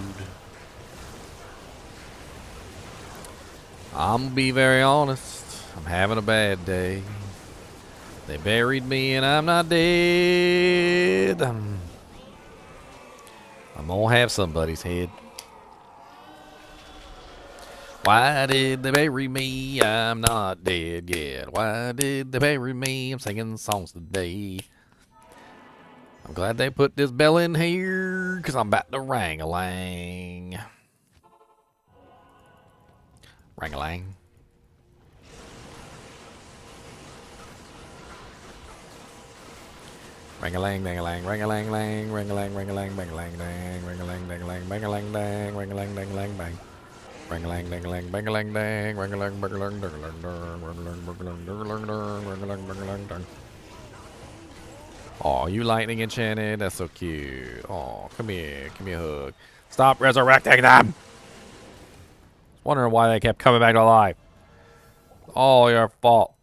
I'm gonna be very honest, I'm having a bad day. They buried me and I'm not dead. I'm gonna have somebody's head. Why did they bury me? I'm not dead yet. Why did they bury me? I'm singing songs today. I'm glad they put this bell in here, 'cause I'm about to rang-a-lang. Rang-a-lang. Ring-a-lang, dang-a-lang, ring-a-lang-lang, ring-a-lang, ring-a-lang, bang-a-lang-dang, ring-a-lang, dang-a-lang, bang-a-lang-dang, ring-a-lang, dang-a-lang-bang. Ring-a-lang, dang-a-lang, bang-a-lang-dang, ring-a-lang, bang-a-lang, dang-a-lang-dang, ring-a-lang, bang-a-lang, dang-a-lang-dang, ring-a-lang, bang-a-lang-dang. Aw, you lightning enchanted? That's so cute. Aw, come here, give me a hug. Stop resurrecting them! Wondering why they kept coming back to life. All your fault.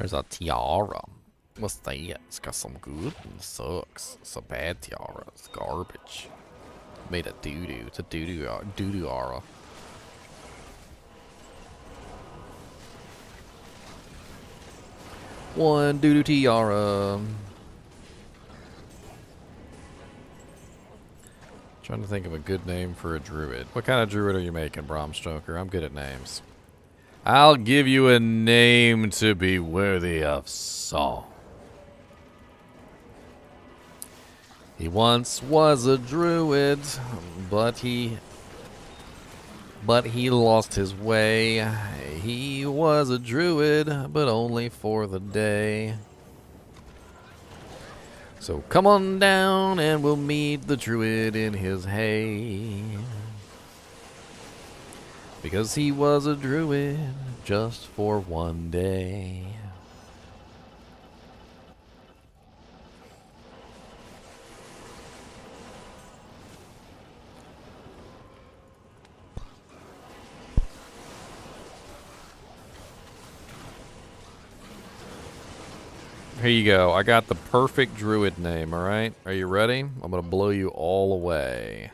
There's a tiara. What's that? It's got some good and sucks. It's a bad tiara. It's garbage. Made of doo-doo. It's a doo-doo aura. One doo-doo tiara. Trying to think of a good name for a druid. What kind of druid are you making, Bram Stoker? I'm good at names. I'll give you a name to be worthy of song. He once was a druid, but he lost his way. He was a druid, but only for the day. So come on down and we'll meet the druid in his hay. Because he was a druid just for one day. Here you go. I got the perfect druid name, alright? Are you ready? I'm going to blow you all away.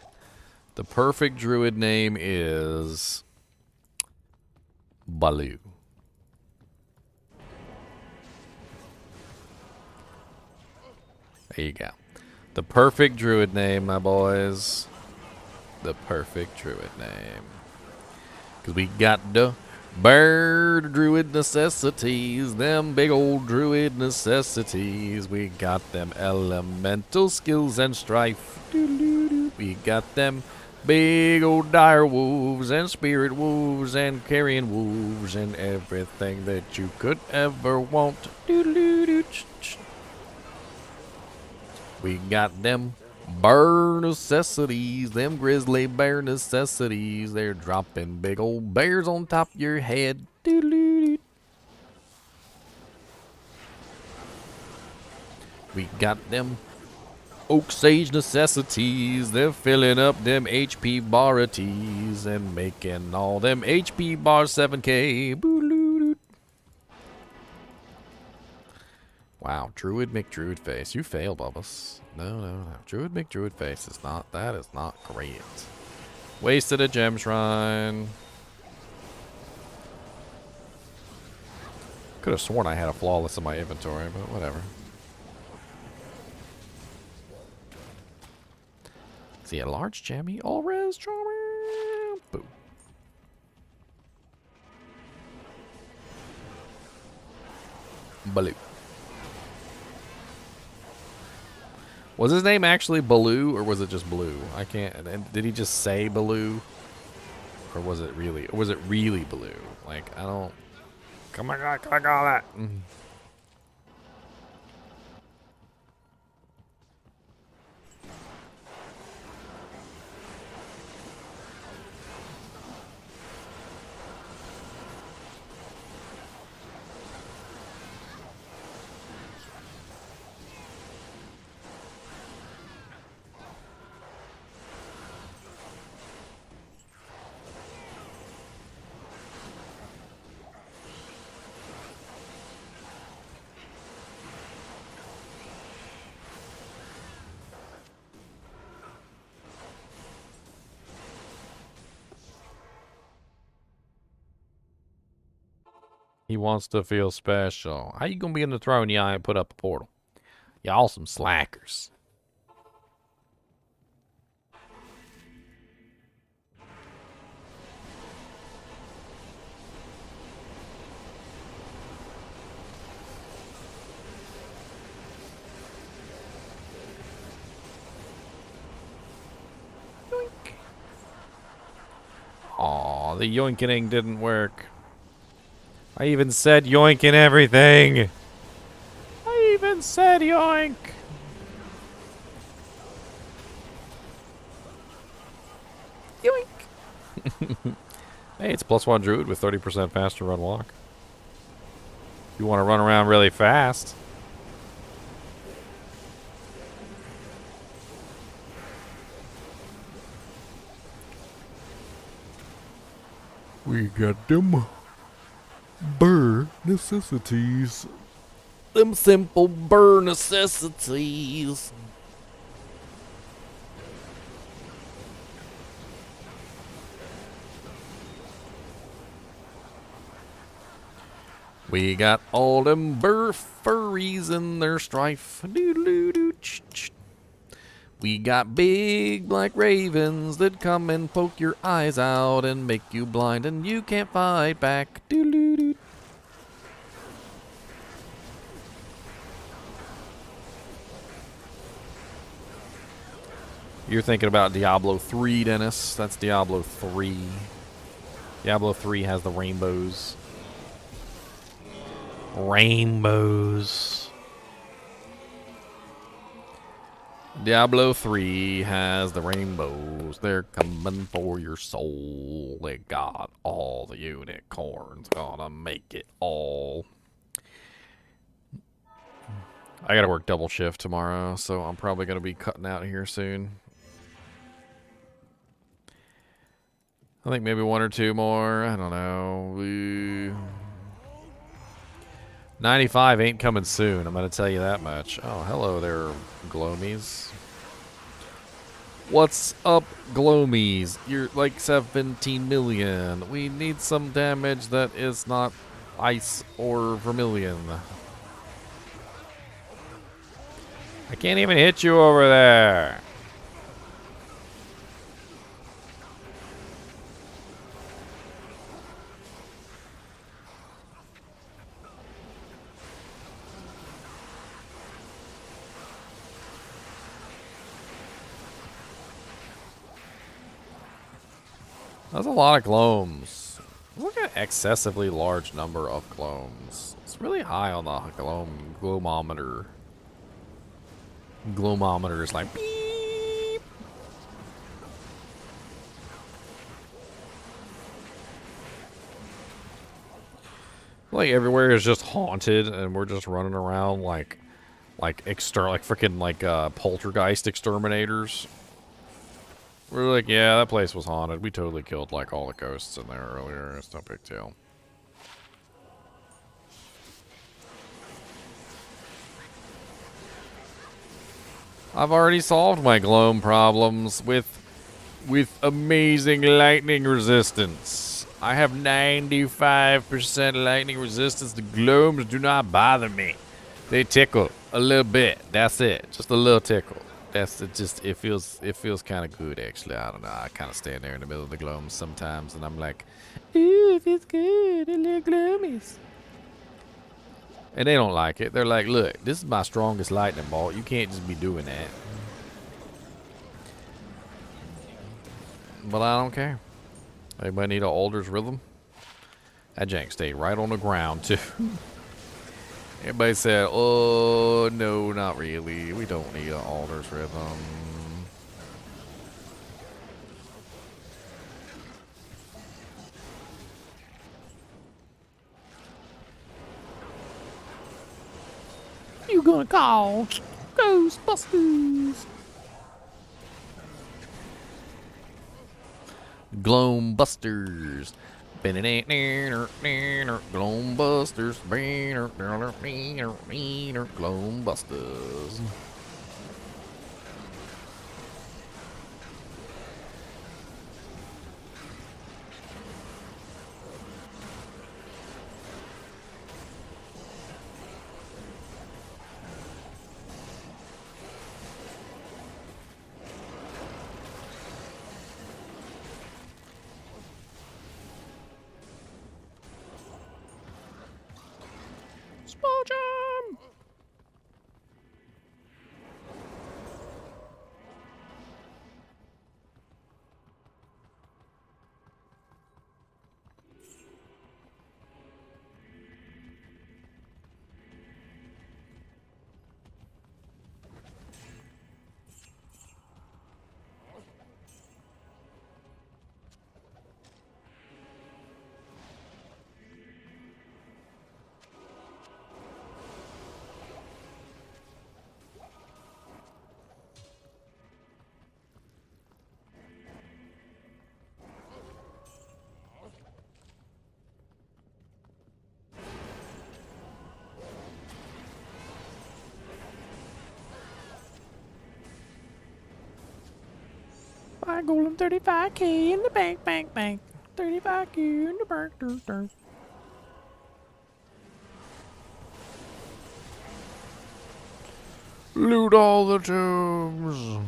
The perfect druid name is Baloo. There you go. The perfect druid name, my boys. The perfect druid name. Because we got the bird druid necessities, them big old druid necessities. We got them elemental skills and strife. We got them big old dire wolves and spirit wolves and carrion wolves and everything that you could ever want. We got them bear necessities, them grizzly bear necessities. They're dropping big old bears on top of your head. We got them oak sage necessities. They're filling up them HP barities and making all them HP bar 7K. Wow, Druid McDruid face. You failed, Bubbles. No. Druid McDruid face is not, that is not great. Wasted a gem shrine. Could have sworn I had a flawless in my inventory, but whatever. See a large jammy, all res charmer. Boom. Baloo. Was his name actually Baloo, or was it just Blue? I can't. And did he just say Baloo, or was it really? Or was it really Baloo? Like I don't. Come on, click all that. He wants to feel special. How you gonna be in the throne? Yeah, I put up a portal. Y'all some slackers. Aw, the yoinking didn't work. I even said yoink and everything. I even said yoink. Yoink. Hey, it's +1 druid with 30% faster run walk. You want to run around really fast. We got them. Burr Necessities. Them simple burn necessities. We got all them furries in their strife. We got big black ravens that come and poke your eyes out and make you blind and you can't fight back. You're thinking about Diablo 3, Dennis. That's Diablo 3. Diablo 3 has the rainbows. Rainbows. Diablo 3 has the rainbows. They're coming for your soul. They got all the unicorns. Gonna make it all. I gotta work double shift tomorrow, so I'm probably gonna be cutting out here soon. I think maybe one or two more. I don't know. 95 ain't coming soon. I'm going to tell you that much. Oh, hello there, Glomies. What's up, Glomies? You're like 17 million. We need some damage that is not ice or vermilion. I can't even hit you over there. That's a lot of glomes. Look at an excessively large number of glomes. It's really high on the glomometer. Glomometer is like beep. Like everywhere is just haunted, and we're just running around like freaking poltergeist exterminators. We're like, yeah, that place was haunted. We totally killed like all the ghosts in there earlier. It's no big deal. I've already solved my gloam problems with amazing lightning resistance. I have 95% lightning resistance. The gloams do not bother me. They tickle a little bit. That's it. Just a little tickle. That's it. Just it feels kind of good actually. I don't know. I kind of stand there in the middle of the gloams sometimes, and I'm like, Ooh, it feels good. A little gloomies. and they don't like it. They're like, look, this is my strongest lightning bolt. You can't just be doing that. But I don't care. Anybody need an Alder's Rhythm? That jank stayed right on the ground, too. Everybody said, oh, no, not really. We don't need an Alder's Rhythm. You gonna call Ghostbusters? Gloam Busters. Gloam Busters. Gloam Busters. Small jam. 35 golden, 35K in the bank, bank, bank. 35K in the bank, dirt, dirt. Loot all the tombs.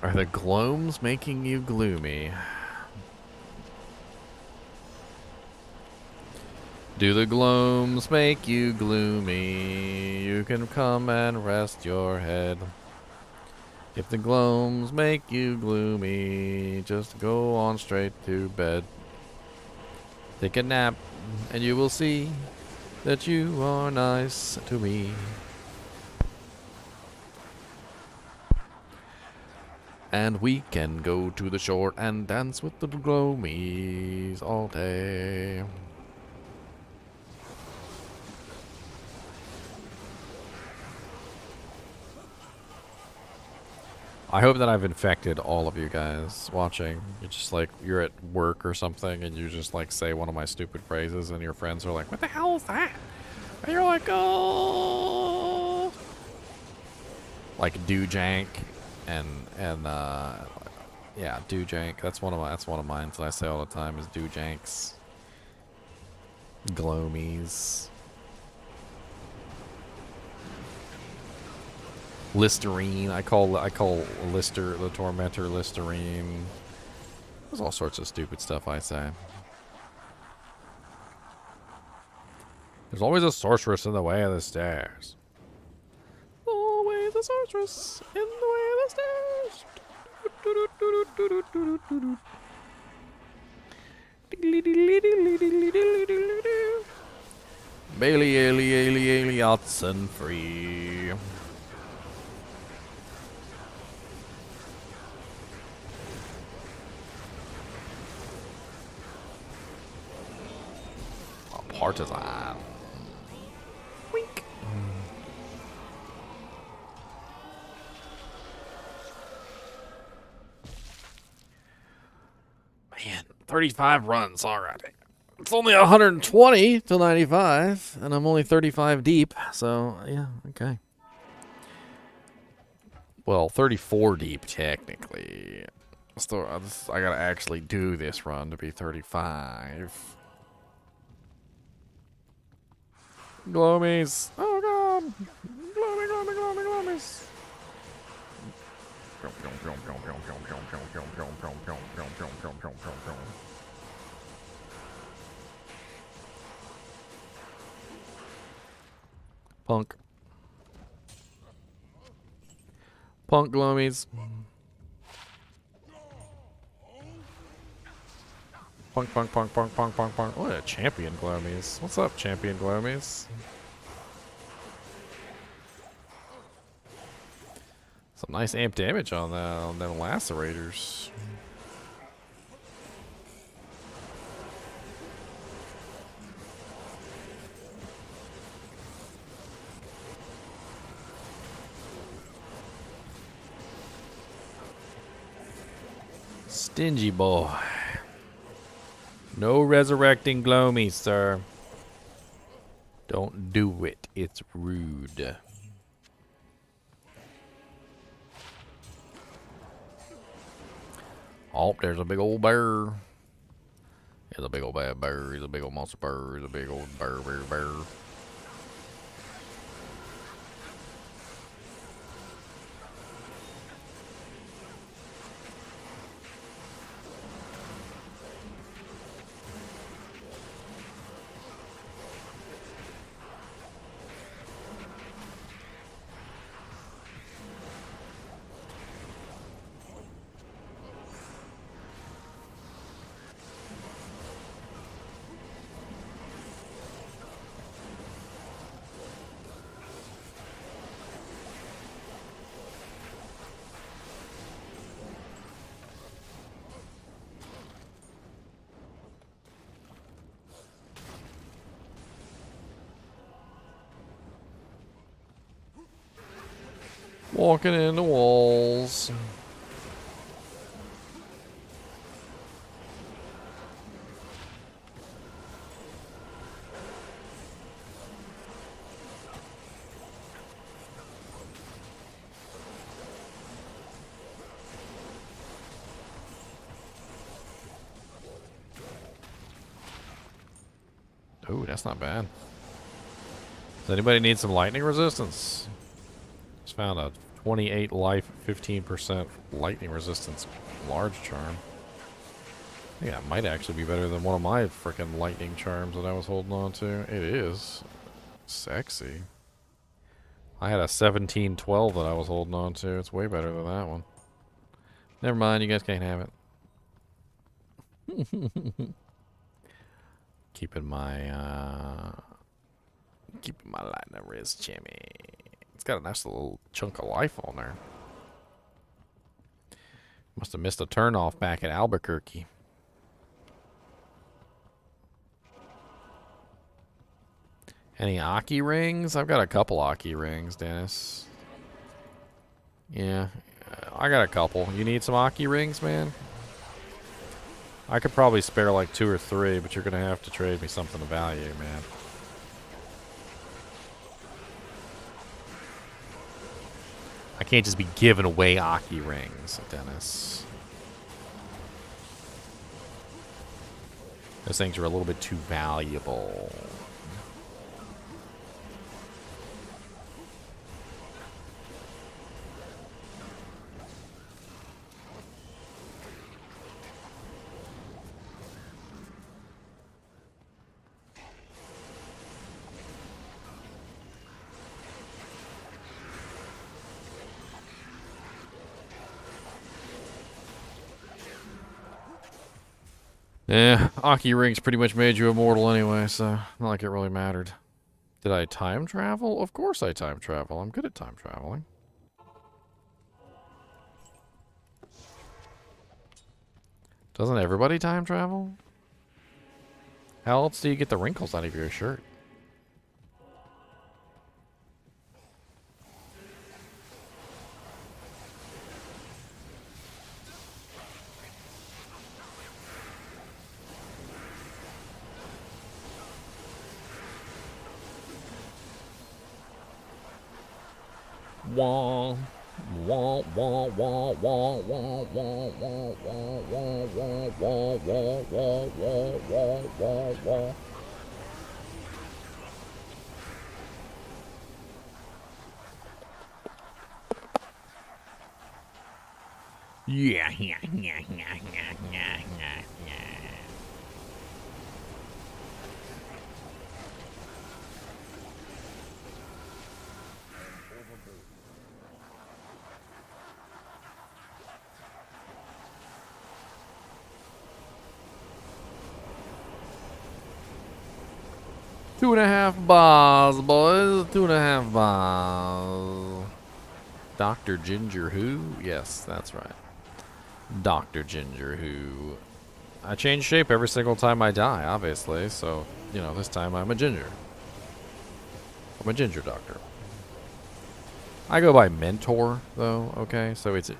Are the gloams making you gloomy? Do the gloams make you gloomy? You can come and rest your head. If the gloams make you gloomy, just go on straight to bed. Take a nap, and you will see that you are nice to me. And we can go to the shore and dance with the gloamies all day. I hope that I've infected all of you guys watching. You're just like, you're at work or something and you just like say one of my stupid phrases and your friends are like, what the hell is that? And you're like, oh. Like do jank and yeah, do jank. That's one of mine that I say all the time is do janks. Gloamies. Listerine. I call Lister the Tormentor Listerine. There's all sorts of stupid stuff I say. There's always a sorceress in the way of the stairs. Always a sorceress in the way of the stairs. Bailey, Ailey, Otson free. Partisan. Wink. Man, 35 runs already. It's only 120 to 95, and I'm only 35 deep, so yeah, okay. Well, 34 deep technically. So I gotta actually do this run to be 35. Gloamies. Oh god. Gloomies. Punk. Punk gloomies. Punk. What a champion gloomies. What's up, champion gloomies? Some nice amp damage on them lacerators. Stingy boy. No resurrecting gloomies, sir. Don't do it. It's rude. Oh, there's a big old bear. He's a big old bad bear. He's a big old monster bear. He's a big old bear. Walking in the walls. Ooh, that's not bad. Does anybody need some lightning resistance? Just found a 28 life, 15% lightning resistance large charm. I think that might actually be better than one of my freaking lightning charms that I was holding on to. It is. Sexy. I had a 1712 that I was holding on to. It's way better than that one. Never mind, you guys can't have it. Keeping my lightning wrist Jimmy. It's got a nice little chunk of life on there. Must have missed a turnoff back at Albuquerque. Any Aki rings? I've got a couple Aki rings, Dennis. Yeah, I got a couple. You need some Aki rings, man? I could probably spare like 2 or 3, but you're going to have to trade me something of value, man. I can't just be giving away Aki rings, Dennis. Those things are a little bit too valuable. Yeah, Aki rings pretty much made you immortal anyway, so not like it really mattered. Did I time travel? Of course I time travel. I'm good at time traveling. Doesn't everybody time travel? How else do you get the wrinkles out of your shirt? Wah, wah, wah, wah, wah, wah, wah, wah, wah, wah, wah, wah, wah, wah, wah, wah. Yeah, yeah, yeah, yeah, yeah, yeah, yeah. 2.5 bars, boys. 2.5 bars. Dr. Ginger Who? Yes, that's right. Dr. Ginger Who. I change shape every single time I die, obviously. So, you know, this time I'm a ginger. I'm a ginger doctor. I go by Mentor, though, okay? So it's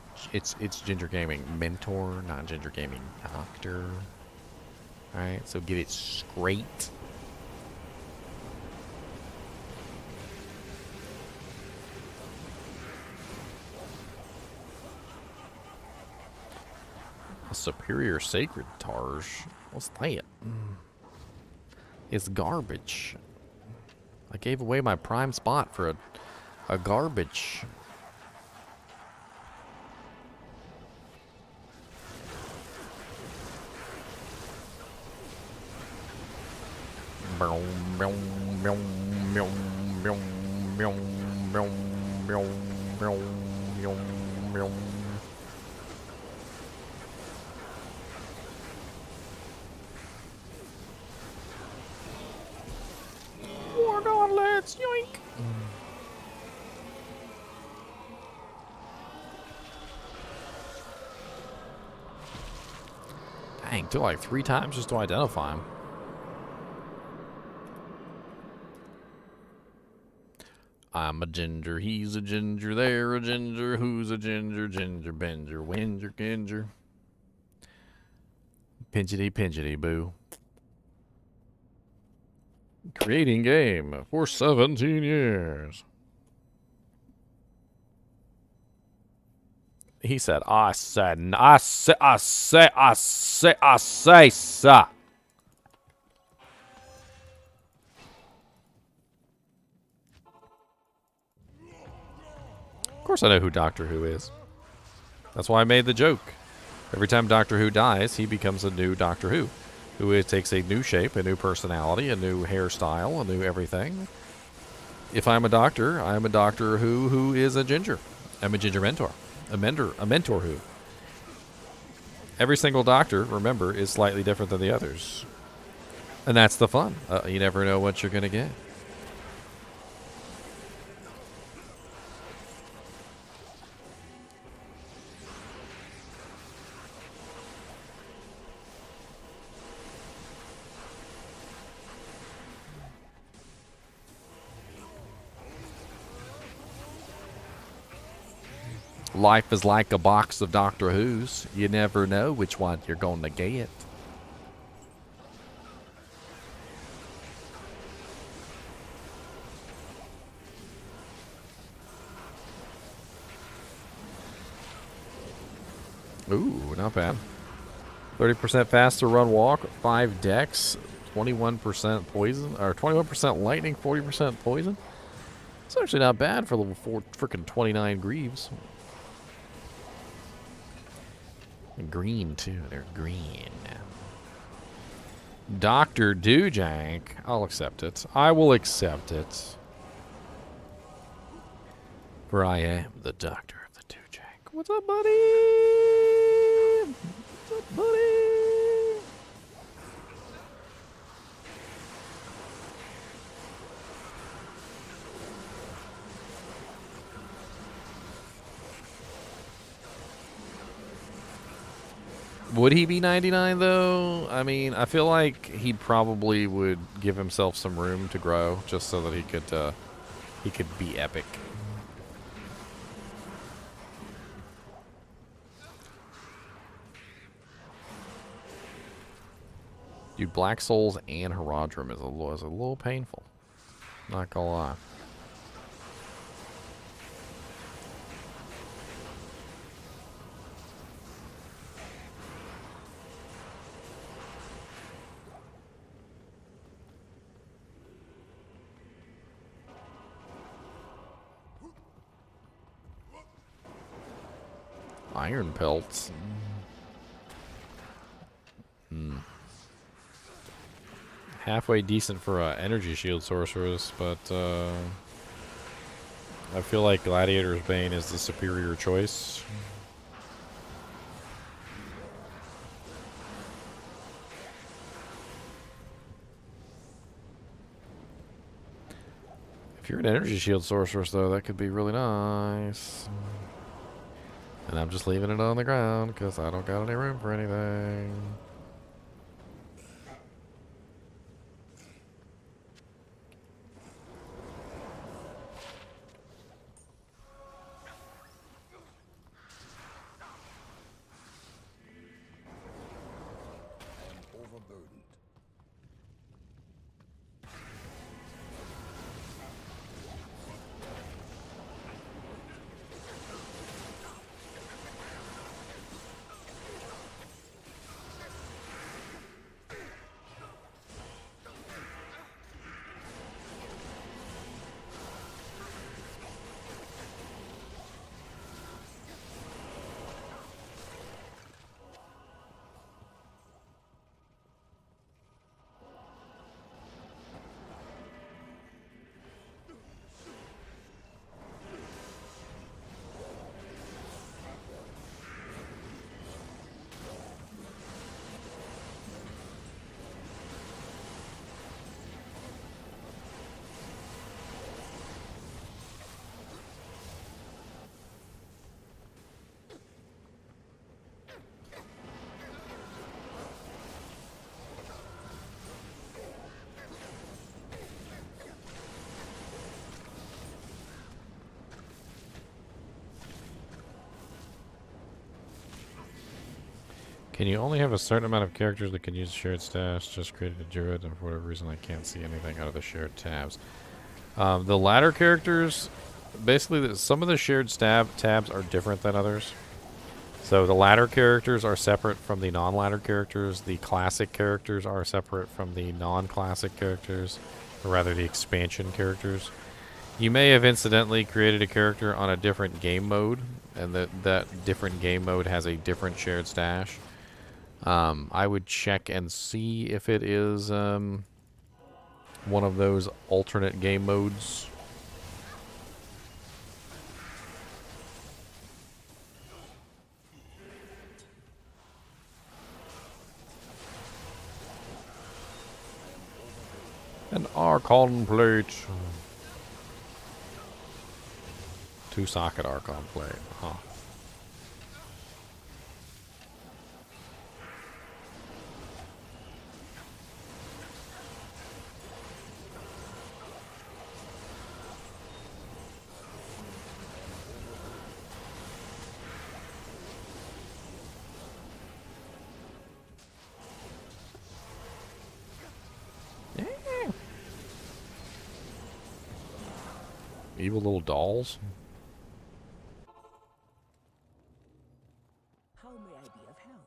Ginger Gaming Mentor, not Ginger Gaming Doctor. Alright, so get it straight. A superior sacred Targe. What's that? It's garbage. I gave away my prime spot for a garbage. War gauntlets, yoink! Dang, took like 3 times just to identify him. I'm a ginger, he's a ginger, they're a ginger, who's a ginger, ginger, binger, winger, ginger. Pinchity, pinchity, boo. Creating game for 17 years. He said, I say, sir. course I know who Doctor Who is. That's why I made the joke. Every time Doctor Who dies, he becomes a new Doctor who takes a new shape, a new personality, a new hairstyle, a new everything. If I'm a doctor, I'm a Doctor who is a ginger. I'm a ginger mentor. A mentor who. Every single doctor, remember, is slightly different than the others. And that's the fun. You never know what you're going to get. Life is like a box of Doctor Who's. You never know which one you're going to get. Ooh, not bad. 30% faster run walk, 5 decks, 21% poison, or 21% lightning, 40% poison. It's actually not bad for level 4, freaking 29 Greaves. And green, too. They're green. Dr. Doojank. I'll accept it. I will accept it. For I am the Doctor of the Doojank. What's up, buddy? What's up, buddy? Would he be 99 though? I mean, I feel like he probably would give himself some room to grow, just so that he could be epic. Dude, Black Souls and Herodrum is a little painful. Not gonna lie. Iron pelts. Halfway decent for energy shield sorceress, but I feel like Gladiator's Bane is the superior choice. If you're an energy shield sorceress, though, that could be really nice. And I'm just leaving it on the ground because I don't got any room for anything. Can you only have a certain amount of characters that can use shared stash? Just created a druid, and for whatever reason I can't see anything out of the shared tabs. The ladder characters, basically some of the shared tabs are different than others. So the ladder characters are separate from the non-ladder characters. The classic characters are separate from the non-classic characters, or rather the expansion characters. You may have incidentally created a character on a different game mode, and that different game mode has a different shared stash. I would check and see if it is one of those alternate game modes. An Archon plate. Two-socket Archon plate. Huh. Evil little dolls. How may I be of help?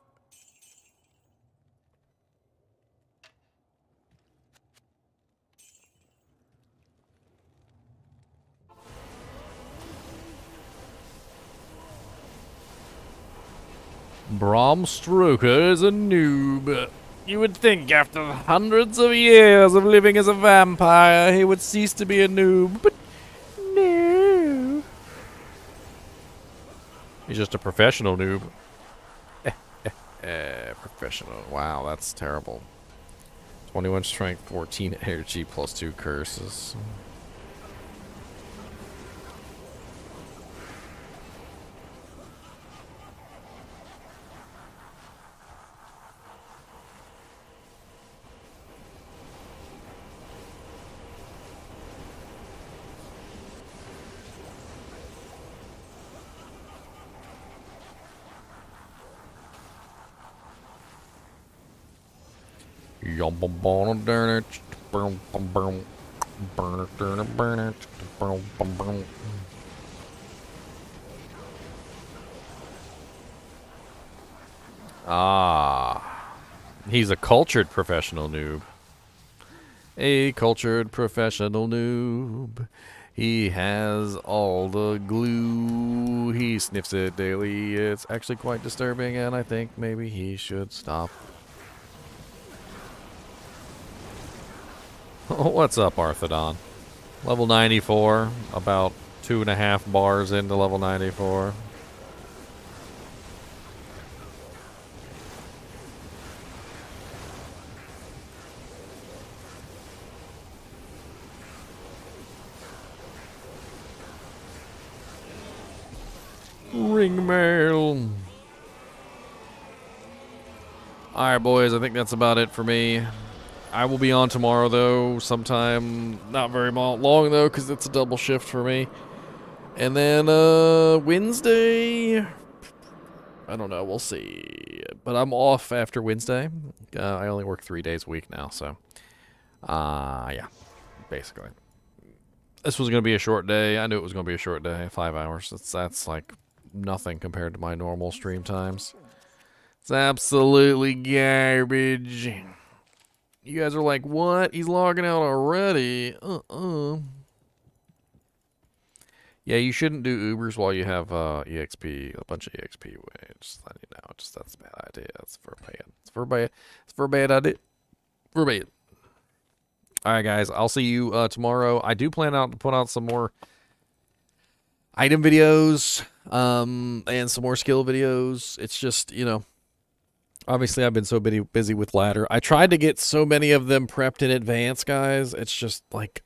Bram Stoker is a noob. You would think after hundreds of years of living as a vampire, he would cease to be a noob, but no. He's just a professional noob. Professional. Wow, that's terrible. 21 strength, 14 energy, plus 2 curses. Ah, he's a cultured professional noob. A cultured professional noob. He has all the glue. He sniffs it daily. It's actually quite disturbing, and I think maybe he should stop. What's up, Arthrodon? Level 94, about 2.5 bars into level 94. Ring mail. Alright, boys, I think that's about it for me. I will be on tomorrow, though, sometime not very long, though, because it's a double shift for me. And then, Wednesday, I don't know, we'll see. But I'm off after Wednesday. I only work 3 days a week now, so, yeah, basically. This was going to be a short day. I knew it was going to be a short day, 5 hours. That's like nothing compared to my normal stream times. It's absolutely garbage. You guys are like, what? He's logging out already? Yeah, you shouldn't do Ubers while you have EXP, a bunch of EXP. Just letting you know. That's a bad idea. It's for bad. It's for bad. It's for bad idea. For bad. Alright, guys. I'll see you tomorrow. I do plan out to put out some more item videos and some more skill videos. It's just, you know, obviously I've been so busy with ladder. I tried to get so many of them prepped in advance, guys. It's just like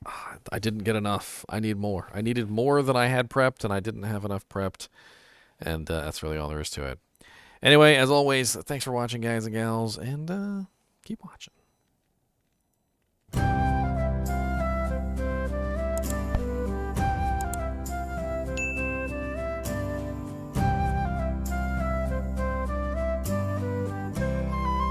I didn't get enough. I need more. I needed more than I had prepped, and I didn't have enough prepped. And that's really all there is to it. Anyway, as always, thanks for watching, guys and gals, and keep watching.